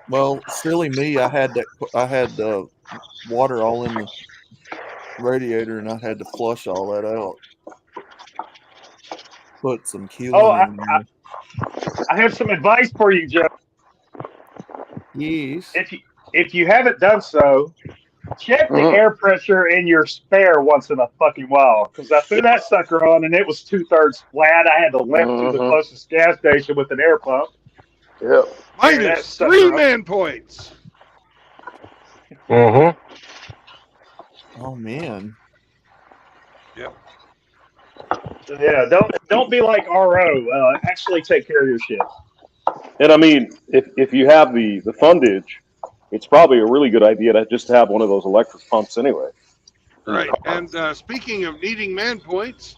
L: Well, silly me, I had water all in the radiator, and I had to flush all that out. Put some coolant in there.
O: I have some advice for you, Joe.
L: Yes.
O: If you haven't done so, check the air pressure in your spare once in a fucking while. Because I threw that sucker on and it was 2/3 flat. I had to limp to the closest gas station with an air pump.
N: Yep.
A: Minus 3 man points.
I: Mm-hmm.
L: Oh man.
A: Yep.
O: Yeah, don't be like RO. Actually take care of your shit.
M: And I mean, if you have the fundage, it's probably a really good idea to just have one of those electric pumps anyway.
A: Right. And speaking of needing man points,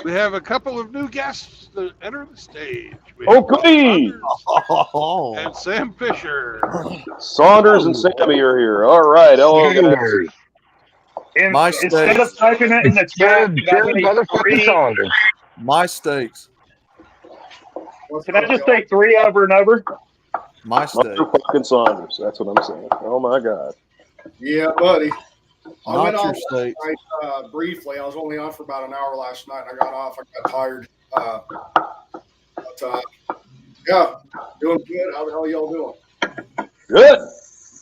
A: we have a couple of new guests that enter the stage. We have Rob
M: Okay.
A: Saunders and Sam Fisher.
M: Saunders and Sammy are here. All right. Hello, guys.
L: My
O: Instead of typing it in the chat,
I: Saunders.
L: My steaks.
O: Can I just take 3 over and over?
L: My steak.
M: Motherfucking Saunders. That's what I'm saying. Oh my God.
P: Yeah, buddy. I
L: Not
P: went
L: your
P: off last
L: steak.
P: night, briefly. I was only on for about an hour last night. I got off. I got tired. Yeah, doing good. How the hell y'all doing?
M: Good.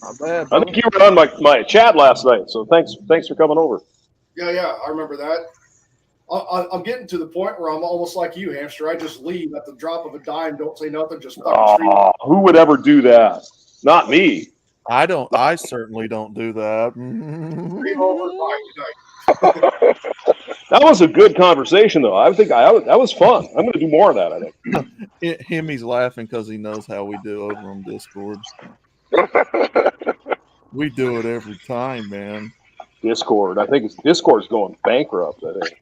L: Not bad.
M: I think you were on my chat last night, so thanks for coming over.
P: Yeah, I remember that. I'm getting to the point where I'm almost like you, Hamster. I just leave at the drop of a dime, don't say nothing, just fucking stream.
M: Oh, who would ever do that? Not me.
L: I don't. I certainly don't do that.
P: Stream over night.
M: That was a good conversation, though. I think that was fun. I'm going to do more of that, I think.
L: He's laughing because he knows how we do over on Discord. We do it every time, man.
M: Discord. I think Discord's going bankrupt, I think.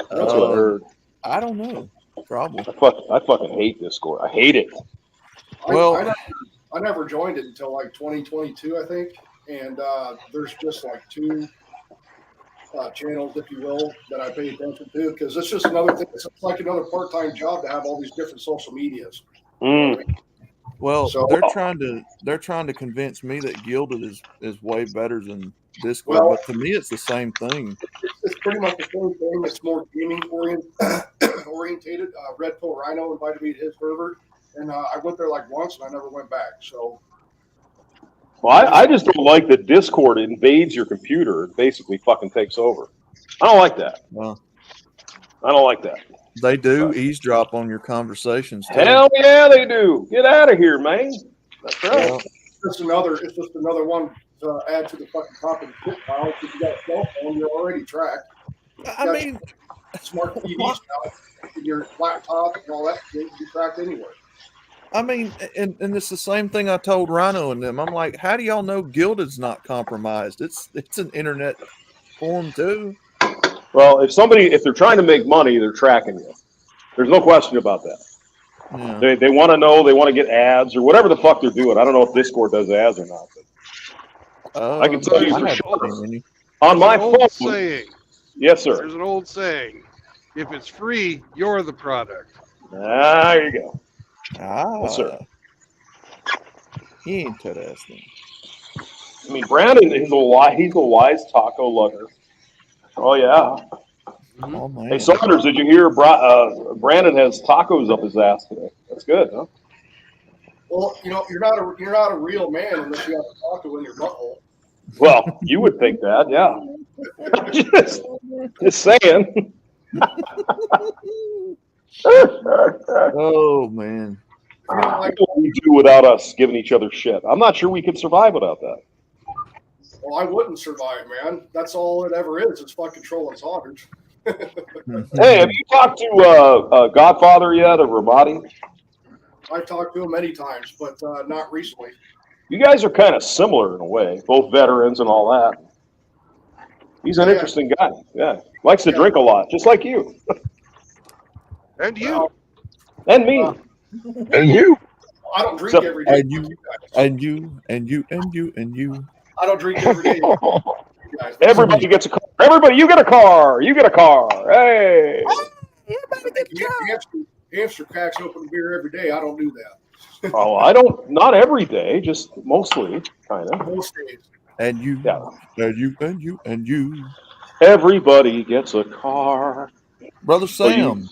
M: That's what I heard.
L: I don't know. Probably.
M: I fucking hate Discord. I hate it.
L: Well,
P: I never joined it until like 2022, I think. And there's just like 2 channels, if you will, that I pay attention to, because it's just another thing. It's like another part-time job to have all these different social medias.
L: Well,
P: So-
L: they're trying to convince me that Gilded is way better than Discord,
P: Well-
L: but to me it's the same thing.
P: It's pretty much the same thing. It's more gaming orientated. Red Pill Rhino invited me to his server, and I went there like once, and I never went back. So,
M: Well, I just don't like that Discord invades your computer and basically fucking takes over. I don't like that.
L: Well,
M: I don't like that.
L: they do eavesdrop on your conversations too.
M: Hell yeah, they do. Get out of here, man. That's right.
L: Yeah.
P: it's just another one to add to the fucking top of the shit pile. If you got a cell phone, you're already tracked.
L: I mean,
P: smart TVs now, and your laptop and all that shit, you tracked anywhere.
L: I mean, and it's the same thing I told Rhino and them. I'm like, how do y'all know Gilded's not compromised? It's an internet forum too.
M: Well, if they're trying to make money, they're tracking you. There's no question about that.
L: Yeah.
M: They want to know, they want to get ads or whatever the fuck they're doing. I don't know if Discord does ads or not. But I can tell you for sure. On my phone.
A: Saying.
M: Yes, sir.
A: There's an old saying. If it's free, you're the product.
M: There you go.
L: Yes,
M: sir.
L: Interesting.
M: I mean, Brandon is he's a wise taco lover. Oh, yeah.
L: Oh, man.
M: Hey, Saunders, did you hear Brandon has tacos up his ass today? That's good, huh?
P: Well, you're not a real man unless you have a taco in your butthole.
M: Well, you would think that, yeah. just saying.
L: Oh man.
M: What would we do without us giving each other shit? I'm not sure we could survive without that.
P: Well, I wouldn't survive, man. That's all it ever is. It's fucking trolling Saunders.
M: Hey, have you talked to Godfather yet of Ramadi?
P: I've talked to him many times, but not recently.
M: You guys are kind of similar in a way, both veterans and all that. He's an interesting guy. Yeah, likes to drink a lot, just like you.
A: And you.
M: And me.
I: And you.
P: I don't drink every day.
L: And you.
P: I don't drink every day.
M: Everybody gets a car. Everybody, you get a car. You get a car. Hey.
P: Hamster cracks open beer every day. I don't do that.
M: Oh, I don't. Not every day, just mostly, kind of.
P: Most days.
L: And you.
M: Yeah.
L: And you.
M: Everybody gets a car.
L: Brother Sam.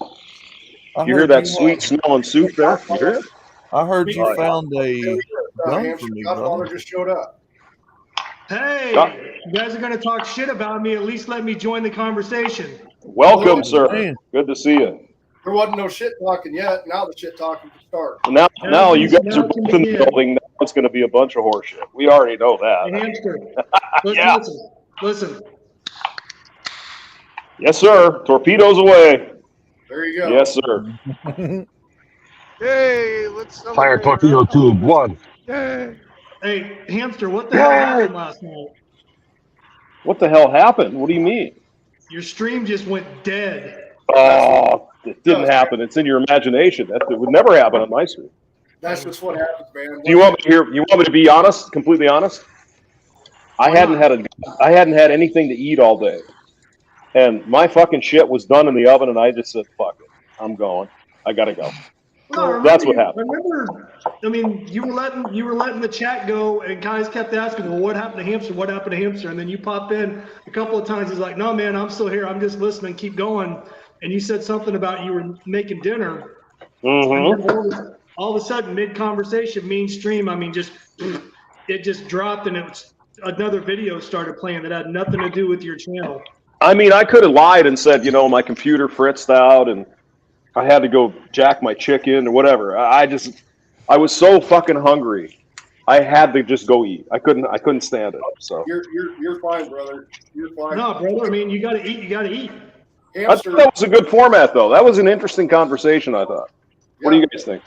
M: You hear that sweet smelling soup there? You hear it?
L: I heard you found a gun for me,
P: Godfather
L: brother.
P: just showed up.
K: Hey, you guys are going to talk shit about me. At least let me join the conversation.
M: Welcome,
P: Oh,
M: sir.
L: man.
M: Good to see you.
P: There wasn't no shit talking yet. Now the shit talking can start.
M: Now you guys
K: Now
M: are
K: it can
M: both in the
K: begin.
M: building. Now it's going to be a bunch of horseshit. We already know
K: Hey,
M: that.
K: hamster.
M: Yeah.
K: Listen.
M: Yes, sir. Torpedoes away.
P: There you go.
M: Yes, sir.
A: Yay! Let's
I: Fire
A: celebrate.
I: torpedo tube 1.
A: Yay!
K: Hey, hamster, what the hell happened last night?
M: What the hell happened? What do you mean?
K: Your stream just went dead.
M: Oh, it didn't happen. It's in your imagination. It would never happen on my stream.
P: That's just what happens, man.
M: Do you want me to hear? You want me to be honest? Completely honest? I hadn't had anything to eat all day, and my fucking shit was done in the oven, and I just said, "Fuck it, I'm going. I gotta go."
K: No,
M: That's what happened.
K: I mean, you were letting the chat go, and guys kept asking, "Well, what happened to hamster? What happened to hamster?" And then you pop in a couple of times. He's like, "No, man, I'm still here. I'm just listening. Keep going." And you said something about you were making dinner.
M: Mm-hmm.
K: And then all of a sudden, mid conversation, mainstream. I mean, it just dropped, and it was another video started playing that had nothing to do with your channel.
M: I mean, I could have lied and said, my computer fritzed out and I had to go jack my chicken or whatever. I was so fucking hungry. I had to just go eat. I couldn't stand it. So
P: You're fine, brother. You're fine.
K: No, brother. I mean, you got to eat. You got to eat.
M: I thought that was a good format, though. That was an interesting conversation, I thought. What do you guys think?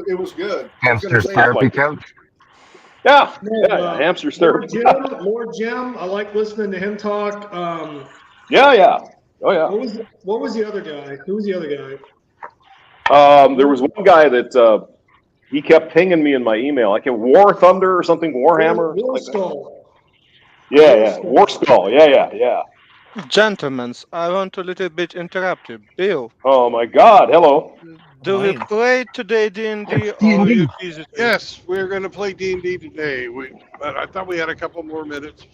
P: It was good.
I: Hamster's therapy couch.
M: Yeah,
K: No,
M: hamster's therapy.
K: Lord Jim, I like listening to him talk.
M: Yeah. Oh yeah.
K: What was the other guy? Who was the other guy?
M: There was one guy that he kept pinging me in my email. Like War Thunder or something, Warhammer.
K: War
M: like
K: Skull.
M: Yeah. War Skull. Yeah.
Q: Gentlemen, I want to a little bit interrupt you. Bill.
M: Oh my God! Hello.
Q: Do we play today D&D or you visit?
A: Yes, we're going to play D&D today. But I thought we had a couple more minutes.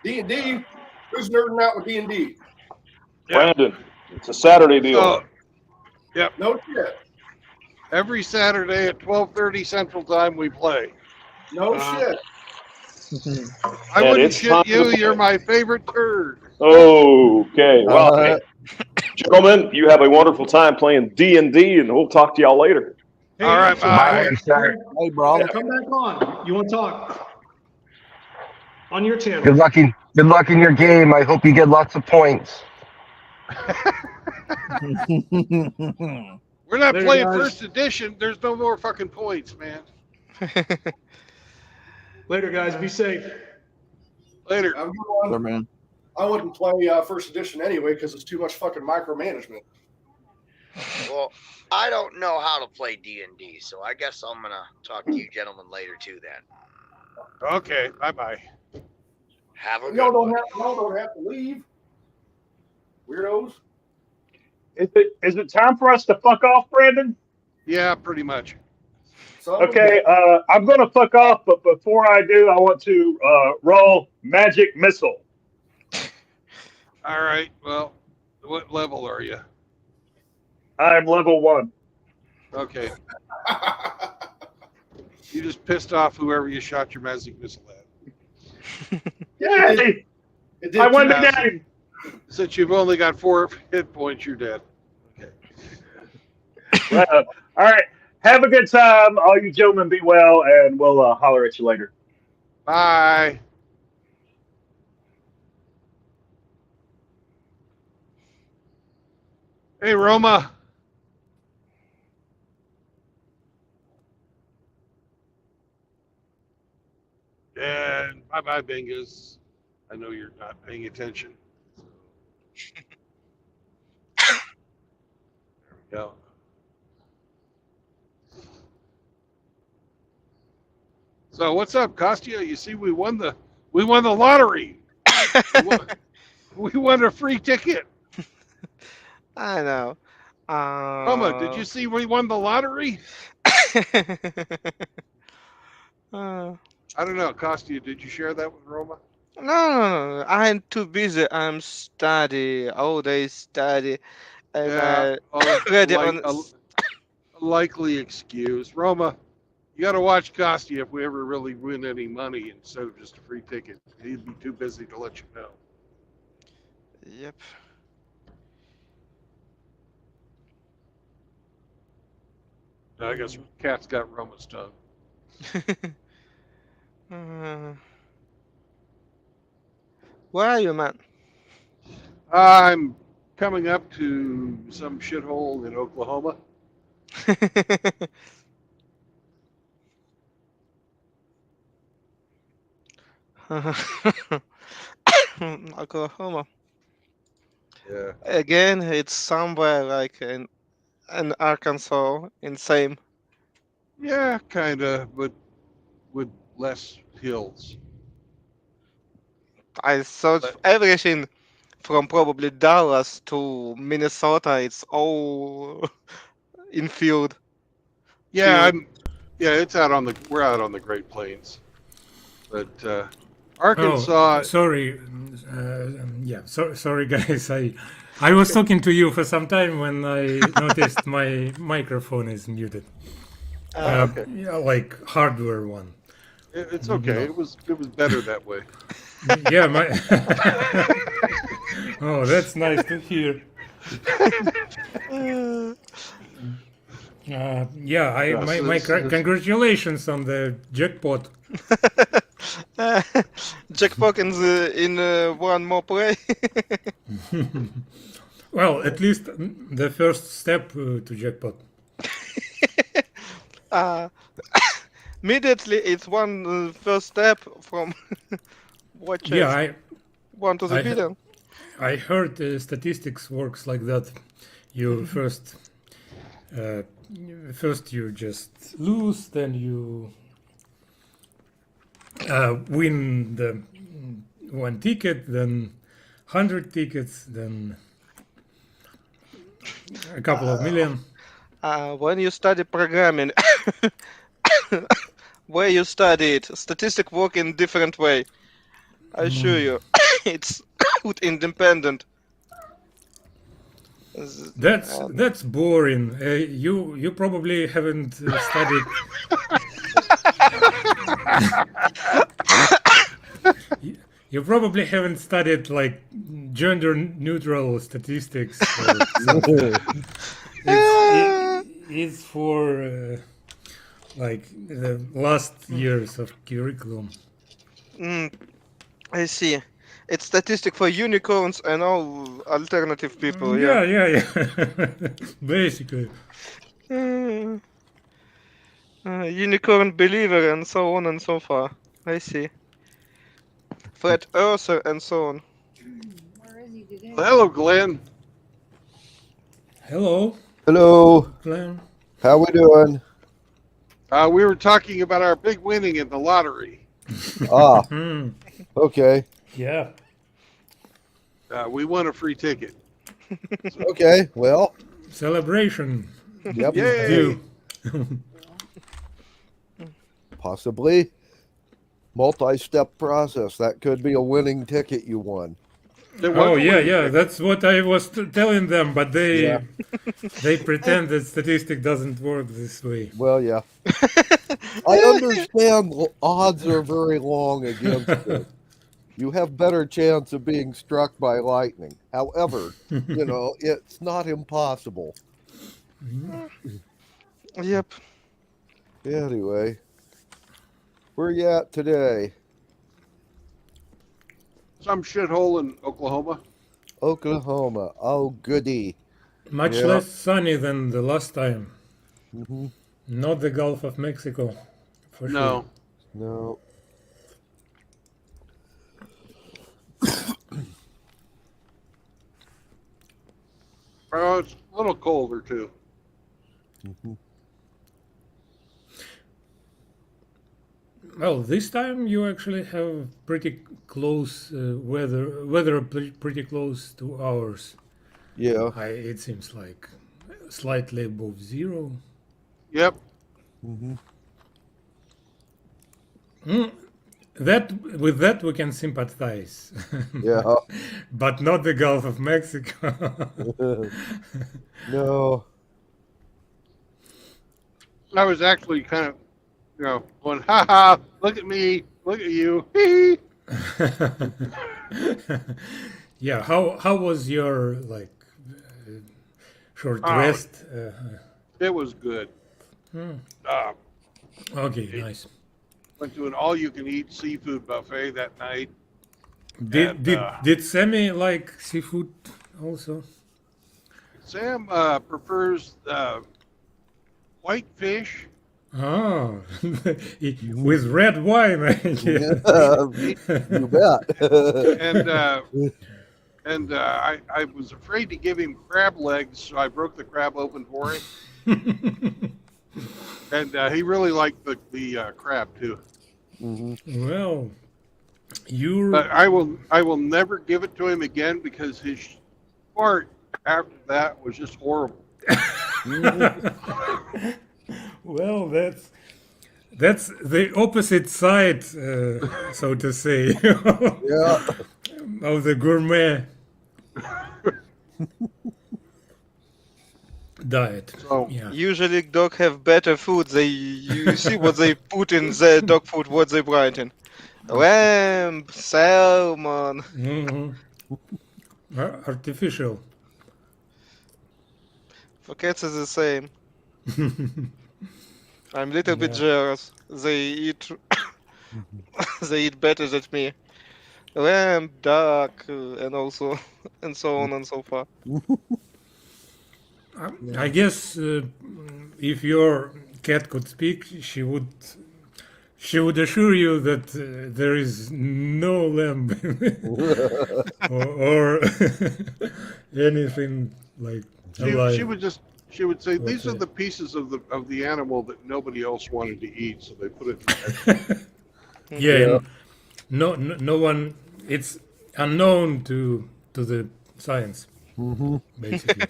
P: D&D? Who's nerding out with D&D?
M: Brandon. It's a Saturday deal.
A: So, yep.
P: No shit.
A: Every Saturday at 12:30 Central Time we play.
P: No shit.
A: I
M: And
A: wouldn't
M: it's
A: shit
M: time to
A: you.
M: play.
A: You're my favorite turd.
M: Okay. Well, hey, gentlemen, you have a wonderful time playing D&D, and we'll talk to y'all later.
K: Hey,
A: all right, bye.
L: Hey, bro.
K: Come back on. You want to talk on your channel?
I: Good luck in your game. I hope you get lots of points.
A: We're not
K: Later,
A: playing
K: guys.
A: first edition. There's no more fucking points, man.
K: Later, guys. Be safe.
A: Later.
P: I'm going,
L: man.
P: I wouldn't play first edition anyway because it's too much fucking micromanagement.
F: Well, I don't know how to play D&D, so I guess I'm gonna talk to you gentlemen later too. Then.
A: Okay. Bye.
F: Have a good
P: Y'all
F: one.
P: don't have to leave. Weirdos.
O: Is it time for us to fuck off, Brandon?
A: Yeah, pretty much.
O: Okay, I'm going to fuck off, but before I do, I want to roll Magic Missile.
A: All right. Well, what level are you?
O: I'm level 1.
A: Okay. You just pissed off whoever you shot your magic missile at.
O: Yay! I won the game.
A: Since you've only got 4 hit points, you're dead. Okay.
O: Right up. All right. Have a good time. All you gentlemen be well, and we'll holler at you later.
A: Bye. Hey, Roma. And bye-bye, Bingus. I know you're not paying attention. There we go. So what's up, Costia? You see, we won the lottery. we won a free ticket.
Q: I know.
A: Roma, did you see we won the lottery? I don't know, Costia. Did you share that with Roma?
Q: No. I'm too busy. I'm study all day study, and
A: Yeah,
Q: ready on.
A: a likely excuse. Roma, You got to watch Costi if we ever really win any money instead of just a free ticket. He'd be too busy to let you know.
Q: Yep.
A: I guess Cat's got Roma's tongue.
Q: Where are you, man?
A: I'm coming up to some shithole in Oklahoma.
Q: Oklahoma.
A: Yeah.
Q: Again, it's somewhere like in Arkansas, in same.
A: Yeah, kind of, but with less hills.
Q: I thought everything from probably Dallas to Minnesota, it's all in field.
A: Yeah,
Q: Field.
A: it's out on we're out on the Great Plains. But
R: Oh,
A: Arkansas.
R: sorry. Sorry, guys. I was talking to you for some time when I noticed my microphone is muted.
A: Okay.
R: Yeah, like hardware one.
A: It's okay.
R: No.
A: It was better that way.
R: Yeah, my. Oh, that's nice to hear. Yeah, my congratulations on the jackpot.
Q: Jackpot in one more play.
R: Well, at least the first step to jackpot.
Q: Immediately, it's one first step from what?
R: Yeah,
Q: one to the billion.
R: I heard statistics works like that. You first you just lose, then you win the one ticket, then 100 tickets, then a couple of million.
Q: When you study programming, where you study it, statistics work in different way. I assure you, it's independent.
R: That's boring. You probably haven't studied. You probably haven't studied like gender neutral statistics or something. It's for like the last years of curriculum.
Q: I see. It's statistic for unicorns and all alternative people.
R: Yeah. Basically.
Q: Unicorn believer and so on and so far. I see. Flat earther and so on.
A: Well, hello, Glenn.
R: Hello.
S: Hello.
R: Glenn.
S: How we doing?
A: We were talking about our big winning in the lottery.
S: Ah. Okay.
R: Yeah.
A: We won a free ticket.
S: Okay. Well.
R: Celebration.
S: Yep.
A: Yay.
S: Possibly. Multi-step process. That could be a winning ticket you won.
R: Oh yeah. That's what I was telling them, but they pretend that statistic doesn't work this way.
S: Well, yeah. I understand odds are very long against it. You have better chance of being struck by lightning. However, it's not impossible.
Q: Yep.
S: Anyway, where you at today?
A: Some shithole in Oklahoma.
S: Oklahoma. Oh, goody.
R: Much less sunny than the last time.
S: Mm-hmm.
R: Not the Gulf of Mexico, for
A: No.
R: sure.
S: No.
A: Oh, it's a little colder too.
S: Mm-hmm.
R: Well, this time you actually have pretty close weather pretty close to ours.
S: Yeah.
R: It seems like slightly above zero.
A: Yep.
S: Mm-hmm.
R: With that we can sympathize.
S: Yeah.
R: But not the Gulf of Mexico.
S: No.
A: I was actually kind of You know, going, ha ha, look at me, look at you. Hee.
R: Yeah. How was your like short
A: Oh,
R: rest?
A: it was good.
R: Hmm.
A: Uh,
R: Okay,
A: it
R: nice.
A: went to an all-you-can-eat seafood buffet that night,
R: Did
A: and
R: did did Sammy like seafood also?
A: Sam prefers white fish.
R: Oh, with red wine, I guess.
S: You bet.
A: and I was afraid to give him crab legs, so I broke the crab open for him. And he really liked the crab too.
R: Well, you.
A: But I will never give it to him again because his fart after that was just horrible.
R: Well, that's the opposite side, so to say,
S: Yeah.
R: of the gourmet diet.
A: So
R: Yeah.
Q: Usually dog have better food. You see what they put in the dog food, what they write in. Lamb, salmon.
R: Artificial.
Q: For cats is the same. I'm a little bit jealous. They eat they eat better than me. Lamb, duck, and also and so on and so forth.
R: I guess if your cat could speak, she would assure you that there is no lamb or anything like alive.
A: She would say these are the pieces of the animal that nobody else wanted to eat, so they put it in the
R: Yeah, no one. It's unknown to the science, basically.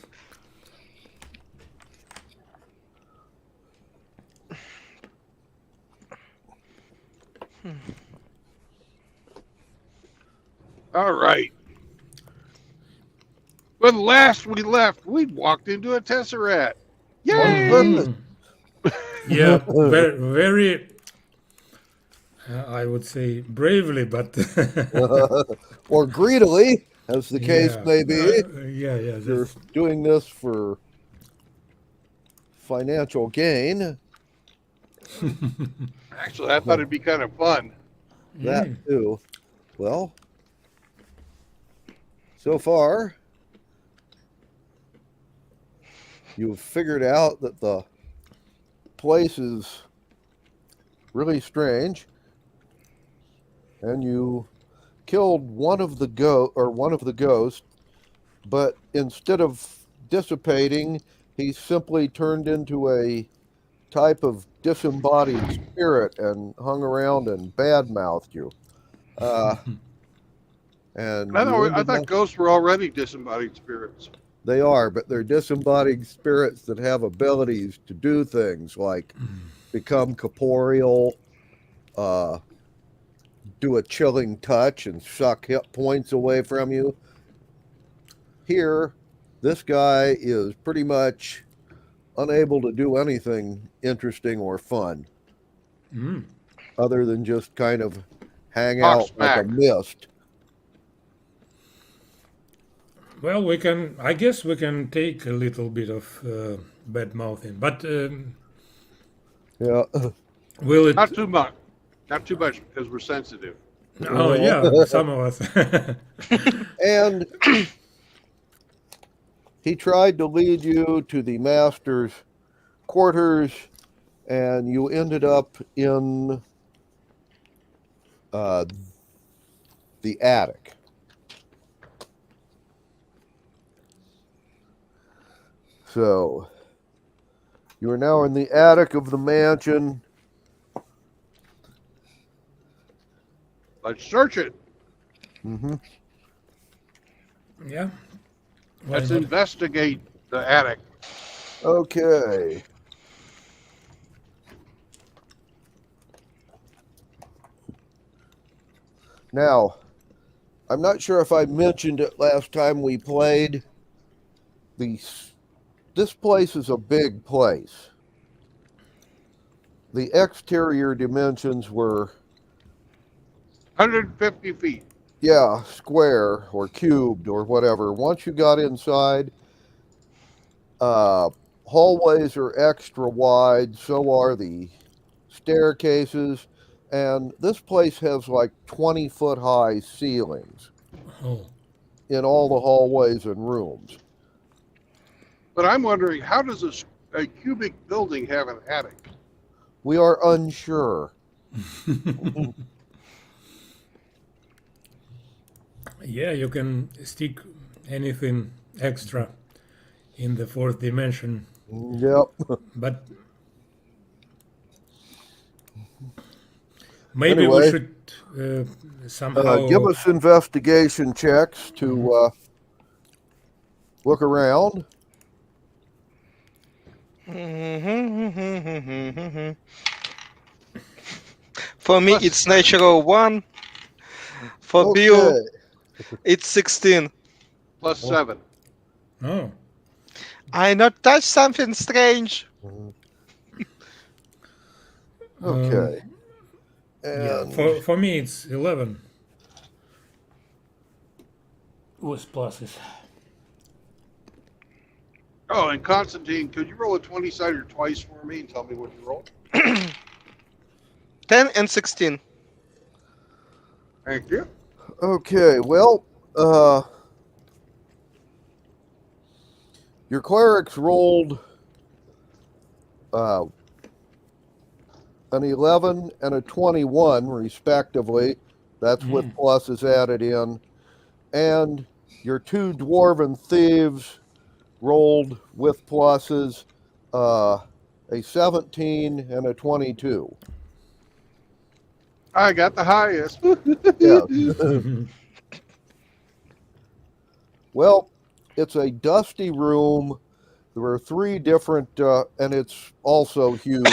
A: All right. When last we left, we'd walked into a tesseract. Yay!
R: Yeah, very, very I would say bravely, but
S: Or greedily, as the case
R: Yeah.
S: may be.
R: Yeah,
S: You're
R: that's-
S: doing this for financial gain.
A: Actually, I thought it'd be kind of fun.
S: That too. Well, so far, you've figured out that the place is really strange, and you killed one of the ghosts, but instead of dissipating, he simply turned into a type of disembodied spirit and hung around and badmouthed you. And
A: I
S: you
A: thought
S: ended up-
A: ghosts were already disembodied spirits.
S: They are, but they're disembodied spirits that have abilities to do things like become corporeal, do a chilling touch and suck hit points away from you. Here, this guy is pretty much unable to do anything interesting or fun other than just kind of hang
A: Talk
S: out like a
A: smack.
S: mist.
R: Well, I guess we can take a little bit of bad mouthing, but
S: Yeah.
R: will it?
A: Not too much. Not too much because we're sensitive.
R: Oh yeah, some of us.
S: And he tried to lead you to the master's quarters, and you ended up in the attic. So you are now in the attic of the mansion.
A: Let's search it.
S: Mm-hmm.
R: Yeah.
A: Let's investigate the attic.
S: Okay. Now, I'm not sure if I mentioned it last time we played. This place is a big place. the exterior dimensions were
A: 150 feet.
S: yeah, square or cubed or whatever. Once you got inside, hallways are extra wide, so are the staircases, and this place has like 20-foot high ceilings
R: Oh.
S: in all the hallways and rooms.
A: But I'm wondering, how does a cubic building have an attic?
S: We are unsure.
R: Yeah, you can stick anything extra in the fourth dimension.
S: Yep.
R: But maybe we
S: Anyway,
R: should somehow.
S: give us investigation checks to look around.
Q: For me, it's natural 1. For Bill,
S: Okay.
Q: it's 16.
A: Plus 7.
R: Oh.
Q: I not touch something strange.
S: Okay.
R: Yeah,
S: And
R: for me it's 11 with pluses.
A: Oh, and Constantine, could you roll a 20-sider twice for me and tell me what you rolled?
Q: 10 and 16.
A: Thank you.
S: okay, well, your clerics rolled an 11 and a 21, respectively. That's with pluses added in. And your 2 dwarven thieves rolled with pluses a 17 and a 22.
A: I got the highest.
S: Yeah. Well, it's a dusty room. There are 3 different, and it's also huge.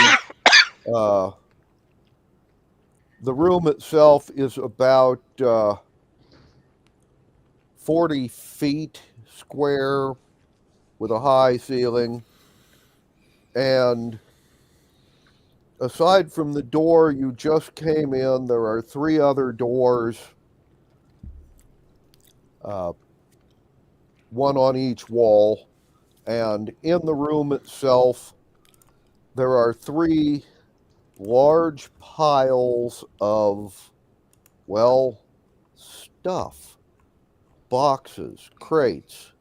S: The room itself is about 40 feet square with a high ceiling. And aside from the door you just came in, there are 3 other doors, one on each wall. And in the room itself, there are 3 large piles of, well, stuff, boxes, crates,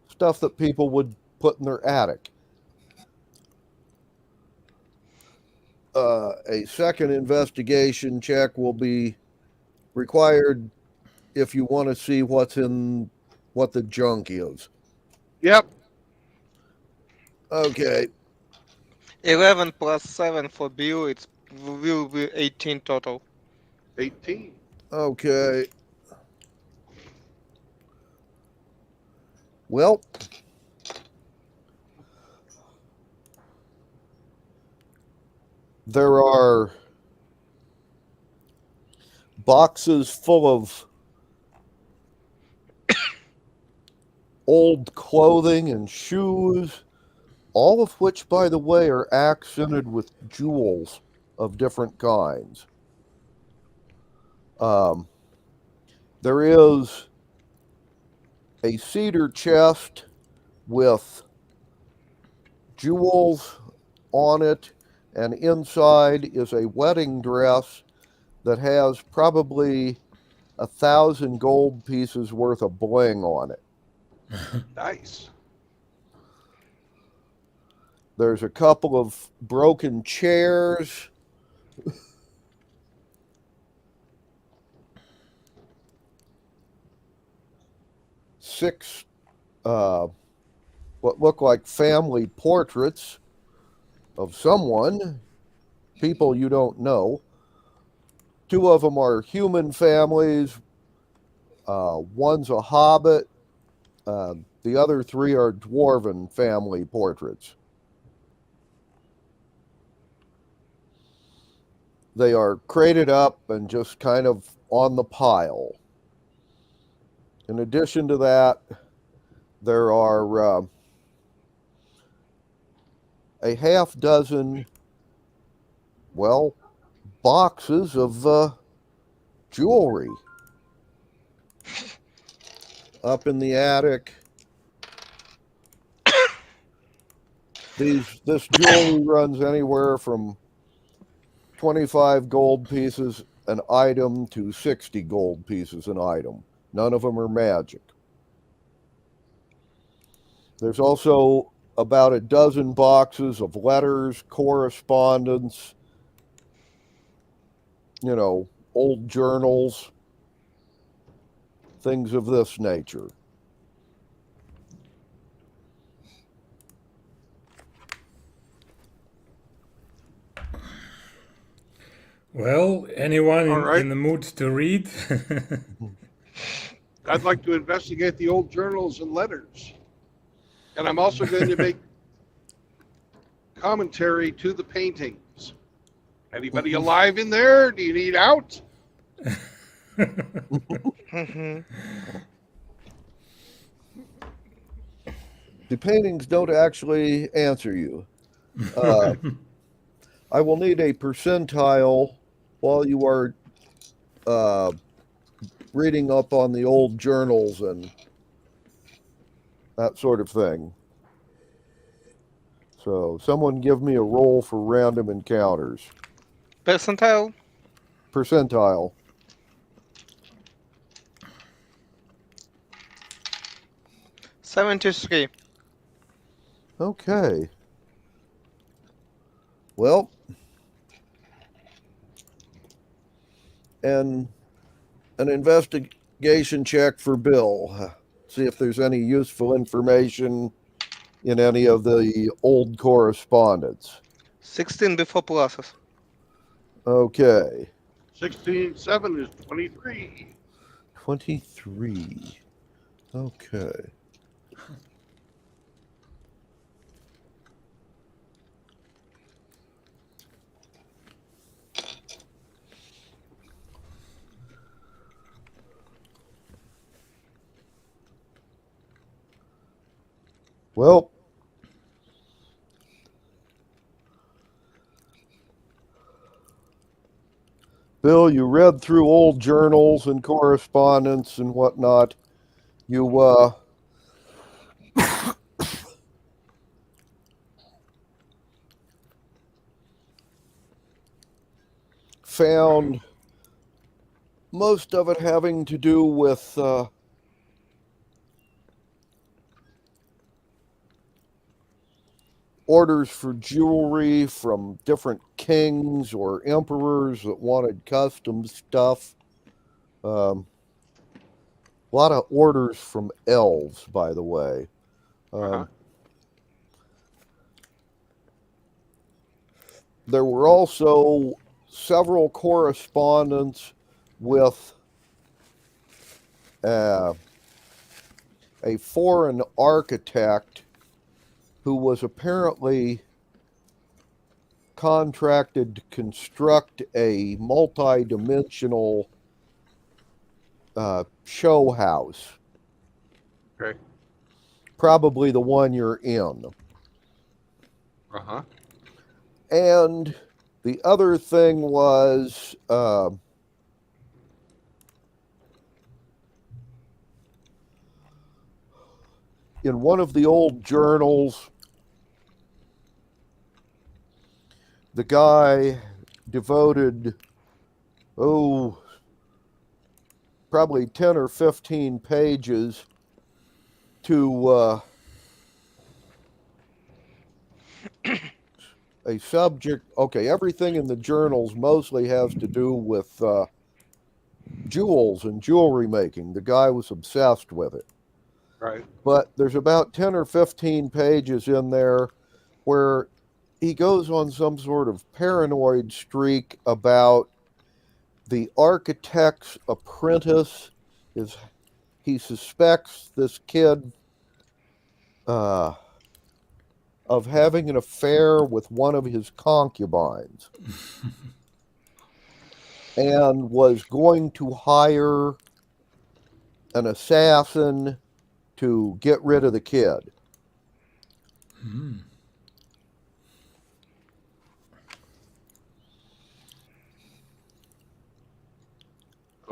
S: stuff that people would put in their attic. A second investigation check will be required if you want to see what's in what the junk is.
A: Yep.
S: Okay.
Q: 11 plus 7 for Bill, it will be 18 total.
A: 18.
S: Okay. Well, there are boxes full of old clothing and shoes, all of which, by the way, are accented with jewels of different kinds. There is a cedar chest with jewels on it, and inside is a wedding dress that has probably 1,000 gold pieces worth of bling on it.
A: Nice.
S: There's a couple of broken chairs. Six what look like family portraits of someone, people you don't know. 2 of them are human families. One's a hobbit. The other 3 are dwarven family portraits. They are crated up and just kind of on the pile. In addition to that, there are a half dozen, well, boxes of jewelry up in the attic. This jewelry runs anywhere from 25 gold pieces an item to 60 gold pieces an item. None of them are magic. There's also about a dozen boxes of letters, correspondence, old journals, things of this nature.
R: Well, anyone
A: All right.
R: in the mood to read?
A: I'd like to investigate the old journals and letters. And I'm also going to make commentary to the paintings. Anybody alive in there? Do you need out?
S: The paintings don't actually answer you. I will need a percentile while you are reading up on the old journals and that sort of thing. So someone give me a roll for random encounters.
Q: Percentile.
S: Percentile.
Q: $73.
S: Okay. Well, and an investigation check for Bill. See if there's any useful information in any of the old correspondence.
Q: 16 before pluses.
S: Okay.
A: 16.7 is 23.
S: 23. Okay. Well, Bill, you read through old journals and correspondence and whatnot. You found most of it having to do with orders for jewelry from different kings or emperors that wanted custom stuff. A lot of orders from elves, by the way. There were also several correspondence with a foreign architect who was apparently contracted to construct a multi-dimensional show house.
A: Okay.
S: Probably the one you're in.
A: Uh-huh.
S: And the other thing was in one of the old journals, the guy devoted, probably 10 or 15 pages to a subject. Okay, everything in the journals mostly has to do with jewels and jewelry making. The guy was obsessed with it.
A: Right.
S: But there's about 10 or 15 pages in there where he goes on some sort of paranoid streak about the architect's apprentice. He suspects this kid of having an affair with one of his concubines and was going to hire an assassin to get rid of the kid.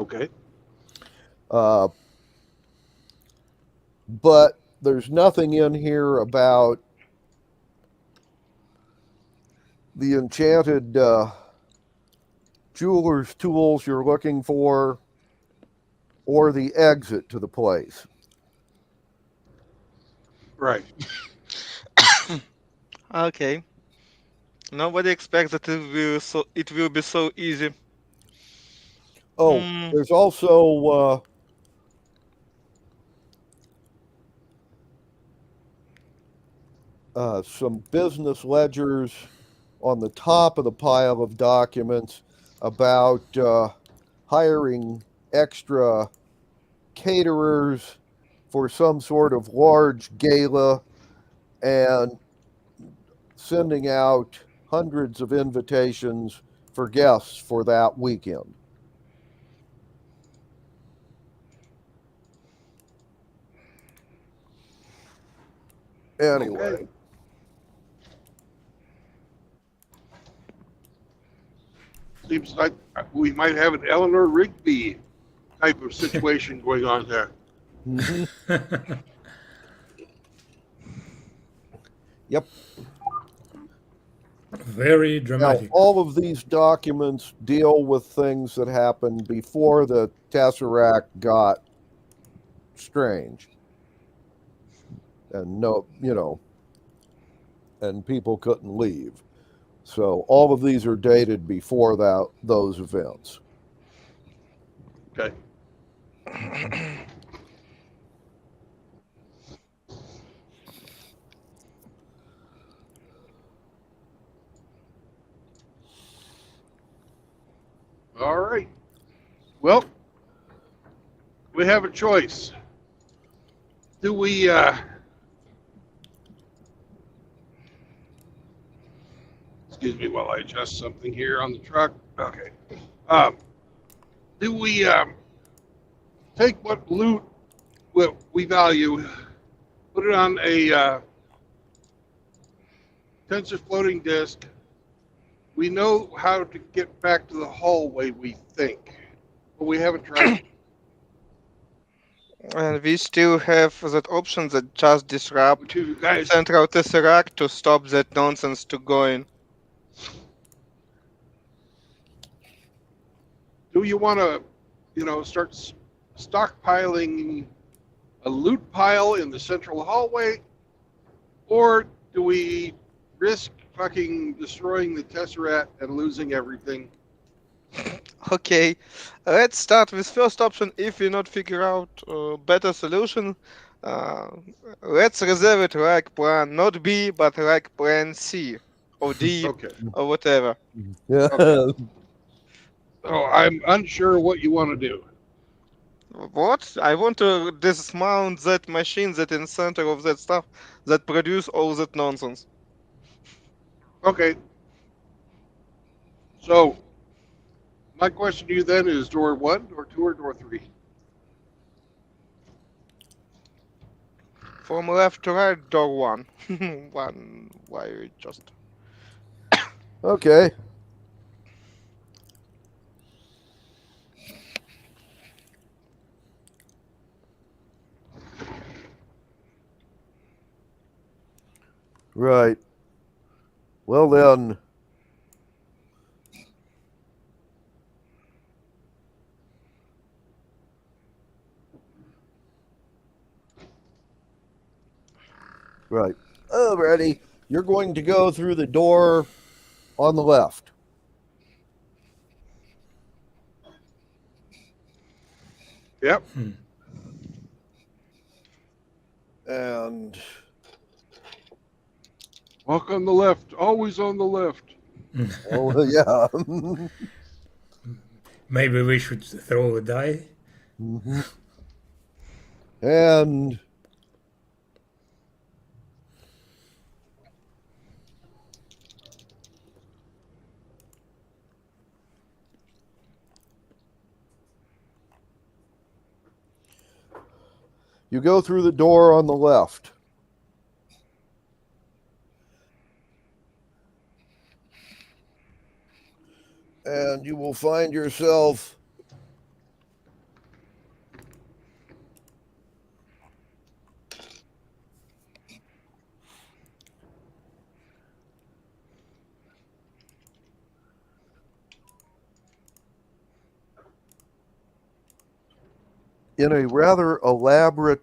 A: Okay.
S: But there's nothing in here about the enchanted jeweler's tools you're looking for or the exit to the place.
A: Right.
Q: Okay. Nobody expects that it will be so easy.
S: Oh,
Q: Hmm.
S: there's also some business ledgers on the top of the pile of documents about hiring extra caterers for some sort of large gala and sending out hundreds of invitations for guests for that weekend. Anyway.
A: Okay. Seems like we might have an Eleanor Rigby type of situation going on there.
S: Mm-hmm. Yep.
R: Very dramatic.
S: Now, all of these documents deal with things that happened before the Tesseract got strange. And and people couldn't leave. So all of these are dated before those events.
A: Okay. All right. Well, we have a choice. Do we excuse me while I adjust something here on the truck? Okay. Do we take what loot we value, put it on a tensor floating disk? We know how to get back to the hallway, we think, but we haven't tried it.
Q: And we still have that option that just disrupt
A: You guys,
Q: Central Tesseract to stop that nonsense to going.
A: do you want to, start stockpiling a loot pile in the central hallway, or do we risk fucking destroying the Tesseract and losing everything?
Q: Okay, let's start with first option. If we not figure out a better solution, uh, let's reserve it like plan not B, but like plan C or D
A: Okay.
Q: or whatever.
S: Yeah.
A: Okay. So I'm unsure what you want to do.
Q: What? I want to dismount that machine that in center of that stuff that produce all that nonsense.
A: Okay. So my question to you then is door 1, door 2, or door 3?
Q: From left to right, door 1. One. Why just?
S: Okay. Right. Well, then. Right. Alrighty. You're going to go through the door on the left.
A: Yep.
S: And
A: walk on the left. Always on the left.
S: oh yeah.
R: Maybe we should throw a die.
S: Mm-hmm. And you go through the door on the left. And you will find yourself in a rather elaborate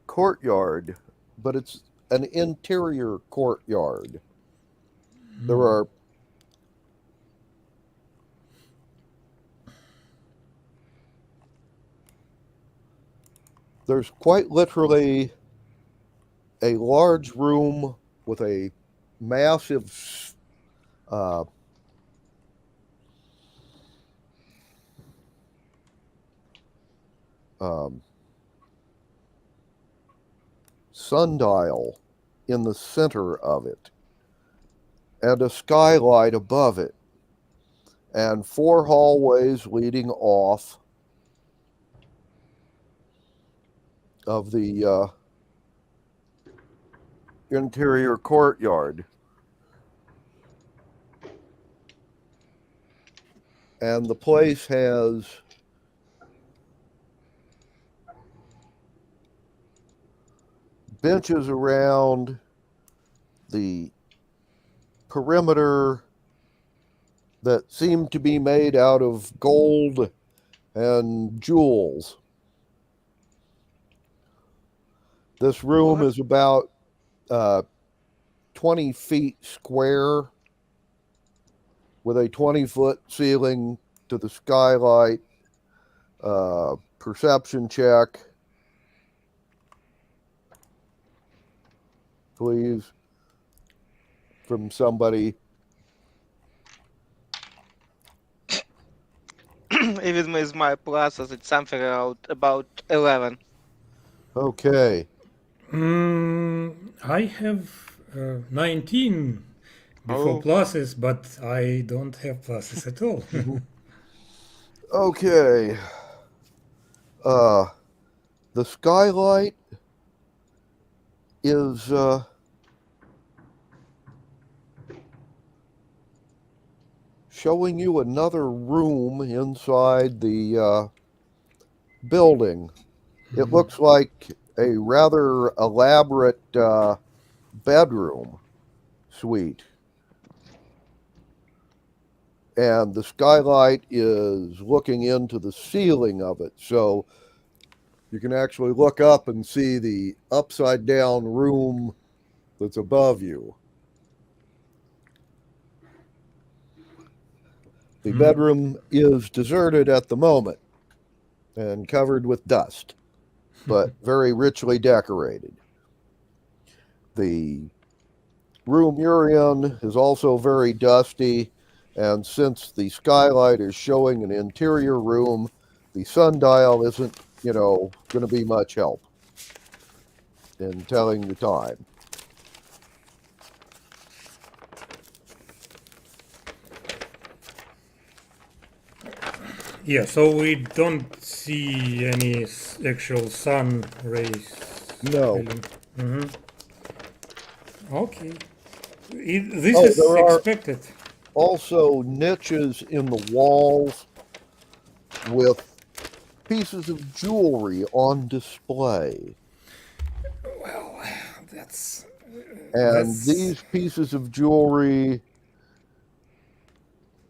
S: courtyard, but it's an interior courtyard. There are there's quite literally a large room with a massive sundial in the center of it, and a skylight above it, and 4 hallways leading off of the interior courtyard. And the place has benches around the perimeter that seem to be made out of gold and jewels. This room is about 20 feet square with a 20-foot ceiling to the skylight. Perception check, please, from somebody.
Q: Even with my pluses, it's something about 11.
S: Okay.
R: I have 19 before pluses, but I don't have pluses at all.
S: Okay. The skylight is showing you another room inside the building. It looks like a rather elaborate bedroom suite. And the skylight is looking into the ceiling of it. So you can actually look up and see the upside down room that's above you. The bedroom is deserted at the moment and covered with dust, but very richly decorated. The room you're in is also very dusty, and since the skylight is showing an interior room, the sundial isn't, going to be much help in telling the time.
R: Yeah, so we don't see any actual sun rays.
S: No.
R: Okay. This is expected.
S: Also niches in the walls with pieces of jewelry on display.
R: Well, that's...
S: And these pieces of jewelry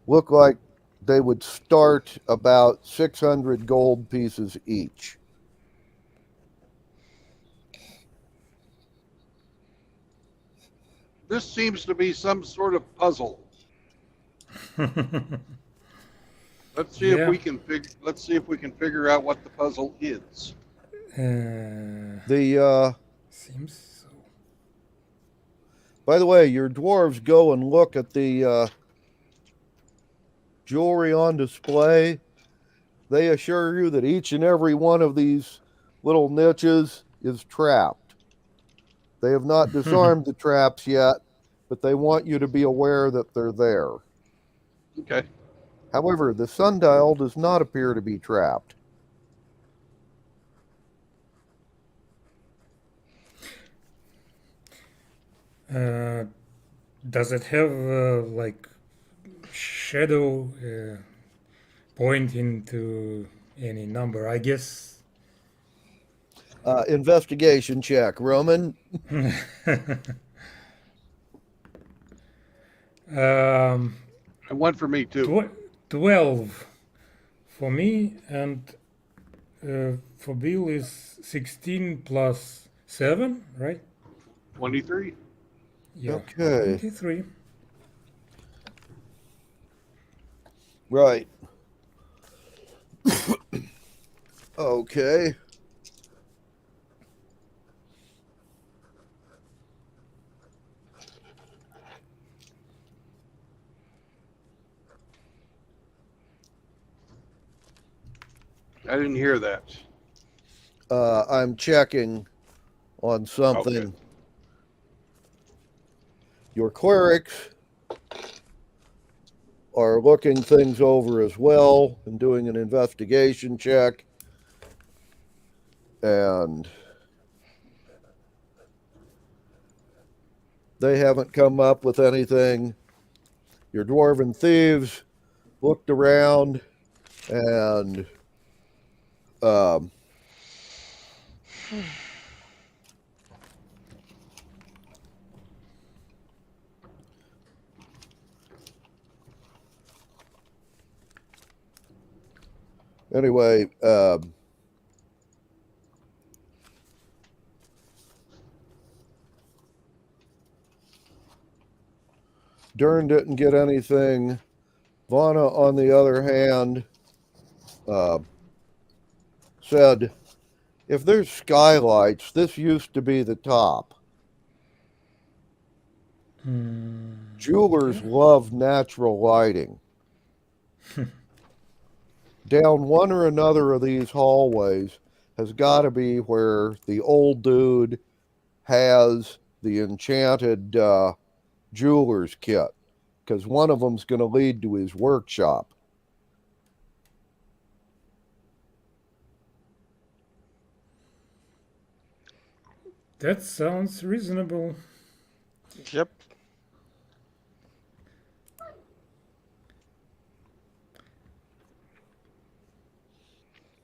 S: look like they would start about 600 gold pieces each.
A: This seems to be some sort of puzzle. Let's see if we can figure out what the puzzle is.
S: Seems so. By the way, your dwarves go and look at the jewelry on display. They assure you that each and every one of these little niches is trapped. They have not disarmed the traps yet, but they want you to be aware that they're there.
A: Okay.
S: However, the sundial does not appear to be trapped.
R: Does it have like shadow pointing to any number? I guess.
S: Investigation check, Roman.
A: And one for me too.
R: 12 for me, and for Bill is 16 plus 7, right?
A: 23.
R: Yeah.
S: Okay.
R: 23.
S: Right. Okay.
A: I didn't hear that.
S: I'm checking on something.
A: Okay.
S: Your clerics are looking things over as well and doing an investigation check. And they haven't come up with anything. Your dwarven thieves looked around and anyway, Dern didn't get anything. Vana, on the other hand, said, if there's skylights, this used to be the top. Jewelers love natural lighting. Down one or another of these hallways has got to be where the old dude has the enchanted jeweler's kit, because one of them's going to lead to his workshop.
R: That sounds reasonable.
Q: Yep.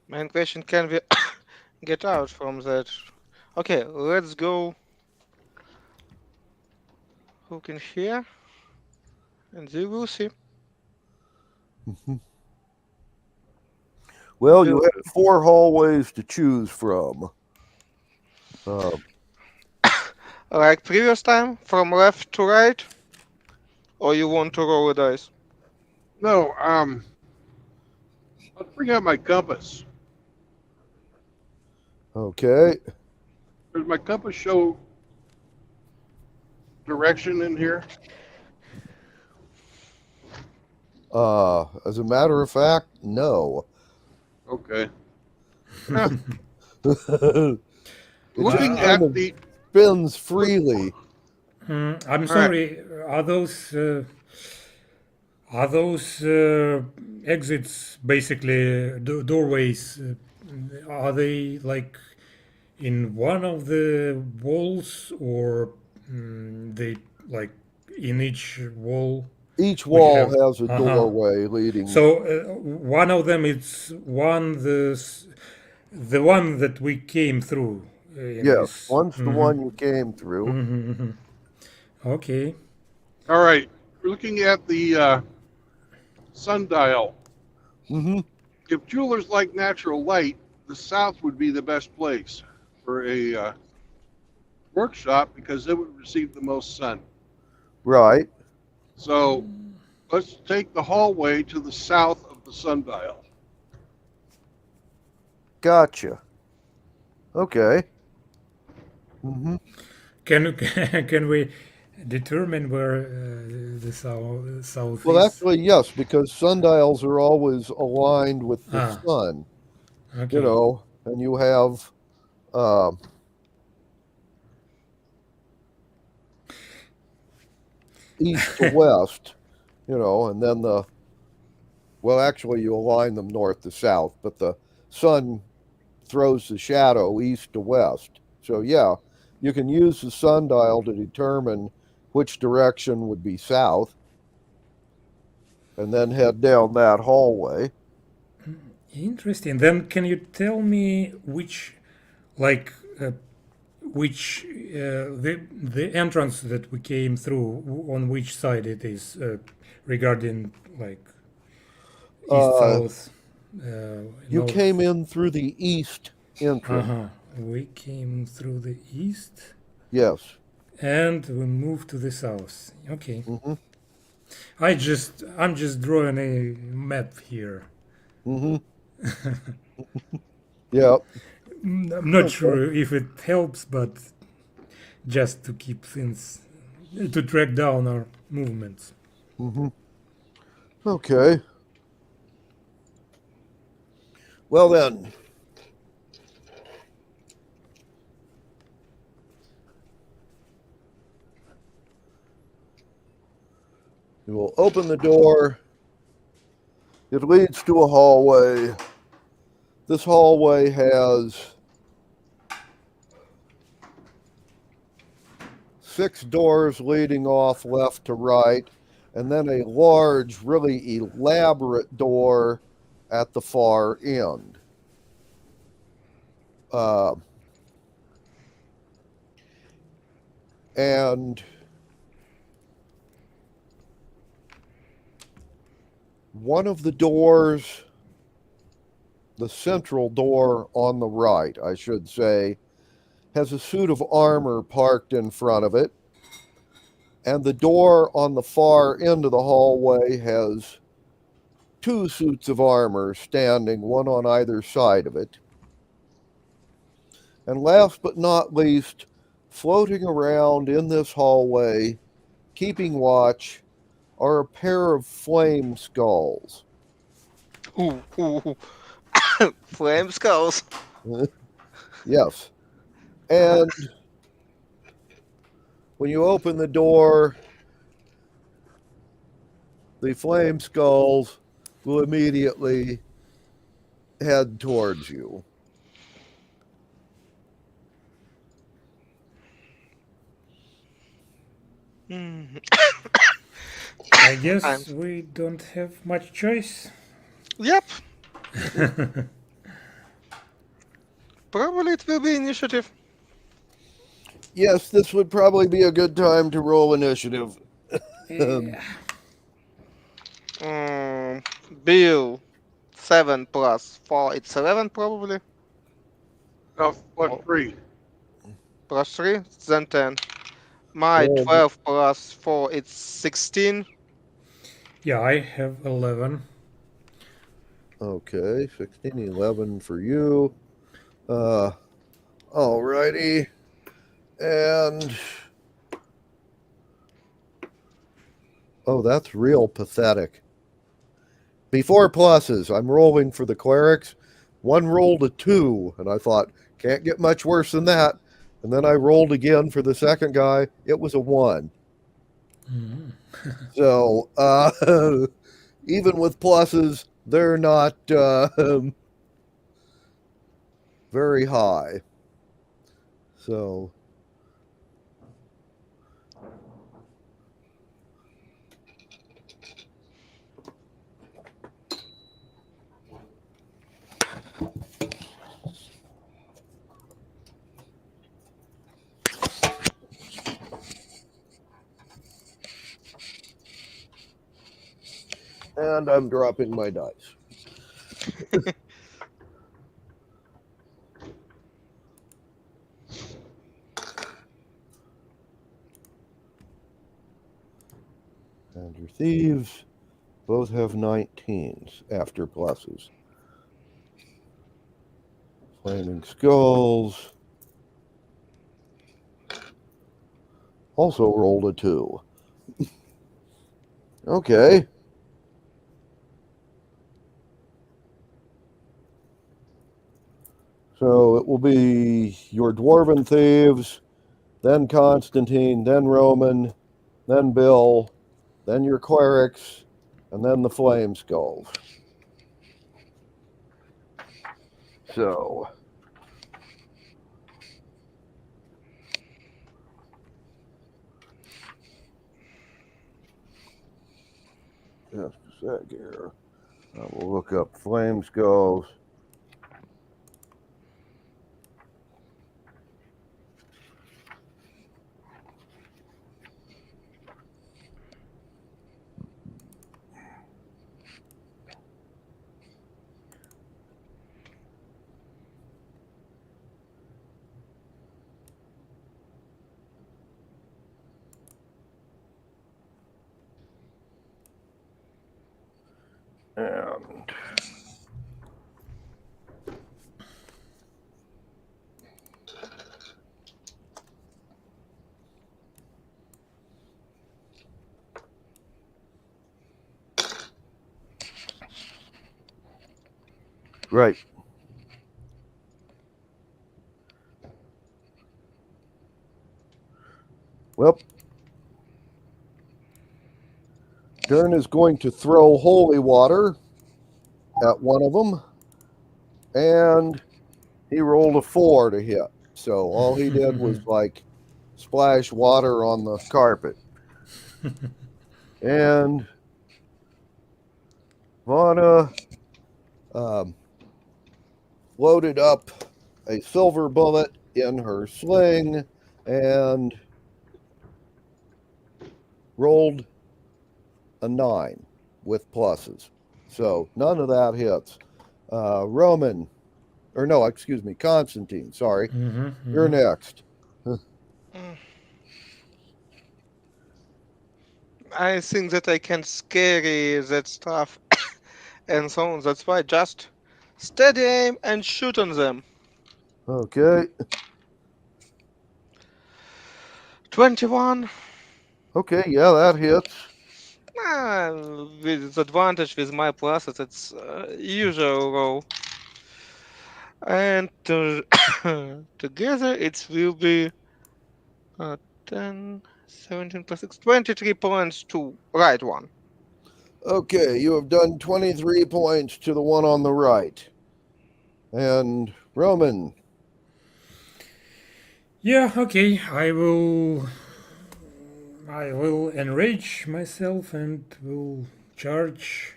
Q: Main question, can we get out from that? Okay, let's go. Who can hear? And you will see.
S: Well, you had 4 hallways to choose from.
Q: Like previous time, from left to right? Or you want to roll a dice?
A: No, let's bring out my compass.
S: Okay.
A: Does my compass show direction in here?
S: As a matter of fact, no.
A: Okay.
S: Looking
A: at the
S: spins freely.
R: I'm sorry. Are those exits basically doorways? Are they like in one of the walls, or they like in each wall?
S: Each wall has a doorway leading.
R: So one of them is the one that we came through.
S: Yes, one's the one you came through.
R: Okay.
A: All right. We're looking at the sundial. If jewelers like natural light, the south would be the best place for a workshop because it would receive the most sun.
S: Right.
A: So let's take the hallway to the south of the sundial.
S: Gotcha. Okay.
R: Can we determine where the south
S: Well,
R: is?
S: actually, yes, because sundials are always aligned with the sun.
R: Okay.
S: You know, and you have east to west, you know, and then actually you align them north to south, but the sun throws the shadow east to west. So yeah, you can use the sundial to determine which direction would be south and then head down that hallway.
R: Interesting. Then can you tell me which the entrance that we came through, on which side it is, regarding like East, south,
S: You
R: north.
S: came in through the east entrance.
R: Uh-huh. We came through the east.
S: Yes.
R: And we moved to the south. Okay.
S: Mm-hmm.
R: I'm just drawing a map here.
S: Mm-hmm. Yeah.
R: I'm not
S: Okay.
R: sure if it helps, but just to keep things, to track down our movements.
S: Mm-hmm. Okay. Well then. You will open the door. It leads to a hallway. This hallway has 6 doors leading off left to right, and then a large, really elaborate door at the far end. And one of the doors, the central door on the right, I should say, has a suit of armor parked in front of it. And the door on the far end of the hallway has 2 suits of armor standing, one on either side of it. And last but not least, floating around in this hallway, keeping watch, are a pair of flame skulls.
Q: Ooh. Flame skulls.
S: Yes. And when you open the door, the flame skulls will immediately head towards you.
R: I guess we don't have much choice.
Q: Yep. Probably it will be initiative.
S: Yes, this would probably be a good time to roll initiative.
Q: Bill, 7 plus 4, it's 11 probably.
A: No, plus 3.
Q: Plus 3, then 10. My 12 plus 4, it's 16.
R: Yeah, I have 11.
S: Okay, 16, 11 for you. Alrighty. And oh, that's real pathetic. Before pluses, I'm rolling for the clerics. One rolled a 2, and I thought, can't get much worse than that. And then I rolled again for the second guy. It was a 1. So, even with pluses, they're not very high. So, and I'm dropping my dice. And your thieves both have 19s after pluses. Flaming Skulls also rolled a 2. Okay. So it will be your Dwarven Thieves, then Constantine, then Roman, then Bill, then your Clerics, and then the Flame Skulls. So, just a sec here. I will look up Flame Skulls. And right. Well, Dern is going to throw holy water at one of them, and he rolled a 4 to hit. So all he did was like splash water on the carpet. And Vana loaded up a silver bullet in her sling and rolled a 9 with pluses. So none of that hits. Roman, or no, excuse me, Constantine, sorry. You're next.
Q: I think that I can scary that stuff and so on. That's why just steady aim and shoot on them.
S: Okay.
Q: 21.
S: Okay, yeah, that hits.
Q: With advantage with my pluses, it's usual roll. And together it will be 10, 17 plus 6, 23 points to right one.
S: Okay, you have done 23 points to the one on the right. And Roman.
R: Yeah, okay. I will enrage myself and will charge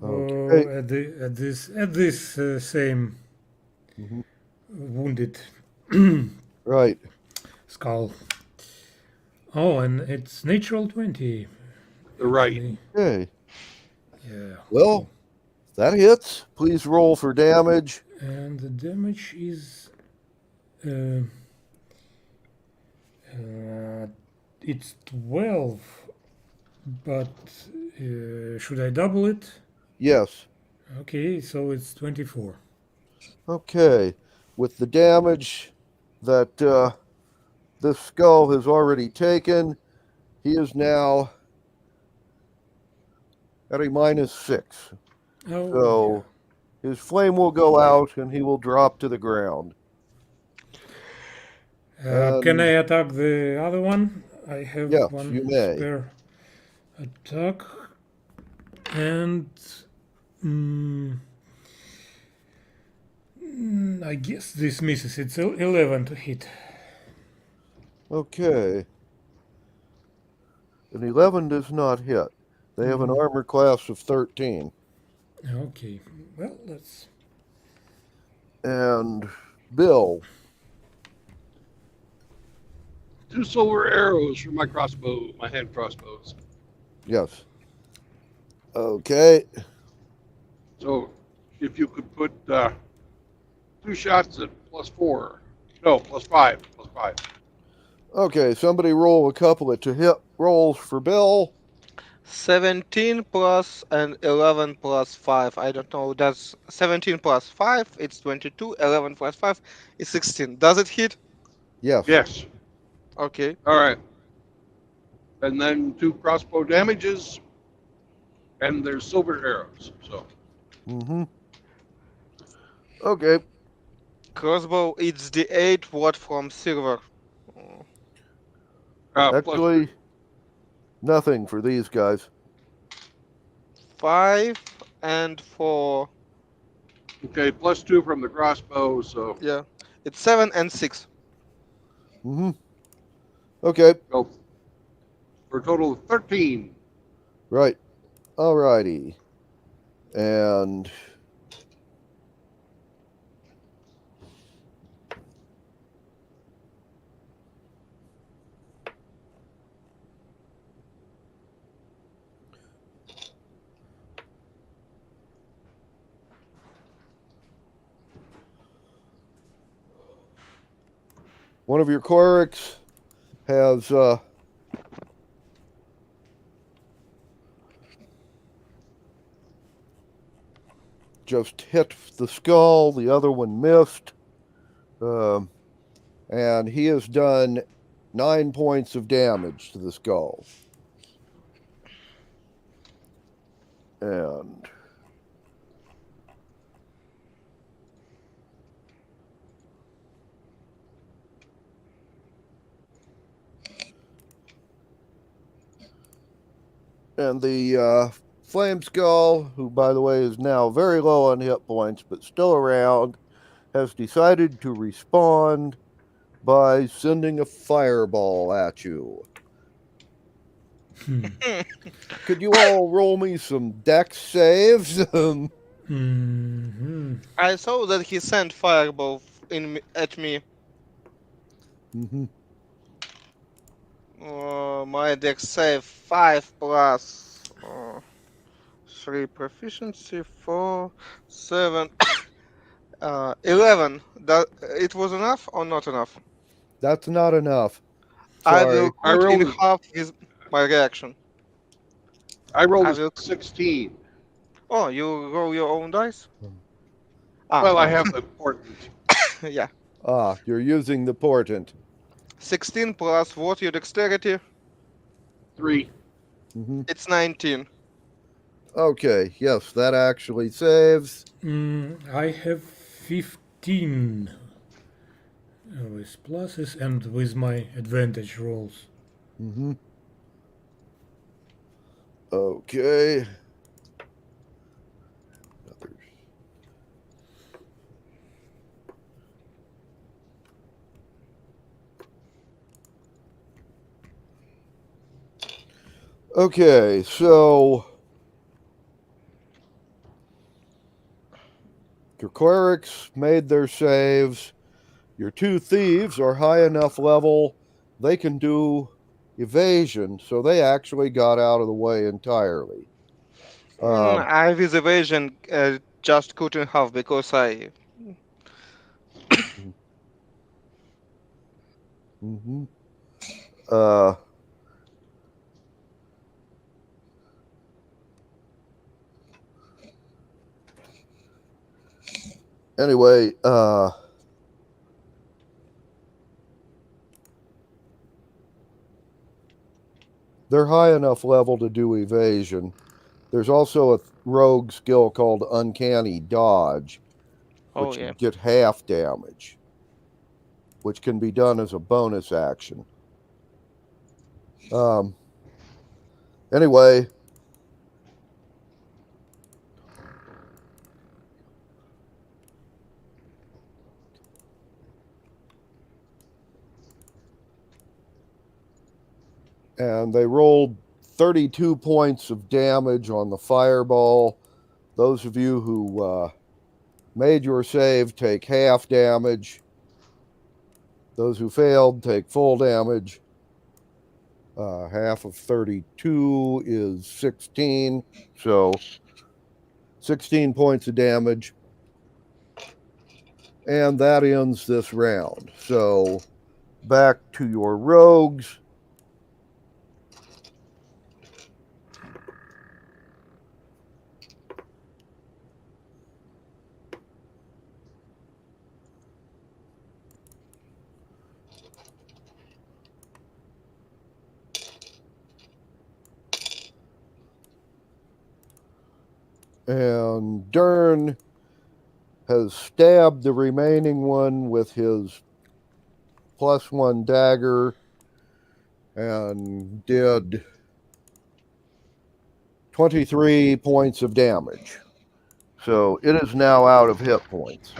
S: Okay.
R: at this same wounded
S: Right.
R: skull. Oh, and it's natural 20.
A: The right.
R: actually.
S: Okay.
R: Yeah.
S: Well, that hits. Please roll for damage.
R: And the damage is it's 12, but should I double it?
S: Yes.
R: Okay, so it's 24.
S: Okay. With the damage that this skull has already taken, he is now at a -6.
R: Oh,
S: So his flame will go out and he will drop to the ground.
R: Can I attack the other one? I have
S: yes,
R: one
S: you may.
R: spare attack. And I guess this misses. It's 11 to hit.
S: Okay. An 11 does not hit. They have an armor class of 13.
R: Okay. Well, let's.
S: And Bill.
A: 2 silver arrows for my crossbow, my hand crossbows.
S: Yes. Okay.
A: So if you could put 2 shots at +4. No, +5. +5.
S: Okay, somebody roll a couple of to hit rolls for Bill.
Q: 17 plus and 11 plus 5. I don't know. That's 17 plus 5. It's 22. 11 plus 5 is 16. Does it hit?
S: Yes.
A: Yes.
Q: Okay.
A: All right. And then 2 crossbow damages. And there's silver arrows. So.
S: Okay.
Q: Crossbow, it's the 8 watt from silver.
S: Actually, nothing for these guys.
Q: 5 and 4.
A: Okay, +2 from the crossbow, so.
Q: Yeah. It's 7 and 6.
S: Okay.
A: Go. For a total of 13.
S: Right. Alrighty. And one of your clerics has just hit the skull. The other one missed. And he has done 9 points of damage to the skull. And the Flame Skull, who by the way is now very low on hit points but still around, has decided to respond by sending a fireball at you. Could you all roll me some dex saves?
Q: I saw that he sent fireball at me. My dex save 5 plus 3 proficiency, 4, 7, 11. It was enough or not enough?
S: That's not enough.
Q: I
S: Sorry.
Q: will cut in half with my reaction.
A: I rolled a 16.
Q: Oh, you roll your own dice?
A: Well, I have the portent.
Q: Yeah.
S: You're using the portent.
Q: 16 plus what your dexterity?
A: 3.
Q: It's 19.
S: Okay, yes, that actually saves.
R: I have 15 with pluses and with my advantage rolls.
S: Okay. Okay, so your clerics made their saves. Your 2 thieves are high enough level they can do evasion, so they actually got out of the way entirely.
Q: I with evasion just cut in half because I.
S: Anyway, they're high enough level to do evasion. There's also a rogue skill called Uncanny Dodge, which you get half damage, which can be done as a bonus action. Anyway, and they rolled 32 points of damage on the fireball. Those of you who made your save take half damage. Those who failed take full damage. Half of 32 is 16, so 16 points of damage. And that ends this round. So back to your rogues. And Dern has stabbed the remaining one with his +1 dagger and did 23 points of damage. So it is now out of hit points.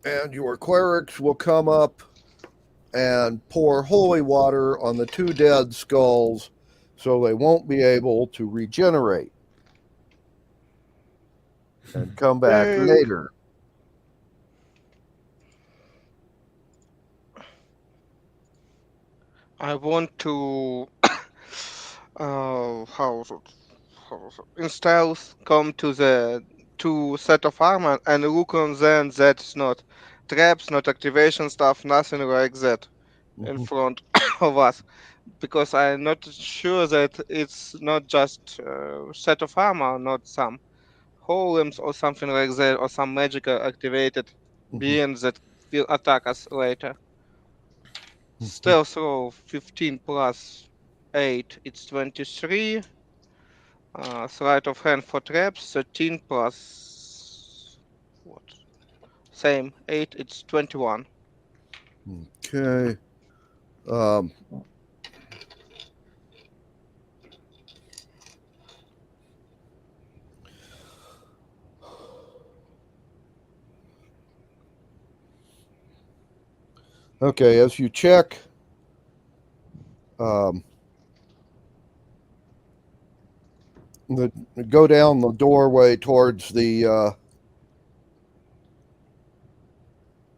S: And your clerics will come up and pour holy water on the 2 dead skulls so they won't be able to regenerate and come back later.
Q: I want to in stealth come to the 2 set of armor and look on them that's not traps, not activation stuff, nothing like that in front of us. because I'm not sure that it's not just set of armor, not some golems or something like that, or some magical activated beings that will attack us later. Stealth roll 15 plus 8, it's 23. Sleight of hand for traps 13 plus what? Same 8, it's 21.
S: Okay. Um, okay, as you check, go down the doorway towards the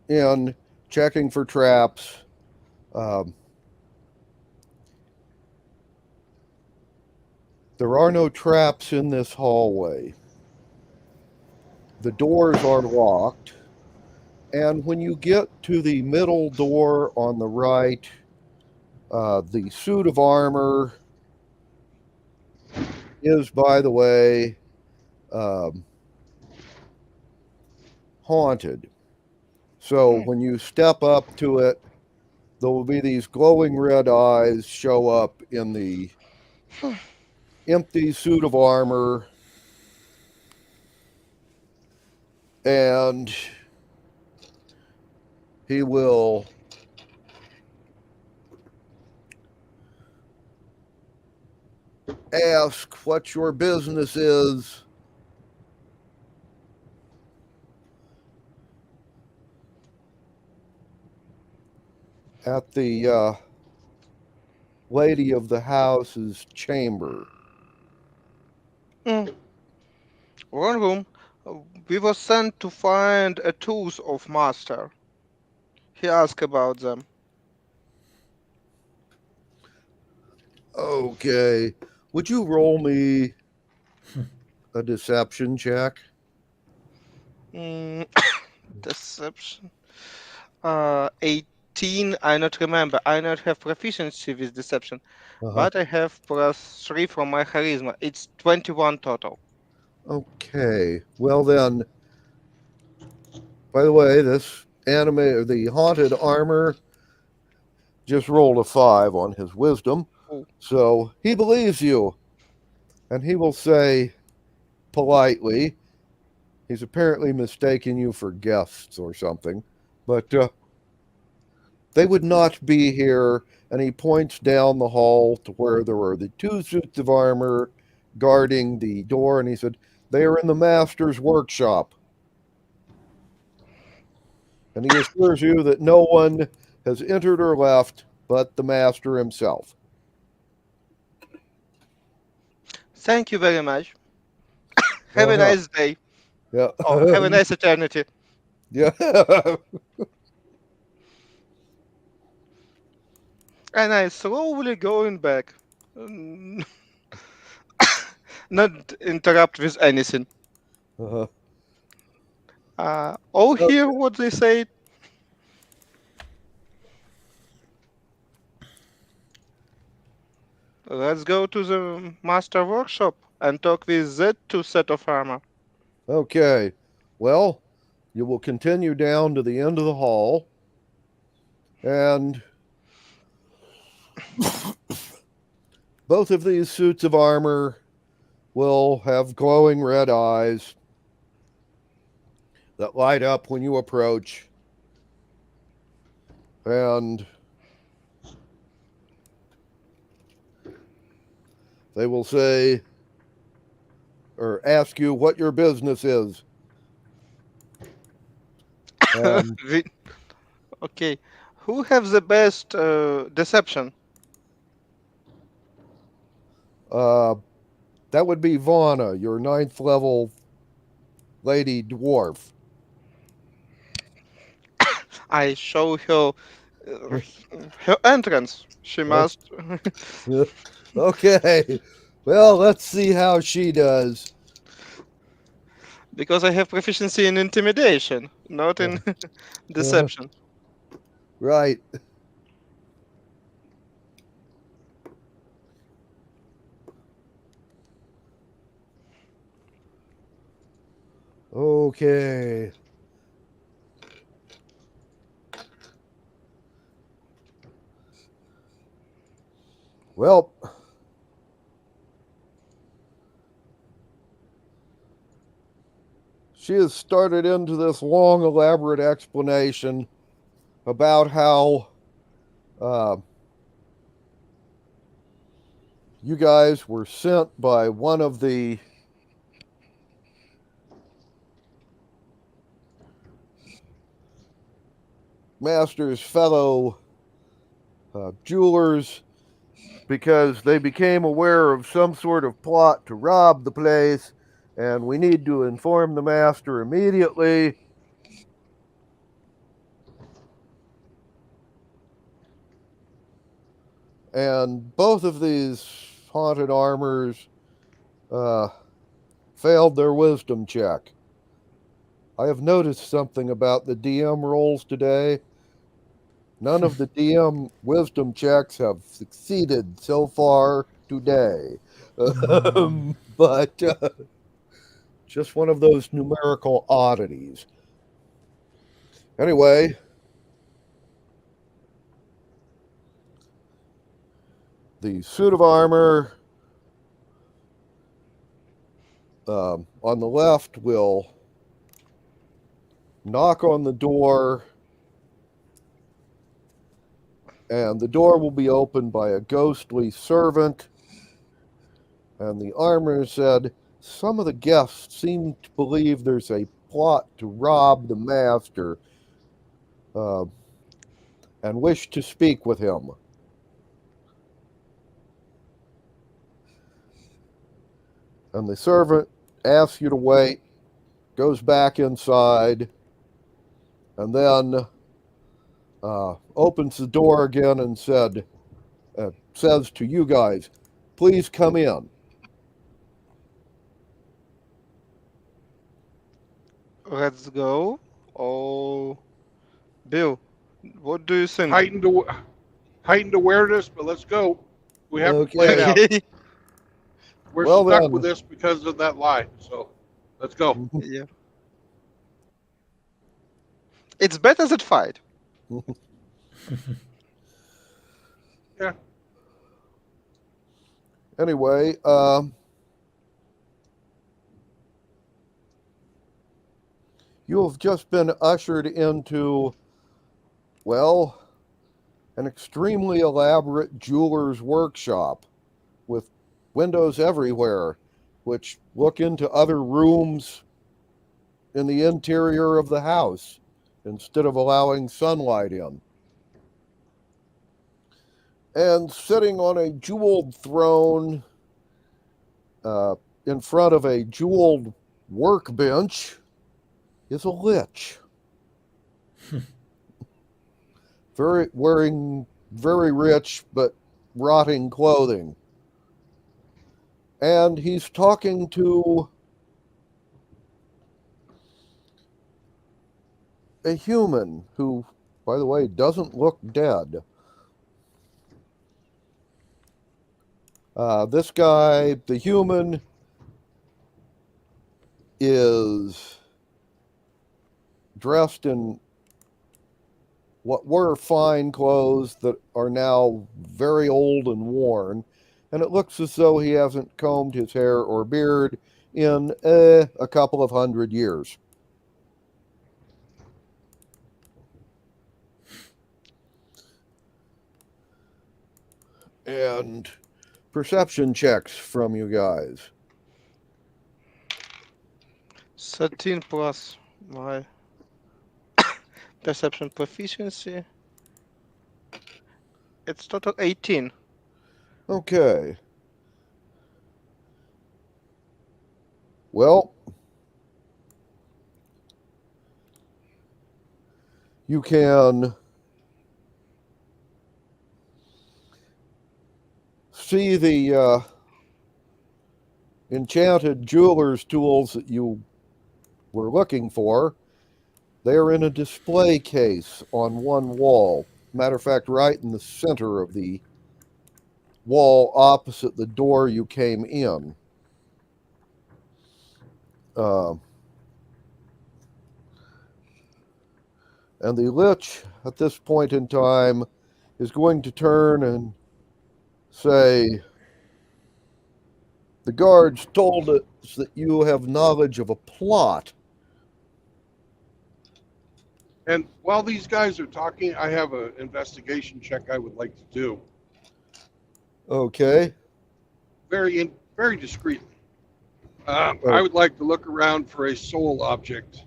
S: inn, checking for traps. There are no traps in this hallway. The doors are locked. And when you get to the middle door on the right, the suit of armor is, by the way, haunted. So when you step up to it, there will be these glowing red eyes show up in the empty suit of armor, and he will ask what your business is. At the lady of the house's chamber.
Q: One room. We were sent to find a tools of master. He asked about them.
S: Okay. Would you roll me a deception check?
Q: Deception. 18. I not remember. I not have proficiency with deception, but I have +3 from my charisma. It's 21 total.
S: Okay. Well then, by the way, this anime, the haunted armor, just rolled a 5 on his wisdom. So he believes you. And he will say politely, he's apparently mistaken you for guests or something, but they would not be here. And he points down the hall to where there were the 2 suits of armor guarding the door, and he said, they are in the master's workshop. And he assures you that no one has entered or left but the master himself.
Q: Thank you very much. Have a nice day.
S: Yeah.
Q: Oh, have a nice eternity.
S: Yeah.
Q: And I slowly going back. Not interrupt with anything. All hear what they say. Let's go to the master workshop and talk with that 2 set of armor.
S: Okay. Well, you will continue down to the end of the hall, and both of these suits of armor will have glowing red eyes that light up when you approach, and they will say or ask you what your business is.
Q: Okay, who have the best deception?
S: That would be Vana, your 9th level lady dwarf.
Q: I show her her entrance. She must.
S: Okay. Well, let's see how she does.
Q: Because I have proficiency in intimidation, not in deception.
S: Right. Okay. Well, she has started into this long, elaborate explanation about how you guys were sent by one of the master's fellow jewelers because they became aware of some sort of plot to rob the place, and we need to inform the master immediately. And both of these haunted armors failed their wisdom check. I have noticed something about the DM rolls today. None of the DM wisdom checks have succeeded so far today. But just one of those numerical oddities. Anyway, the suit of armor on the left will knock on the door, and the door will be opened by a ghostly servant. And the armor said, some of the guests seem to believe there's a plot to rob the master and wish to speak with him. And the servant asks you to wait, goes back inside, and then opens the door again and says to you guys, please come in.
Q: Let's go. Oh, Bill, what do you think?
A: Heightened awareness, but let's go. We have to play it out.
Q: Okay.
A: We're
S: Well
A: stuck
S: then.
A: with this because of that lie. So let's go.
Q: Yeah. It's better than fight.
A: Yeah.
S: Anyway, you have just been ushered into, well, an extremely elaborate jeweler's workshop with windows everywhere, which look into other rooms in the interior of the house instead of allowing sunlight in. And sitting on a jeweled throne in front of a jeweled workbench is a lich. Wearing very rich but rotting clothing. And he's talking to a human who, by the way, doesn't look dead. This guy, the human, is dressed in what were fine clothes that are now very old and worn, and it looks as though he hasn't combed his hair or beard in a couple of 100 years. And perception checks from you guys.
Q: 13 plus my perception proficiency. It's total 18.
S: Okay. Well, you can see the enchanted jeweler's tools that you were looking for. They're in a display case on one wall. Matter of fact, right in the center of the wall opposite the door you came in. And the Lich, at this point in time, is going to turn and say, the guards told us that you have knowledge of a plot.
A: And while these guys are talking, I have an investigation check I would like to do.
S: Okay.
A: Very discreetly. I
S: Oh.
A: would like to look around for a soul object.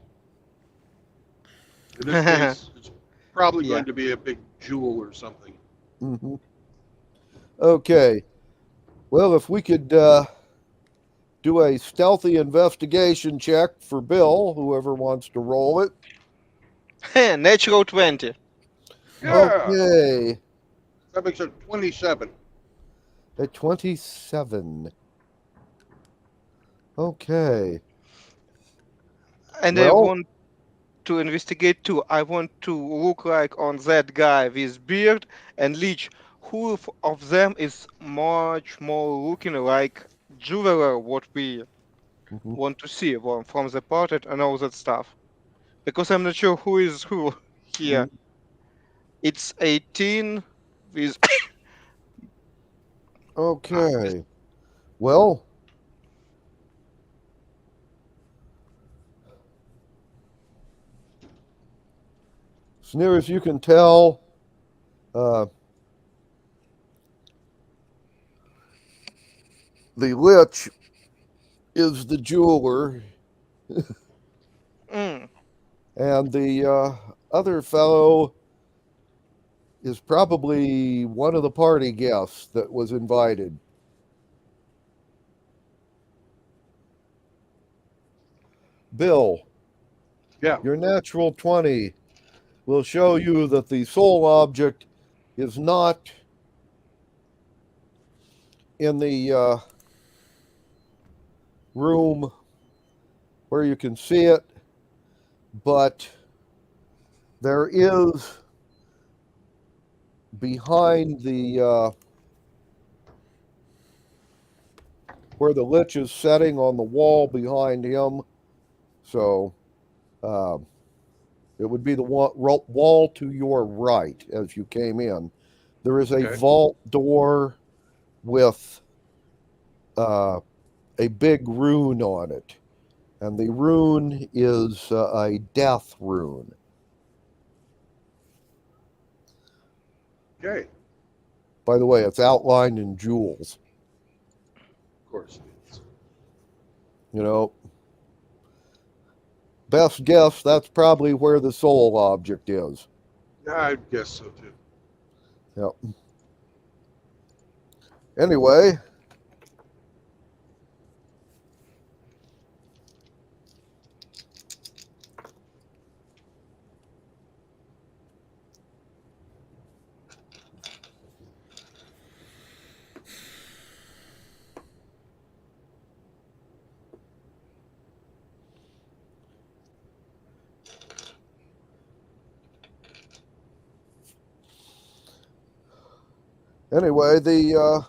A: In this case, it's probably
Q: Yeah.
A: going to be a big jewel or something.
S: Mm-hmm. Okay. Well, if we could do a stealthy investigation check for Bill, whoever wants to roll it.
Q: Natural 20.
A: Yeah.
S: Okay.
A: That makes it 27.
S: At 27. Okay.
Q: And I
S: Well,
Q: want to investigate too. I want to look like on that guy with beard and Leech. Who of them is much more looking like jeweler what we want to see from the portrait and all that stuff? Because I'm not sure who is who here. It's 18 with
S: okay. Well, as near as you can tell, the Lich is the jeweler,
Q: Mm.
S: and the other fellow is probably one of the party guests that was invited. Bill,
A: yeah,
S: your natural 20 will show you that the soul object is not in the room where you can see it, but there is behind the where the Lich is setting on the wall behind him. So it would be the wall to your right as you came in. There is a vault door with a big rune on it. And the rune is a death rune.
A: Okay.
S: By the way, it's outlined in jewels.
A: Of course it is.
S: You know, best guess, that's probably where the soul object is.
A: Yeah, I guess so too.
S: Yep. Anyway. Anyway, the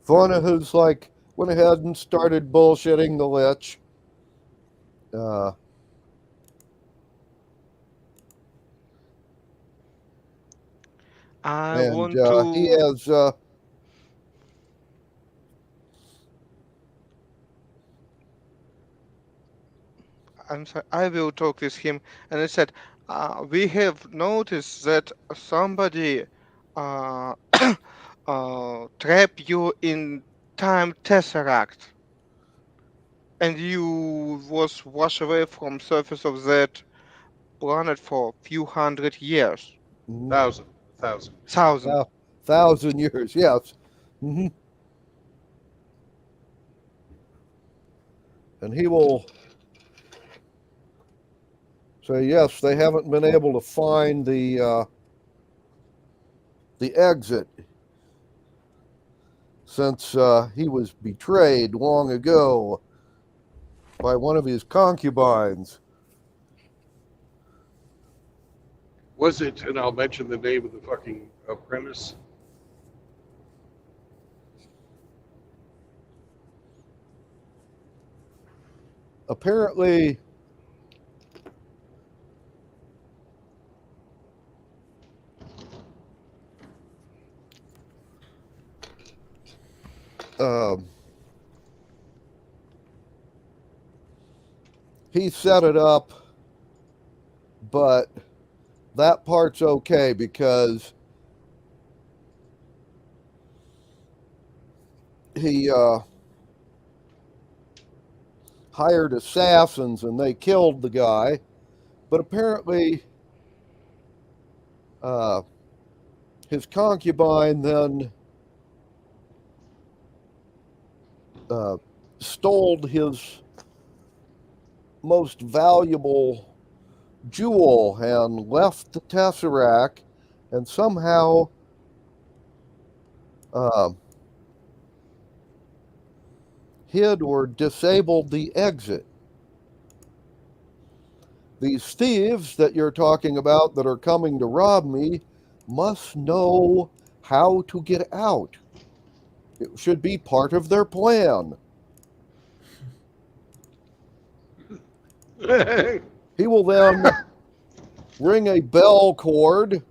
S: Fauna who's like went ahead and started bullshitting the Lich.
Q: I
S: And
Q: want to.
S: he has
Q: I'm sorry, I will talk with him. And I said, we have noticed that somebody trap you in time tesseract, and you was washed away from surface of that planet for a few hundred years.
A: Thousand.
S: 1,000 years, yes. Mm-hmm. And he will say, yes, they haven't been able to find the exit since he was betrayed long ago by one of his concubines.
A: Was it, and I'll mention the name of the fucking apprentice?
S: apparently he set it up, but that part's okay because he hired assassins and they killed the guy. But apparently, his concubine then stole his most valuable jewel and left the Tesseract and somehow hid or disabled the exit. These thieves that you're talking about that are coming to rob me must know how to get out. It should be part of their plan. He will then ring a bell cord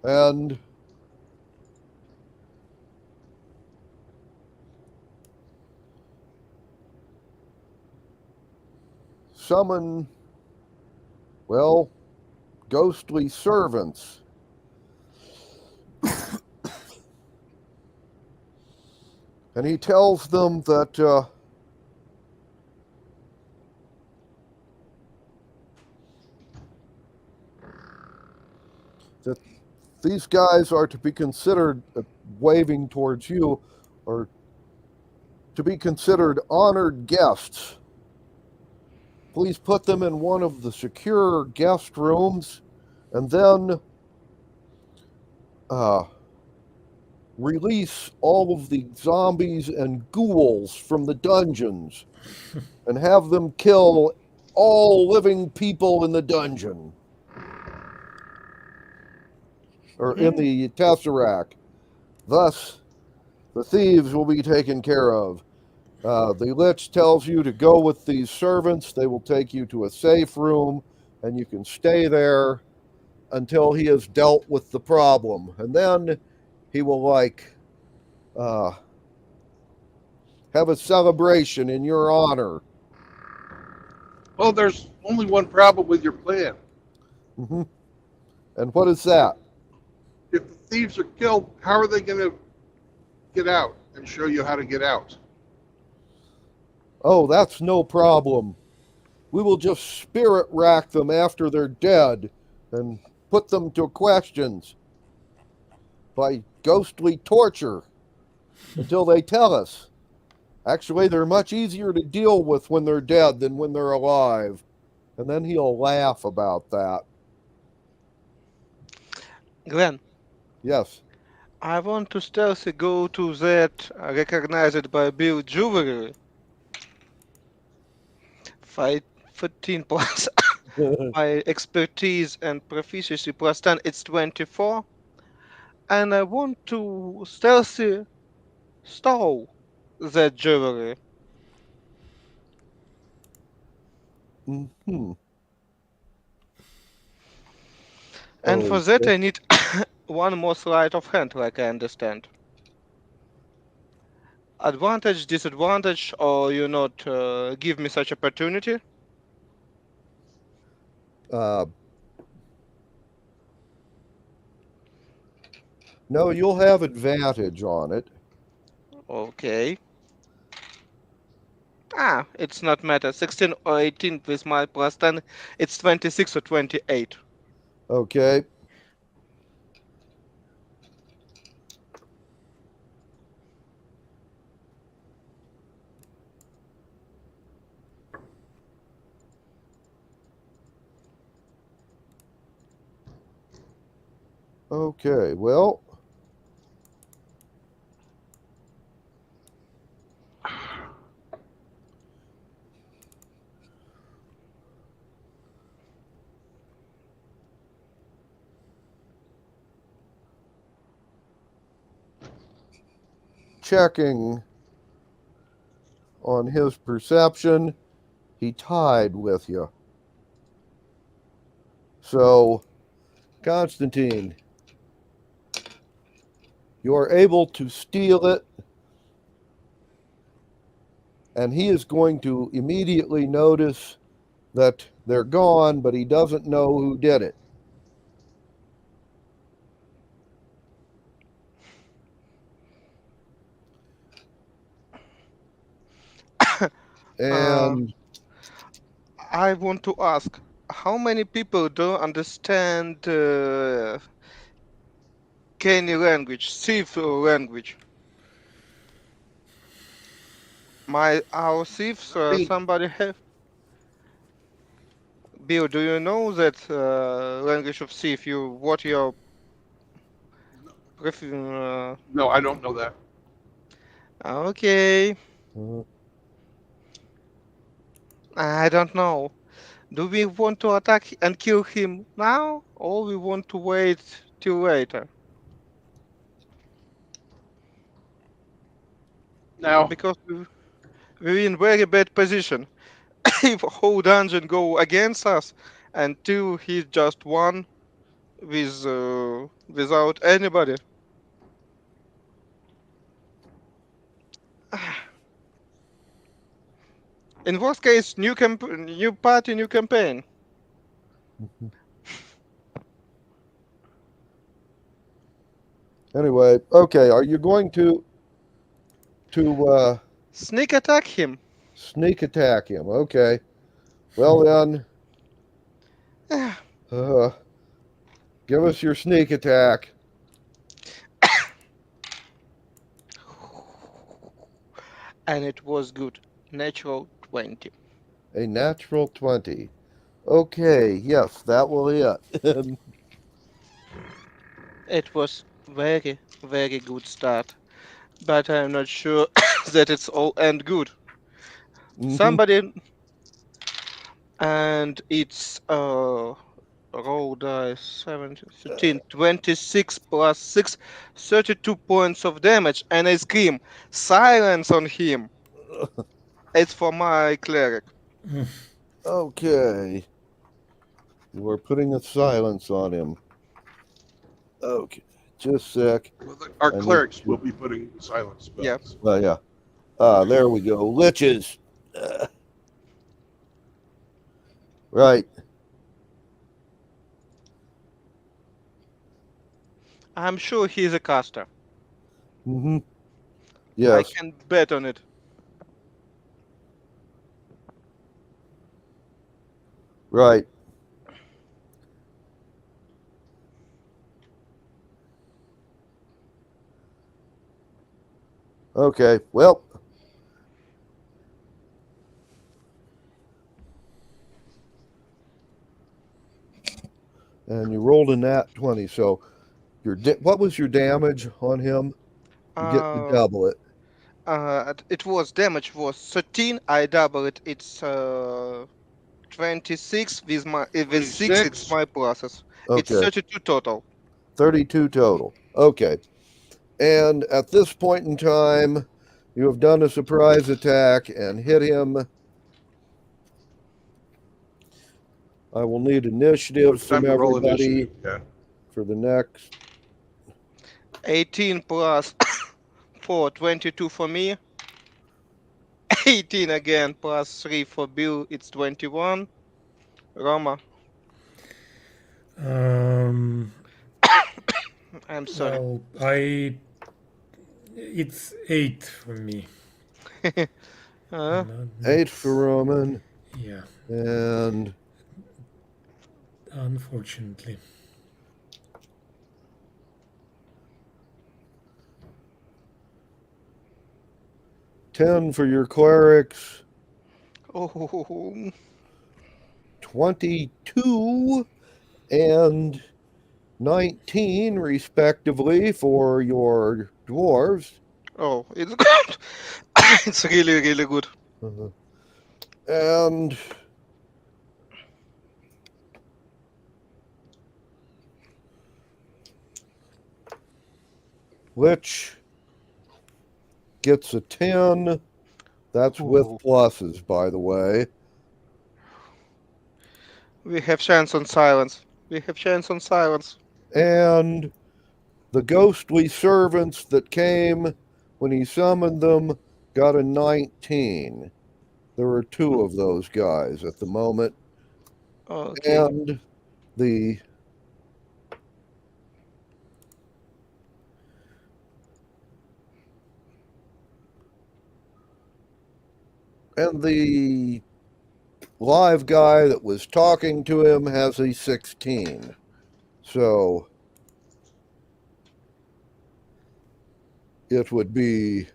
S: and summon, well, ghostly servants. And he tells them that that these guys are to be considered, waving towards you, or to be considered honored guests. Please put them in one of the secure guest rooms and then release all of the zombies and ghouls from the dungeons and have them kill all living people in the dungeon or in the Tesseract. Thus, the thieves will be taken care of. The Lich tells you to go with these servants. They will take you to a safe room, and you can stay there until he has dealt with the problem. And then he will, have a celebration in your honor.
A: Well, there's only one problem with your plan.
S: Mm-hmm. And what is that?
A: If the thieves are killed, how are they going to get out and show you how to get out?
S: Oh, that's no problem. We will just spirit rack them after they're dead and put them to questions by ghostly torture until they tell us. Actually, they're much easier to deal with when they're dead than when they're alive. And then he'll laugh about that.
Q: Glenn,
S: Yes.
Q: I want to stealthy go to that recognized by Bill jewelry. 15 plus my expertise and proficiency plus 10, it's 24. And I want to stealthy stole that jewelry.
S: Mm-hmm.
Q: And for that I need one more sleight of hand, like I understand. Advantage, disadvantage, or you not give me such opportunity?
S: No, you'll have advantage on it.
Q: Okay. Ah, it's not matter. 16 or 18 with my plus 10, it's 26 or 28.
S: Okay. Okay, well. Checking on his perception, he tied with you. So, Constantine, you are able to steal it, and he is going to immediately notice that they're gone, but he doesn't know who did it. And
Q: I want to ask, how many people don't understand Kenny language, Sith language? Our Siths, somebody have? Bill, do you know that language of Sith? What your
A: No, I don't know that.
Q: Okay. I don't know. Do we want to attack and kill him now, or we want to wait till later?
A: Now,
Q: because we're in very bad position. If whole dungeon go against us, and two he just won without anybody. In worst case, new party, new campaign.
S: Anyway, okay, are you going to
Q: sneak attack him?
S: Sneak attack him. Okay. Well then, give us your sneak attack.
Q: And it was good. Natural 20.
S: A natural 20. Okay, yes, that will hit.
Q: It was very, very good start. But I'm not sure that it's all end good. Somebody, and it's roll dice 17, 13, 26 plus 6, 32 points of damage, and I scream silence on him. It's for my cleric.
S: Okay. We're putting a silence on him. Okay, just a sec.
A: Our clerics will be putting silence spells.
Q: Yeah.
S: Yeah. There we go. Liches. Right.
Q: I'm sure he's a caster.
S: Mm-hmm. Yes.
Q: I can bet on it.
S: Right. Okay, well. And you rolled a nat 20, so what was your damage on him? You get to double it.
Q: It was damage was 13. I double it. It's 26 with 6. It's my process.
S: Okay.
Q: It's 32 total.
S: 32 total. Okay. And at this point in time, you have done a surprise attack and hit him. I will need initiative from everybody for the next.
Q: 18 plus 4, 22 for me. 18 again plus 3 for Bill. It's 21. Roma. I'm sorry.
R: Well, it's 8 for me.
S: 8 for Roman.
R: Yeah.
S: And
R: unfortunately.
S: $10 for your clerics.
Q: Oh.
S: 22 and 19 respectively for your dwarves.
Q: Oh, it's good. It's really, really good.
S: And Lich gets a 10. That's with pluses, by the way.
Q: We have chance on silence. We have chance on silence.
S: And the ghostly servants that came when he summoned them got a 19. There are 2 of those guys at the moment.
Q: Okay.
S: And the live guy that was talking to him has a 16. So it would be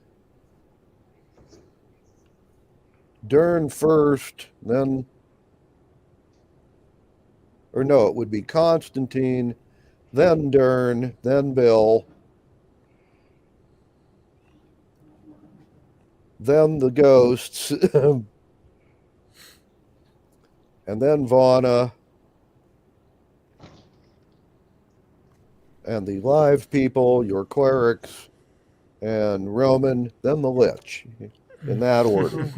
S: Dern first, then, or no, it would be Constantine, then Dern, then Bill, then the ghosts, and then Vana, and the live people, your clerics, and Roman, then the Lich, in that order.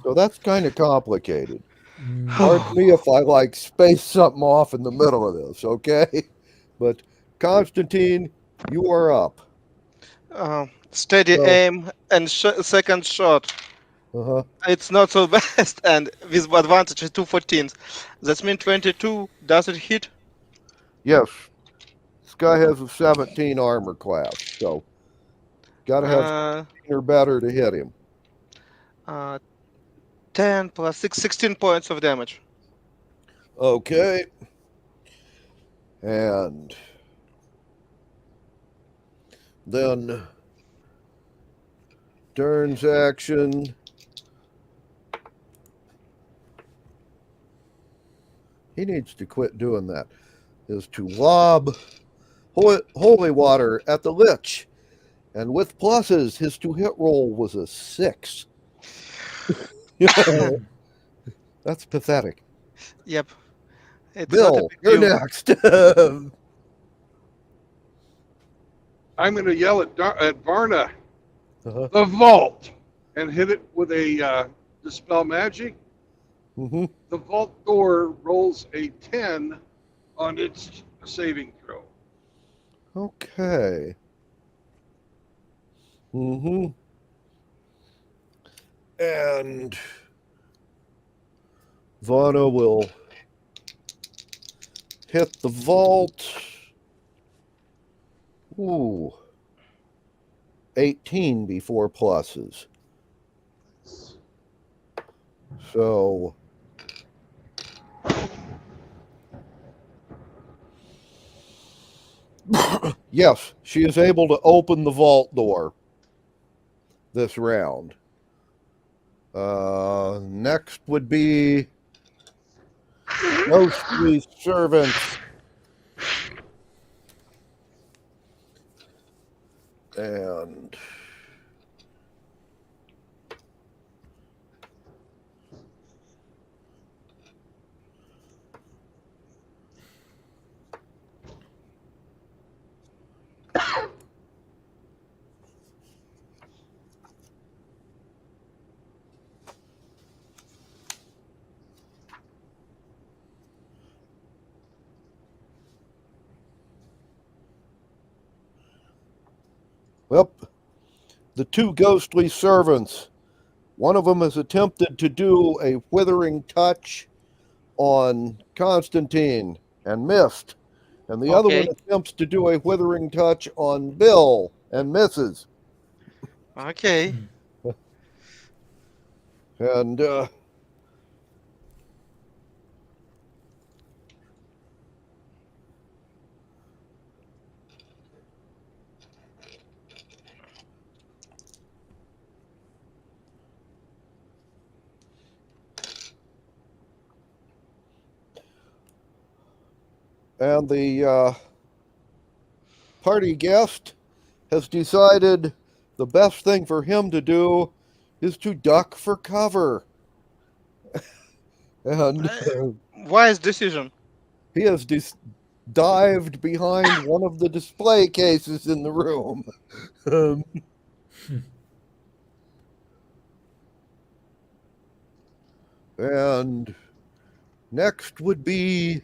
S: So that's kind of complicated. Pardon me if I space something off in the middle of this, okay? But Constantine, you are up.
Q: Steady aim and second shot.
S: Uh-huh.
Q: It's not so best, and with advantage is 2 14. That means 22. Does it hit?
S: Yes. This guy has a 17 armor class, so gotta have 17 or better to hit him.
Q: 10 plus 6, 16 points of damage.
S: Okay. And then Dern's action. He needs to quit doing that. Is to lob holy water at the Lich. And with pluses, his to-hit roll was a 6. That's pathetic.
Q: Yep. It's
S: Bill, you're next.
A: I'm going to yell at Varna, the vault, and hit it with a dispel magic.
S: Mm-hmm.
A: The vault door rolls a 10 on its saving throw.
S: Okay. Mm-hmm. And Vana will hit the vault. Ooh. 18 before pluses. So yes, she is able to open the vault door this round. Next would be ghostly servants. And well, the 2 ghostly servants. One of them has attempted to do a withering touch on Constantine and missed. And the other one attempts to do a withering touch on Bill and misses.
Q: Okay.
S: And the party guest has decided the best thing for him to do is to duck for cover. And
Q: wise decision.
S: He has dived behind one of the display cases in the room. And next would be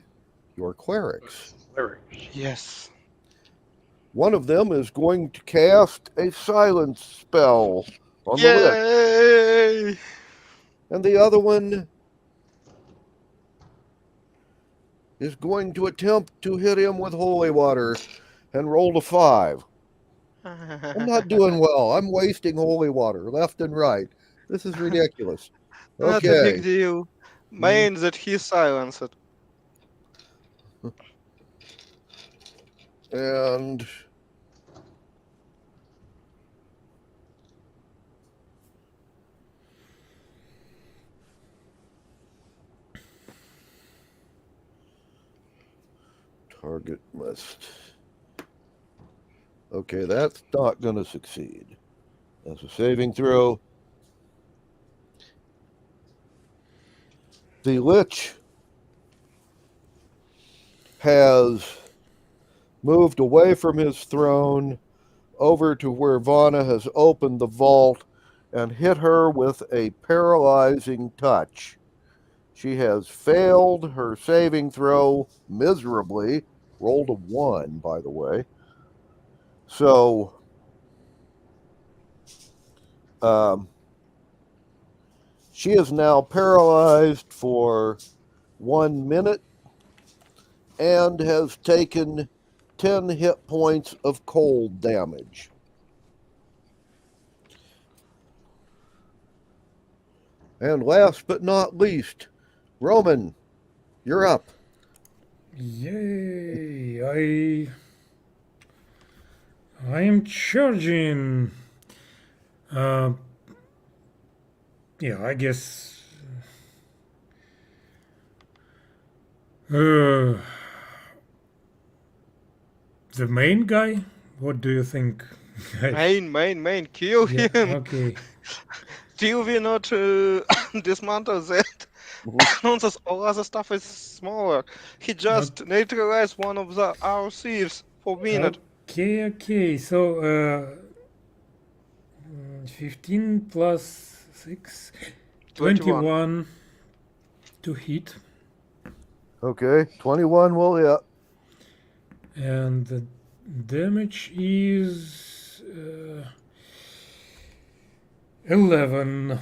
S: your clerics.
Q: Yes.
S: One of them is going to cast a silence spell on the
Q: Yay!
S: Lich. And the other one is going to attempt to hit him with holy water and roll a 5. I'm not doing well. I'm wasting holy water left and right. This is ridiculous.
Q: Not a big
S: Okay.
Q: deal. Main that he silenced.
S: And target must. Okay, that's not going to succeed. That's a saving throw. The Lich has moved away from his throne over to where Vana has opened the vault and hit her with a paralyzing touch. She has failed her saving throw miserably, rolled a 1, by the way. So, she is now paralyzed for 1 minute and has taken 10 hit points of cold damage. And last but not least, Roman, you're up.
R: Yay! I am charging. Yeah, I guess. The main guy. What do you think?
Q: Main, kill
R: Yeah,
Q: him.
R: okay.
Q: Till we not dismantle that. All other stuff is smaller. He just neutralized one of our thieves for a minute.
R: Okay. So, 15 plus 6, 21 to hit.
S: Okay, 21 will hit.
R: And the damage is 11.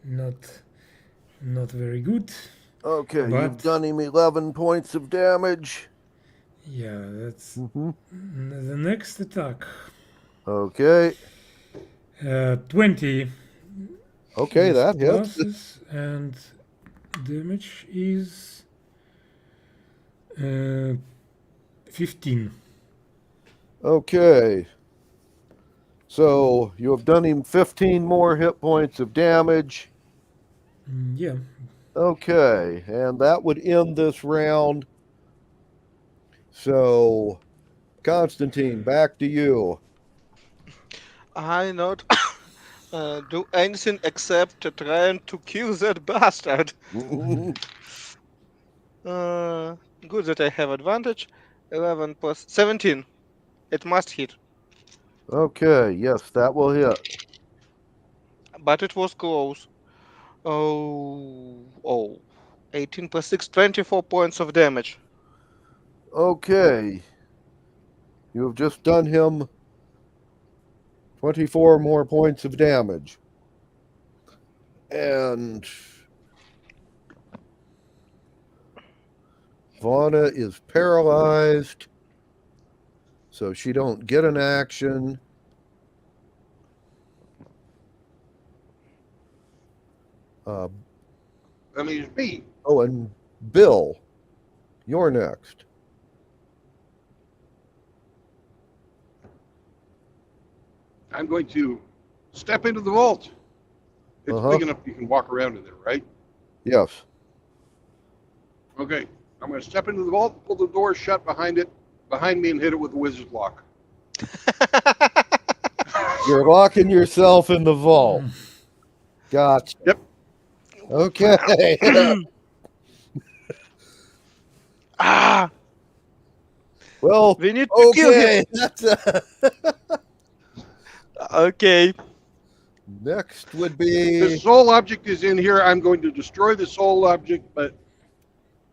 R: Not very good.
S: Okay,
R: but
S: you've done him 11 points of damage.
R: Yeah, that's the next attack.
S: Okay.
R: 20.
S: Okay, that hits.
R: Pluses, and damage is 15.
S: Okay. So you have done him 15 more hit points of damage.
R: Yeah.
S: Okay, and that would end this round. So, Constantine, back to you.
Q: I not do anything except trying to kill that bastard. Good that I have advantage. 11 plus 17. It must hit.
S: Okay, yes, that will hit.
Q: But it was close. 18 plus 6, 24 points of damage.
S: Okay. You have just done him 24 more points of damage. And Vana is paralyzed, so she don't get an action.
A: That means me.
S: Oh, and Bill, you're next.
A: I'm going to step into the vault. It's big enough you can walk around in there, right?
S: Yes.
A: Okay. I'm going to step into the vault, pull the door shut behind me, and hit it with the wizard's lock.
S: You're locking yourself in the vault. Gotcha.
A: Yep.
S: Okay. Well,
Q: we need to kill him.
S: That's
Q: Okay.
S: Next would
A: The
S: be
A: soul object is in here. I'm going to destroy the soul object, but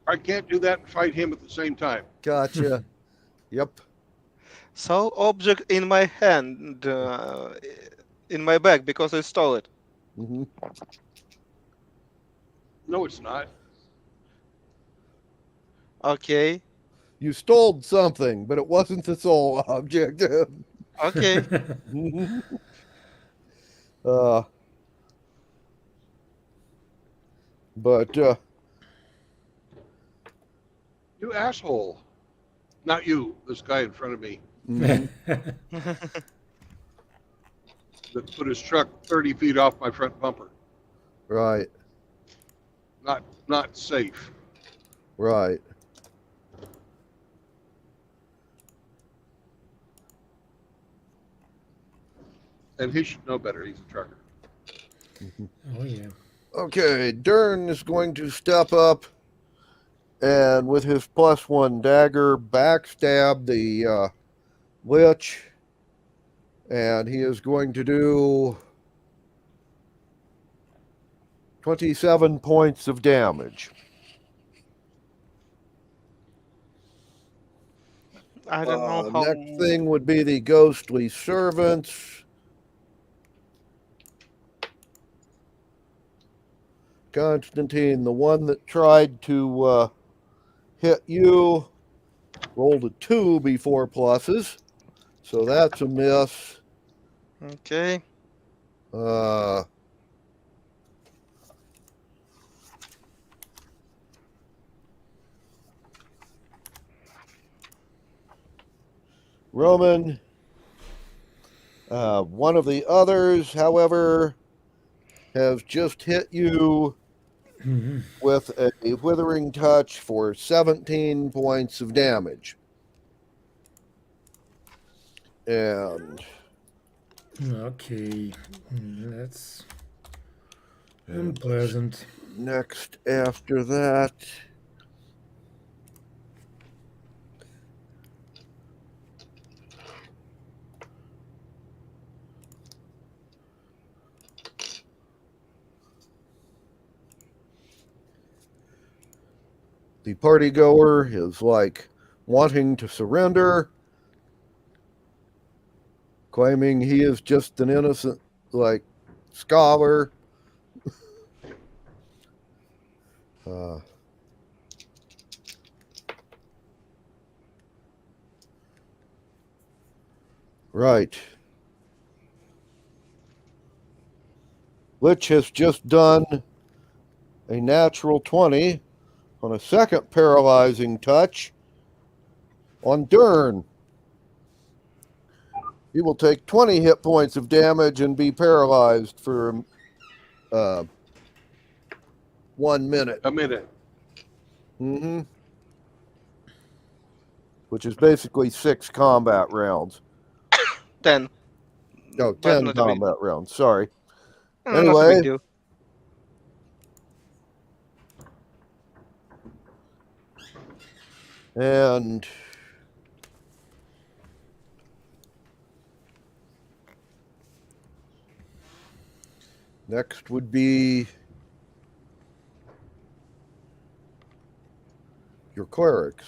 A: I can't do that and fight him at the same time.
S: gotcha. Yep.
Q: Soul object in my hand, in my bag because I stole it.
S: Mm-hmm.
A: No, it's not.
Q: Okay.
S: You stole something, but it wasn't the soul object.
Q: Okay.
S: But
A: You asshole. Not you, this guy in front of me
S: mhm.
A: that put his truck 30 feet off my front bumper.
S: Right,
A: Not safe.
S: right.
A: And he should know better. He's a trucker.
R: Oh yeah.
S: Okay, Dern is going to step up and with his +1 dagger backstab the Lich, and he is going to do 27 points of damage.
Q: I don't know how.
S: Next thing would be the ghostly servants. Constantine, the one that tried to hit you, rolled a 2 before pluses, so that's a miss.
Q: Okay.
S: Roman, one of the others, however, has just hit you with a withering touch for 17 points of damage. And
R: Okay, that's unpleasant.
S: next after that, the party goer is like wanting to surrender, claiming he is just an innocent, like, scholar. Right. Lich has just done a natural 20 on a second paralyzing touch on Dern. He will take 20 hit points of damage and be paralyzed for 1 minute.
A: A minute.
S: Mm-hmm. Which is basically 6 combat rounds.
Q: 10.
S: No,
Q: But
S: 10
Q: not a big-
S: combat rounds. Sorry.
Q: Not a
S: Anyway,
Q: big deal.
S: and next would be your clerics.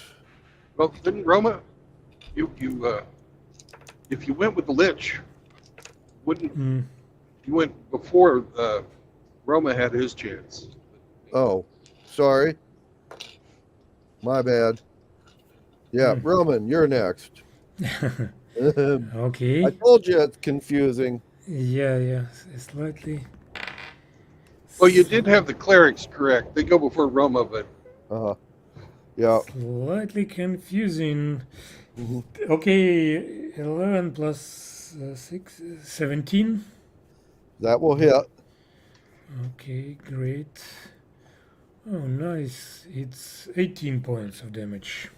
A: Well, didn't Roma, if you went with the Lich, wouldn't you went before Roma had his chance?
S: Oh, sorry. My bad. Yeah, Roman, you're next.
R: Okay.
S: I told you it's confusing.
R: Yeah, slightly.
A: Well, you did have the clerics correct. They go before Roma, but
S: yeah,
R: Slightly confusing. Okay, 11 plus 6, 17.
S: that will hit.
R: Okay, great. Oh, nice. It's 18 points of damage.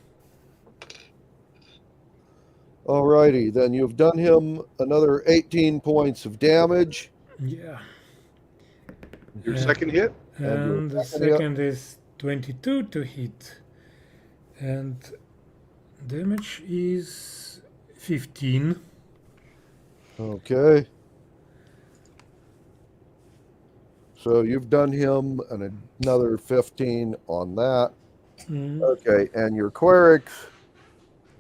S: Alrighty, then you've done him another 18 points of damage.
R: Yeah.
A: Your second hit?
R: And the second is 22 to hit. And damage is 15.
S: Okay. So you've done him and another 15 on that.
R: Mhm.
S: Okay, and your clerics,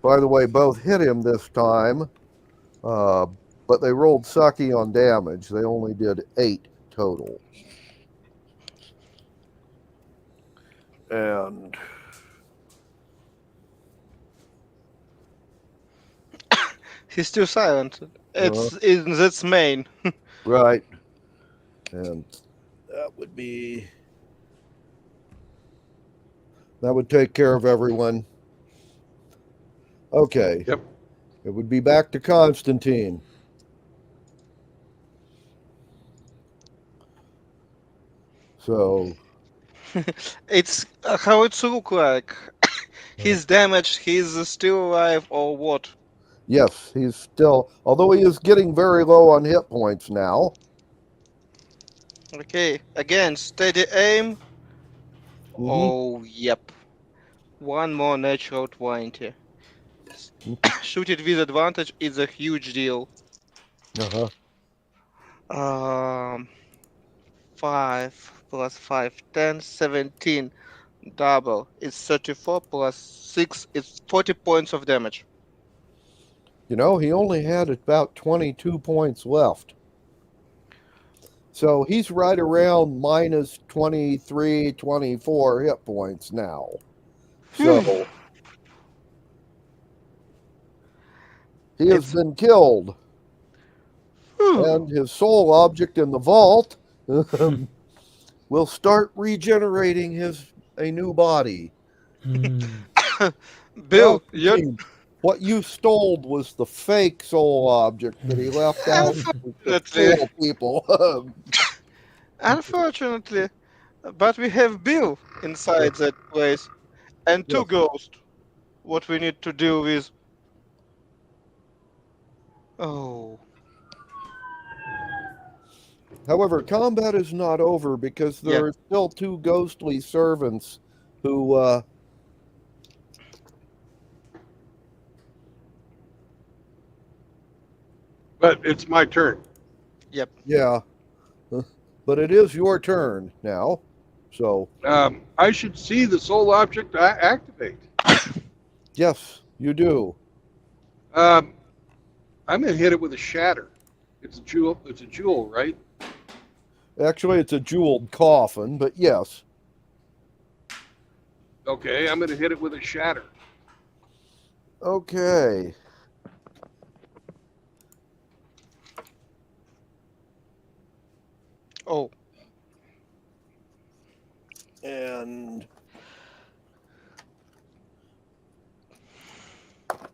S: by the way, both hit him this time, but they rolled sucky on damage. They only did 8 total. And
Q: He's still silent. That's main.
S: right, and that would take care of everyone. Okay.
A: Yep.
S: It would be back to Constantine. So
Q: It's how it's look like. He's damaged. He's still alive, or what?
S: yes, he's still, although he is getting very low on hit points now.
Q: Okay, again, steady aim.
S: Mhm.
Q: Oh, yep. One more natural 20. Shoot it with advantage is a huge deal.
S: Uh-huh.
Q: 5 plus 5, 10, 17. Double. It's 34 plus 6. It's 40 points of damage.
S: You know, he only had about 22 points left. So he's right around minus 23, 24 hit points now. So he has been killed. And his soul object in the vault will start regenerating a new body.
Q: Bill,
S: what you stole was the fake soul object that he left out to fool people.
Q: Unfortunately, but we have Bill inside that place, and 2 ghosts. What we need to deal with? Oh.
S: However, combat is not over because there are still 2 ghostly servants who
A: But it's my turn.
Q: Yep.
S: Yeah. But it is your turn now. So
A: I should see the soul object activate.
S: yes, you do.
A: I'm gonna hit it with a shatter. It's a jewel. It's a jewel, right?
S: Actually, it's a jeweled coffin, but yes.
A: Okay, I'm gonna hit it with a shatter.
S: Okay.
Q: Oh.
S: And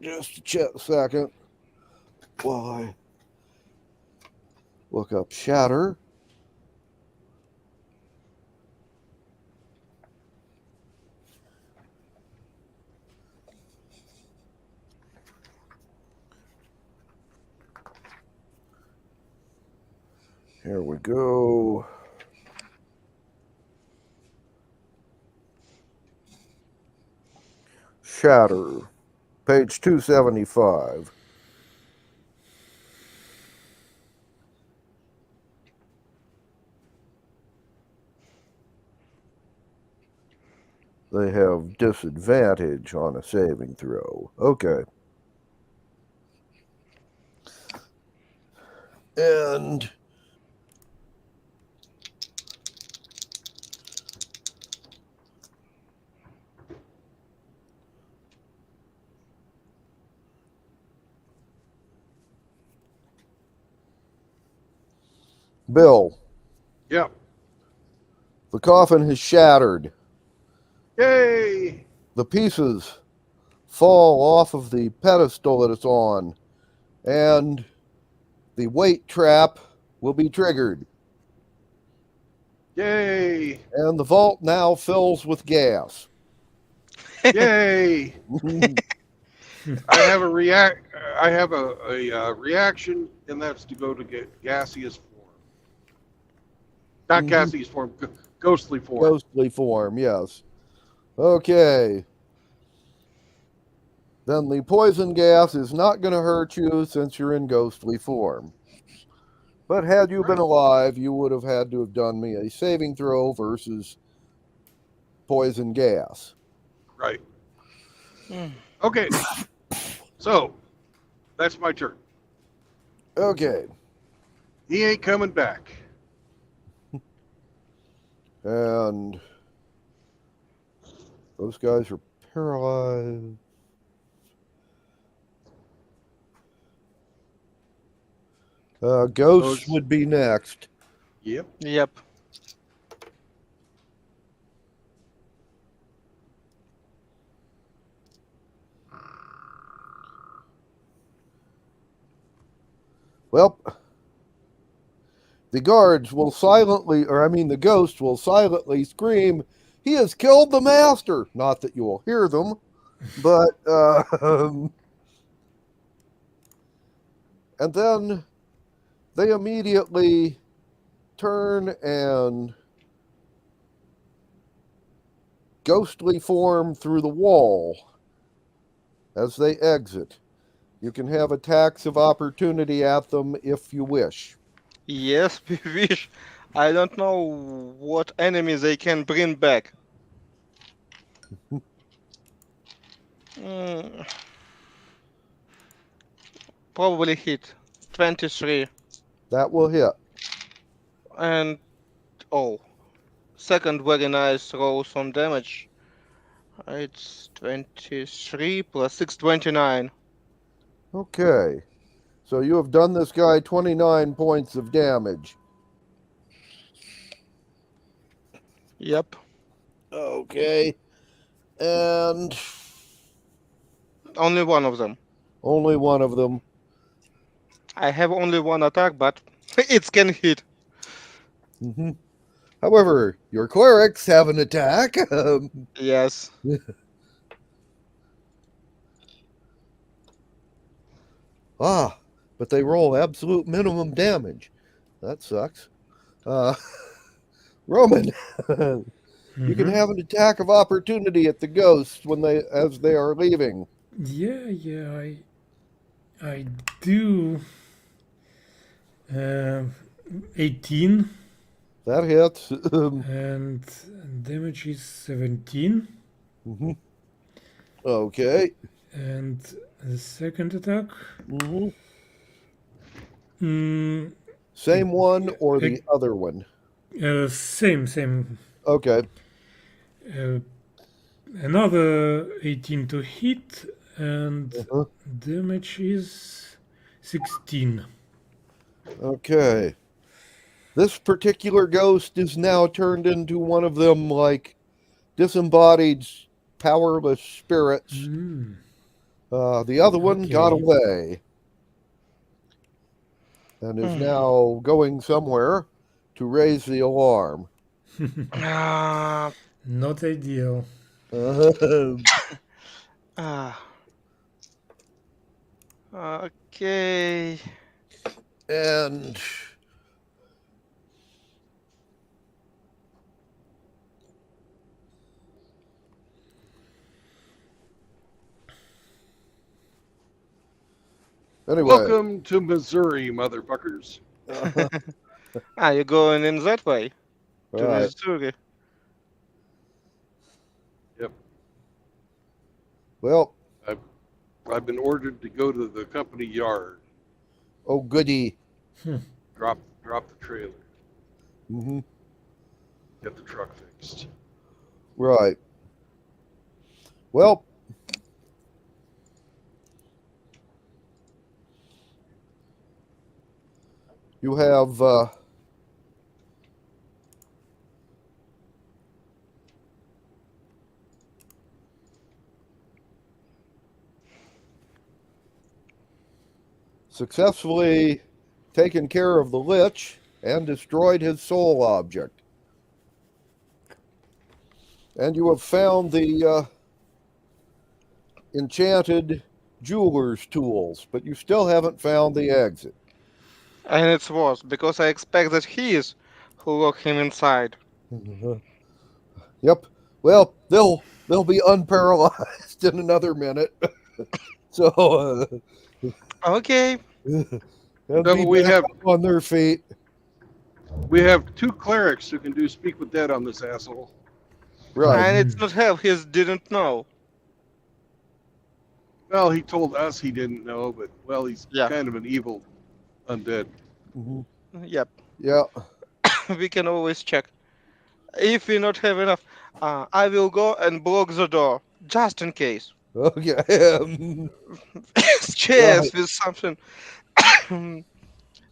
S: just a second while I look up shatter. Here we go. Shatter, page 275. They have disadvantage on a saving throw. Okay. And Bill.
A: Yep.
S: The coffin has shattered.
A: Yay!
S: The pieces fall off of the pedestal that it's on, and the weight trap will be triggered.
A: Yay!
S: And the vault now fills with gas.
A: Yay! I have a reaction, and that's to go to get gaseous form. Not gaseous form, ghostly form.
S: Ghostly form, yes. Okay. Then the poison gas is not going to hurt you since you're in ghostly form. But had you been alive, you would have had to have done me a saving throw versus poison gas.
A: Right. Okay. So that's my turn.
S: Okay.
A: He ain't coming back.
S: And those guys are paralyzed. Ghosts would be next.
A: Yep.
Q: Yep.
S: Well, the guards will silently, or I mean, the ghost will silently scream, "He has killed the master!" Not that you will hear them, but, and then they immediately turn and ghostly form through the wall as they exit. You can have attacks of opportunity at them if you wish.
Q: Yes, we wish. I don't know what enemy they can bring back. Mm, probably hit 23.
S: That will hit.
Q: And oh, second very nice roll some damage. It's 23 plus 6, 29.
S: Okay. So you have done this guy 29 points of damage.
Q: Yep.
S: Okay. And
Q: only one of them.
S: Only one of them.
Q: I have only one attack, but it can hit.
S: Mm-hmm. However, your clerics have an attack.
Q: Yes.
S: But they roll absolute minimum damage. That sucks. Roman, you can have an attack of opportunity at the ghosts as they are leaving.
R: Yeah, I do. 18.
S: That hits.
R: And damage is 17.
S: Mm-hmm. Okay.
R: And the second attack.
S: Mm-hmm. Same one or the other one?
R: Same.
S: Okay.
R: Another 18 to hit, and damage is 16.
S: Okay. This particular ghost is now turned into one of them, like, disembodied, powerless spirits. The other one got away and is now going somewhere to raise the alarm.
R: Not ideal.
Q: Okay.
S: And anyway.
A: Welcome to Missouri, motherfuckers.
Q: You're going in that way to
S: Right.
Q: Missouri.
A: Yep.
S: Well,
A: I've been ordered to go to the company yard.
S: Oh, goody.
A: Drop the trailer.
S: Mm-hmm.
A: Get the truck fixed.
S: Right. Well, you have successfully taken care of the Lich and destroyed his soul object. And you have found the enchanted jeweler's tools, but you still haven't found the exit.
Q: And it's worse, because I expect that he is who locked him inside.
S: Yep. Well, they'll be unparalyzed in another minute. So
Q: okay.
S: They'll
A: No,
S: be
A: but we
S: back
A: have
S: up on their feet.
A: 2 clerics who can do speak with dead on this asshole.
S: Right.
Q: And it's not help. He didn't know.
A: Well, he told us he didn't know, but well, he's
Q: Yeah.
A: kind of an evil undead.
Q: Yep.
S: Yeah.
Q: We can always check. If we not have enough, I will go and block the door just in case.
S: Okay.
Q: Cheers with something.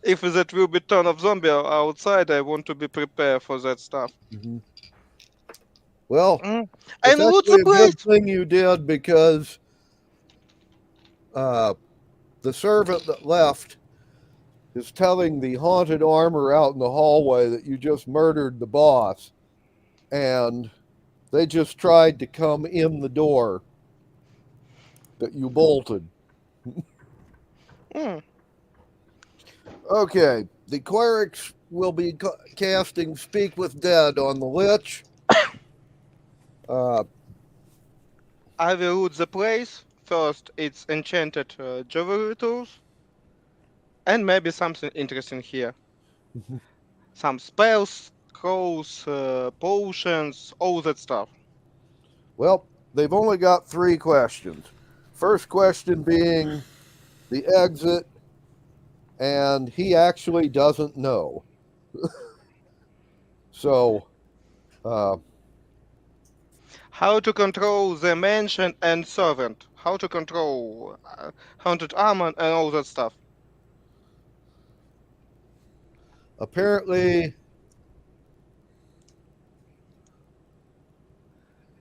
Q: If that will be ton of zombie outside, I want to be prepared for that stuff.
S: Well,
Q: And
S: it's
Q: loot
S: actually
Q: the
S: a good
Q: place.
S: thing you did because the servant that left is telling the haunted armor out in the hallway that you just murdered the boss, and they just tried to come in the door that you bolted. Okay, the clerics will be casting Speak with Dead on the Lich.
Q: I will loot the place. First, it's enchanted jewelry tools. And maybe something interesting here. Some spells, scrolls, potions, all that stuff.
S: Well, they've only got 3 questions. First question being the exit, and he actually doesn't know. So,
Q: How to control the mansion and servant. How to control haunted armor and all that stuff.
S: apparently,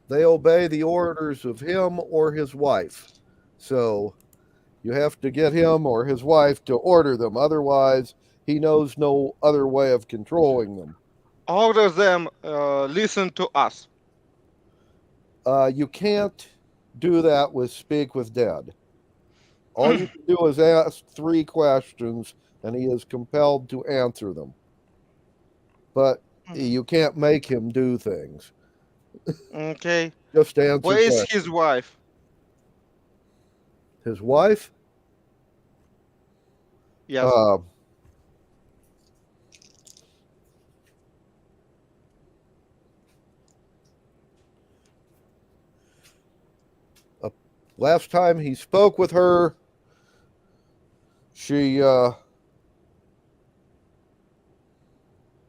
S: they obey the orders of him or his wife. So, you have to get him or his wife to order them. Otherwise, he knows no other way of controlling them.
Q: Order them listen to us.
S: You can't do that with Speak with Dead. All you can do is ask 3 questions, and he is compelled to answer them. But you can't make him do things.
Q: Okay.
S: Just answer
Q: Where is
S: questions.
Q: his wife?
S: His wife?
Q: Yes.
S: Last time he spoke with her, she,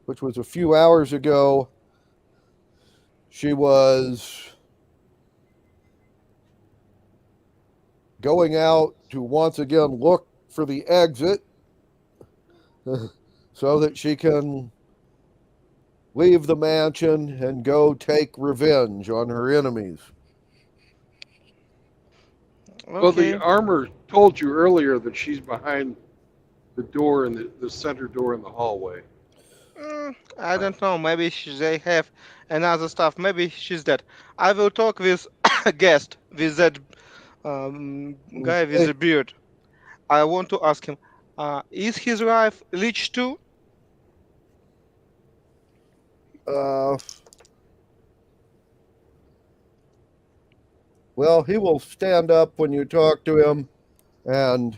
S: which was a few hours ago, she was going out to once again look for the exit so that she can leave the mansion and go take revenge on her enemies.
A: Well, the armor told you earlier that she's behind the door in the center door in the hallway.
Q: I don't know. Maybe they have another stuff. Maybe she's dead. I will talk with a guest, with that guy with the beard. I want to ask him, is his wife Lich too?
S: Well, he will stand up when you talk to him, and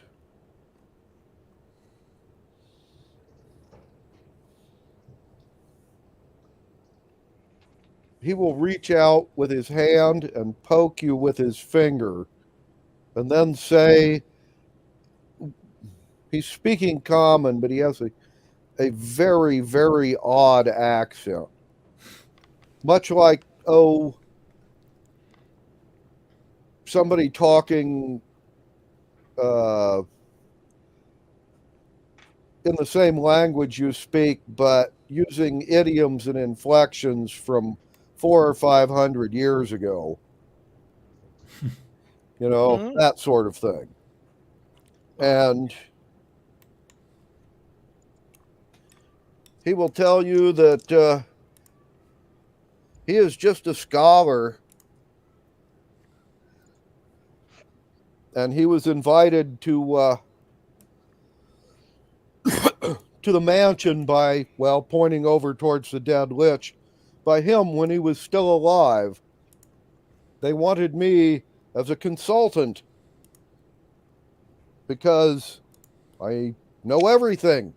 S: he will reach out with his hand and poke you with his finger, and then say, he's speaking common, but he has a very, very odd accent. Much like, somebody talking in the same language you speak, but using idioms and inflections from 400 or 500 years ago. That sort of thing. And he will tell you that he is just a scholar, and he was invited to to the mansion by, pointing over towards the dead lich, by him when he was still alive. They wanted me as a consultant because I know everything.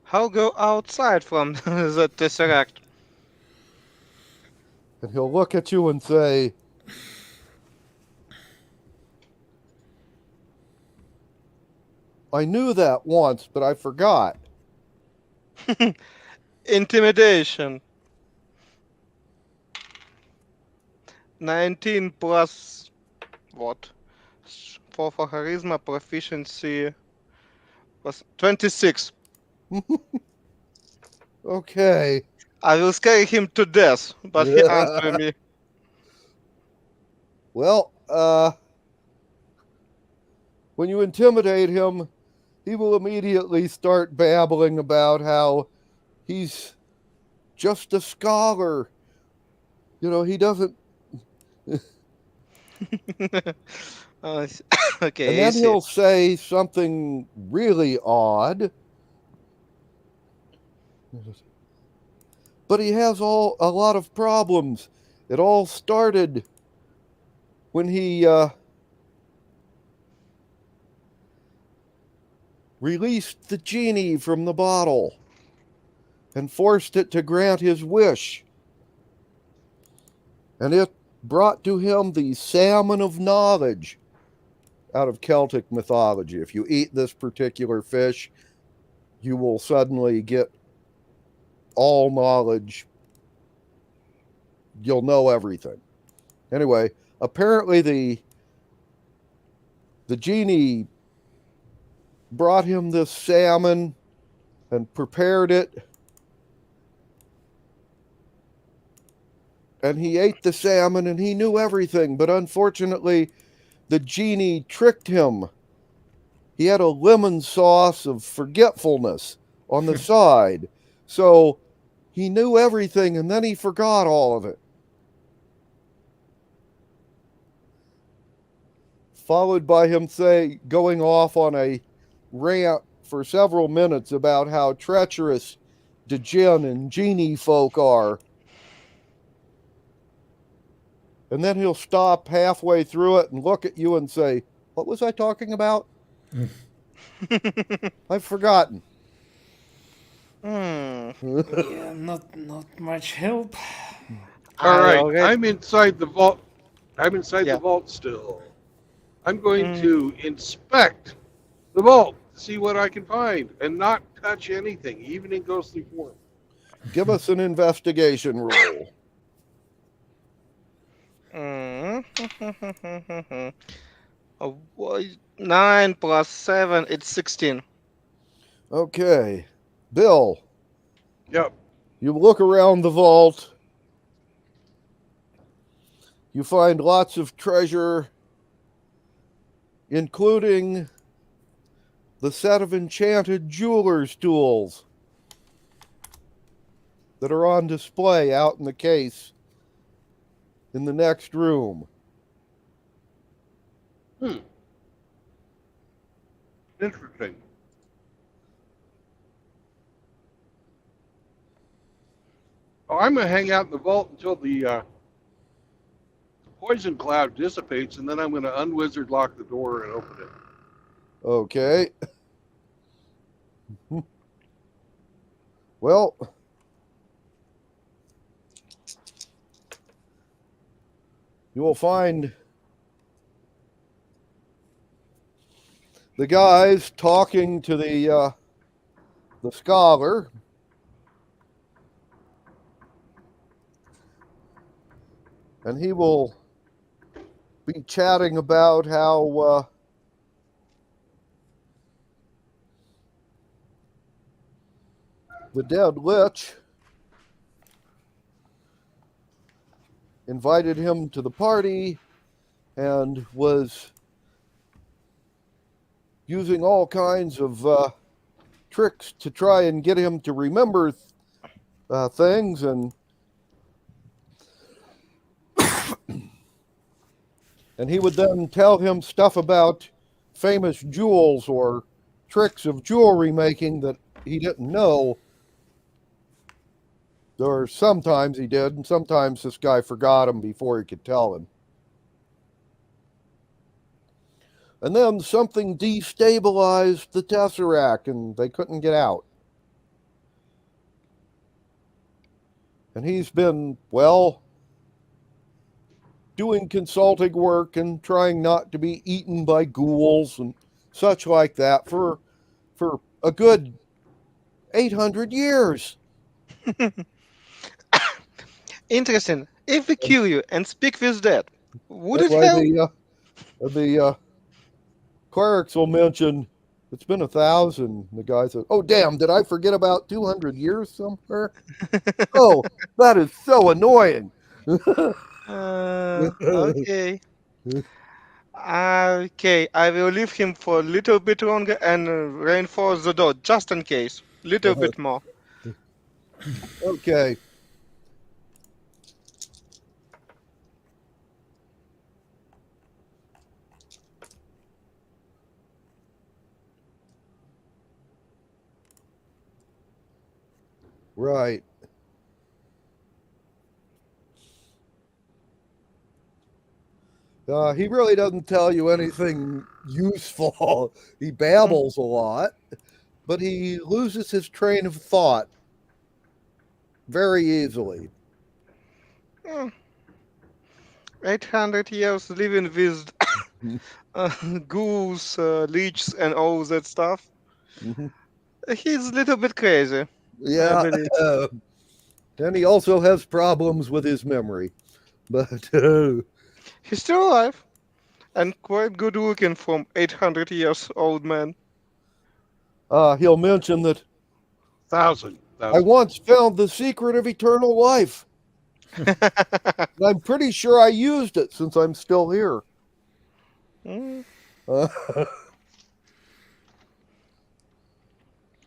Q: How go outside from the Tesseract?
S: And he'll look at you and say, I knew that once, but I forgot.
Q: Intimidation. 19 plus what? For charisma proficiency was 26.
S: Okay.
Q: I will scare him to death, but he answered me.
S: Well, when you intimidate him, he will immediately start babbling about how he's just a scholar. You know, he doesn't.
Q: Okay,
S: And then
Q: easy.
S: he'll say something really odd. But he has a lot of problems. It all started when he released the genie from the bottle and forced it to grant his wish. And it brought to him the salmon of knowledge out of Celtic mythology. If you eat this particular fish, you will suddenly get all knowledge. You'll know everything. Anyway, apparently the genie brought him this salmon and prepared it. And he ate the salmon and he knew everything. But unfortunately, the genie tricked him. He had a lemon sauce of forgetfulness on the side. So he knew everything and then he forgot all of it. Followed by him going off on a rant for several minutes about how treacherous the djinn and genie folk are. And then he'll stop halfway through it and look at you and say, what was I talking about? I've forgotten.
R: Yeah, not much help.
A: All right, I'm inside the vault. I'm inside the vault still. I'm going to inspect the vault to see what I can find and not touch anything, even in ghostly form.
S: Give us an investigation roll.
Q: 9 plus 7, it's 16.
S: Okay. Bill.
A: Yep.
S: You look around the vault. You find lots of treasure, including the set of enchanted jeweler's tools that are on display out in the case in the next room.
A: Interesting. Oh, I'm going to hang out in the vault until the poison cloud dissipates, and then I'm going to unwizard lock the door and open it.
S: Okay. Well, you will find the guys talking to the scholar. And he will be chatting about how the dead lich invited him to the party and was using all kinds of tricks to try and get him to remember things, and he would then tell him stuff about famous jewels or tricks of jewelry making that he didn't know. Or sometimes he did, and sometimes this guy forgot him before he could tell him. And then something destabilized the Tesseract and they couldn't get out. And he's been, well, doing consulting work and trying not to be eaten by ghouls and such like that for a good 800 years.
Q: Interesting. If we kill you and speak with that, would it
S: Anyway,
Q: help?
S: the clerics will mention it's been 1,000. The guy says, "Oh damn! Did I forget about 200 years somewhere?" Oh, that is so annoying.
Q: Okay. Okay, I will leave him for a little bit longer and reinforce the door just in case. Little bit more.
S: Okay. Right. He really doesn't tell you anything useful. He babbles a lot, but he loses his train of thought very easily.
Q: 800 years living with ghouls, leeches, and all that stuff. He's a little bit crazy. I
S: Yeah.
Q: believe.
S: And he also has problems with his memory. But
Q: He's still alive and quite good looking from 800 years old man.
S: he'll mention that
A: 1,000.
S: I once found the secret of eternal life. I'm pretty sure I used it since I'm still here.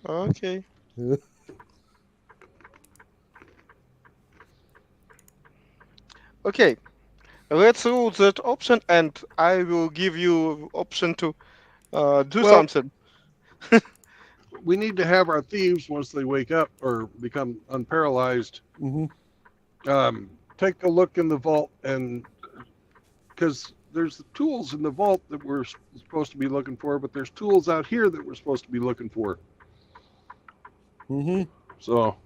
Q: Okay. Okay, let's rule that option, and I will give you option to do
A: Well,
Q: something.
A: We need to have our thieves, once they wake up or become unparalyzed, take a look in the vault, and because there's tools in the vault that we're supposed to be looking for, but there's tools out here that we're supposed to be looking for. So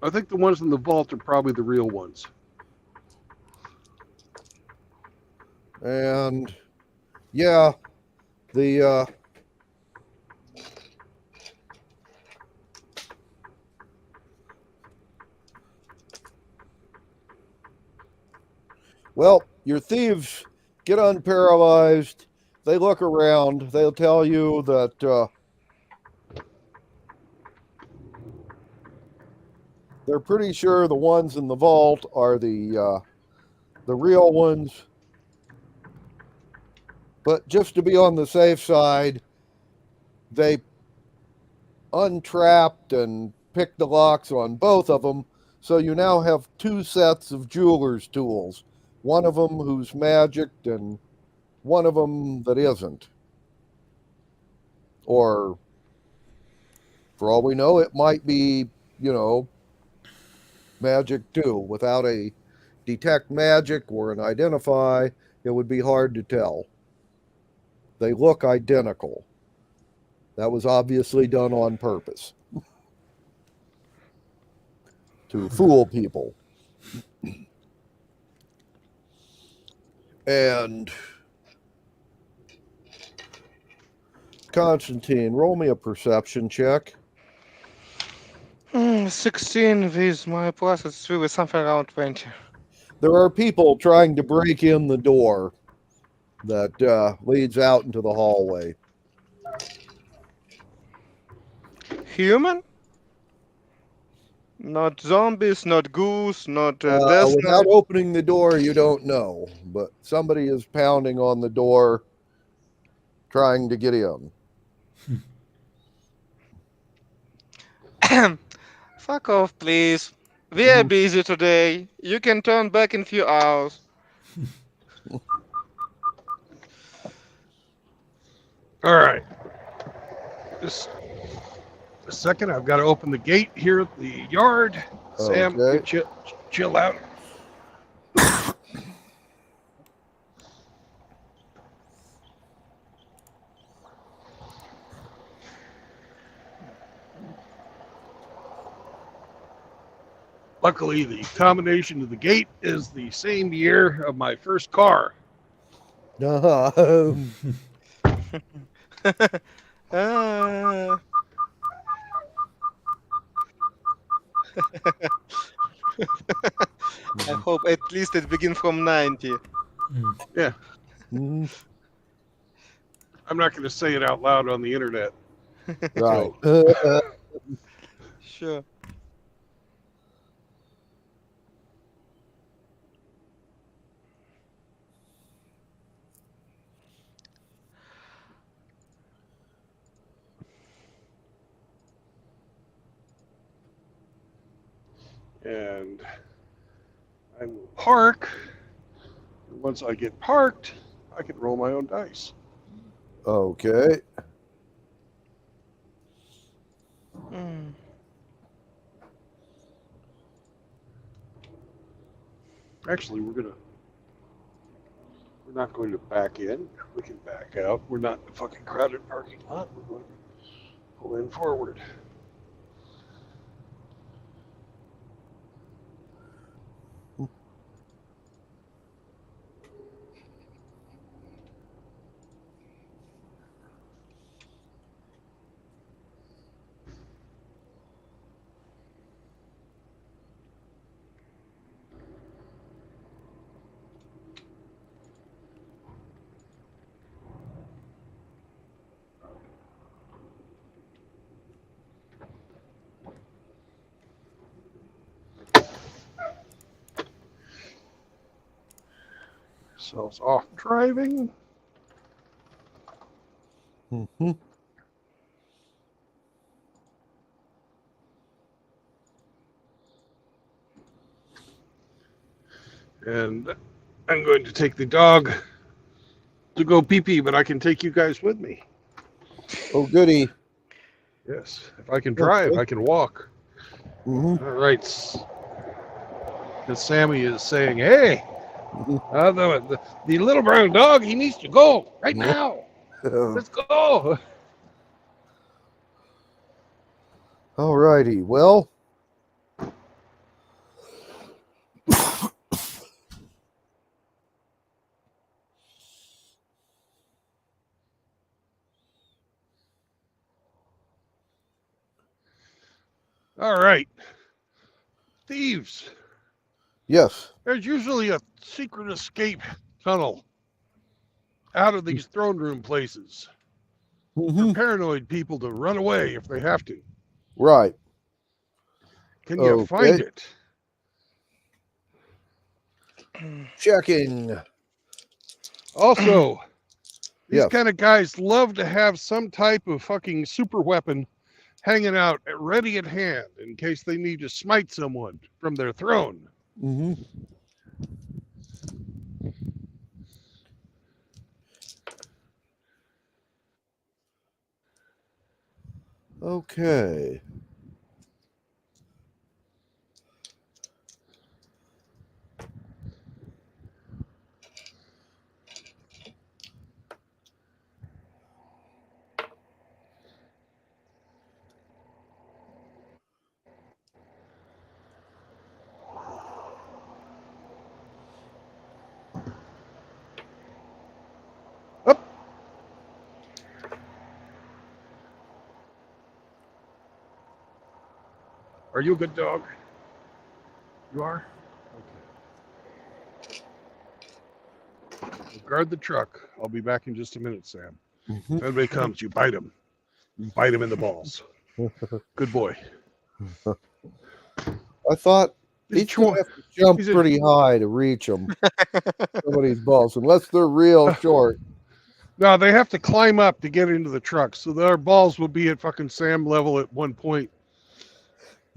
A: I think the ones in the vault are probably the real ones.
S: And yeah, the well, your thieves get unparalyzed. They look around. They'll tell you that they're pretty sure the ones in the vault are the real ones. But just to be on the safe side, they untrapped and picked the locks on both of them. So you now have two sets of jeweler's tools. One of them who's magicked and one of them that isn't. Or, for all we know, it might be, magic too. Without a detect magic or an identify, it would be hard to tell. They look identical. That was obviously done on purpose to fool people. And Constantine, roll me a perception check.
Q: 16 with my plus it's 3 with something around 20.
S: There are people trying to break in the door that leads out into the hallway.
Q: Human? Not zombies, not ghouls, not death
S: Without
Q: knight.
S: opening the door, you don't know. But somebody is pounding on the door, trying to get in.
Q: Fuck off, please. We are busy today. You can turn back in a few hours.
A: All right. Just a second. I've got to open the gate here at the yard. Sam,
S: Okay.
A: chill out. Luckily, the combination of the gate is the same year of my first car.
Q: Ah. I hope at least it begins from 90.
A: Yeah.
S: Mhm.
A: I'm not going to say it out loud on the internet.
S: Right.
Q: Sure.
A: And I will park. And once I get parked, I can roll my own dice.
S: Okay.
Q: Mm.
A: Actually, we're not going to back in. We can back out. We're not in a fucking crowded parking lot. We're going to pull in forward. Ourselves off driving.
S: Mhm.
A: And I'm going to take the dog to go pee-pee, but I can take you guys with me.
S: Oh, goody.
A: Yes. If I can drive,
S: Okay.
A: I can walk.
S: Mhm.
A: All right. Because Sammy is saying, hey, the little brown dog, he needs to go right now. Let's go.
S: All righty. Well,
A: All right. Thieves.
S: yes.
A: There's usually a secret escape tunnel out of these throne room places for paranoid people to run away if they have to.
S: Right.
A: Can you find it?
S: Checking.
A: Also, these
S: Yes.
A: kind of guys love to have some type of fucking super weapon hanging out ready at hand in case they need to smite someone from their throne.
S: Mm-hmm. Okay.
A: Are you a good dog? You are? Okay. Guard the truck. I'll be back in just a minute, Sam.
S: Mhm.
A: If anybody comes, you bite him. You bite him in the balls. Good boy.
S: I thought
A: He's
S: he's going to have to jump
A: he's a-
S: pretty high to reach them. Some of these balls, unless they're real short.
A: No, they have to climb up to get into the truck, so their balls will be at fucking Sam level at one point.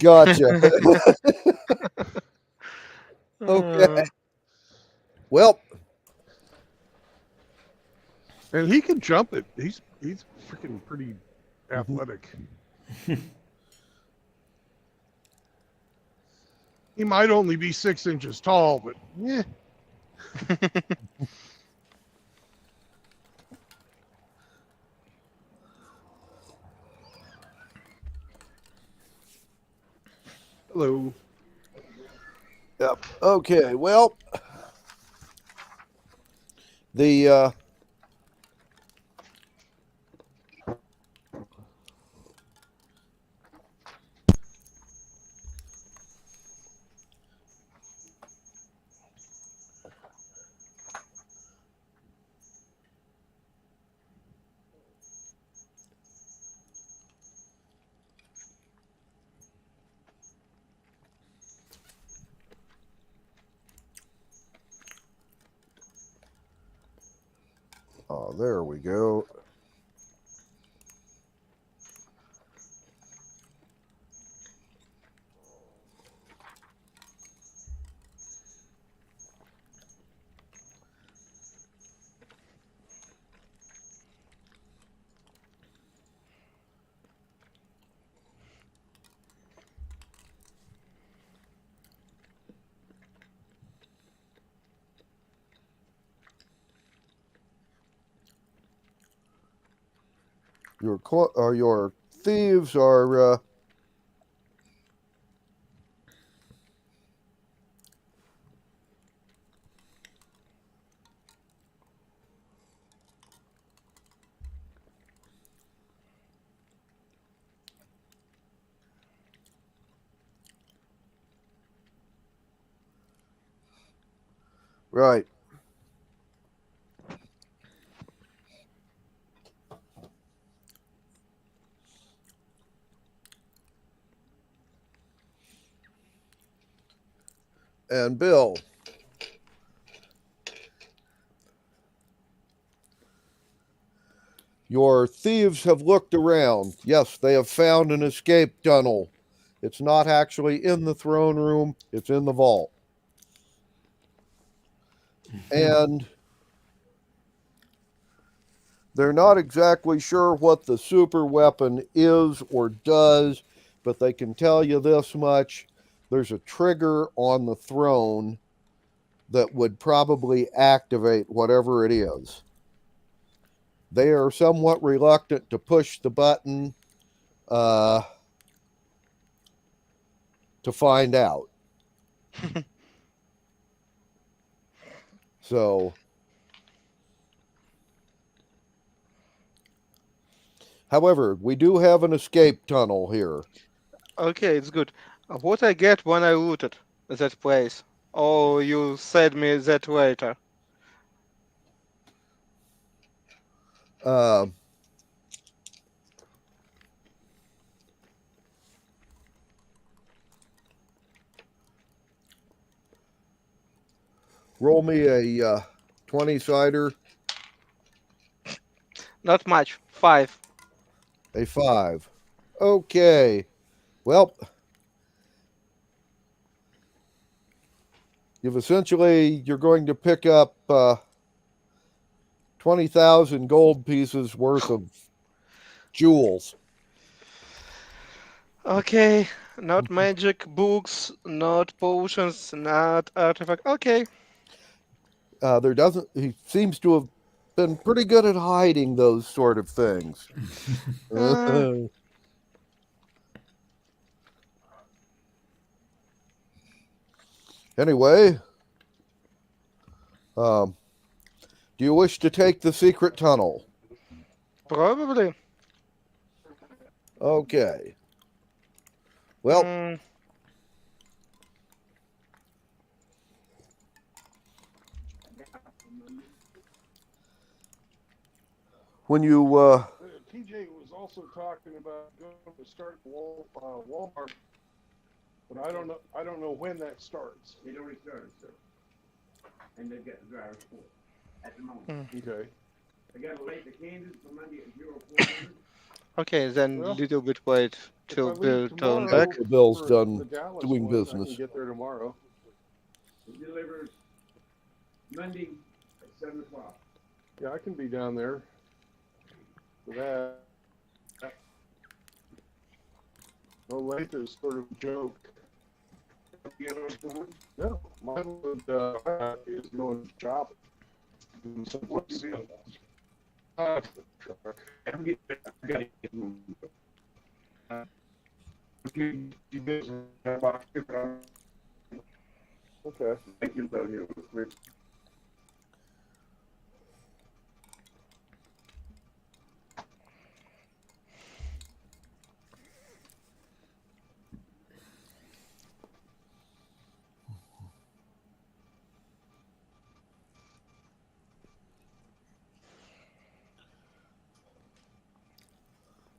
S: Gotcha. Okay. Well,
A: and he can jump it. He's freaking pretty athletic. He might only be 6 inches tall, but yeah. Hello.
S: Yep. Okay. Well, the oh, there we go. Your thieves are right. And Bill, your thieves have looked around. Yes, they have found an escape tunnel. It's not actually in the throne room, it's in the vault. And they're not exactly sure what the super weapon is or does, but they can tell you this much. There's a trigger on the throne that would probably activate whatever it is. They are somewhat reluctant to push the button to find out. So, however, we do have an escape tunnel here.
Q: Okay, it's good. What I get when I looted that place? Oh, you said me that later.
S: Uh, roll me a 20-sider.
Q: Not much. 5.
S: A 5. Okay. Well, you're going to pick up 20,000 gold pieces worth of jewels.
Q: Okay, not magic books, not potions, not artifact. Okay.
S: He seems to have been pretty good at hiding those sort of things. Anyway, do you wish to take the secret tunnel?
Q: Probably.
S: Okay. Well, when you
A: TJ was also talking about going to start Walmart, but I don't know when that starts.
T: It already started, sir. And they've got the drivers for it at the moment.
A: Okay.
T: I got to rate the Kansas for Monday at 0400.
Q: Okay, then
A: Well,
Q: little bit wait till
A: I leave
Q: Bill turn
A: tomorrow
Q: back.
S: after Bill's
A: for
S: done
A: the Dallas
S: doing
A: one, I
S: business.
A: can get there tomorrow.
T: It delivers Monday at 7 o'clock.
A: Yeah, I can be down there for that. No length is sort of a joke. No, mine would is going shopping.
P: Okay.
T: Make you load here real quick.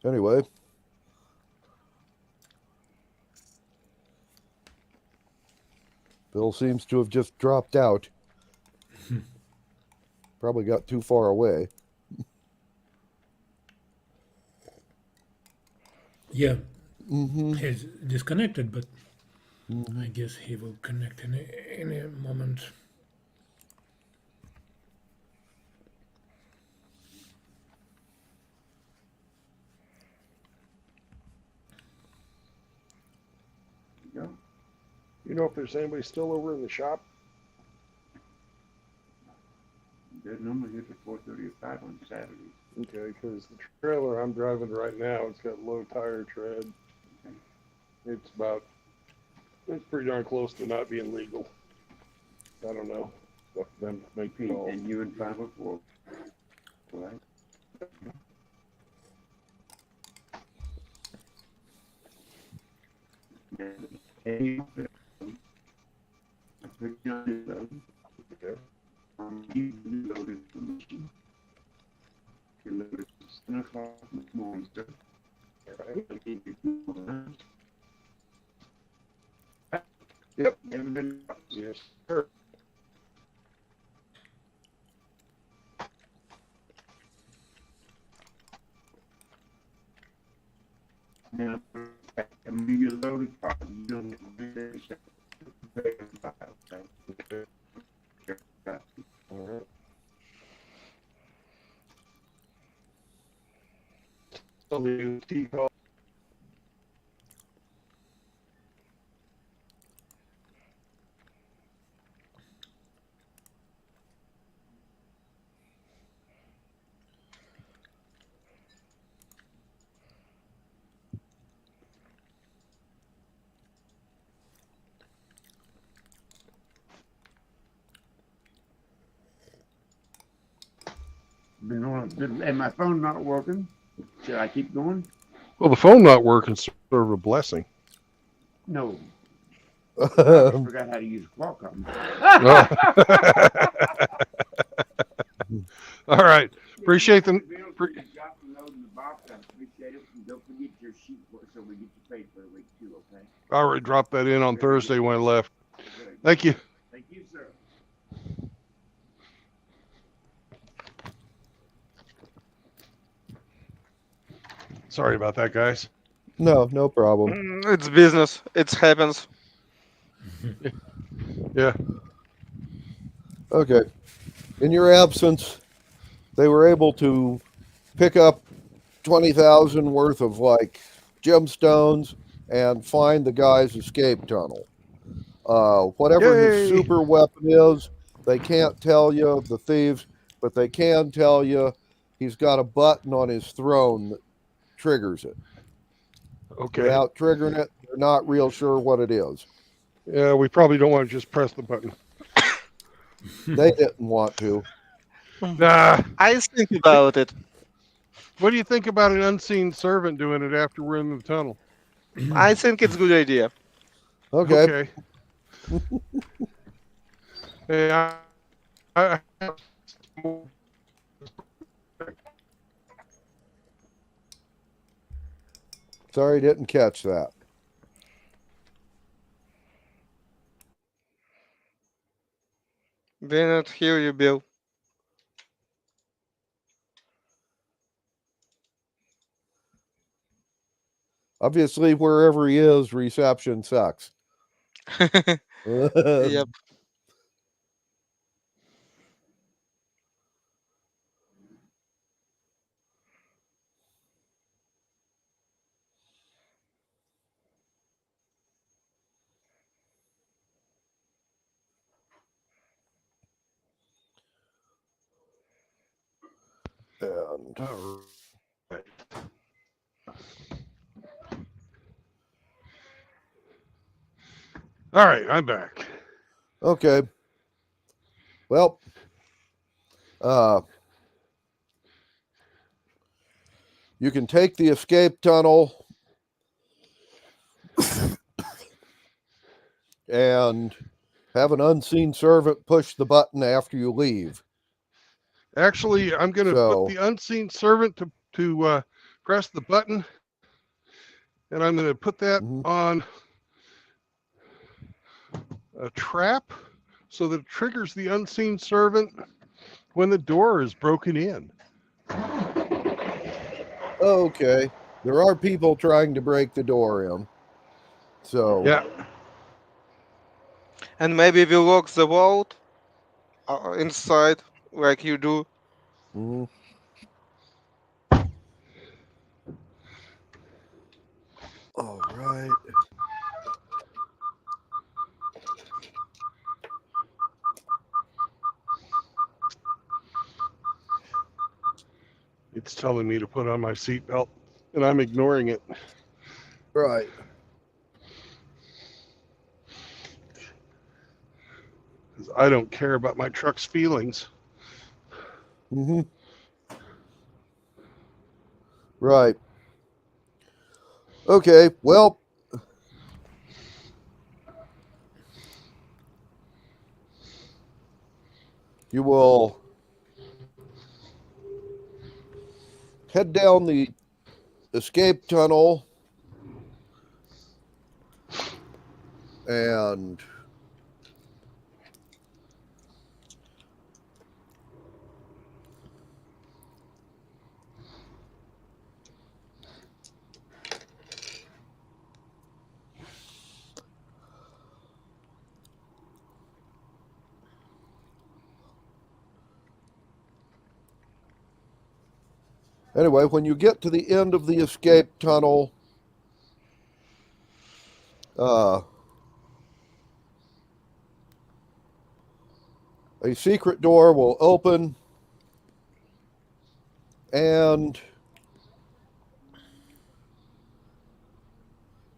S: Anyway. Bill seems to have just dropped out. Probably got too far away.
R: Yeah.
S: Mm-hmm.
R: He's disconnected, but I guess he will connect in a moment.
P: You know if there's anybody still over in the shop?
T: They're normally here till 4:30 or 5 on Saturdays.
P: Okay, because the trailer I'm driving right now, it's got low tire tread. It's pretty darn close to not being legal. I don't know. Up to them to make calls.
T: And you're in 504, right? Hey, I put you on this load.
P: Okay.
T: You loaded the machine. You loaded at 7 o'clock this morning, sir.
P: Right.
T: I gave you 2 lines.
P: Yep.
T: Everybody,
P: Yes, sir.
T: now, I mean, you loaded car, you don't get to do that.
P: Okay. All right. So the T call.
T: Been on, and my phone not working. Should I keep going?
P: Well, the phone not working is sort of a blessing.
T: No. I just forgot how to use Qualcomm.
P: All right. Appreciate them.
T: Don't forget your sheet so we get you paid for the week too, okay?
P: I already dropped that in on Thursday when I left. Thank you.
T: Thank you, sir.
P: Sorry about that, guys.
S: No problem.
Q: It's business. It happens.
P: Yeah.
S: Okay. In your absence, they were able to pick up 20,000 worth of like gemstones and find the guy's escape tunnel. Whatever his
P: Yay.
S: super weapon is, they can't tell you, the thieves, but they can tell you he's got a button on his throne that triggers it.
P: Okay.
S: Without triggering it, they're not real sure what it is.
P: Yeah, we probably don't want to just press the button.
S: They didn't want to.
P: Nah.
Q: I think about it.
P: What do you think about an unseen servant doing it after we're in the tunnel?
Q: I think it's a good idea.
S: Okay.
P: Hey, I
S: Sorry, didn't catch that.
Q: We not hear you, Bill.
S: Obviously, wherever he is, reception sucks.
Q: Yep.
S: And
P: all right, I'm back.
S: Okay. Well, you can take the escape tunnel and have an unseen servant push the button after you leave.
A: Actually, I'm going to put
S: So,
A: the unseen servant to press the button, and I'm going to put that on a trap so that it triggers the unseen servant when the door is broken in.
S: okay. There are people trying to break the door in. So,
A: Yeah.
Q: And maybe we lock the vault inside, like you do.
S: mhm. All right.
A: It's telling me to put on my seatbelt, and I'm ignoring it.
S: Right.
A: Because I don't care about my truck's feelings.
S: Mm-hmm. Right. Okay. Well, you will head down the escape tunnel and anyway, when you get to the end of the escape tunnel, a secret door will open and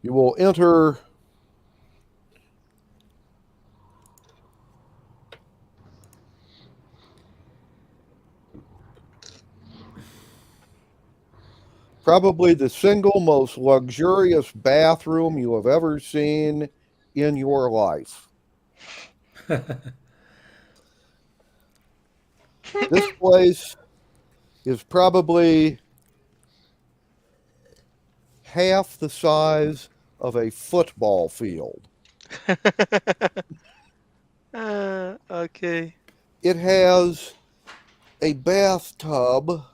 S: you will enter probably the single most luxurious bathroom you have ever seen in your life. This place is probably half the size of a football field.
Q: Okay.
S: It has a bathtub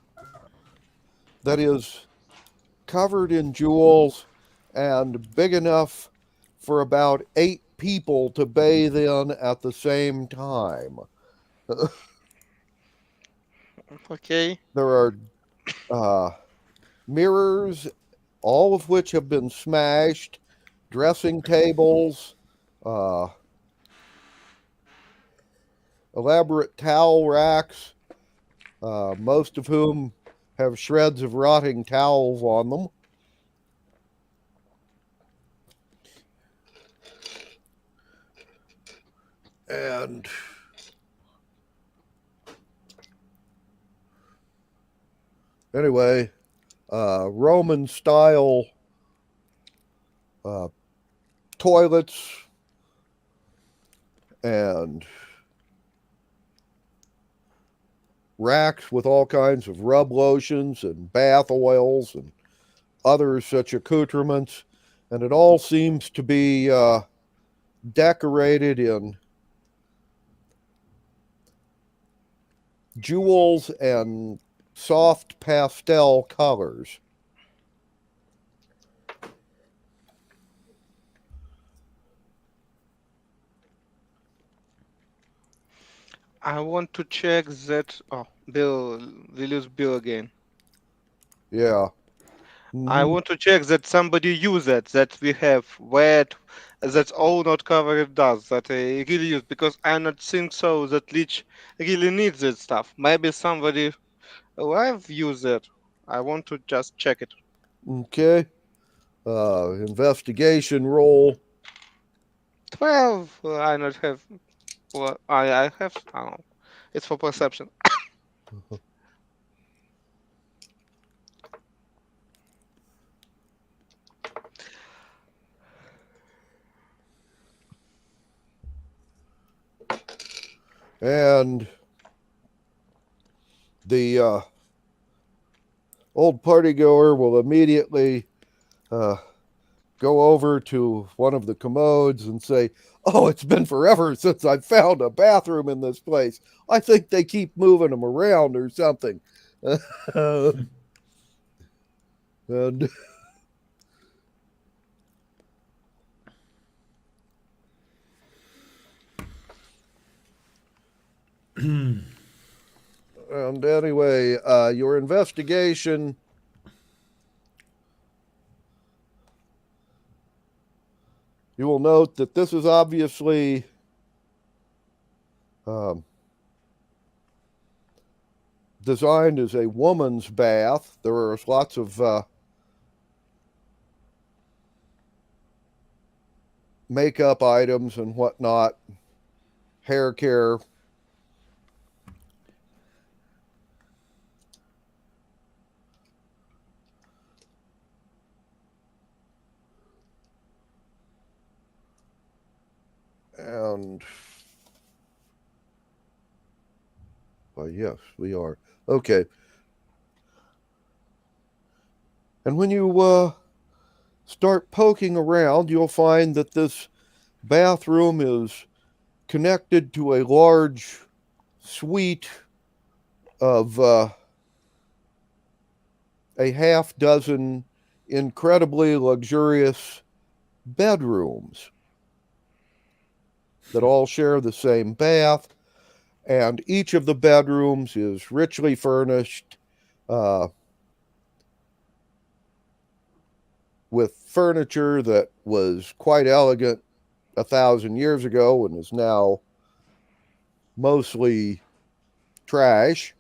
S: that is covered in jewels and big enough for about 8 people to bathe in at the same time.
Q: Okay.
S: There are mirrors, all of which have been smashed, dressing tables, elaborate towel racks, most of whom have shreds of rotting towels on them. And anyway, Roman style toilets and racks with all kinds of rub lotions and bath oils and other such accoutrements. And it all seems to be decorated in jewels and soft pastel colors.
Q: I want to check that. Oh, Bill, we lose Bill again.
S: Yeah.
Q: I want to check that somebody use it, that we have wet, that's all not covered does, that I really use, because I not think so that Leech really needs that stuff. Maybe somebody alive use it. I want to just check it.
S: Okay. Investigation roll.
Q: 12, I not have. Well, I have. I don't know. It's for perception.
S: And the old partygoer will immediately go over to one of the commodes and say, "Oh, it's been forever since I found a bathroom in this place. I think they keep moving them around or something." And and anyway, your investigation you will note that this is obviously designed as a woman's bath. There are lots of makeup items and whatnot, hair care. And well, yes, we are. Okay. And when you start poking around, you'll find that this bathroom is connected to a large suite of a half dozen incredibly luxurious bedrooms that all share the same bath, and each of the bedrooms is richly furnished with furniture that was quite elegant 1,000 years ago and is now mostly trash.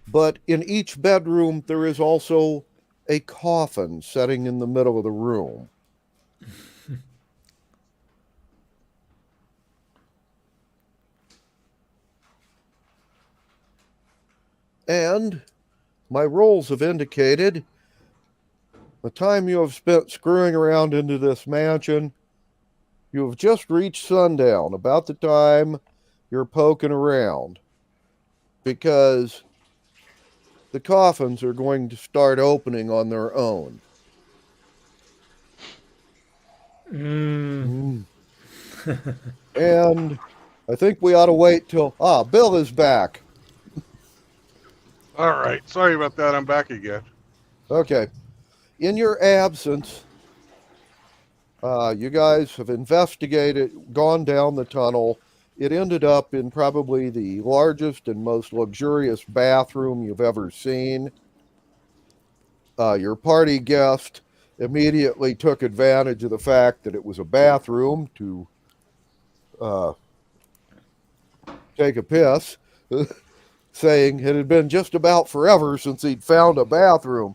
S: But in each bedroom, there is also a coffin sitting in the middle of the room. And my rolls have indicated the time you have spent screwing around into this mansion, you have just reached sundown, about the time you're poking around, because the coffins are going to start opening on their own. And I think we ought to wait till Bill is back.
A: All right. Sorry about that. I'm back again.
S: Okay. In your absence, you guys have investigated, gone down the tunnel. It ended up in probably the largest and most luxurious bathroom you've ever seen. Your party guest immediately took advantage of the fact that it was a bathroom to take a piss, saying it had been just about forever since he'd found a bathroom.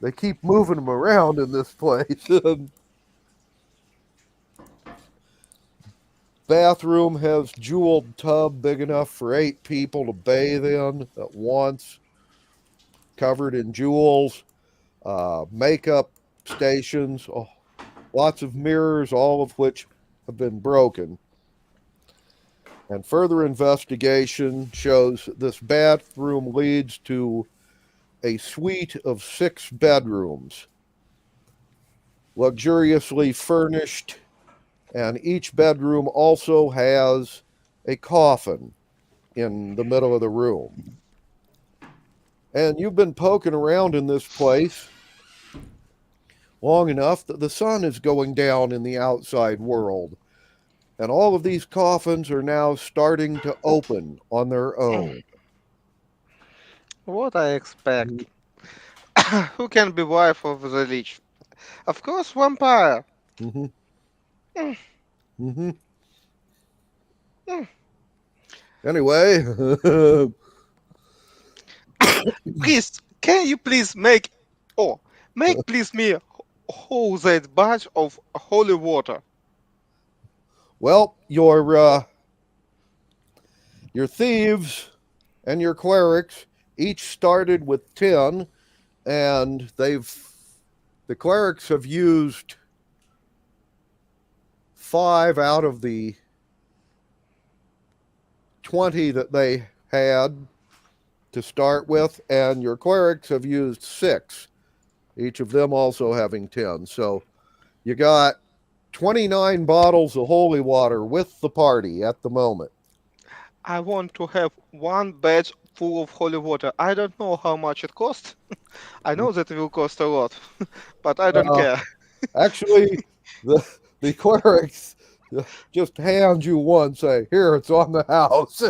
S: They keep moving them around in this place. Bathroom has jeweled tub big enough for 8 people to bathe in at once, covered in jewels, makeup stations, lots of mirrors, all of which have been broken. And further investigation shows that this bathroom leads to a suite of 6 bedrooms, luxuriously furnished, and each bedroom also has a coffin in the middle of the room. And you've been poking around in this place long enough that the sun is going down in the outside world. And all of these coffins are now starting to open on their own.
Q: What I expect? Who can be wife of the lich? Of course, vampire.
S: Mm-hmm.
Q: Mm.
S: Mm-hmm.
Q: Mm.
S: Anyway,
Q: Please, can you please make please me hold that batch of holy water?
S: Well, your thieves and your clerics each started with 10, and the clerics have used 5 out of the 20 that they had to start with, and your clerics have used 6, each of them also having 10. So you got 29 bottles of holy water with the party at the moment.
Q: I want to have one badge full of holy water. I don't know how much it costs. I know that it will cost a lot, but I don't care.
S: Actually, the clerics just hand you one, say, "Here, it's on the house."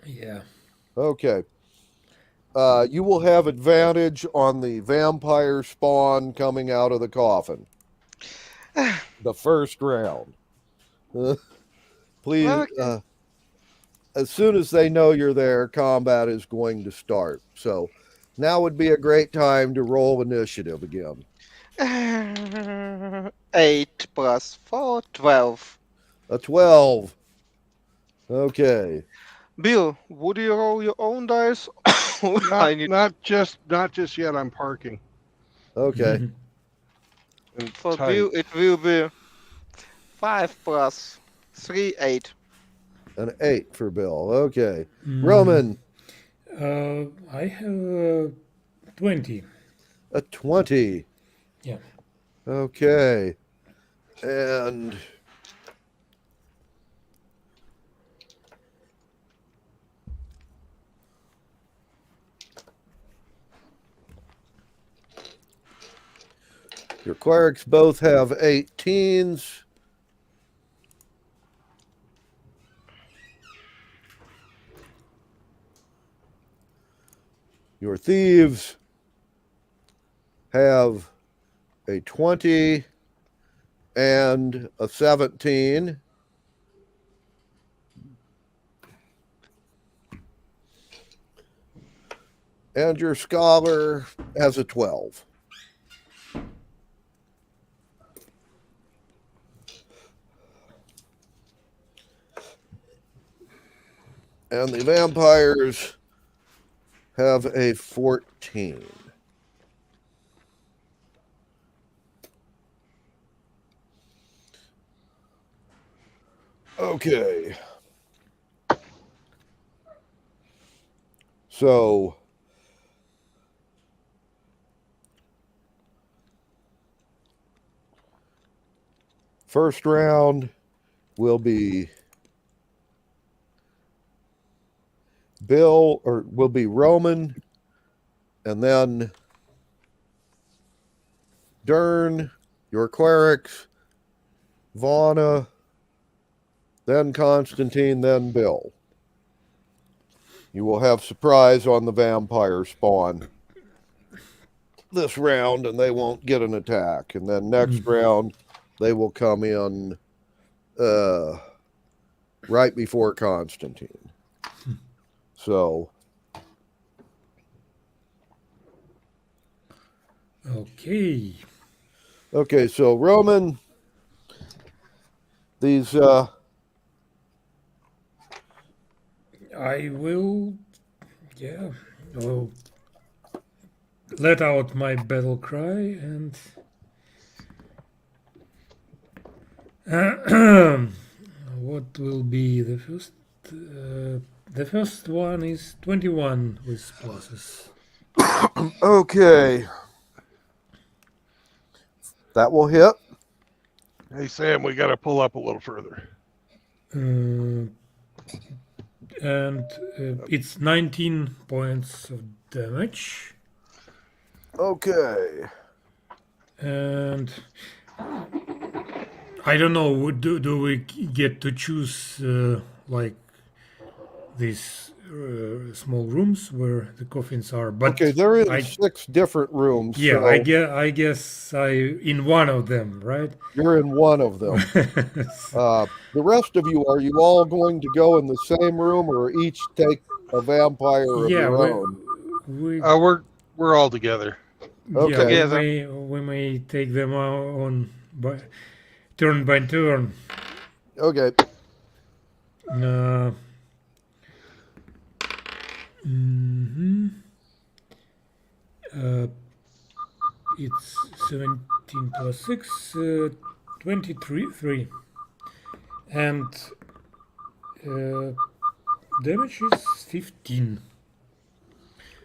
R: Yeah.
S: Okay. You will have advantage on the vampire spawn coming out of the coffin. The first round. Please, as soon as they know you're there, combat is going to start. So now would be a great time to roll initiative again.
Q: 8 plus 4, 12.
S: A 12. Okay.
Q: Bill, would you roll your own dice?
A: Not just yet. I'm parking.
S: Okay.
A: And
Q: For
A: tight.
Q: Bill, it will be 5 plus 3, 8.
S: An 8 for Bill. Okay. Roman.
R: I have 20.
S: A 20.
R: Yeah.
S: Okay. And your clerics both have 18s. Your thieves have a 20 and a 17. And your scholar has a 12. And the vampires have a 14. Okay. So first round will be Roman, and then Dern, your clerics, Vana, then Constantine, then Bill. You will have surprise on the vampire spawn this round, and they won't get an attack. And then next round, they will come in right before Constantine. So.
R: Okay.
S: Okay, so Roman, these
R: I will let out my battle cry and what will be the first? The first one is 21 with pluses.
S: Okay. That will hit.
A: Hey, Sam, we got to pull up a little further.
R: And it's 19 points of damage.
S: Okay.
R: And I don't know, do we get to choose like these small rooms where the coffins are? But
S: okay, they're in 6 different rooms.
R: Yeah,
S: so
R: I guess I in one of them, right?
S: You're in one of them. The rest of you, are you all going to go in the same room, or each take a vampire of your own?
A: We're all together.
R: Yeah,
Q: together.
R: we may take them on by turn by turn.
S: Okay.
R: Mm-hmm. It's 17 plus 6, 23, and damage is 15.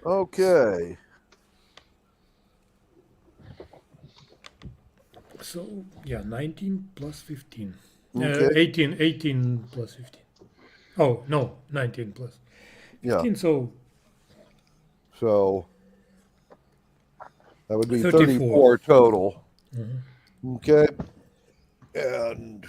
S: Okay.
R: So, yeah, 19 plus 15.
S: Okay.
R: 18 plus 15. Oh, no, 19 plus 15,
S: Yeah.
R: so
S: So that would be
R: 34.
S: 34 total.
R: Mhm.
S: Okay. And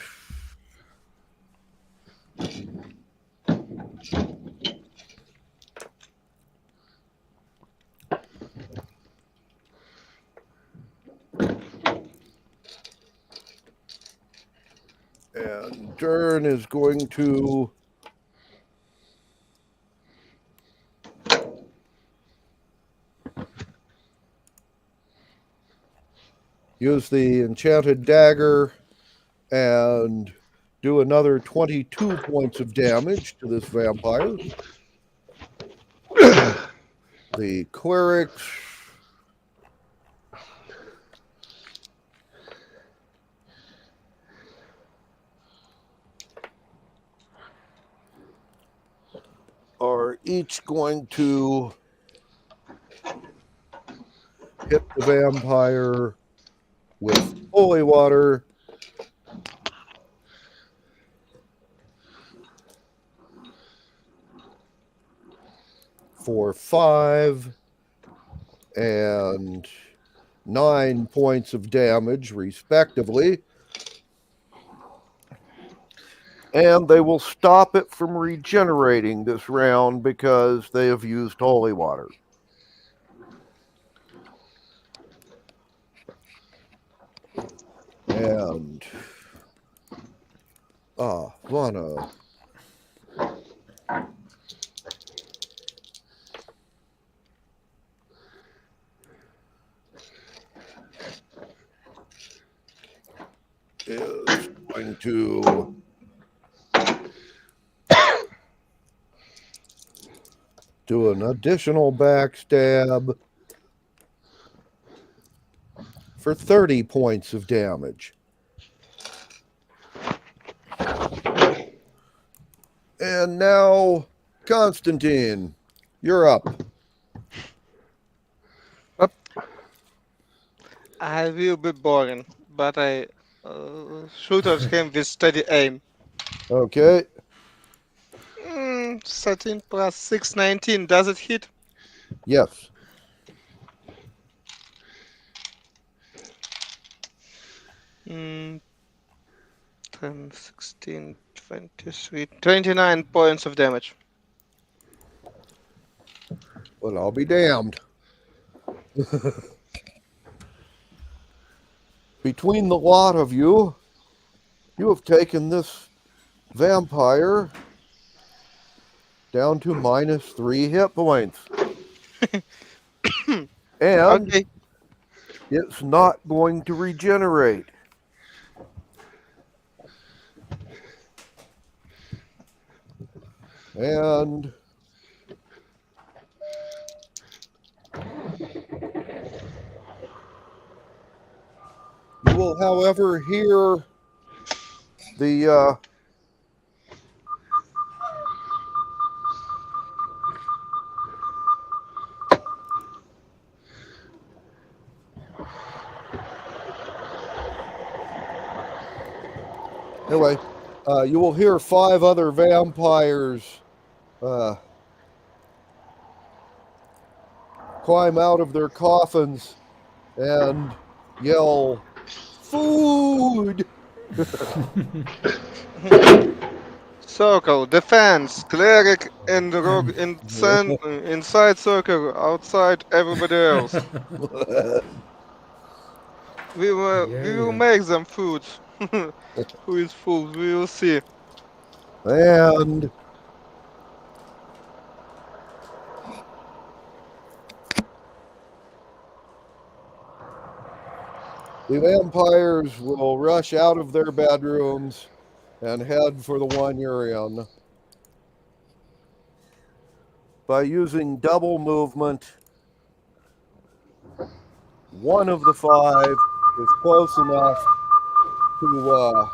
S: Dern is going to use the enchanted dagger and do another 22 points of damage to this vampire. The clerics are each going to hit the vampire with holy water for 5 and 9 points of damage, respectively. And they will stop it from regenerating this round because they have used holy water. And Vana. Is going to do an additional backstab for 30 points of damage. And now, Constantine, you're up.
Q: I will be boring, but I shoot at him with steady aim.
S: Okay.
Q: 13 plus 6, 19. Does it hit?
S: Yes.
Q: Mm, 10, 16, 23, 29 points of damage.
S: Well, I'll be damned. Between the lot of you, you have taken this vampire down to -3 hit points. And
Q: Okay.
S: it's not going to regenerate. And you will, however, hear the anyway, you will hear 5 other vampires climb out of their coffins and yell, "Food!"
Q: Circle, defense, cleric and rogue inside circle, outside everybody else. We will make them food. Who is food? We will see.
S: And The vampires will rush out of their bedrooms and head for the one you're in. By using double movement, one of the 5 is close enough to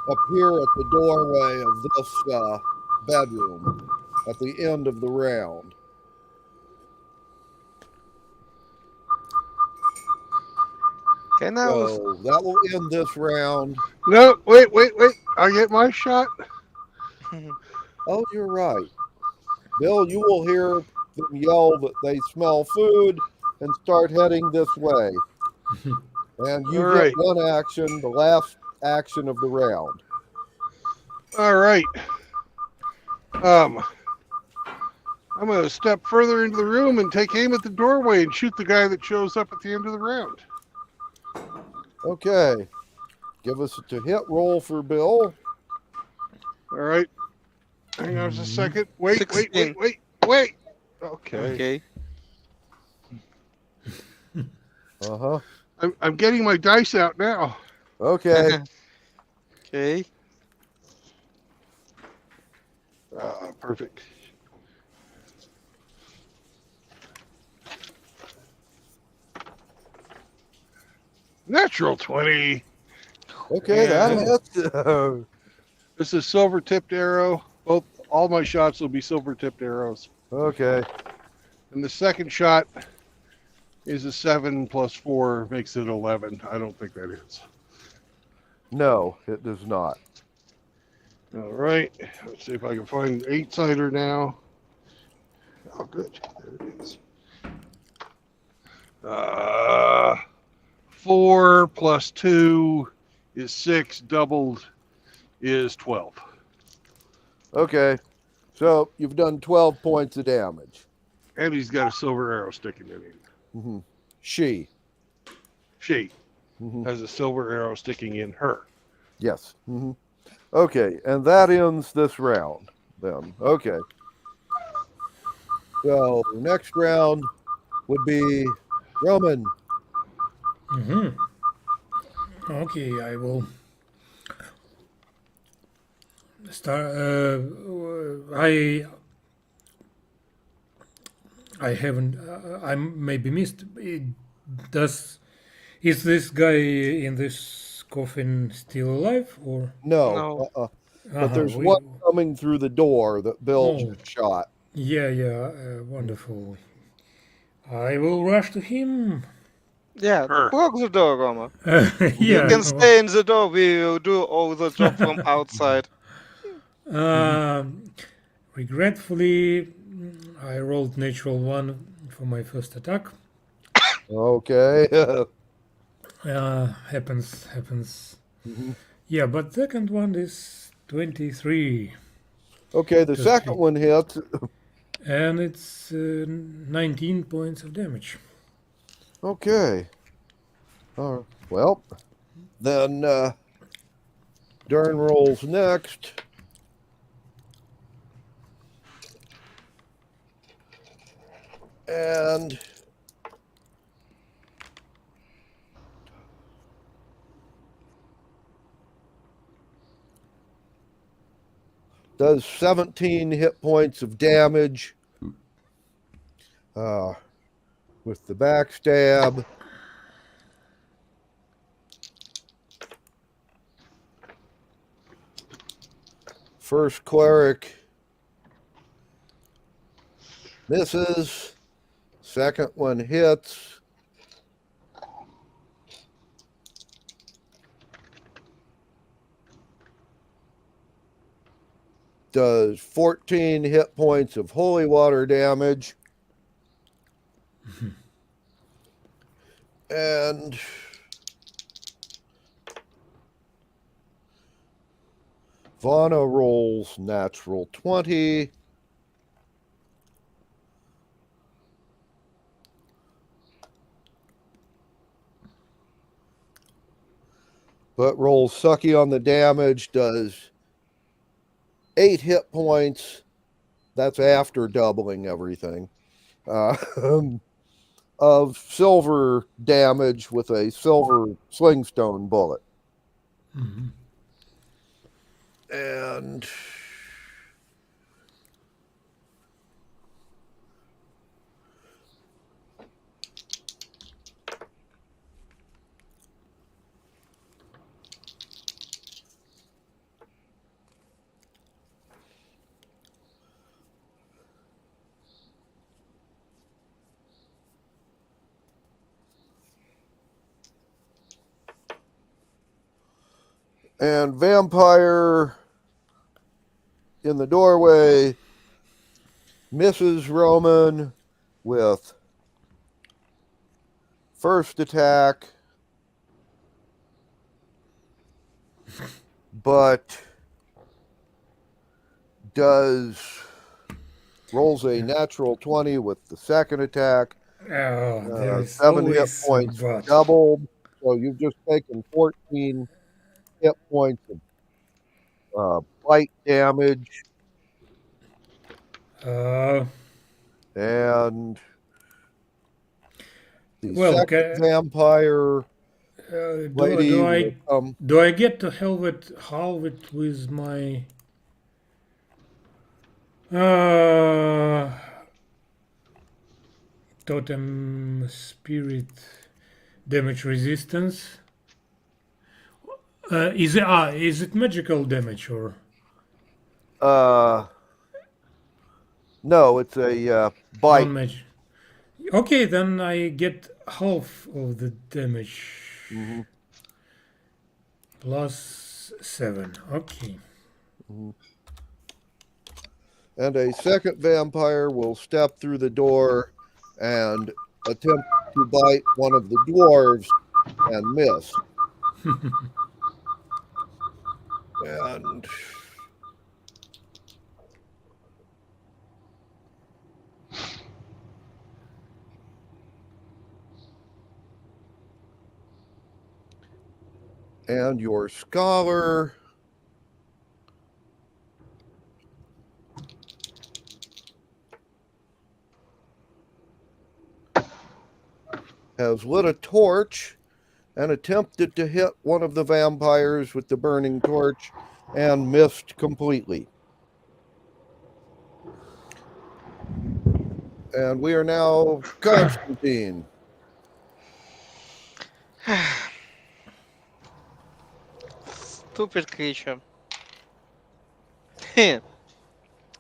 S: appear at the doorway of this bedroom at the end of the round.
Q: Okay, now.
S: So that will end this round.
A: No, wait. I get my shot.
S: Oh, you're right. Bill, you will hear them yell that they smell food and start heading this way. And you
A: All
S: get
A: right.
S: one action, the last action of the round.
A: All right. I'm going to step further into the room and take aim at the doorway and shoot the guy that shows up at the end of the round.
S: Okay. Give us a to hit roll for Bill.
A: All right. Hang on just a second. Wait.
Q: 16.
A: Okay.
Q: Okay.
S: Uh-huh.
A: I'm getting my dice out now.
S: Okay.
Q: Okay.
A: Perfect. Natural 20.
S: Okay, that hits.
A: This is silver tipped arrow. All my shots will be silver tipped arrows.
S: Okay.
A: And the second shot is a 7 plus 4 makes it 11. I don't think that is.
S: No, it does not.
A: All right. Let's see if I can find an 8-sider now. Oh, good. There it is. 4 plus 2 is 6. Doubled is 12.
S: Okay. So you've done 12 points of damage.
A: And he's got a silver arrow sticking in him.
S: Mm-hmm. She
A: has a silver arrow sticking in her.
S: Yes. Mm-hmm. Okay, and that ends this round then. Okay. So next round would be Roman.
R: Okay, I will start. I haven't. I maybe missed. Is this guy in this coffin still alive or
S: No. But there's one coming through the door that Bill just shot.
R: Yeah, wonderful. I will rush to him.
Q: Yeah, block the door, Roma.
R: Yeah.
Q: You can stay in the door. We will do all the job from outside.
R: Regretfully, I rolled natural 1 for my first attack.
S: Okay.
R: Happens. Mm-hmm. Yeah, but second one is 23.
S: Okay, the second one hits.
R: And it's 19 points of damage.
S: Okay. Well, then Dern rolls next. And does 17 hit points of damage with the backstab. First cleric misses. Second one hits. Does 14 hit points of holy water damage. And Vana rolls natural 20. But rolls sucky on the damage, does 8 hit points. That's after doubling everything. of silver damage with a silver slingstone bullet.
R: Mhm.
S: And vampire in the doorway misses Roman with first attack, but rolls a natural 20 with the second attack.
R: Oh, there is
S: 7 hit
R: always a
S: points
R: but.
S: doubled. So you've just taken 14 hit points of bite damage. And the second vampire lady will come.
R: Do I get to halve it with my totem spirit damage resistance? Is it magical damage or?
S: No, it's a bite.
R: Non-magic. Okay, then I get half of the damage.
S: Mm-hmm.
R: Plus 7. Okay.
S: Mm-hmm. And a second vampire will step through the door and attempt to bite one of the dwarves and miss. And your scholar has lit a torch and attempted to hit one of the vampires with the burning torch and missed completely. And we are now Constantine.
Q: Stupid creature.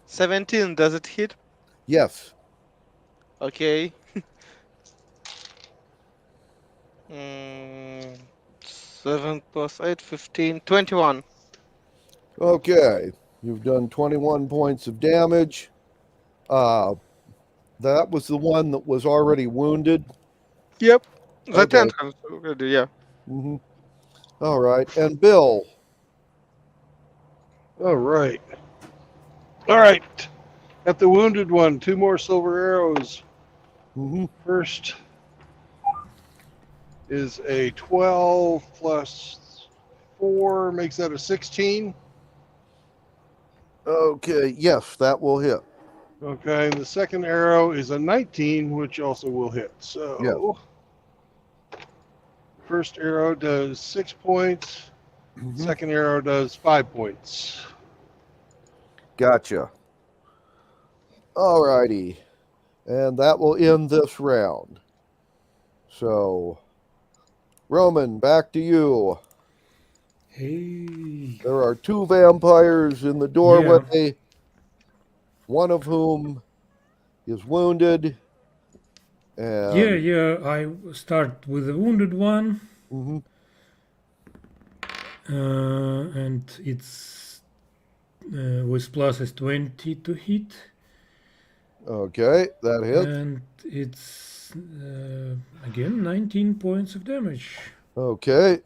Q: 17, does it hit?
S: Yes.
Q: Okay. 7 plus 8, 15, 21.
S: Okay. You've done 21 points of damage. That was the one that was already wounded.
Q: Yep. The
S: Okay.
Q: entrance already, yeah.
S: Mm-hmm. All right. And Bill.
A: All right. All right. At the wounded one, 2 more silver arrows.
S: Mm-hmm.
A: First is a 12 plus 4, makes that a 16.
S: Okay. Yes, that will hit.
A: Okay, and the second arrow is a 19, which also will hit. So, first arrow does 6 points.
S: Mm-hmm.
A: Second arrow does 5 points.
S: Gotcha. All righty. And that will end this round. So, Roman, back to you.
R: Hey.
S: There are 2 vampires in the doorway, one of whom is wounded. And
R: Yeah, I start with the wounded one.
S: Mm-hmm.
R: And it's with pluses 20 to hit.
S: Okay, that hits.
R: And it's again 19 points of damage.
S: Okay.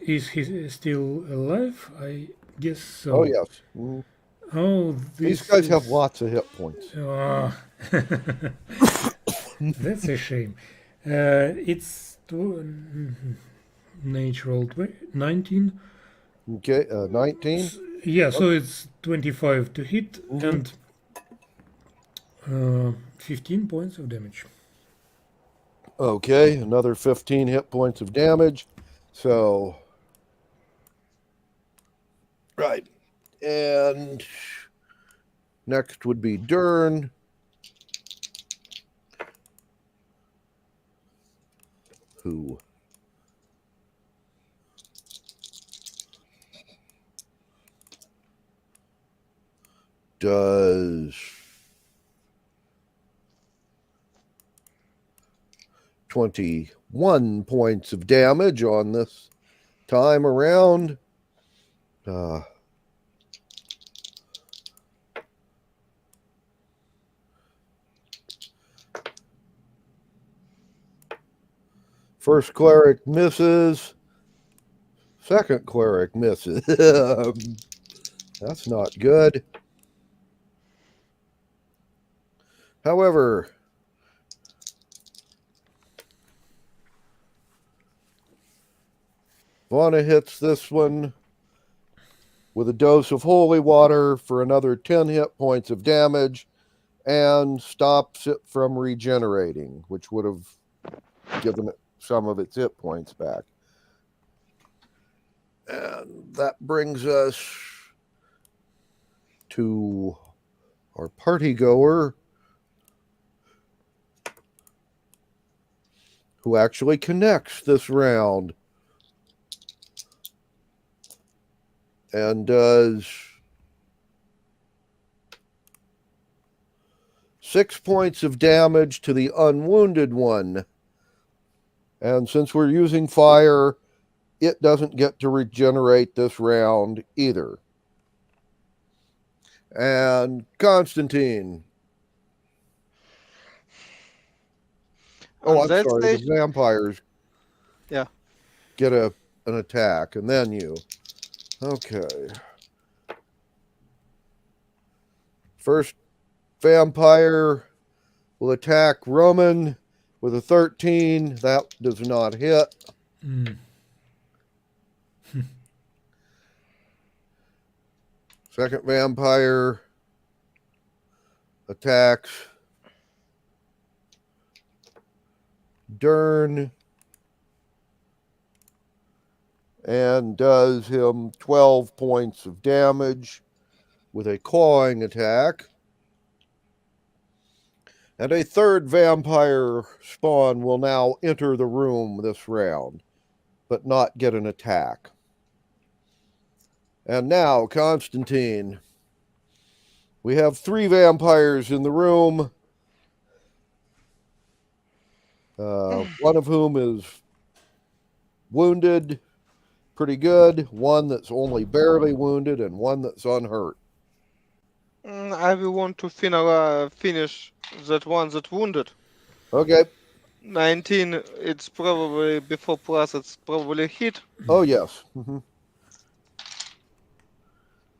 R: Is he still alive? I guess so.
S: Oh, yes. Mm-hmm.
R: Oh,
S: these guys have lots of hit points.
R: That's a shame. It's natural 19.
S: Okay, 19.
R: Yeah, so it's 25 to hit,
S: Mm-hmm.
R: and 15 points of damage.
S: Okay, another 15 hit points of damage. So, right. And next would be Dern. Who does 21 points of damage on this time around. First cleric misses. Second cleric misses. That's not good. However, Vana hits this one with a dose of holy water for another 10 hit points of damage and stops it from regenerating, which would have given it some of its hit points back. And that brings us to our party goer, who actually connects this round and does 6 points of damage to the unwounded one. And since we're using fire, it doesn't get to regenerate this round either. And Constantine. Oh, I'm sorry. The vampires get an attack, and then you. Okay. First vampire will attack Roman with a 13. That does not hit. Second vampire attacks Dern and does him 12 points of damage with a clawing attack. And a third vampire spawn will now enter the room this round, but not get an attack. And now, Constantine. We have 3 vampires in the room, one of whom is wounded pretty good, one that's only barely wounded, and one that's unhurt.
Q: I will want to finish that one that wounded.
S: Okay.
Q: 19, it's probably, before plus, it's probably hit.
S: Oh, yes.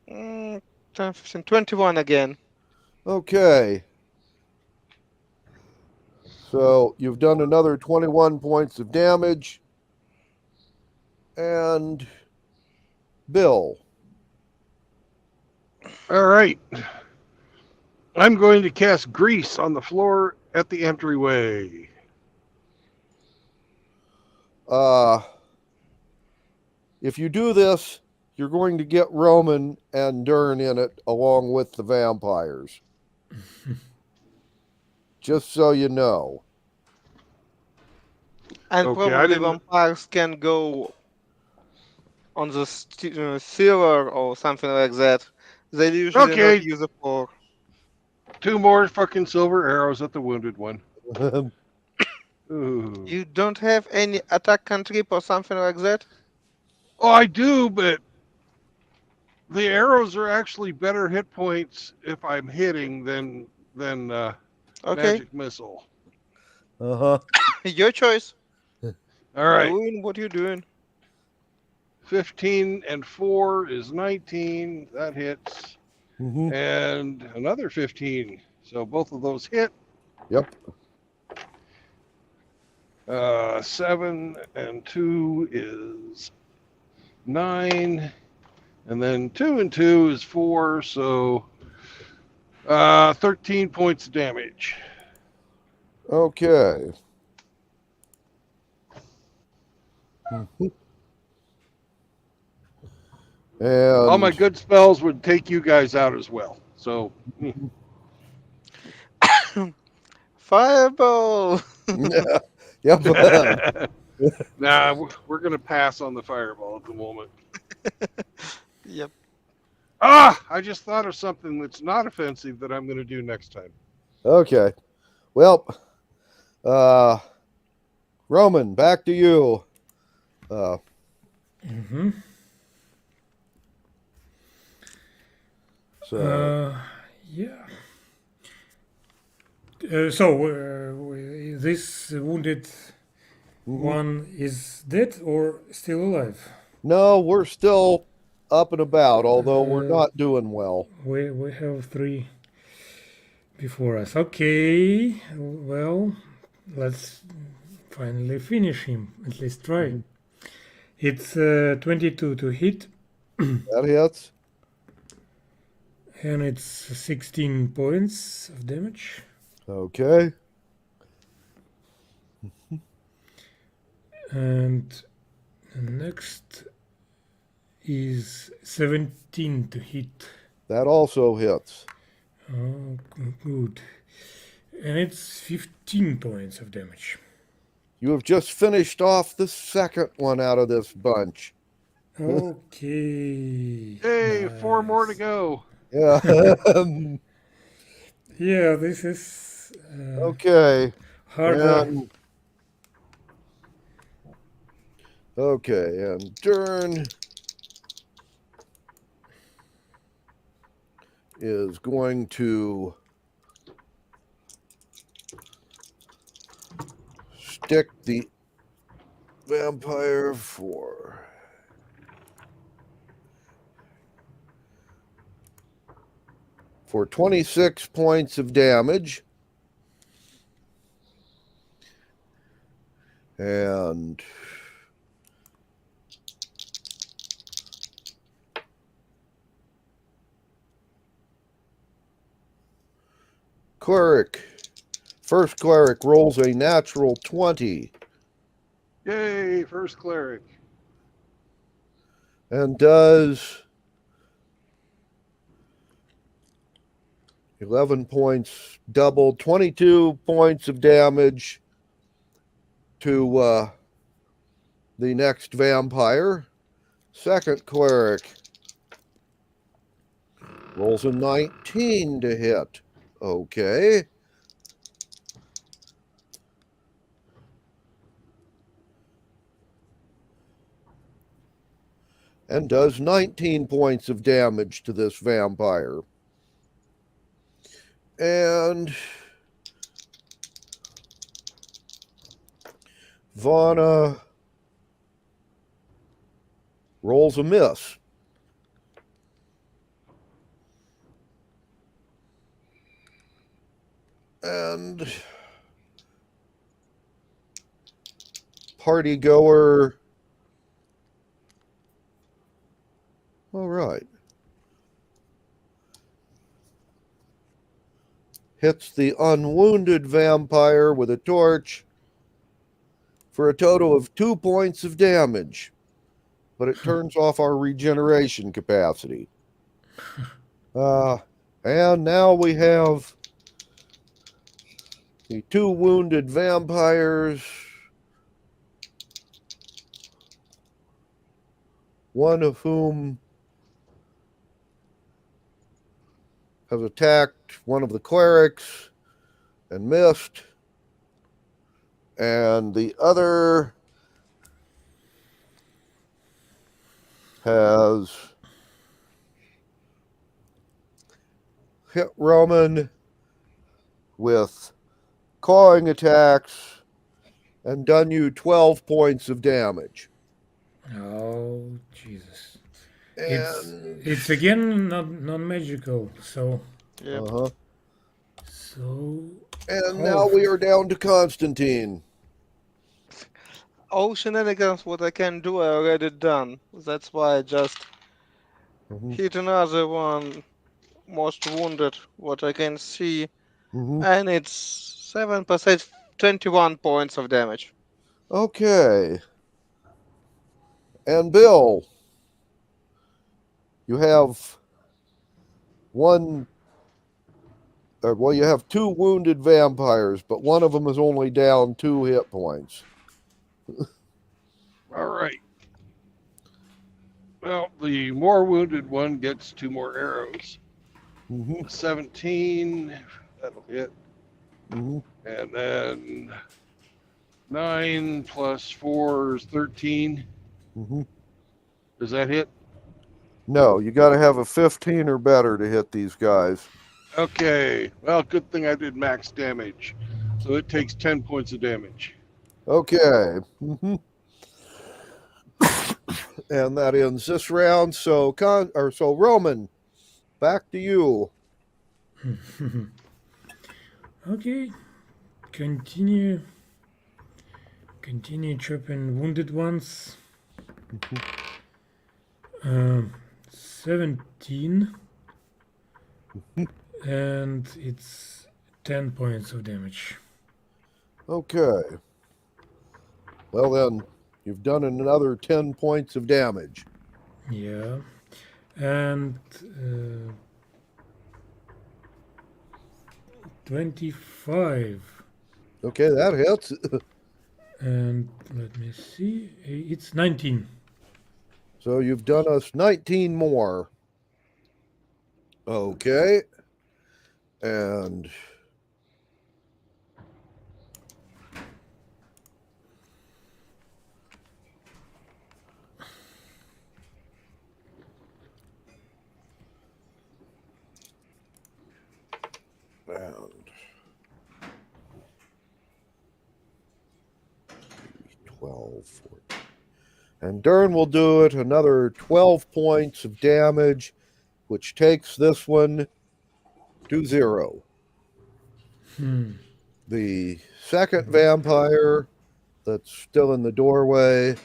Q: 10, 15, 21 again.
S: Okay. So you've done another 21 points of damage. And Bill.
A: All right. I'm going to cast grease on the floor at the entryway.
S: If you do this, you're going to get Roman and Dern in it along with the vampires. Just so you know.
Q: And
A: Okay,
Q: probably vampires can go on the sealer or something like that. They usually not use it for.
A: 2 more fucking silver arrows at the wounded one. Ooh.
Q: You don't have any attack cantrip or something like that?
A: Oh, I do, but the arrows are actually better hit points if I'm hitting than magic missile.
Q: Your choice.
A: All right.
Q: Doing what you're doing.
A: 15 and 4 is 19. That hits. And another 15. So both of those hit.
S: Yep.
A: 7 and 2 is 9. And then 2 and 2 is 4. So 13 points of damage.
S: Okay.
A: All my
S: And
A: good spells would take you guys out as well. So,
Q: Fireball.
S: yep.
A: nah, we're going to pass on the fireball at the moment.
Q: Yep.
A: Ah, I just thought of something that's not offensive that I'm going to do next time.
S: Okay. Well, Roman, back to you.
R: Mm-hmm.
S: So,
R: Yeah. So this wounded one is dead or still alive?
S: no, we're still up and about, although we're not doing well.
R: We have 3 before us. Okay, well, let's finally finish him. At least try. It's 22 to hit.
S: That hits.
R: And it's 16 points of damage.
S: Okay.
R: And the next is 17 to hit.
S: That also hits.
R: Oh, good. And it's 15 points of damage.
S: You have just finished off the second one out of this bunch.
R: Okay.
A: Hey,
R: nice.
A: 4 more to go.
S: Yeah.
R: Yeah, this is
S: okay.
R: harder.
S: And, okay, and Dern is going to stick the vampire for 26 points of damage. And first cleric rolls a natural 20.
A: Yay, first cleric.
S: And does 11 points, double, 22 points of damage to the next vampire. Second cleric rolls a 19 to hit. Okay. And does 19 points of damage to this vampire. And Vana rolls a miss. And party goer. All right. Hits the unwounded vampire with a torch for a total of 2 points of damage. But it turns off our regeneration capacity. And now we have the 2 wounded vampires. One of whom has attacked one of the clerics and missed. And the other has hit Roman with clawing attacks and done you 12 points of damage.
R: Oh, Jesus.
S: And
R: It's again non-magical, so...
Q: Yep.
R: So...
S: And now we are down to Constantine.
Q: All shenanigans what I can do I already done. That's why I just hit another one, most wounded, what I can see. And it's 7% 21 points of damage.
S: Okay. And Bill, you have you have 2 wounded vampires, but one of them is only down 2 hit points.
A: All right. Well, the more wounded one gets 2 more arrows. 17, that'll hit. And then 9 plus 4 is 13. Does that hit?
S: No, you got to have a 15 or better to hit these guys.
A: Okay. Well, good thing I did max damage. So it takes 10 points of damage.
S: Okay. And that ends this round. So Roman, back to you.
R: Okay. Continue chopping wounded ones. 17. And it's 10 points of damage.
S: Okay. Well then, you've done another 10 points of damage.
R: Yeah. And 25.
S: Okay, that hits.
R: And let me see. It's 19.
S: So you've done us 19 more. Okay. And round 12, 14. And Dern will do it another 12 points of damage, which takes this one to 0. The second vampire that's still in the doorway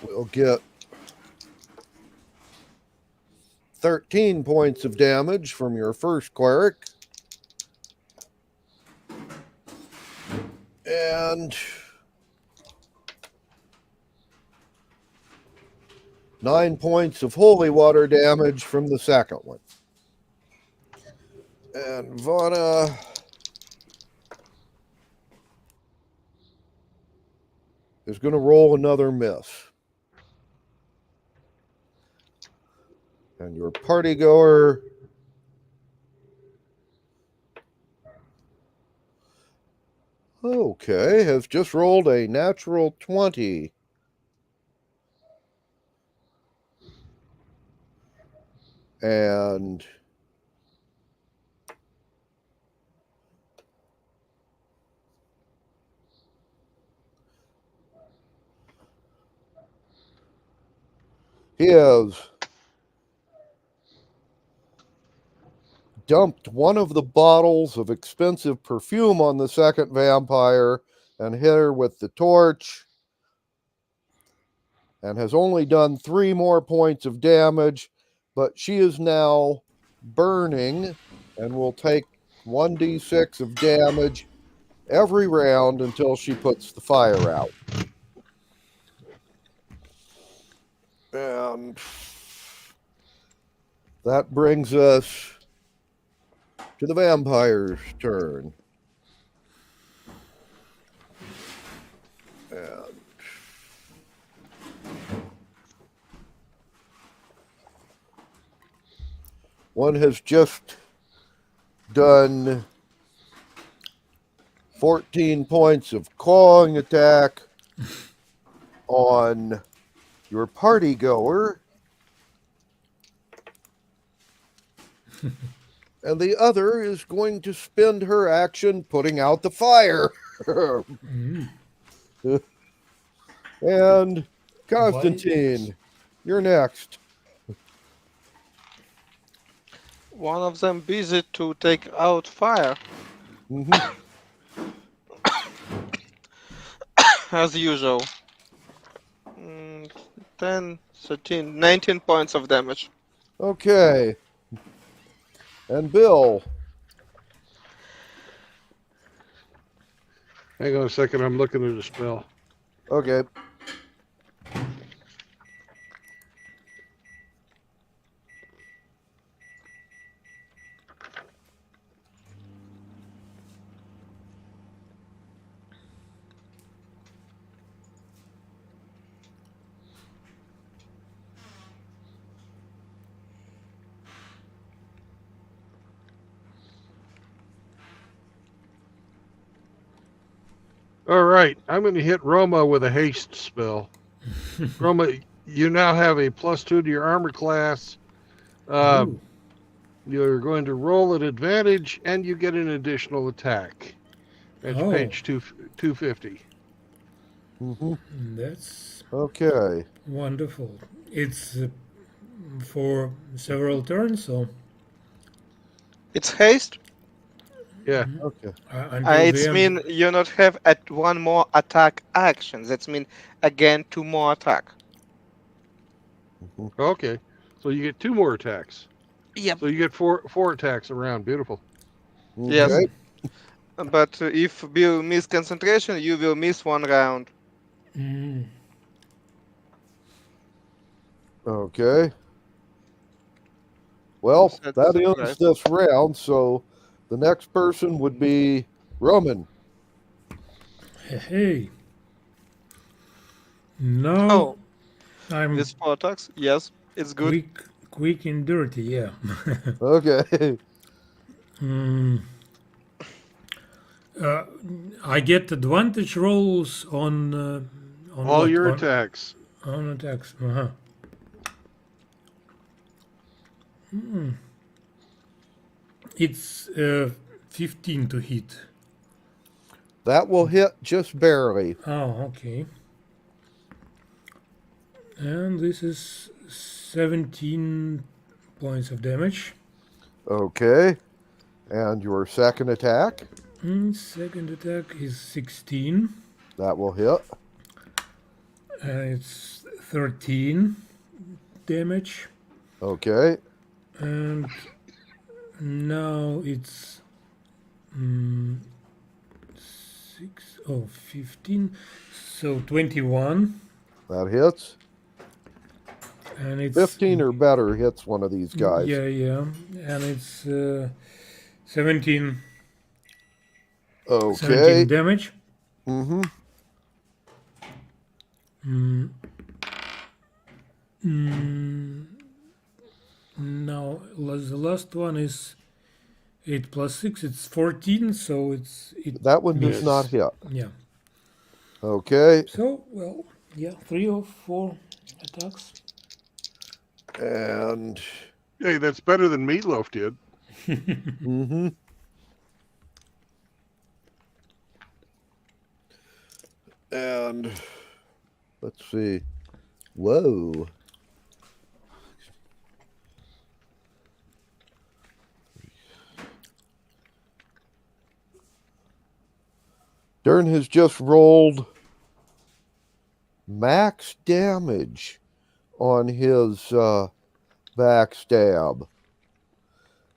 S: will get 13 points of damage from your first cleric. And 9 points of holy water damage from the second one. And Vana is going to roll another miss. And your party goer has just rolled a natural 20. And he has dumped one of the bottles of expensive perfume on the second vampire and hit her with the torch, and has only done 3 more points of damage, but she is now burning and will take 1d6 of damage every round until she puts the fire out. And that brings us to the vampire's turn. And one has just done 14 points of clawing attack on your party goer. And the other is going to spend her action putting out the fire. And Constantine, you're next.
Q: One of them busy to take out fire. As usual. 10, 13, 19 points of damage.
S: Okay. And Bill.
A: Hang on a second. I'm looking at a spell.
S: Okay.
A: All right. I'm going to hit Roma with a haste spell. Roma, you now have a +2 to your armor class.
R: Ooh.
A: You're going to roll at advantage, and you get an additional attack. That's
R: Oh.
A: page 250.
R: That's
S: Okay.
R: wonderful. It's for several turns, so
Q: It's haste.
A: Yeah.
S: Okay.
R: until
Q: It's
R: the end.
Q: mean you not have at one more attack action. That's mean again 2 more attack.
A: Okay. So you get 2 more attacks.
Q: Yep.
A: So you get four attacks around. Beautiful.
Q: Yes.
S: Okay.
Q: But if Bill miss concentration, you will miss 1 round.
R: Mm.
S: Okay. Well,
Q: That's
S: that
Q: right.
S: ends this round, so the next person would be Roman.
R: Hey. Now
Q: Oh,
R: I'm
Q: with 4 attacks. Yes, it's good.
R: quick and dirty, yeah.
S: Okay.
R: I get advantage rolls on
A: All
R: what?
A: your attacks.
R: On attacks. Uh-huh. It's 15 to hit.
S: That will hit just barely.
R: Oh, okay. And this is 17 points of damage.
S: Okay. And your second attack?
R: Second attack is 16.
S: That will hit.
R: And it's 13 damage.
S: Okay.
R: And now it's 15. So 21.
S: That hits.
R: And it's
S: 15 or better hits one of these guys.
R: Yeah. And it's 17.
S: Okay.
R: 17 damage.
S: Mm-hmm.
R: Now the last one is 8 plus 6. It's 14. So
S: that one does
R: misses.
S: not hit.
R: Yeah.
S: Okay.
R: So well, yeah, 3 or 4 attacks.
S: And
A: hey, that's better than Meatloaf did.
S: Mm-hmm. And let's see. Whoa. Dern has just rolled max damage on his backstab.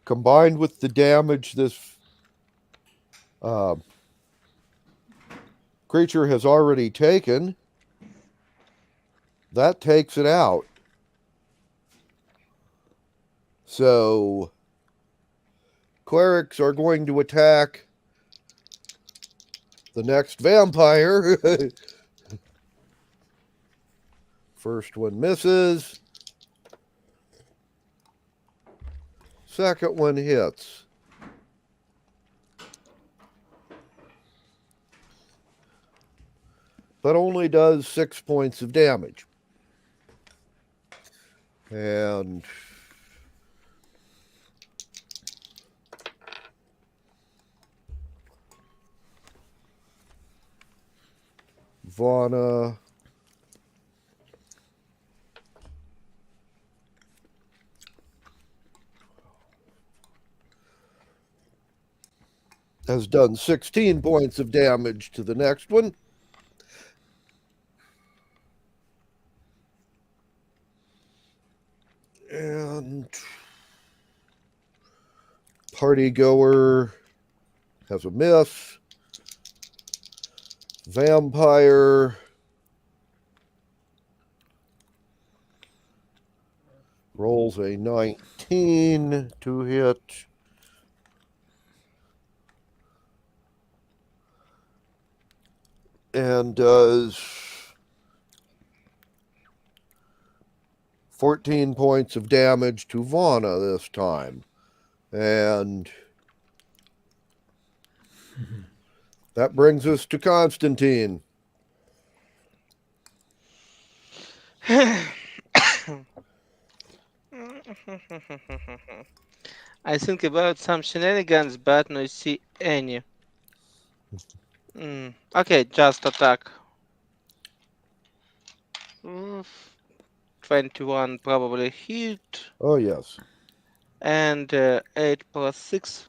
S: Combined with the damage this creature has already taken, that takes it out. So clerics are going to attack the next vampire. First one misses. Second one hits. But only does 6 points of damage. And Vana has done 16 points of damage to the next one. And Party goer has a miss. Vampire rolls a 19 to hit. And does 14 points of damage to Vana this time. And that brings us to Constantine.
Q: I think about some shenanigans, but no see any. Okay, just attack. 21 probably hit.
S: Oh, yes.
Q: And 8 plus 6.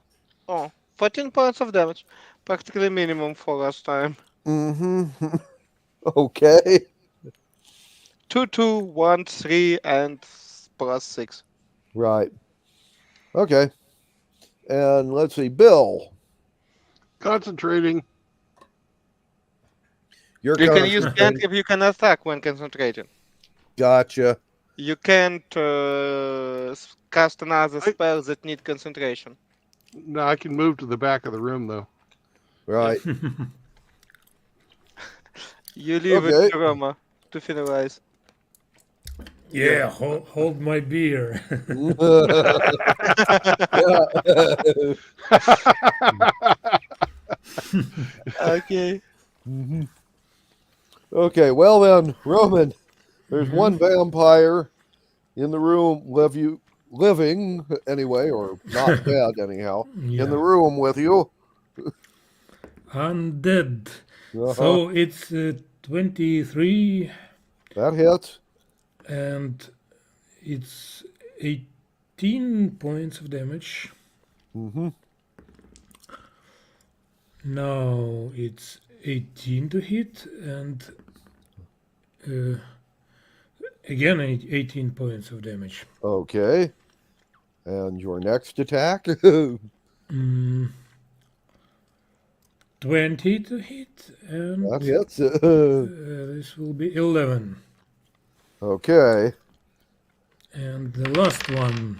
Q: Oh, 14 points of damage. Practically minimum for last time.
S: Mm-hmm. Okay.
Q: 2, 2, 1, 3, and plus 6.
S: Right. Okay. And let's see, Bill.
A: Concentrating.
S: You're
Q: You can use
S: concentrating.
Q: cantrip, you can attack when concentrating.
S: Gotcha.
Q: You can't cast another spell that need concentration.
A: No, I can move to the back of the room though.
S: Right.
Q: You leave
S: Okay.
Q: it to Roma to finalize.
R: Yeah, hold my beer.
Q: Okay.
S: Mm-hmm. Okay, well then, Roman, there's one vampire in the room living anyway, or not dead anyhow,
R: Yeah.
S: in the room with you.
R: Undead.
S: Uh-huh.
R: So it's 23.
S: That hits.
R: And it's 18 points of damage.
S: Mm-hmm.
R: Now it's 18 to hit, and again 18 points of damage.
S: Okay. And your next attack?
R: 20 to hit, and
S: That hits.
R: This will be 11.
S: Okay.
R: And the last one.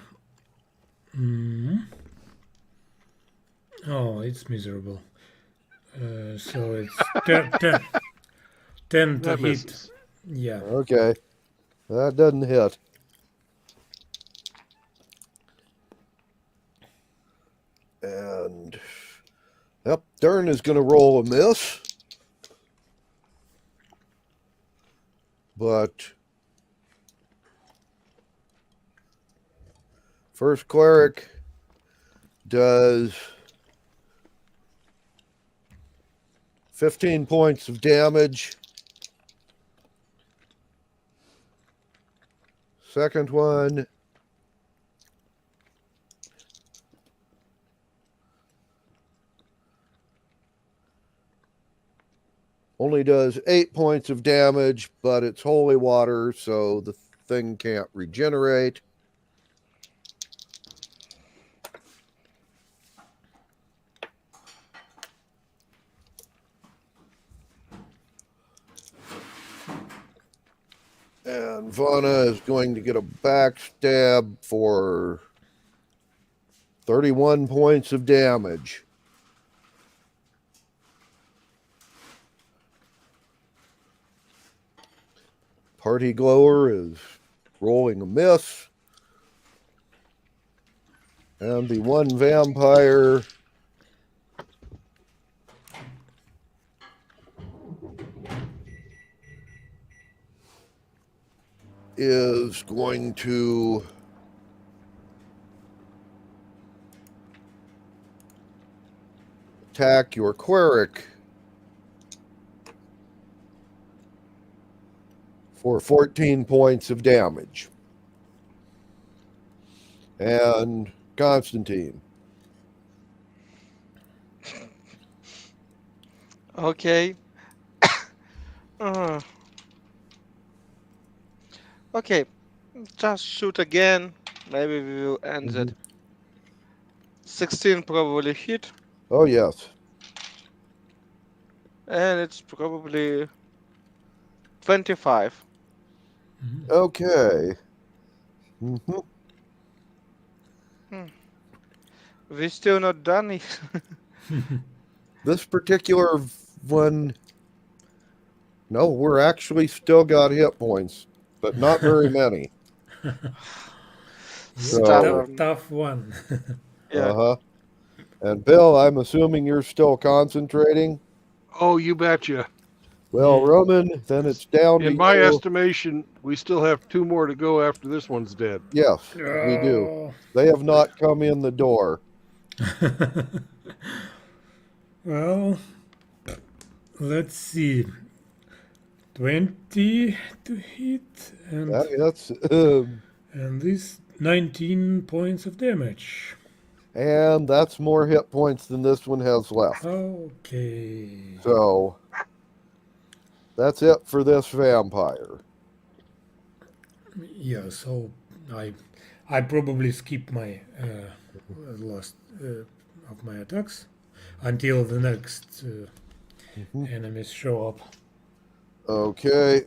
R: Oh, it's miserable. So it's 10 to
A: That
R: hit.
A: misses.
R: Yeah.
S: Okay. That doesn't hit. And yep, Dern is going to roll a miss. But first cleric does 15 points of damage. Second one only does 8 points of damage, but it's holy water, so the thing can't regenerate. And Vana is going to get a backstab for 31 points of damage. Party Glower is rolling a miss. And the one vampire is going to attack your cleric for 14 points of damage. And Constantine.
Q: Okay. Okay. Just shoot again. Maybe we will end it. 16 probably hit,
S: Oh, yes.
Q: and it's probably 25.
S: Okay. hmm
Q: Hmm. We're still not done.
S: This particular one, no, we're actually still got hit points, but not very many. So,
R: Tough one.
S: uh-huh. And Bill, I'm assuming you're still concentrating?
A: Oh, you betcha.
S: Well, Roman, then it's down to
A: In my
S: you.
A: estimation, we still have 2 more to go after this one's dead.
S: Yes, we do. They have not come in the door.
R: Well, let's see. 20 to hit, and
S: That's
R: and this 19 points of damage.
S: and that's more hit points than this one has left.
R: Okay.
S: So that's it for this vampire.
R: Yeah, so I probably skip my last of my attacks until the next enemies show up.
S: Okay.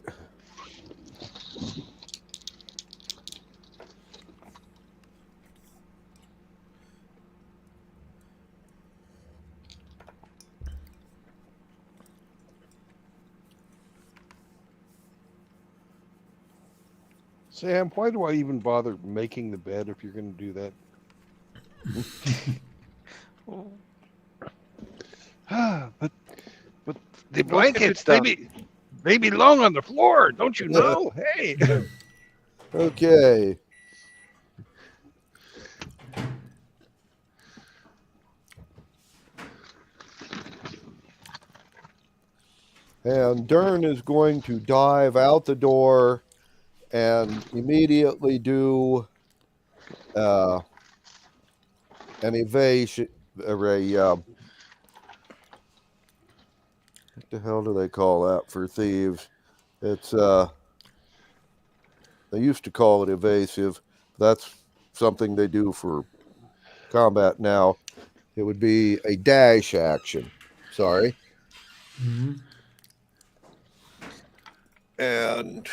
A: Sam, why do I even bother making the bed if you're going to do that? but the blankets, they belong on the floor, don't you know? Hey.
S: Okay. And Dern is going to dive out the door and immediately do an evasion. What the hell do they call that for thieves? It's they used to call it evasive. That's something they do for combat now. It would be a dash action. Sorry. And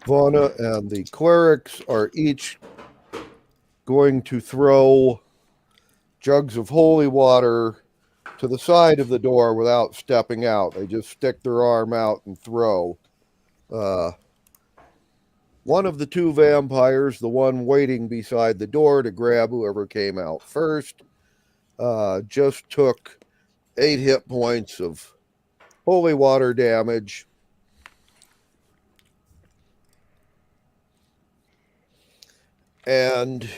S: Vana and the clerics are each going to throw jugs of holy water to the side of the door without stepping out. They just stick their arm out and throw. One of the two vampires, the one waiting beside the door to grab whoever came out first, just took 8 hit points of holy water damage. And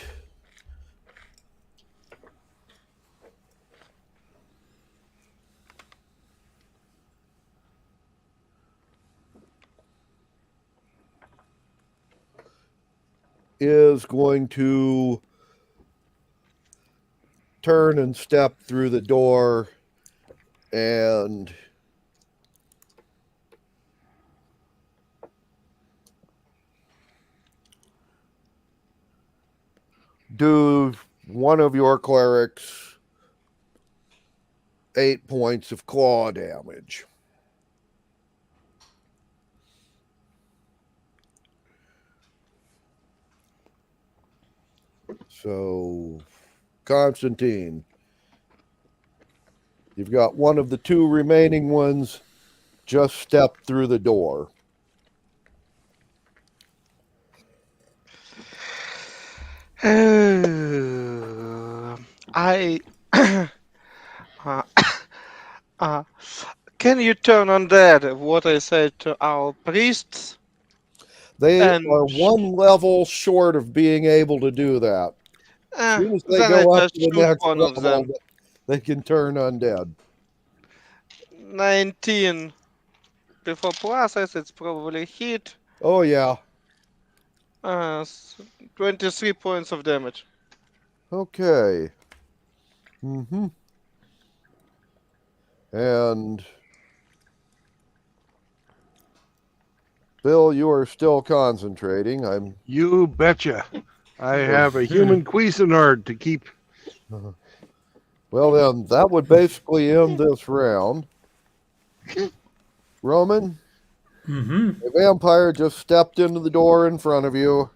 S: is going to turn and step through the door and do one of your clerics 8 points of claw damage. So, Constantine, you've got one of the two remaining ones just step through the door.
Q: I can you turn on that? What I said to our priests?
S: They
Q: And
S: are one level short of being able to do that. As soon as they
Q: then I
S: go up
Q: just
S: to the
Q: shoot
S: next
Q: one of
S: level,
Q: them.
S: they can turn undead.
Q: 19 before process. It's probably hit.
S: Oh yeah.
Q: 23 points of damage.
S: Okay. Mm-hmm. And Bill, you are still concentrating.
A: You betcha. I have a human Cuisinart to keep.
S: Well, then that would basically end this round. Roman,
R: Mm-hmm.
S: a vampire just stepped into the door in front of you,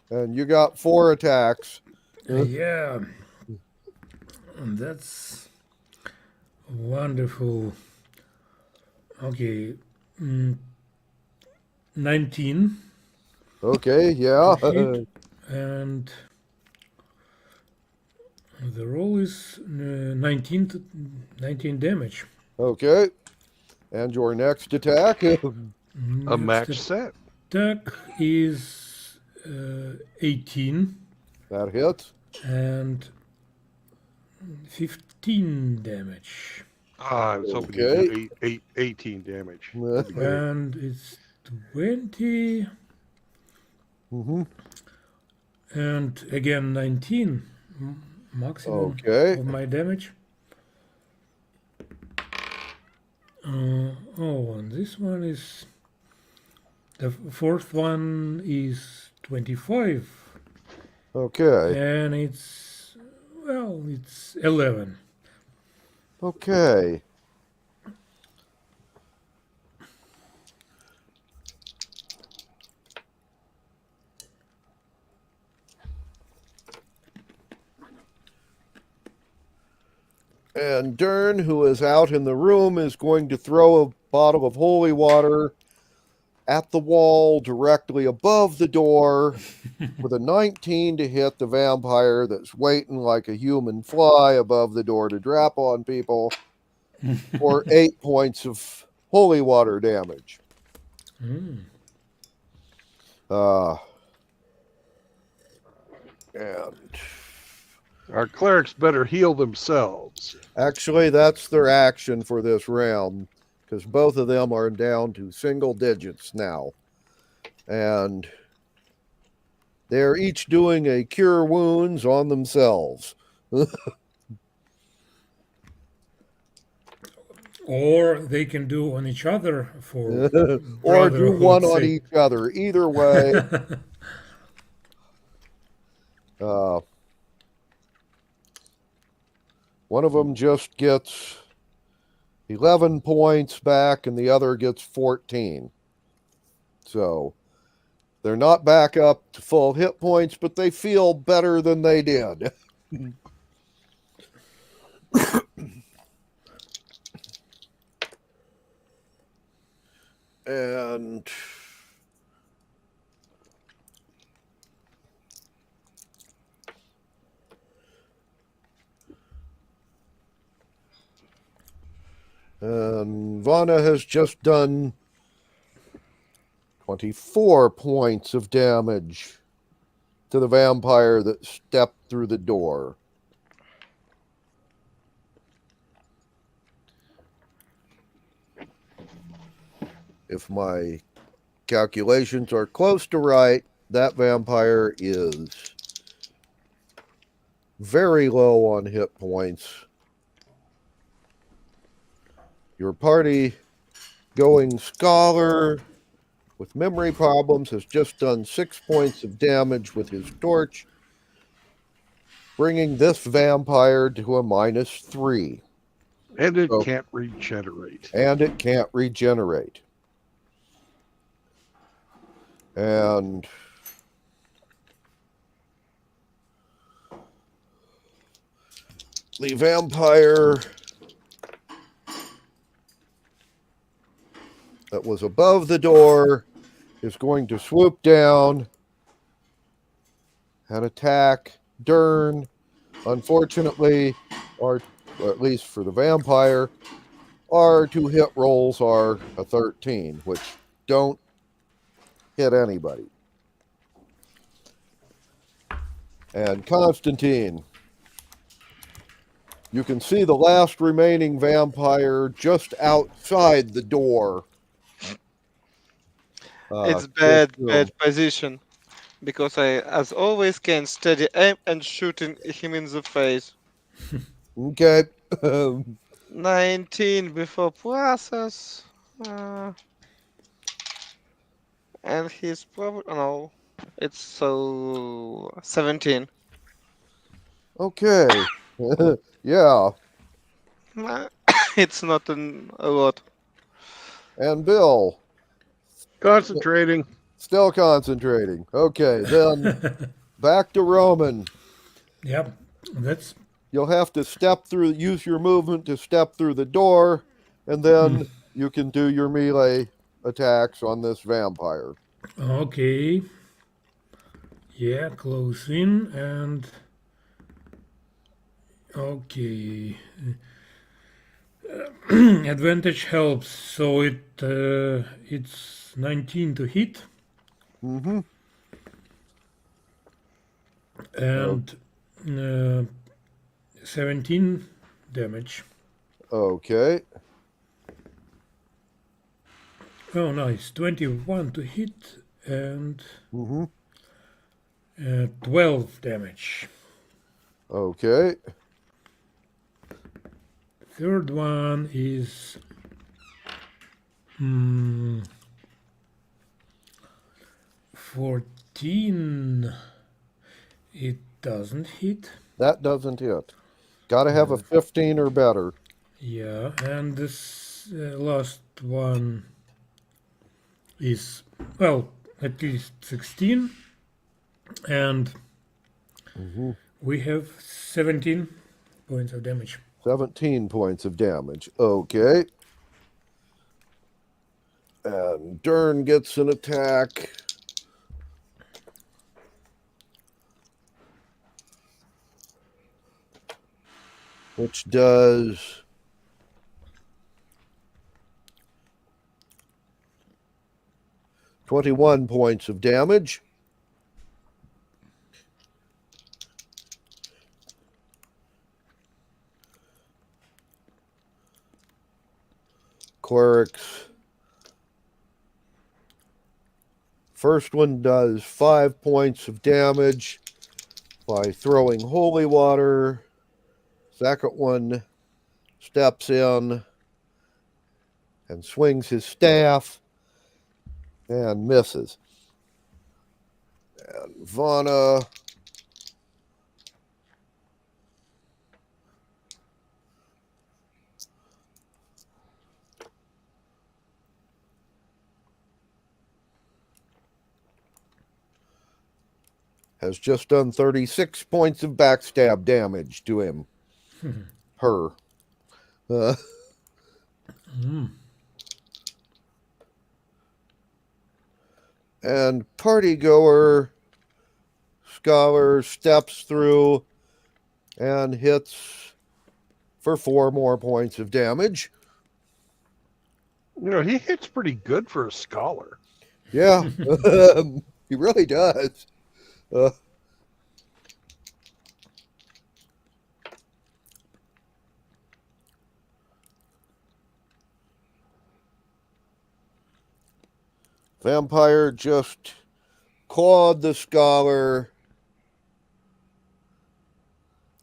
S: and you got 4 attacks.
R: Yeah. That's wonderful. Okay. 19.
S: Okay, yeah.
R: To hit, and the roll is 19 damage.
S: Okay. And your next attack?
A: A match set.
R: Attack is 18.
S: That hits.
R: And 15 damage.
A: I was hoping to do 18 damage.
R: And it's 20.
S: Mm-hmm.
R: And again 19 maximum
S: Okay.
R: of my damage. And this one is the fourth one is 25.
S: Okay.
R: And it's 11.
S: Okay. And Dern, who is out in the room, is going to throw a bottle of holy water at the wall directly above the door with a 19 to hit the vampire that's waiting like a human fly above the door to drop on people for 8 points of holy water damage. And
A: our clerics better heal themselves.
S: Actually, that's their action for this round, because both of them are down to single digits now. And they're each doing a cure wounds on themselves.
R: Or they can do on each other for
S: or do one on
R: sake.
S: each other. Either way. One of them just gets 11 points back and the other gets 14. So they're not back up to full hit points, but they feel better than they did. And Vana has just done 24 points of damage to the vampire that stepped through the door. If my calculations are close to right, that vampire is very low on hit points. Your party going scholar with memory problems has just done 6 points of damage with his torch, bringing this vampire to a -3.
A: And it can't regenerate.
S: And it can't regenerate. And the vampire that was above the door is going to swoop down and attack Dern. Unfortunately, or at least for the vampire, our 2 hit rolls are a 13, which don't hit anybody. And Constantine. You can see the last remaining vampire just outside the door.
Q: It's
S: Just
Q: bad
S: room.
Q: position because I, as always, can steady aim and shooting him in the face.
S: Okay.
Q: 19 before process. And he's probably no. It's so 17.
S: Okay. Yeah.
Q: It's not a lot.
S: And Bill.
A: Concentrating.
S: Still concentrating. Okay, then back to Roman.
R: Yep, that's.
S: You'll have to use your movement to step through the door, and then you can do your melee attacks on this vampire.
R: Okay. Yeah, close in and. Okay. Advantage helps, so it's 19 to hit.
S: Mm-hmm.
R: And 17 damage.
S: Okay.
R: Oh, nice. 21 to hit and 12 damage.
S: Okay.
R: Third one is 14. It doesn't hit.
S: That doesn't hit. Got to have a 15 or better.
R: Yeah, and this last one is, well, at least 16. And we have 17 points of damage.
S: 17 points of damage. Okay. And Dern gets an attack. Which does 21 points of damage. Clerics. First one does 5 points of damage by throwing holy water. Second one steps in and swings his staff and misses. And Vana has just done 36 points of backstab damage to him. Her. And partygoer scholar steps through and hits for 4 more points of damage.
A: You know, he hits pretty good for a scholar.
S: Yeah, he really does. Vampire just clawed the scholar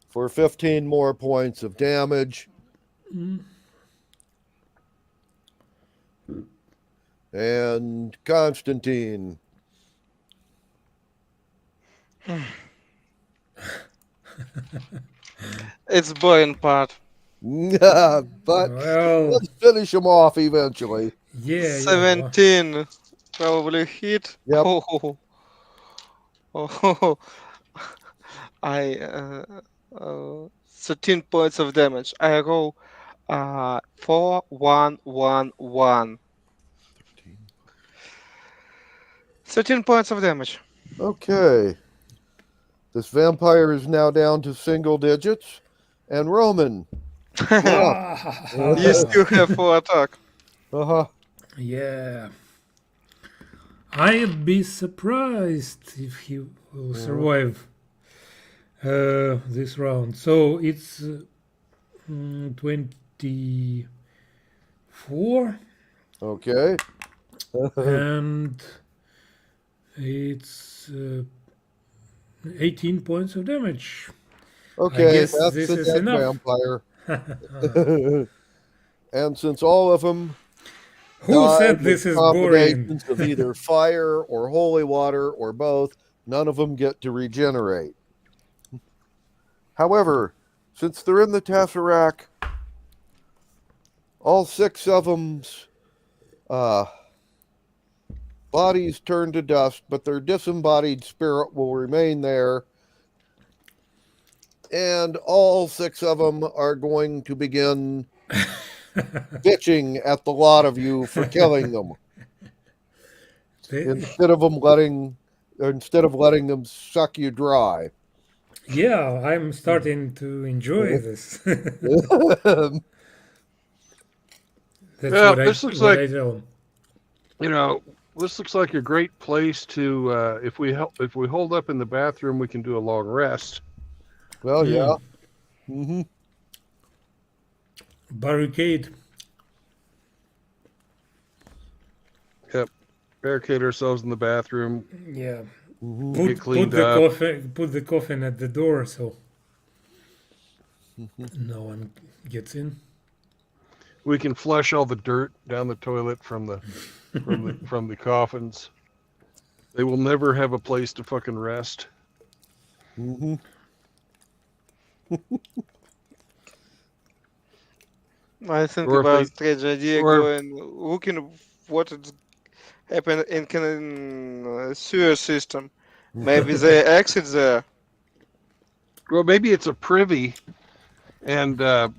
S: for 15 more points of damage. And Constantine.
Q: It's boring part.
S: Yeah, but let's finish him off eventually.
R: Yeah,
Q: 17 probably hit.
S: Yep.
Q: Oh. I 13 points of damage. I roll 4 1 1 1. 13 points of damage.
S: Okay. This vampire is now down to single digits. And Roman.
Q: You still have 4 attack.
R: Yeah. I'd be surprised if he will survive this round. So it's 24.
S: Okay.
R: And it's 18 points of damage. I
S: Okay,
R: guess
S: that's
R: this
S: the
R: is
S: dead
R: enough.
S: vampire. And since all of them
R: Who
S: died
R: said
S: with
R: this is boring?
S: combinations of either fire or holy water or both, none of them get to regenerate. However, since they're in the Tesseract, all 6 of them's bodies turn to dust, but their disembodied spirit will remain there. And all 6 of them are going to begin bitching at the lot of you for killing them. Instead of letting them suck you dry.
R: Yeah, I'm starting to enjoy this. That's
A: Yeah,
R: what I
A: this looks like,
R: tell them.
A: you know, this looks like a great place to if we hold up in the bathroom, we can do a long rest.
S: Well, yeah. Mm-hmm.
R: Barricade.
A: Yep. Barricade ourselves in the bathroom.
R: Yeah.
A: Get cleaned up.
R: Put the coffin at the door so no one gets in.
A: We can flush all the dirt down the toilet from the from the coffins. They will never have a place to fucking rest.
S: Mm-hmm.
Q: I think
A: Or if
Q: about
A: they-
Q: strange idea
A: or-
Q: going looking what is happened in sewer system. Maybe they exit there.
A: Well, maybe it's a privy, and the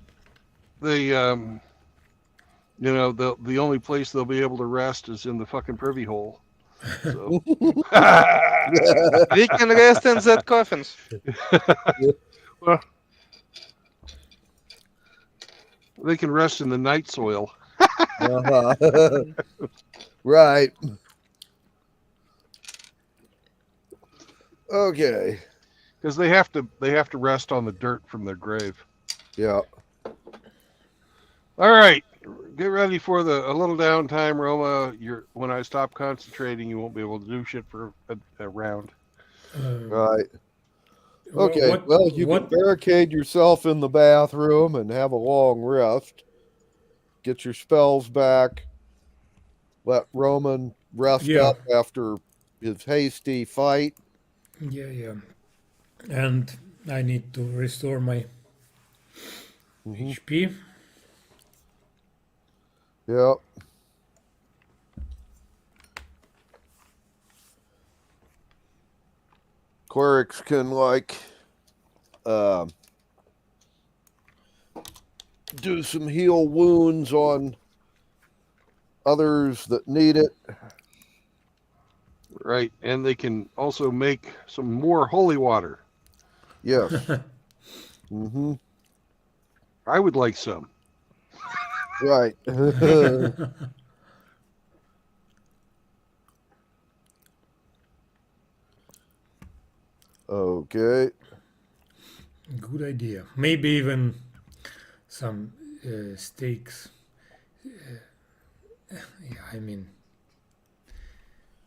A: only place they'll be able to rest is in the fucking privy hole. So.
Q: We can rest in that coffins.
A: Well, they can rest in the night soil.
S: Uh-huh. Right. Okay.
A: Because they have to rest on the dirt from their grave.
S: Yeah.
A: All right, get ready for a little downtime, Roma. When I stop concentrating, you won't be able to do shit for a round.
S: Right. Okay. Well, you can barricade yourself in the bathroom and have a long rest. Get your spells back. Let Roman rest up after his hasty fight.
R: Yeah. And I need to restore my HP.
S: Yep. Clerics can do some heal wounds on others that need it.
A: Right, and they can also make some more holy water.
S: Yes. Mm-hmm.
A: I would like some.
S: Right. Okay.
R: Good idea. Maybe even some stakes. I mean,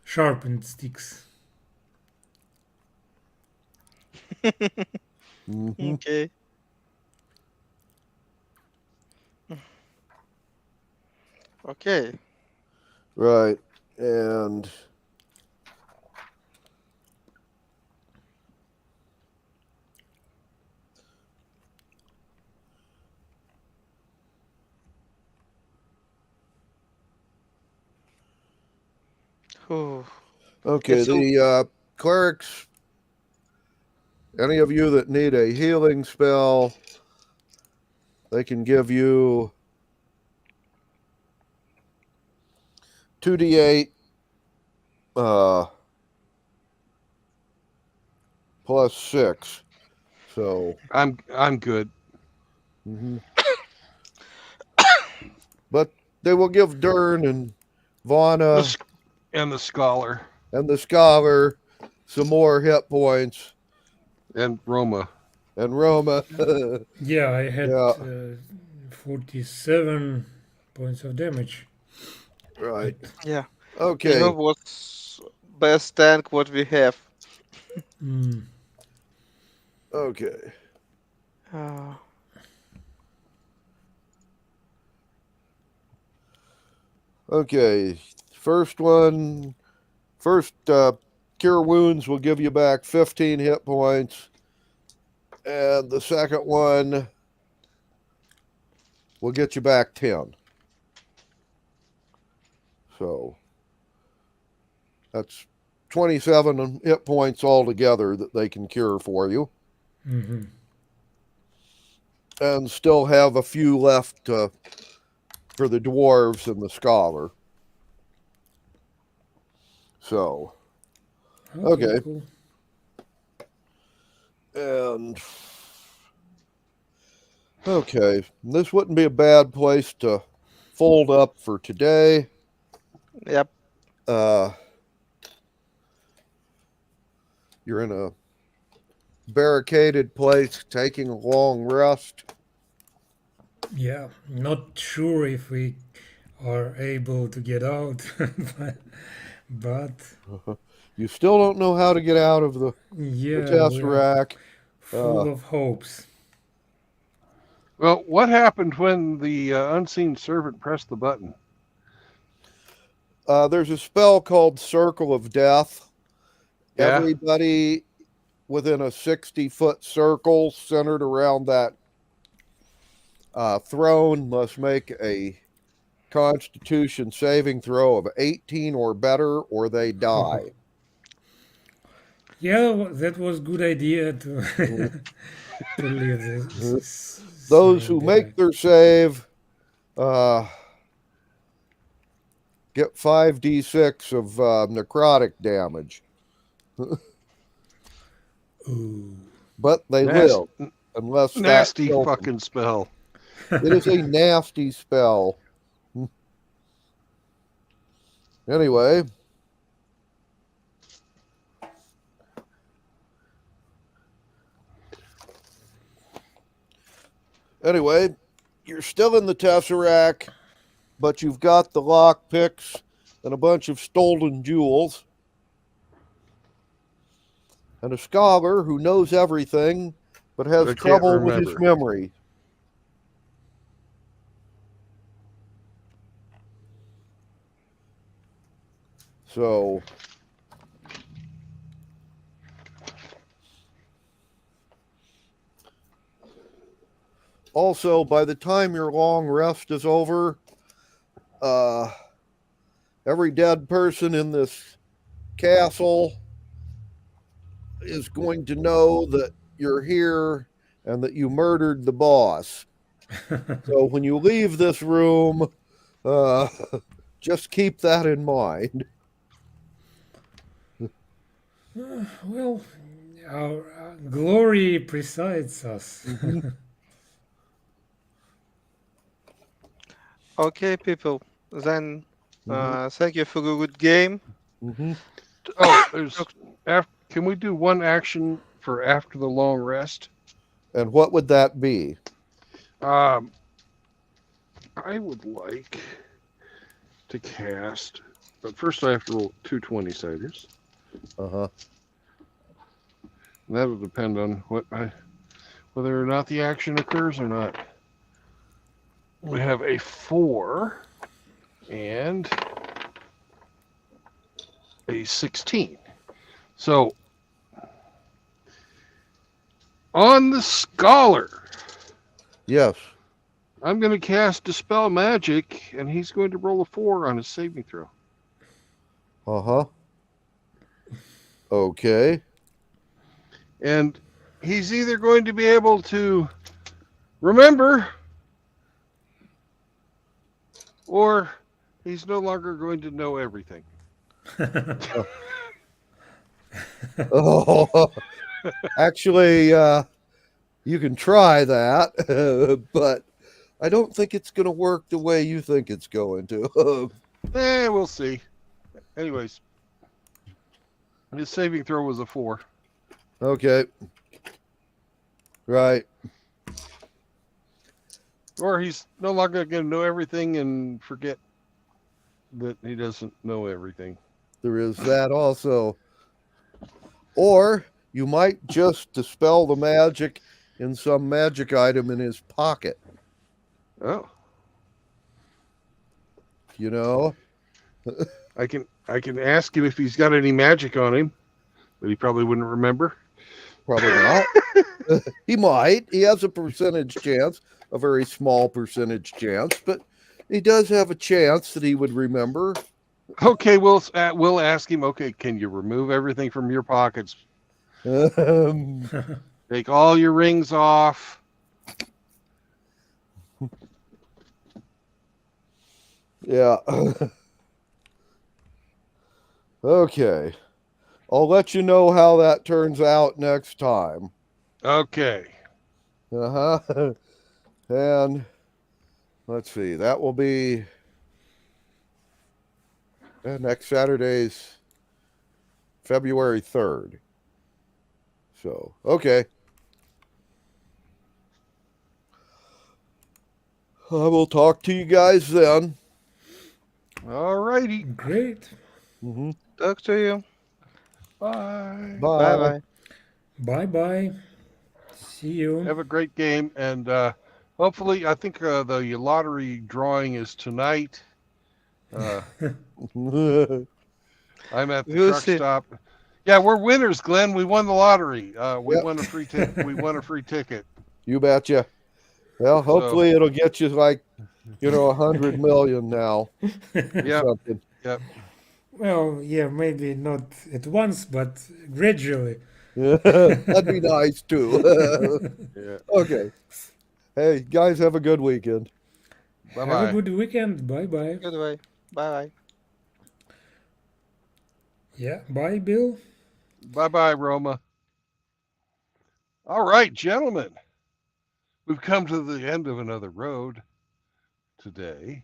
R: sharpened sticks.
S: Mm-hmm.
Q: Okay. Okay.
S: Right. And
Q: Whew.
S: okay,
Q: It's so-
S: the clerics, any of you that need a healing spell, they can give you 2d8 plus 6. So
A: I'm good.
S: Mm-hmm. But they will give Dern and Vana
A: and the scholar
S: some more hit points.
A: And Roma.
S: And Roma.
R: Yeah, I had
S: Yeah.
R: 47 points of damage.
S: Right.
Q: Yeah.
S: Okay.
Q: You know what's best tank what we have?
R: Mm.
S: Okay.
Q: Uh,
S: Okay. First cure wounds will give you back 15 hit points. And the second one will get you back 10. So that's 27 hit points altogether that they can cure for you.
R: Mm-hmm.
S: And still have a few left for the dwarves and the scholar. So, okay.
R: Cool.
S: And okay, this wouldn't be a bad place to fold up for today.
Q: Yep.
S: You're in a barricaded place, taking a long rest.
R: Yeah, not sure if we are able to get out, but
S: you still don't know how to get out of the Tesseract.
R: Full of hopes.
A: Well, what happened when the unseen servant pressed the button?
S: There's a spell called Circle of Death.
A: Yeah.
S: Everybody within a 60-foot circle centered around that throne must make a Constitution saving throw of 18 or better, or they die.
R: Yeah, that was good idea to to leave this.
S: Those who make their save get 5d6 of necrotic damage.
R: Ooh.
S: But they live unless
A: nasty
S: that
A: fucking spell.
S: It is a nasty spell. Anyway. Anyway, you're still in the Tesseract, but you've got the lock picks and a bunch of stolen jewels. And a scholar who knows everything, but has
A: But
S: trouble
A: can't
S: with his
A: remember.
S: memory. So, also, by the time your long rest is over, every dead person in this castle is going to know that you're here and that you murdered the boss. So when you leave this room, just keep that in mind.
R: Well, our glory presides us.
Q: Okay, people. Then thank you for a good game.
A: Oh, there's. Can we do one action for after the long rest?
S: And what would that be?
A: I would like to cast, but first I have to roll 2 20-siders. That'll depend on whether or not the action occurs or not. We have a 4 and a 16. So on the scholar.
S: Yes.
A: I'm going to cast Dispel Magic, and he's going to roll a 4 on his saving throw.
S: Okay.
A: And he's either going to be able to remember, or he's no longer going to know everything.
S: Actually, you can try that, but I don't think it's going to work the way you think it's going to.
A: We'll see. Anyways, his saving throw was a 4.
S: Okay. Right.
A: Or he's no longer going to know everything and forget that he doesn't know everything.
S: There is that also. Or you might just dispel the magic in some magic item in his pocket.
A: Oh.
S: You know?
A: I can ask him if he's got any magic on him, but he probably wouldn't remember.
S: Probably not. He might. He has a percentage chance, a very small percentage chance, but he does have a chance that he would remember.
A: Okay, we'll ask him. Okay, can you remove everything from your pockets? Take all your rings off.
S: Yeah. Okay. I'll let you know how that turns out next time.
A: Okay.
S: Uh-huh. And let's see, that will be next Saturday's February 3rd. So, okay. I will talk to you guys then.
A: All righty.
R: Great.
S: Mm-hmm.
Q: Talk to you.
A: Bye.
S: Bye.
Q: Bye.
R: Bye. See you.
A: Have a great game, and hopefully, I think the lottery drawing is tonight. I'm at the truck stop. Yeah, we're winners, Glenn. We won the lottery. We won a free we won a free ticket.
S: You betcha. Well, hopefully it'll get you like, 100 million now.
A: Yeah.
S: Something.
A: Yep.
R: Well, yeah, maybe not at once, but gradually.
S: That'd be nice too.
A: Yeah.
S: Okay. Hey, guys, have a good weekend.
A: Bye
R: Have a
A: bye.
R: good weekend. Bye.
Q: Goodbye. Bye.
R: Yeah, bye, Bill.
A: Bye bye, Roma. All right, gentlemen. We've come to the end of another road today.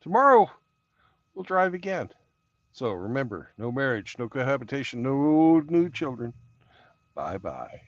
A: Tomorrow, we'll drive again. So remember, no marriage, no cohabitation, no new children. Bye bye.